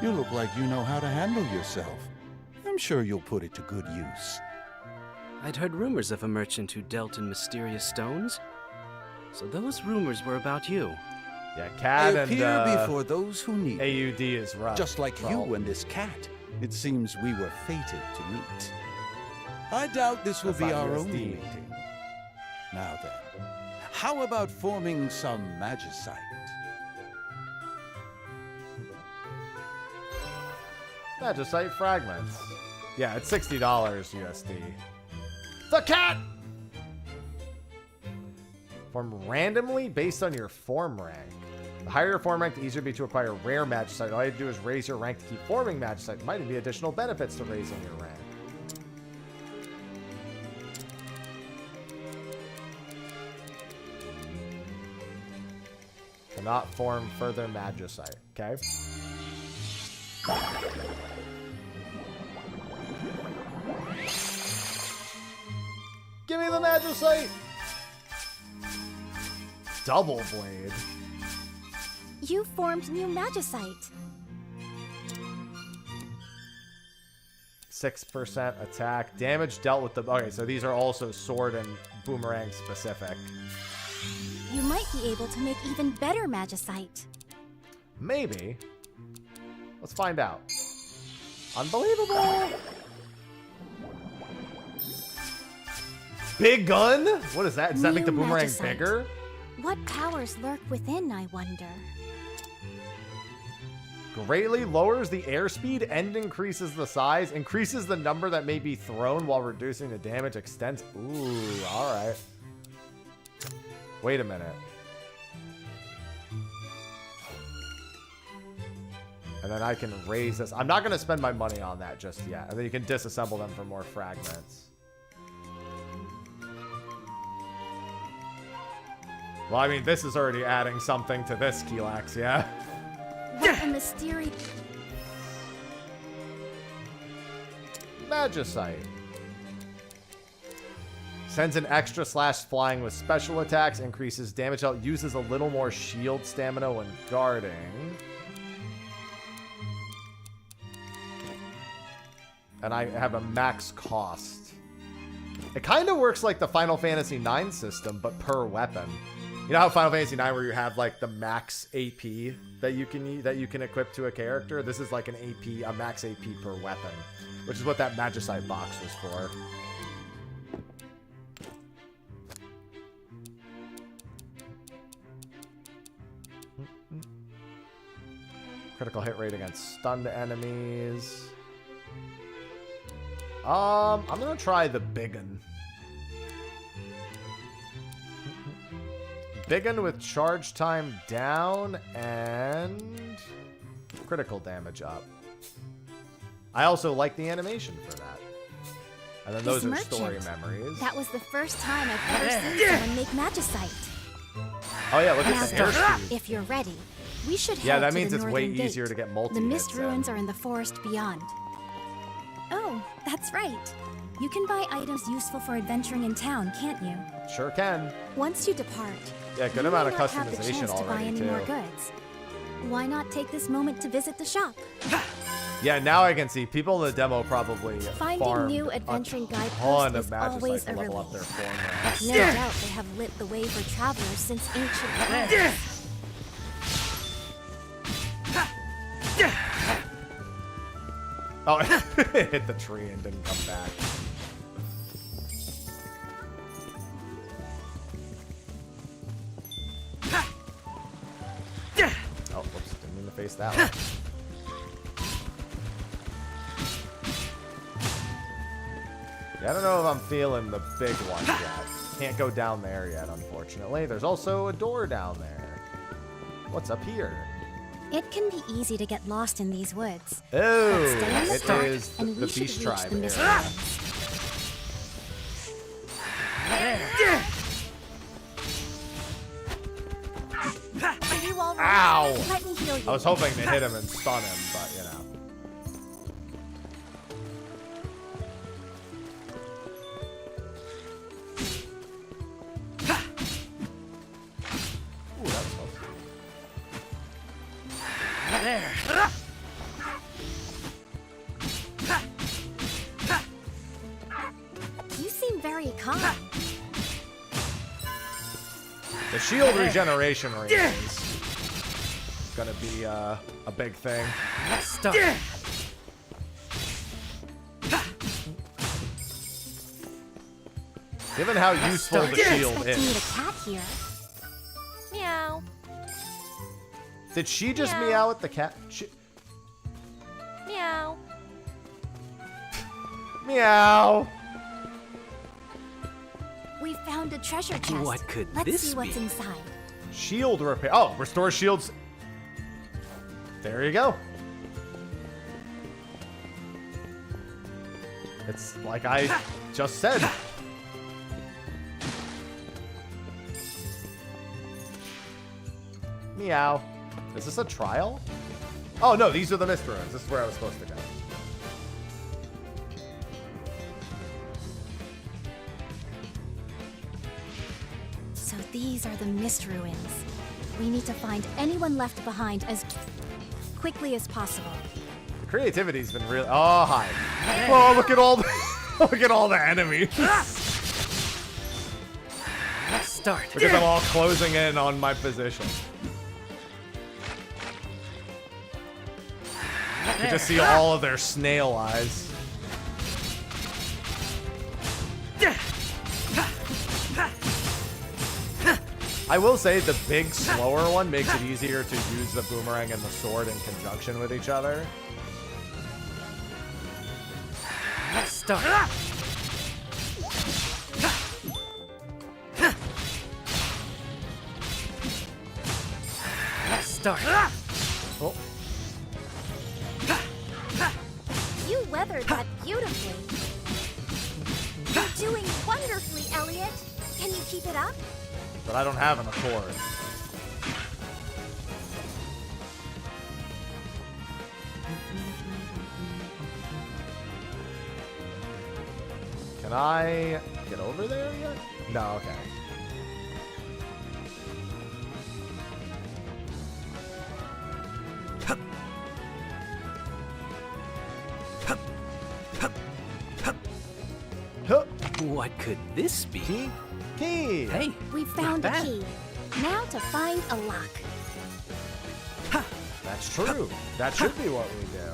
You look like you know how to handle yourself. I'm sure you'll put it to good use. I'd heard rumors of a merchant who dealt in mysterious stones. So those rumors were about you. Yeah, I CAD appear and before those who need me. AUD is rough. Just like you and this cat. It seems we were fated to meet. I doubt this will That's be not our USD. only meeting. Now then, how about forming some Magicite? Magicite fragments. Yeah, it's $60 USD. The cat! Form randomly based on your form rank. The higher your form rank, the easier it will be to acquire rare Magicite. All you have to do is raise your rank to keep forming Magicite. There might even be additional benefits to raising your rank. Cannot form further Magicite. Okay. Give me the Magicite! Double blade. You formed new Magicite. 6% attack. Damage dealt with the... Okay, so these are also sword and boomerang specific. You might be able to make even better Magicite. Maybe. Let's find out. Unbelievable! Big gun? What is that? Does that make the New boomerang Magicite. bigger? What powers lurk within, I wonder? Greatly lowers the airspeed and increases the size. Increases the number that may be thrown while reducing the damage. Extends. Ooh, alright. Wait a minute. And then I can raise this. I'm not going to spend my money on that just yet. And then you can disassemble them for more fragments. Well, I mean, this is already adding something to this, Keelax, yeah? What a mysterious... Magicite. Sends an extra slash flying with special attacks. Increases damage out. Uses a little more shield stamina when guarding. And I have a max cost. It kind of works like the Final Fantasy IX system, but per weapon. You know how Final Fantasy IX, where you have like the max AP that you can equip to a character? This is like an AP, a max AP per weapon, which is what that Magicite box was for. Critical hit rate against stunned enemies. I'm gonna try the Biggin. Biggin with charge time down and critical damage up. I also like the animation for that. And then This those are merchant. story memories. That was the first time I've ever seen someone make Magicite. Oh yeah, look Now, at the airspeed. if you're ready, we should head Yeah, that to means the it's way northern gate. easier to get multi-hits The mist in. ruins are in the forest beyond. Oh, that's right. You can buy items useful for adventuring in town, can't you? Sure can. Once you depart, Yeah, good you amount may of not have the customization chance to buy already, any too. more goods. Why not take this moment to visit the shop? Yeah, now I can see people in the demo probably Finding farmed new a adventuring ton guideposts of is magicite always to a level up their relief. form. No doubt they have lit the way for travelers since ancient times. Oh, it hit the tree and didn't come back. Oh, whoops, didn't mean to face that one. Yeah, I don't know if I'm feeling the big one yet. Can't go down there yet, unfortunately. There's also a door down there. What's up here? It can be easy to get lost in these woods. Oh, But stay in the it dark, is and the we should Beast reach Tribe the area. mystery. Are you all right? Ow! Let me heal you. I was hoping to hit him and stun him, but you know. Ooh, that was close. There. You seem very calm. The shield regeneration ring is gonna be a big thing. Stop. Given how useful the shield Expecting me to is. cat here. Meow. Did she just meow at the cat? Meow. Meow. We found a treasure chest. What could Let's this see what's be? inside. Shield repair. Oh, restore shields. There you go. It's like I just said. Meow. Is this a trial? Oh, no, these are the mist ruins. This is where I was supposed to go. So these are the mist ruins. We need to find anyone left behind as quickly as possible. The creativity's been really. Oh, hi. Oh, look at all the look at all the enemies. Start. Look at them all closing in on my position. You can just see all of their snail eyes. I will say the big, slower one makes it easier to use the boomerang and the sword in conjunction with each other. Start. Start. Oh. You weathered that beautifully. You're doing wonderfully, Elliot. Can you keep it up? But I don't have an accord. Can I get over there yet? No, okay. What could this be? Key! Hey, We found a bad. key. Now to find a lock. That's true. That should be what we do.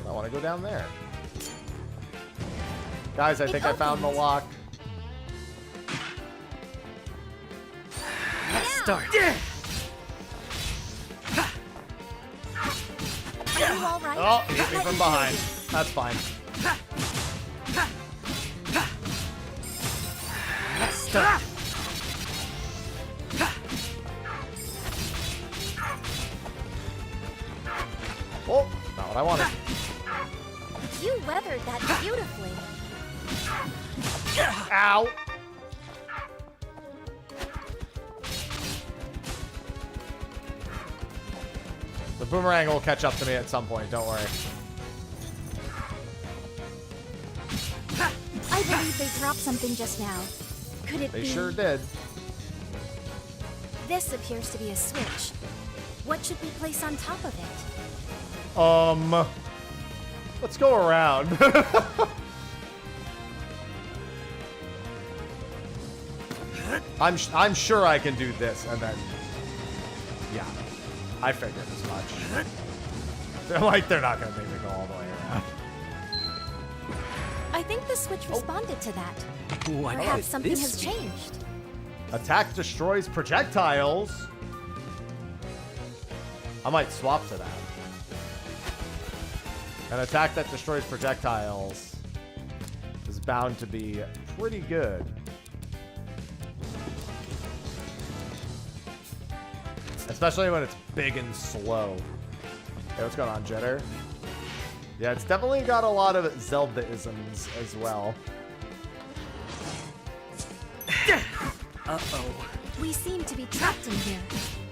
I want to go down there. Guys, I think I found the lock. Start. Are you all right? Oh, he hit me Let from me behind. heal you. That's fine. Start. Oh, not what I wanted. You weathered that beautifully. The boomerang will catch up to me at some point, don't worry. I believe they dropped something just now. Could it be? They sure did. This appears to be a switch. What should we place on top of it? Let's go around. I'm sure I can do this, and then, yeah, I figured as much. They're not gonna make me go all the way around. I think the switch responded to that. What Perhaps is something this has speed? changed. Attack destroys projectiles. I might swap to that. An attack that destroys projectiles is bound to be pretty good. Especially when it's big and slow. Hey, what's going on, Jitter? Yeah, it's definitely got a lot of Zelda-isms as well. Uh-oh. We seem to be trapped in here.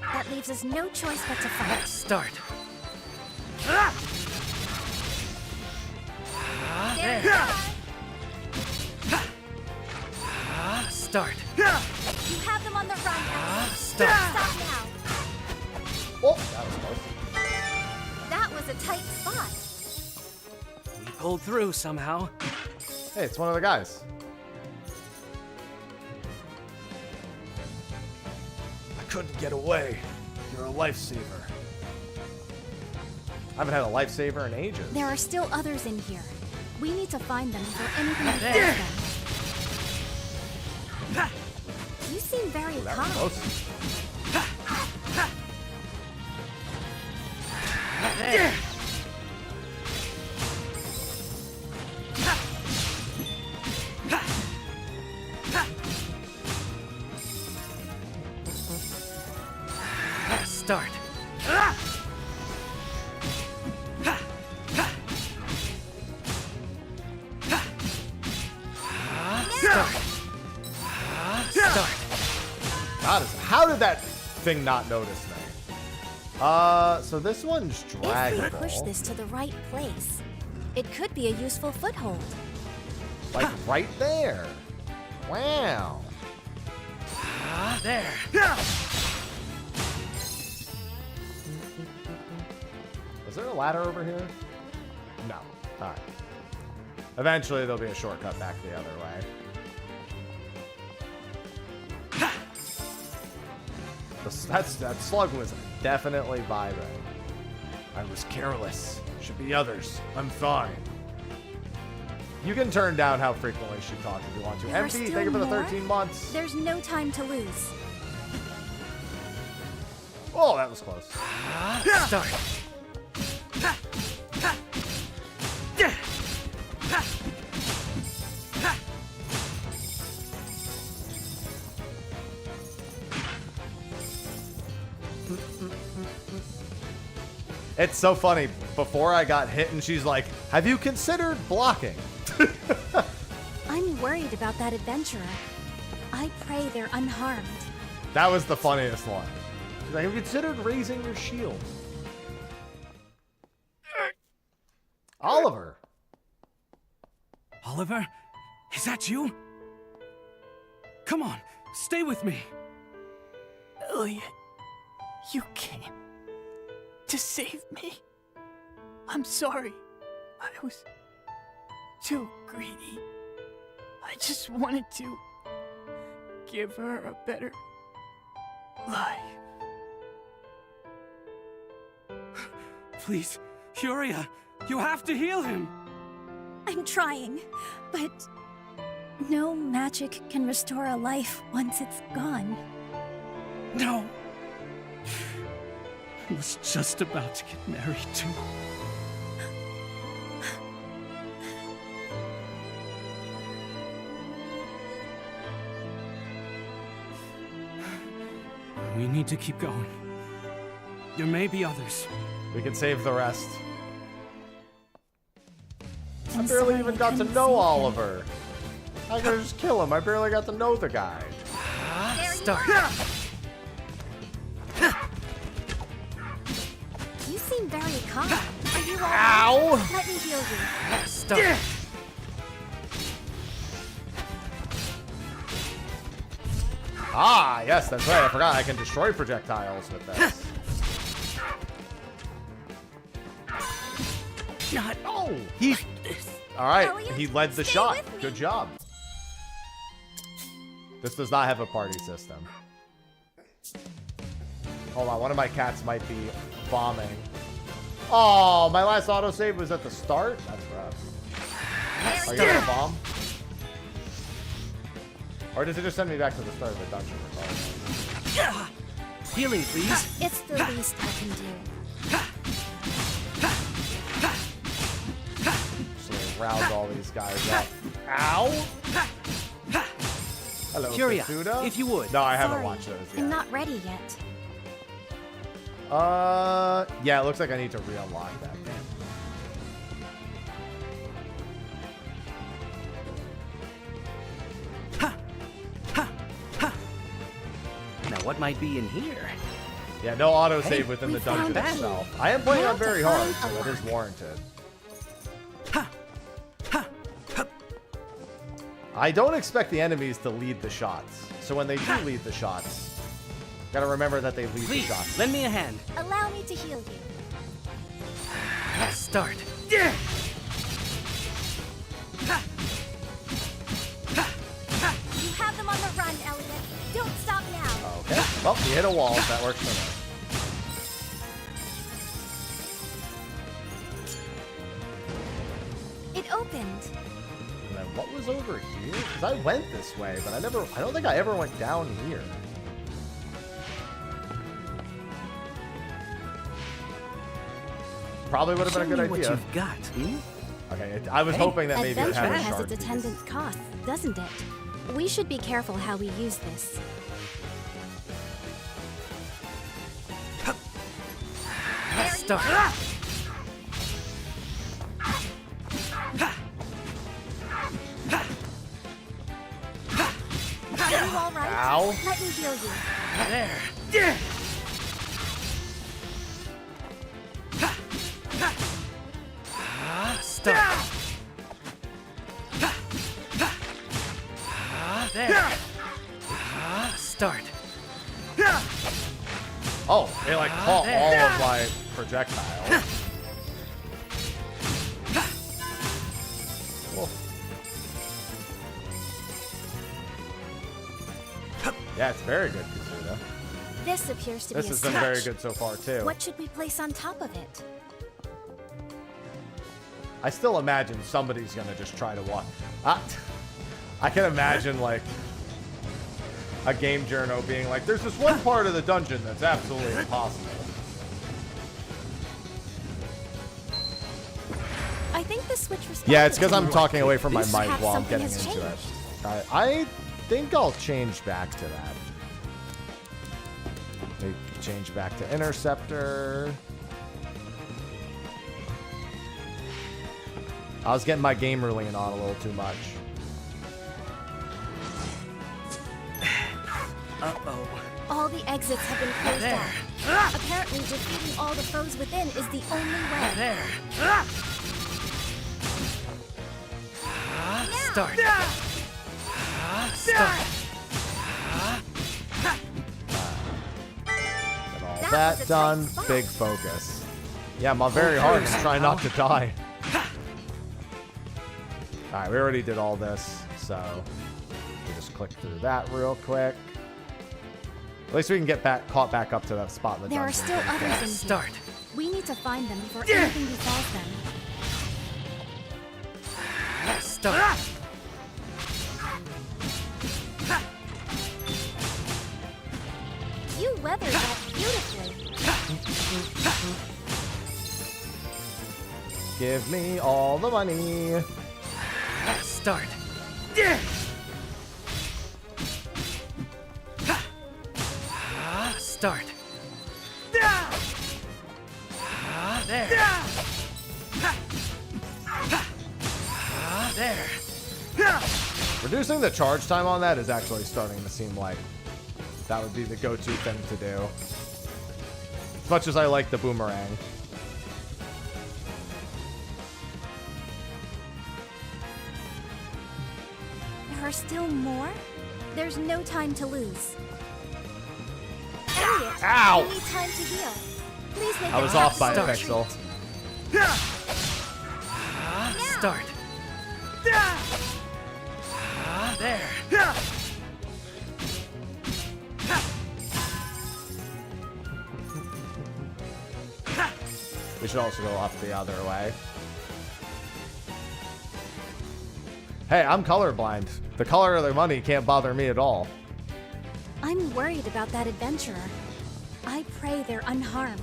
That leaves us no choice but to fight. Start. There. Start. You have them on the run now. Stop. Stop now. Oh, that was close. That was a tight spot. We pulled through somehow. Hey, it's one of the guys. I couldn't get away. You're a lifesaver. I haven't had a lifesaver in ages. There are still others in here. We need to find them before anything happens to them. You seem very calm. Close. Start. How did that thing not notice me? So this one's draggable. If we push this to the right place, it could be a useful foothold. Like right there. Wow. There. Is there a ladder over here? No. Alright. Eventually there'll be a shortcut back the other way. That slug was definitely vibing. I was careless. Should be others. I'm fine. You can turn down how frequently she talks if you want to. There are MP, still thank you for the more? 13 months. There's no time to lose. Oh, that was close. Start. It's so funny. Before I got hit and she's like, have you considered blocking? I'm worried about that adventurer. I pray they're unharmed. That was the funniest one. She's like, have you considered raising your shield? Oliver. Oliver? Is that you? Come on, stay with me. Elliot, you came to save me. I'm sorry. I was too greedy. I just wanted to give her a better life. Please, Furia, you have to heal him. I'm trying, but no magic can restore a life once it's gone. No. I was just about to get married too. We need to keep going. There may be others. We can save the rest. I barely even got to know Oliver. I could just kill him. I barely got to know the guy. Start. You seem very calm. Are you all Ow! right? Let me heal you. Start. Ah, yes, that's right. I forgot I can destroy projectiles with this. Not. Oh, he. All right, Elliot, he led the stay shot. with me. Good job. This does not have a party system. Hold on, one of my cats might be bombing. Oh, my last autosave was at the start? That's rough. Are you gonna bomb? Or does it just send me back to the start of the dungeon? Healing, please. It's the least I can do. Just round all these guys up. Ow! Hello, Curia, Kasuda? if you would. No, I haven't Sorry, watched those yet. I'm not ready yet. Yeah, it looks like I need to re-unlock that. Now, what might be in here? Yeah, no autosave Hey, within we the dungeon found it. itself. I am playing Now on very to hard, find so a that is lock. warranted. I don't expect the enemies to lead the shots. So when they do lead the shots, gotta remember that they lead Please, the shots. lend me a hand. Allow me to heal you. Start. You have them on the run, Elliot. Don't stop now. Okay. Well, you hit a wall. That works for me. It opened. And then what was over here? Because I went this way, but I don't think I ever went down here. Probably would have been a good Show me idea. What you've got? Hmm? Okay, I was hoping that maybe it Adventure had a has shard its piece. attendant costs, doesn't it? We should be careful how we use this. Start. Are you all right? Ow. Let me heal you. There. Start. There. Start. Oh, it like caught all there. of my projectiles. Cool. Yeah, it's very good, Kasuda. This appears to This be a has been switch. very good so far, too. What should we place on top of it? I still imagine somebody's gonna just try to walk. I can imagine, like, a game journo being like, there's this one part of the dungeon that's absolutely impossible. I think the switch responds. Yeah, it's because I'm talking away from my mic Perhaps while I'm something getting has into it. changed. I think I'll change back to that. Maybe change back to Interceptor. I was getting my game ruling on a little too much. Uh-oh. All the exits have been closed There. off. Apparently, defeating all the foes within is the only way. There. Start. Start. Get all That that was a done. tight spot. Big focus. Yeah, I'm on very hard and trying not to die. Alright, we already did all this, so we'll just click through that real quick. At least we can get caught back up to that spot in the There are dungeon. still others in here. Start. We need to find them before anything befalls them. Start. You weathered that beautifully. Give me all the money. Start. Start. There. There. Reducing the charge time on that is actually starting to seem like that would be the go-to thing to do. As much as I like the boomerang. are still more? There's no time to lose. Elliot, Ow! you need time to heal. Please make I was off by a pixel. Start. There. We should also go up the other way. Hey, I'm colorblind. The color of the money can't bother me at all. I'm worried about that adventurer. I pray they're unharmed.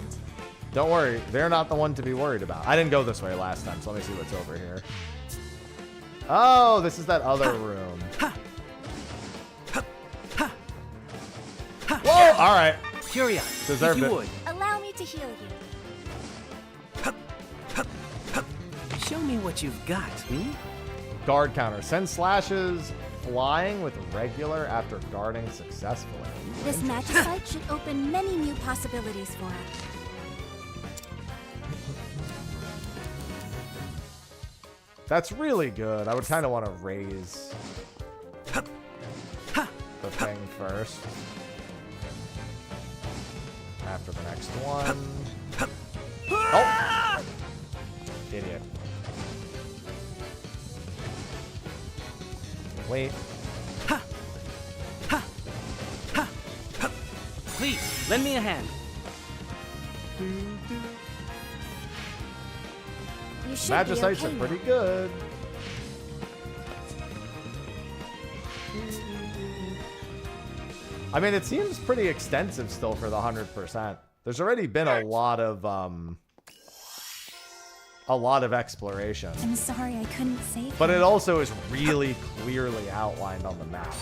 Don't worry, they're not the one to be worried about. I didn't go this way last time, so let me see what's over here. Oh, this is that other room. Whoa! All right. Curious. Deserved if you it. would. Allow me to heal you. Show me what you've got, hmm? Guard counter. Send slashes flying with regular after guarding successfully. This magicite should open many new possibilities for us. That's really good. I would kind of want to raise the thing first. After the next one. Oh! Idiot. Wait. Please, lend me a hand. You should Magicites be okay are pretty now. good. I mean, it seems pretty extensive still for the 100%. There's already been a lot of exploration. I'm sorry I couldn't save But you. it also is really clearly outlined on the map.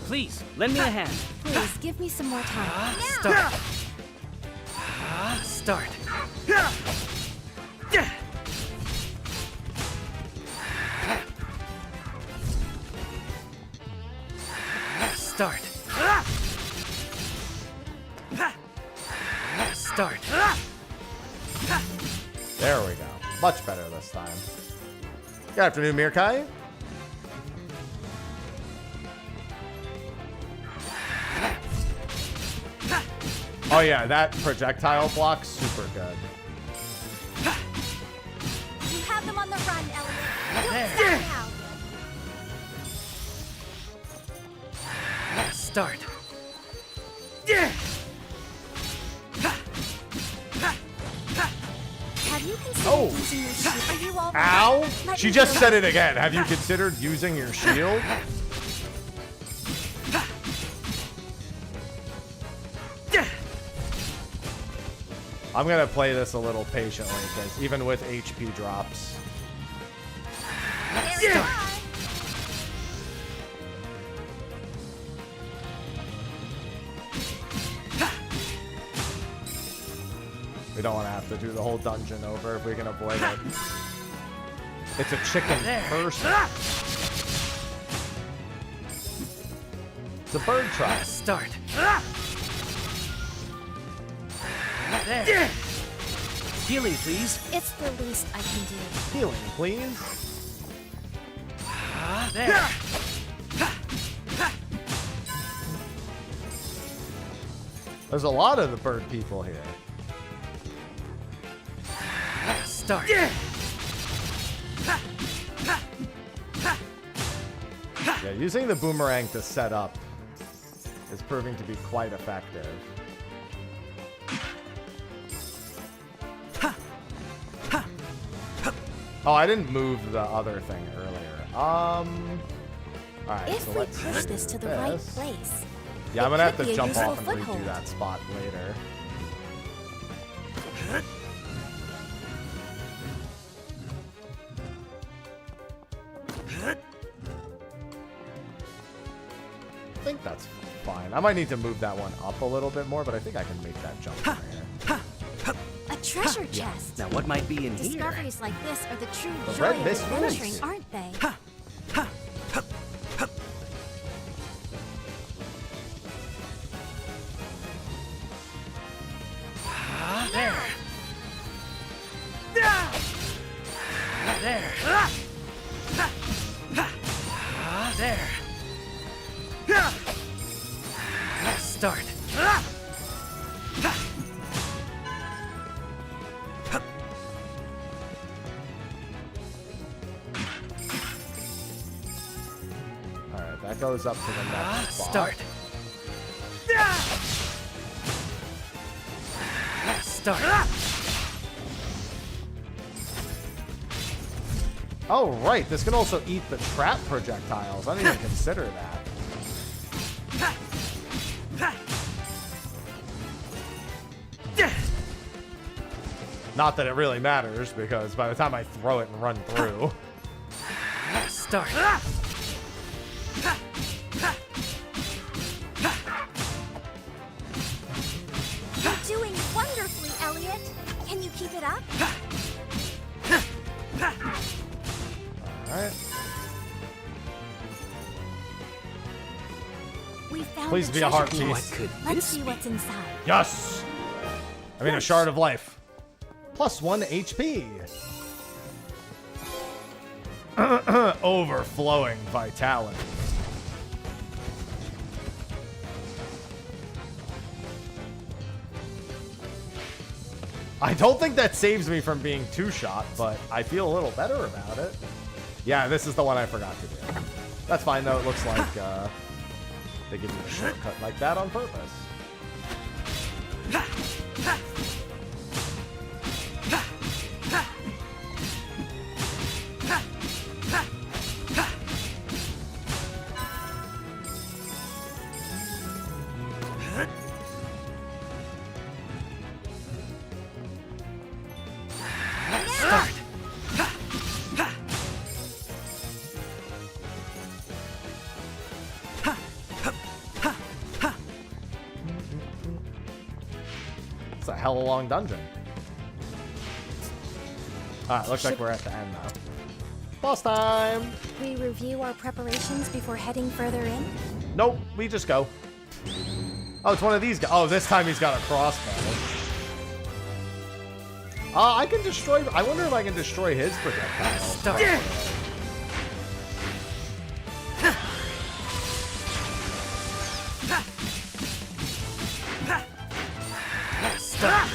Please, lend me a hand. Please, give me some more time. Start. Start. Start. Start. There we go. Much better this time. Good afternoon, Mirkai. Oh yeah, that projectile block's super good. You have them on the run, Elliot. Don't There. stop now. Start. Have you considered Oh. using your shield? Are you all right? Ow! Let She me just go. said it again. Have you considered using your shield? I'm gonna play this a little patiently, because even with HP drops. There you are. We don't want to have to do the whole dungeon over if we can avoid it. It's a chicken person. It's a bird trap. Start. There. Healing, please. It's the least I can do. Healing, please. There. There's a lot of the bird people here. Start. Yeah, using the boomerang to set up is proving to be quite effective. Oh, I didn't move the other thing earlier. Alright, If so we let's push do this to the right place, Yeah, I'm it gonna have could to be a jump useful off and redo foothold. that spot later. I think that's fine. I might need to move that one up a little bit more, but I think I can make that jump from here. a treasure chest. Now, what might be in here? Discoveries like this are the true The joy red of mist adventuring, ruins. aren't they? There. There. There. Start. Alright, that goes up to the next spot. Start. Start. Oh, right. This can also eat the trap projectiles. I didn't even consider that. Not that it really matters, because by the time I throw it and run through... Start. You're doing wonderfully, Elliot. Can you keep it up? Alright. We found Please a be a heart treasure piece. chest. Let's see what's inside. Yes! I mean, a shard of life. Plus 1 HP. Overflowing vitality. I don't think that saves me from being two-shot, but I feel a little better about it. Yeah, this is the one I forgot to do. That's fine, though. It looks like they give me a shortcut like that on purpose. Start. It's a hella long dungeon. Alright, looks like we're at the end now. Boss time! We review our preparations before heading further in? Nope, we just go. Oh, it's one of these guys. Oh, this time he's got a crossbow. I can destroy... I wonder if I can destroy his projectile. Start. Start.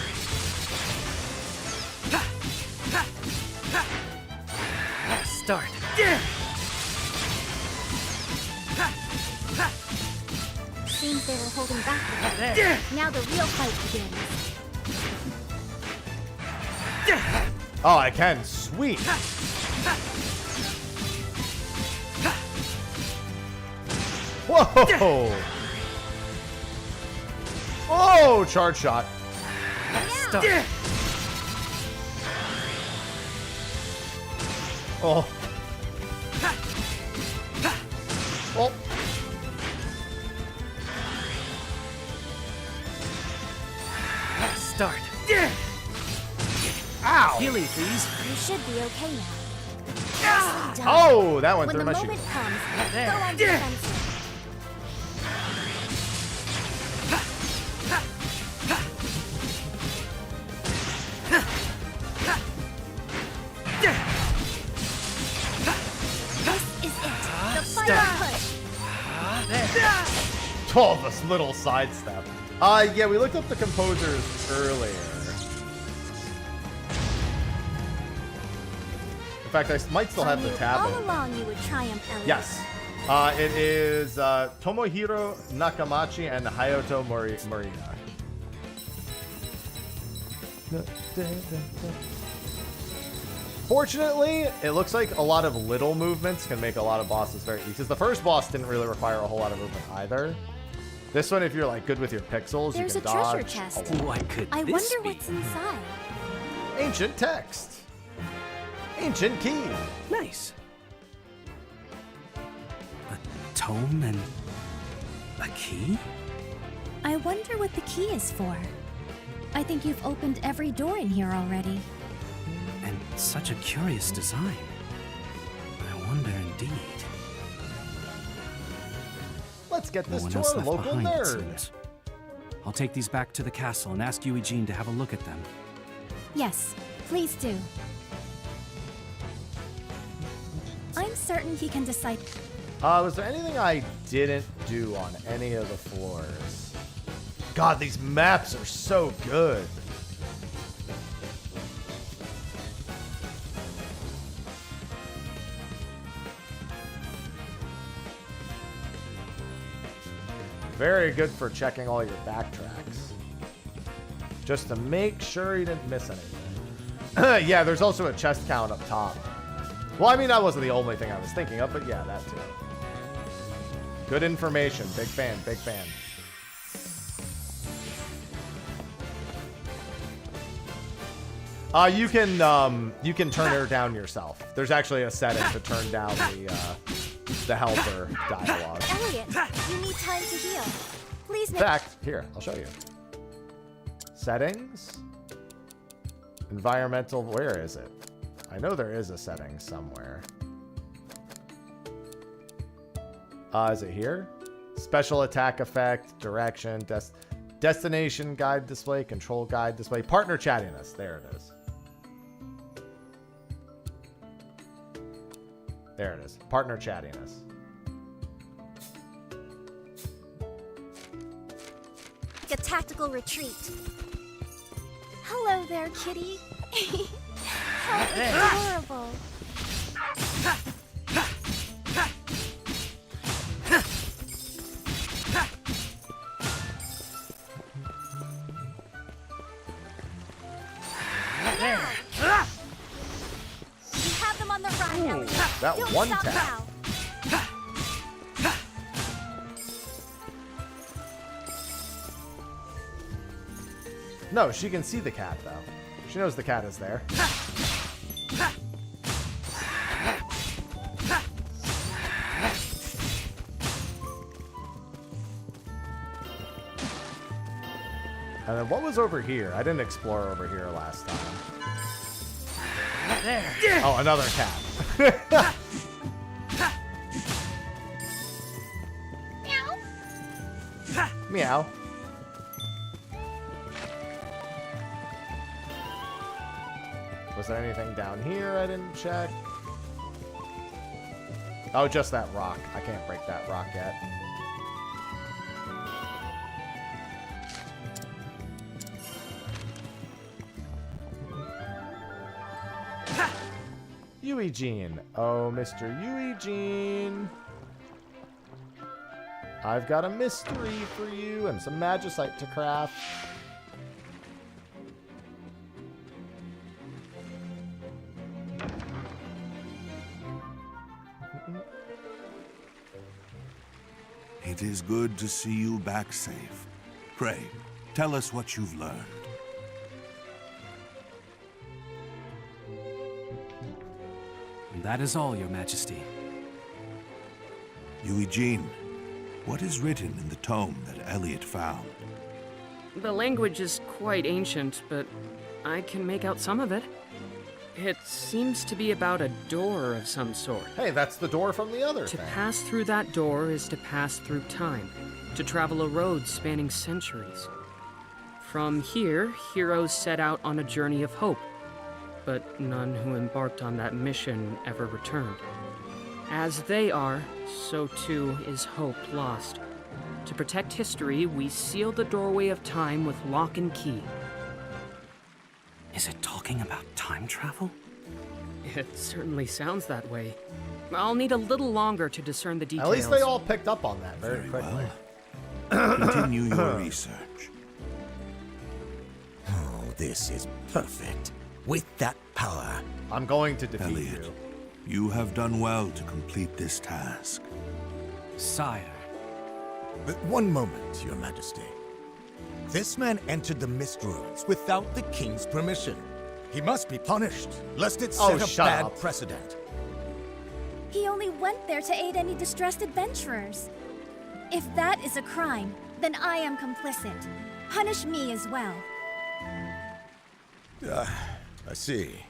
Start. Seems they were holding back a bit. Now the real fight begins. Oh, I can. Sweet. Whoa! Oh, charge shot. Start. Oh. Oh. Start. Ow! Healing, please. You should be okay now. Nicely done. Oh, that went when through my the shield. moment comes, There. go on defensive. This is it. The final push. Oh, this little sidestep. Yeah, we looked up the composers earlier. In fact, I might still have the tab All open. along you would triumph, Elliot. Yes. It is Tomohiro Nakamachi and Hayato Morita. Fortunately, it looks like a lot of little movements can make a lot of bosses very easy. Because the first boss didn't really require a whole lot of movement either. This one, if you're like good with your pixels, There's you can a treasure dodge. chest. What could I this wonder be? what's inside. Ancient text. Ancient key. Nice. A tome and a key? I wonder what the key is for. I think you've opened every door in here already. And such a curious design. I wonder indeed. Let's get No this one to else our left local behind, it nerd. seems. I'll take these back to the castle and ask Eugene to have a look at them. Yes, please do. I'm certain he can decipher. Was there anything I didn't do on any of the floors? God, these maps are so good. Very good for checking all your backtracks. Just to make sure you didn't miss anything. Yeah, there's also a chest count up top. Well, I mean, that wasn't the only thing I was thinking of, but yeah, that too. Good information. Big fan, big fan. You can turn her down yourself. There's actually a setting to turn down the helper dialogue. Elliot, you need time to heal. Please In make... fact, here, I'll show you. Settings. Environmental, where is it? I know there is a setting somewhere. Is it here? Special attack effect, direction, destination guide display, control guide display, partner chattiness. There it is. There it is. Partner chattiness. A tactical retreat. Hello there, kitty. How adorable. There. You have them on the run, Elliot. That Don't one stop tap. now. No, she can see the cat, though. She knows the cat is there. And then what was over here? I didn't explore over here last time. There. Oh, another cat. Meow. Was there anything down here I didn't check? Oh, just that rock. I can't break that rock yet. Eugene. Oh, Mr. Eugene. I've got a mystery for you and some magicite to craft. It is good to see you back safe. Pray, tell us what you've learned. And that is all, Your Majesty. Eugene, what is written in the tome that Elliot found? The language is quite ancient, but I can make out some of it. It seems to be about a door of some sort. Hey, that's the door from the other To thing. pass through that door is to pass through time, to travel a road spanning centuries. From here, heroes set out on a journey of hope, but none who embarked on that mission ever returned. As they are, so too is hope lost. To protect history, we seal the doorway of time with lock and key. Is it talking about time travel? It certainly sounds that way. I'll need a little longer to discern the details. At least they all picked up on that very quickly. Continue your research. Oh, this is perfect. With that power, I'm going to defeat Elliot, you have done well to complete this task. Sire. But one moment, Your Majesty. This man entered the Mist Ruins without the King's permission. He must be punished, lest it set a bad precedent. He only went there to aid any distressed adventurers. If that is a crime, then I am complicit. Punish me as well. I see.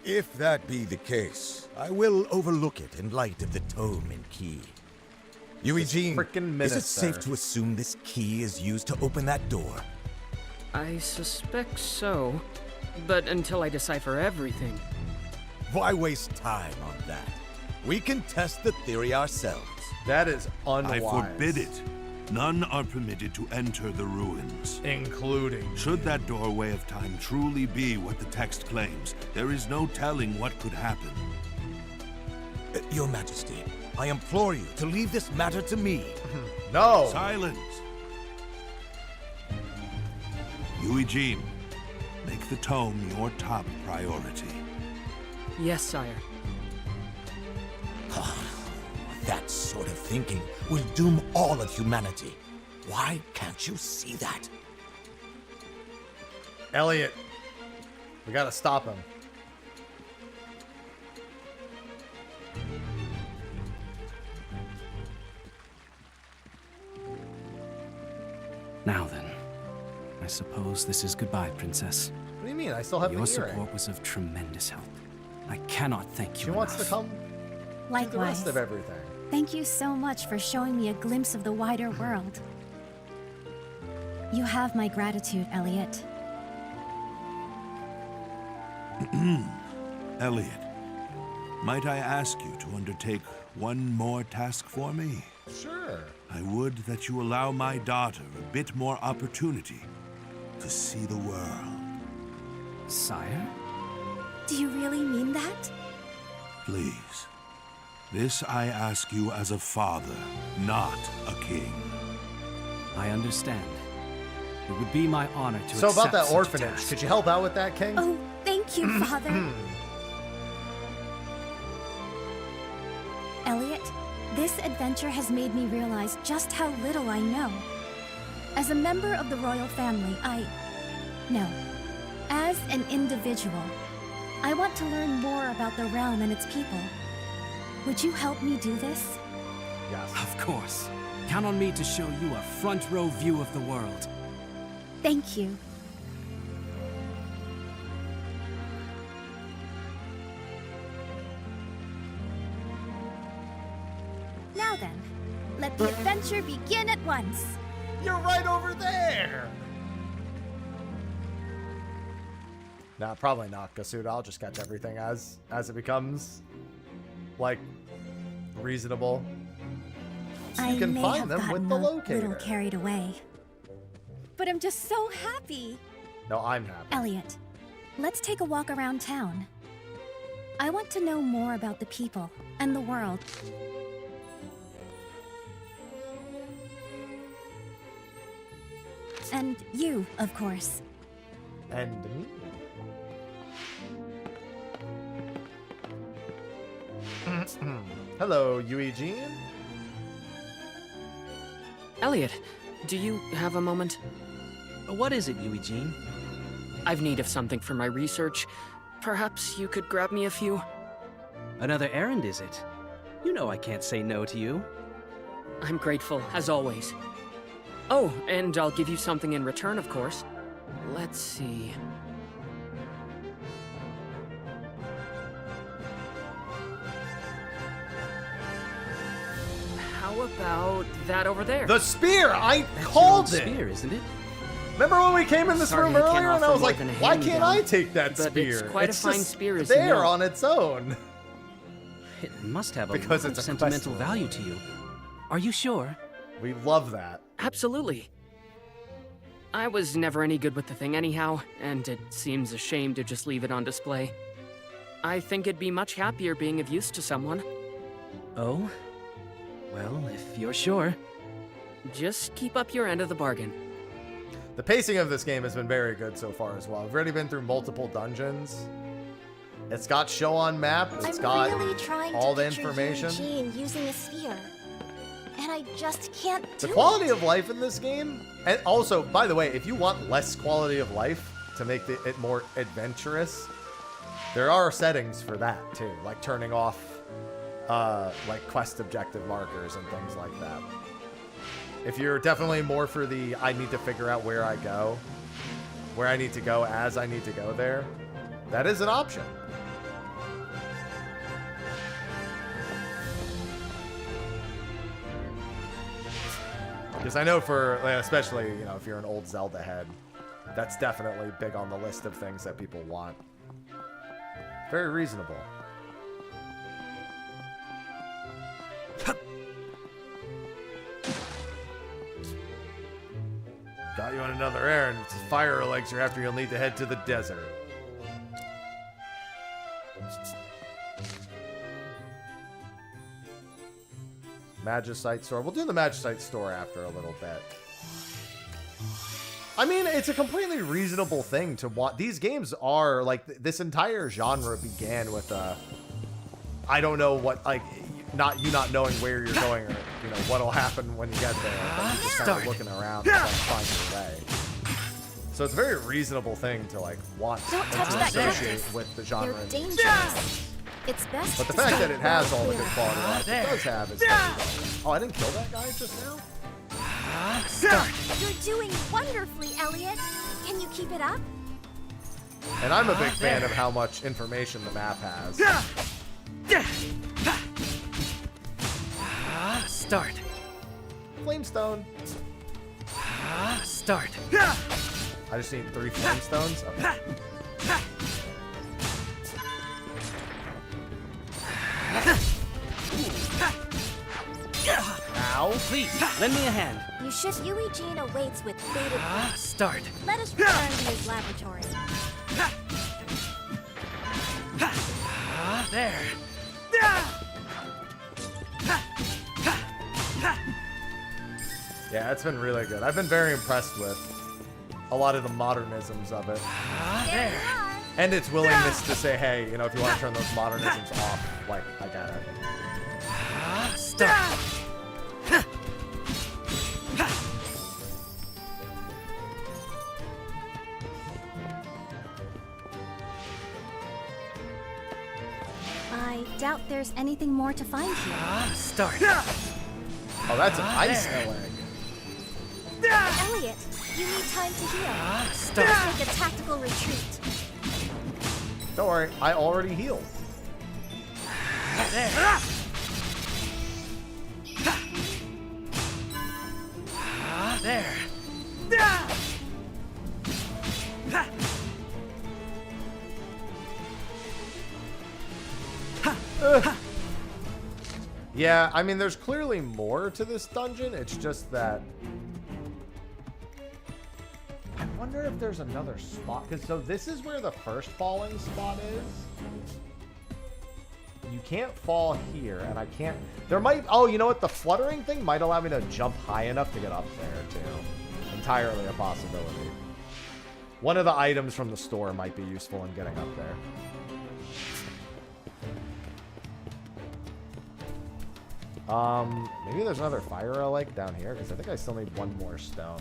If that be the case, I will overlook it in light of the tome and key. Eugene, is it safe to assume this key is used to open that door? I suspect so, but until I decipher everything. Why waste time on that? We can test the theory ourselves. That is unwise. I forbid it. None are permitted to enter the ruins. Including Should that doorway of time truly be what the text claims, there is no telling what could happen. Your Majesty, I implore you to leave this matter to me. No! Silence! Eugene, make the tome your top priority. Yes, sire. That sort of thinking will doom all of humanity. Why can't you see that? Elliot, we gotta stop him. Now then, I suppose this is goodbye, Princess. What do you mean? I still have Your the earring. support was of tremendous help. I cannot thank you She wants to enough. come Likewise. do the rest of everything. Thank you so much for showing me a glimpse of the wider world. You have my gratitude, Elliot. Elliot, might I ask you to undertake one more task for me? Sure. I would that you allow my daughter a bit more opportunity to see the world. Sire? Do you really mean that? Please. This I ask you as a father, not a king. I understand. It would be my honor to So about accept that such a orphanage, task. could you help out with that, King? Oh, thank you, Father. Elliot, this adventure has made me realize just how little I know. As a member of the royal family, No. As an individual, I want to learn more about the realm and its people. Would you help me do this? Yes. Of course. Count on me to show you a front row view of the world. Thank you. Now then, let the adventure begin at once. You're right over there! Nah, probably not, Gasuda. I'll just catch everything as it becomes, like, reasonable. So you can may find have them with gotten the a locator. little carried away. But I'm just so happy. No, I'm happy. Elliot, let's take a walk around town. I want to know more about the people and the world. And you, of course. And me? Hello, Eugene. Elliot, do you have a moment? What is it, Eugene? I've need of something for my research. Perhaps you could grab me a few? Another errand, is it? You know I can't say no to you. I'm grateful, as always. Oh, and I'll give you something in return, of course. Let's see. How about that over there? The spear! I That's called your it! old spear, isn't it? Remember when we came in this Sorry, room I can't earlier and I offer was more like, than a why can't hand-me-down, I take that but spear? it's quite a fine just spear, as you there know. on its own. It must have a Because lot it's of a sentimental quest. value to you. Are you sure? We love that. Absolutely. I was never any good with the thing anyhow, and it seems a shame to just leave it on display. I think it'd be much happier being of use to someone. Oh? Well, if you're sure. Just keep up your end of the bargain. The pacing of this game has been very good so far as well. I've already been through multiple dungeons. It's got show on map. It's I'm got really trying all to the picture information. Eugene using a sphere, and I just can't do The quality it. of life in this game, and also, by the way, if you want less quality of life to make it more adventurous, there are settings for that too, like turning off like quest objective markers and things like that. If you're definitely more for the I need to figure out where I go, where I need to go as I need to go there, that is an option. Because I know for, especially, you know, if you're an old Zelda head, that's definitely big on the list of things that people want. Very reasonable. Got you on another errand. It's a fire elixir after you'll need to head to the desert. Magicite store. We'll do the Magicite store after a little bit. I mean, it's a completely reasonable thing to want. These games are, like, this entire genre began with I don't know what, like, not knowing where you're going or, you know, what'll happen when you get there. But you're just kind of looking around and trying to find your way. So it's a very reasonable thing to, like, want Don't and touch to that associate cactus. with the genre. They're dangerous. It's best But the to fact stay that it has all the good clear. quality of life it does have is very. Oh, I didn't kill that guy just now? You're doing wonderfully, Elliot. Can you keep it up? And I'm a big fan of how much information the map has. Start. Flamestone. Start. I just need 3 flamestones. Okay. Ow. Please, lend me a hand. You should. Eugene awaits with bated breath. Start. Let us return to his laboratory. There. Yeah, it's been really good. I've been very impressed with a lot of the modernisms of it. There. And its willingness to say, hey, you know, if you want to turn those modernisms off, like, I got it. Start. I doubt there's anything more to find here. Start. Oh, that's an ice egg. Elliot, you need time to heal. Let's make a tactical retreat. Don't worry, I already healed. There. There. Yeah, I mean, there's clearly more to this dungeon. It's just that I wonder if there's another spot. Because so this is where the first falling spot is. You can't fall here, and I can't. There might. Oh, you know what? The fluttering thing might allow me to jump high enough to get up there too. Entirely a possibility. One of the items from the store might be useful in getting up there. Maybe there's another fire relic down here, because I think I still need 1 more stone.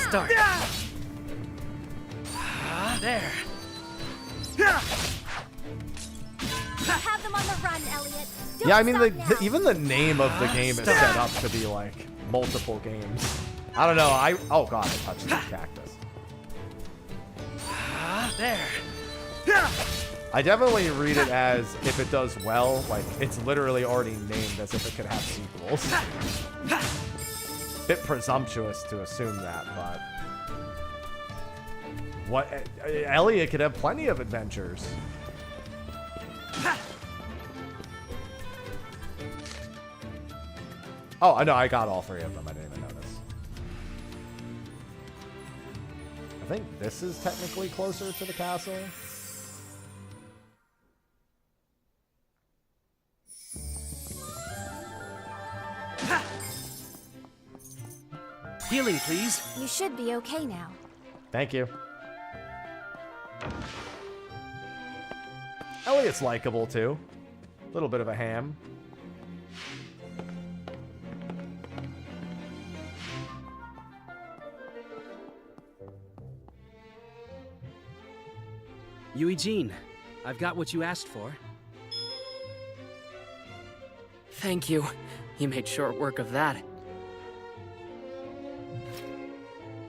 Start. There. Have them on the run, Elliot. Don't Yeah, I mean, stop now. even the name of the game is set up to be, like, multiple games. I don't know, oh god, I touched the cactus. There. I definitely read it as, if it does well, like, it's literally already named as if it could have sequels. Bit presumptuous to assume that, but... Elliot could have plenty of adventures. Oh, no, I got all 3 of them. I didn't even notice. I think this is technically closer to the castle. Healing, please. You should be okay now. Thank you. Elliot's likable, too. A little bit of a ham. Eugene, I've got what you asked for. Thank you. You made short work of that.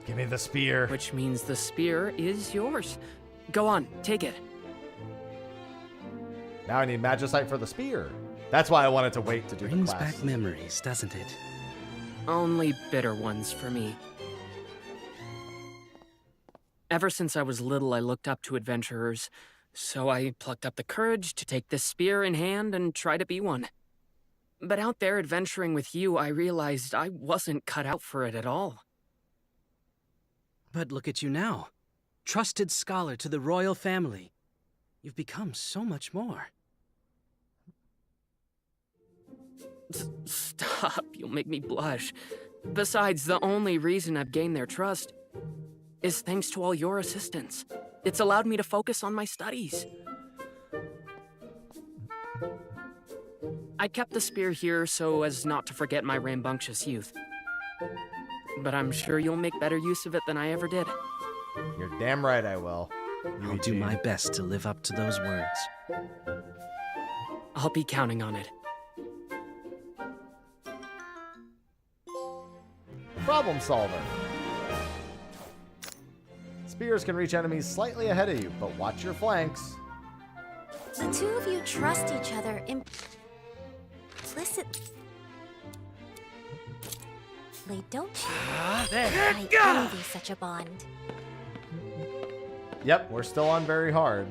Give me the spear. Which means the spear is yours. Go on, take it. Now I need Magicite for the spear. That's why I wanted to wait to do Brings the quest. back memories, doesn't it? Only bitter ones for me. Ever since I was little, I looked up to adventurers, so I plucked up the courage to take this spear in hand and try to be one. But out there adventuring with you, I realized I wasn't cut out for it at all. But look at you now. Trusted scholar to the royal family. You've become so much more. Stop, you'll make me blush. Besides, the only reason I've gained their trust is thanks to all your assistance. It's allowed me to focus on my studies. I kept the spear here so as not to forget my rambunctious youth. But I'm sure you'll make better use of it than I ever did. You're damn right I will. I'll do my best to live up to those words. I'll be counting on it. Problem solver. Spears can reach enemies slightly ahead of you, but watch your flanks. The two of you trust each other implicitly, don't you? I envy such a bond. Yep, we're still on very hard.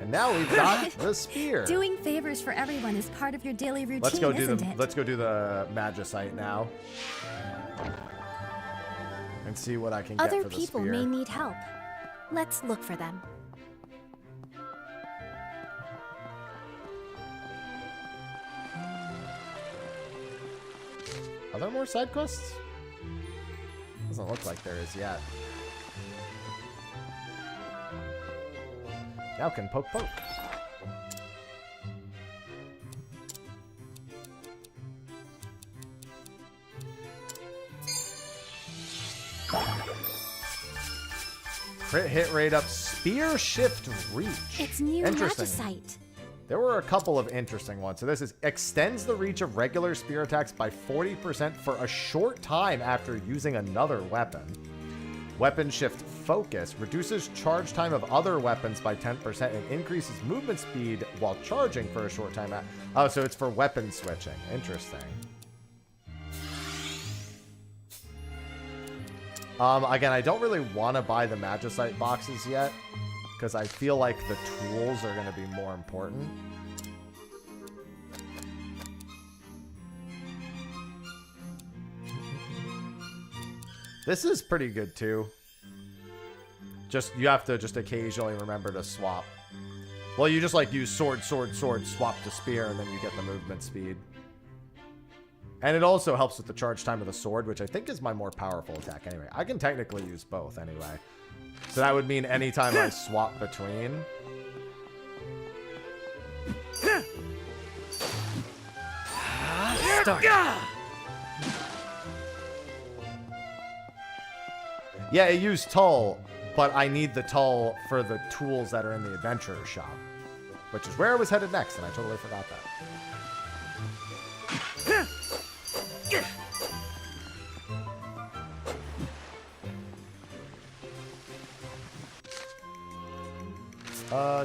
And now we've got the spear. Doing favors for everyone is part of your daily routine, Let's go do isn't it? Let's go do the magicite now. And see what I can get Other for the people spear. may need help. Let's look for them. Are there more side quests? Doesn't look like there is yet. Now can poke. Crit hit rate up, spear shift reach. It's new Interesting. magicite. There were a couple of interesting ones. So this is extends the reach of regular spear attacks by 40% for a short time after using another weapon. Weapon shift focus reduces charge time of other weapons by 10% and increases movement speed while charging for a short time. Oh, so it's for weapon switching. Interesting. Again, I don't really want to buy the magicite boxes yet, because I feel like the tools are going to be more important. This is pretty good too. You have to just occasionally remember to swap. Well, you just like use sword, swap to spear, and then you get the movement speed. And it also helps with the charge time of the sword, which I think is my more powerful attack anyway. I can technically use both anyway. So that would mean anytime I swap between. Start. Yeah, it used Tull, but I need the Tull for the tools that are in the adventurer shop, which is where I was headed next, and I totally forgot that.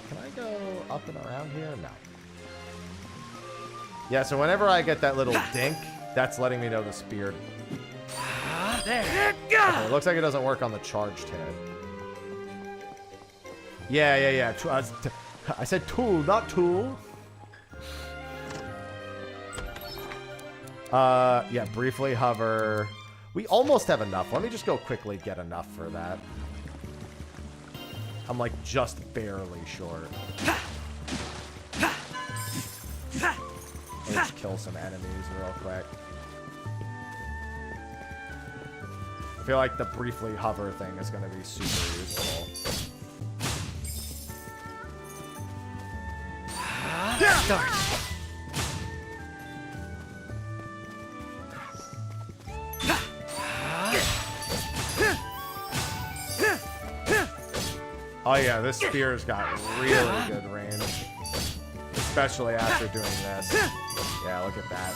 Can I go up and around here? No. Yeah, so whenever I get that little dink, that's letting me know the spear. There. Okay, it looks like it doesn't work on the charged hit. Yeah. I said tool, not tool. Yeah, briefly hover. We almost have enough. Let me just go quickly get enough for that. I'm like just barely short. Let's kill some enemies real quick. I feel like the briefly hover thing is going to be super useful. Start. Oh yeah, this spear's got really good range. Especially after doing this. Yeah, look at that.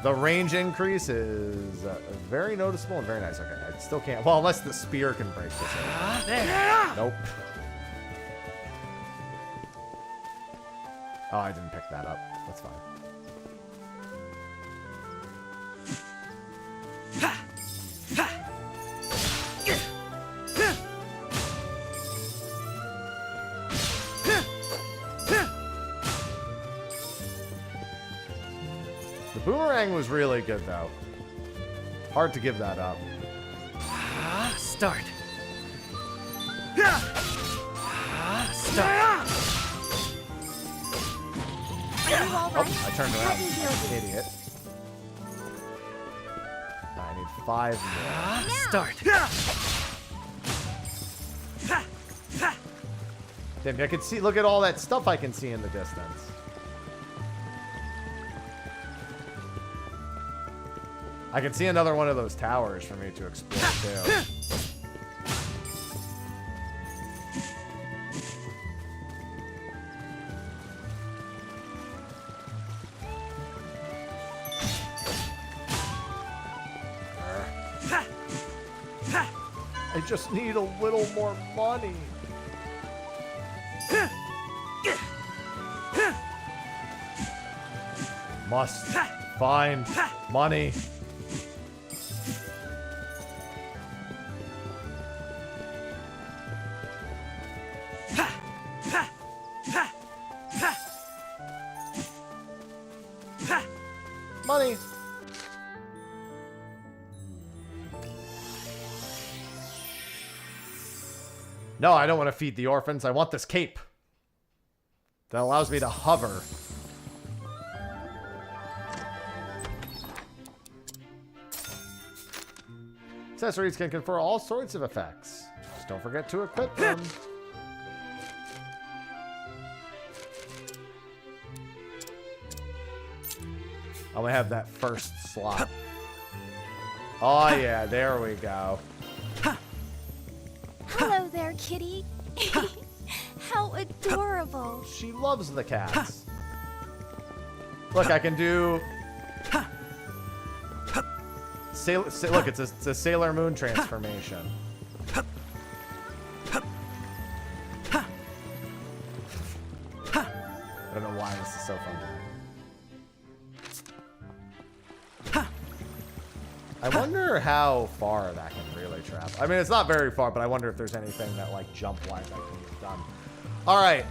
The range increase is very noticeable and very nice. Okay, I still can't. Well, unless the spear can break this. There. Nope. Oh, I didn't pick that up. That's fine. The boomerang was really good, though. Hard to give that up. Start. Are you all right? Oh, I turned Let around. me heal you. Idiot. I need 5 more. Start. Damn, I can see. Look at all that stuff I can see in the distance. I can see another one of those towers for me to explore too. I just need a little more money. Must find money. Money. No, I don't want to feed the orphans. I want this cape that allows me to hover. Accessories can confer all sorts of effects. Just don't forget to equip them. I only have that first slot. Oh yeah, there we go. Hello there, kitty. How adorable. She loves the cats. Look, I can do... Look, it's a Sailor Moon transformation. I don't know why this is so fun. I wonder how far that can really travel. I mean, it's not very far, but I wonder if there's anything that, like, jump-wise I can have done. All right.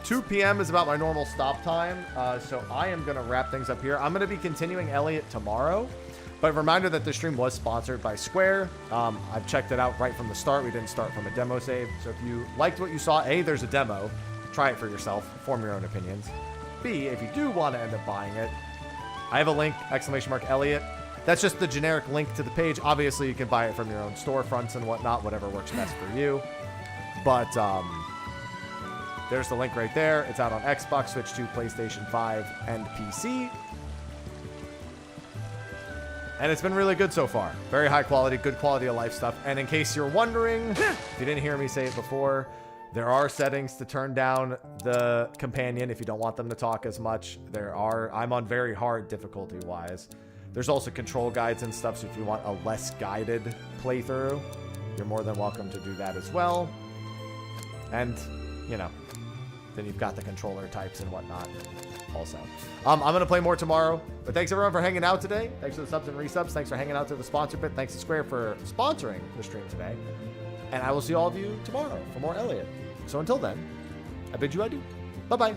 2 p.m. is about my normal stop time, so I am going to wrap things up here. I'm going to be continuing Elliot tomorrow, but a reminder that the stream was sponsored by Square. I've checked it out right from the start. We didn't start from a demo save, so if you liked what you saw, A, there's a demo. Try it for yourself. Form your own opinions. B, if you do want to end up buying it, I have a link, !Elliot. That's just the generic link to the page. Obviously, you can buy it from your own storefronts and whatnot, whatever works best for you. But there's the link right there. It's out on Xbox, Switch 2, PlayStation 5, and PC. And it's been really good so far. Very high quality, good quality of life stuff. And in case you're wondering, if you didn't hear me say it before, there are settings to turn down the companion if you don't want them to talk as much. I'm on very hard difficulty-wise. There's also control guides and stuff, so if you want a less guided playthrough, you're more than welcome to do that as well. And, you know, then you've got the controller types and whatnot also. I'm going to play more tomorrow, but thanks everyone for hanging out today. Thanks for the subs and resubs. Thanks for hanging out to the sponsor bit. Thanks to Square for sponsoring the stream today. And I will see all of you tomorrow for more Elliot. So until then, I bid you adieu. Bye-bye.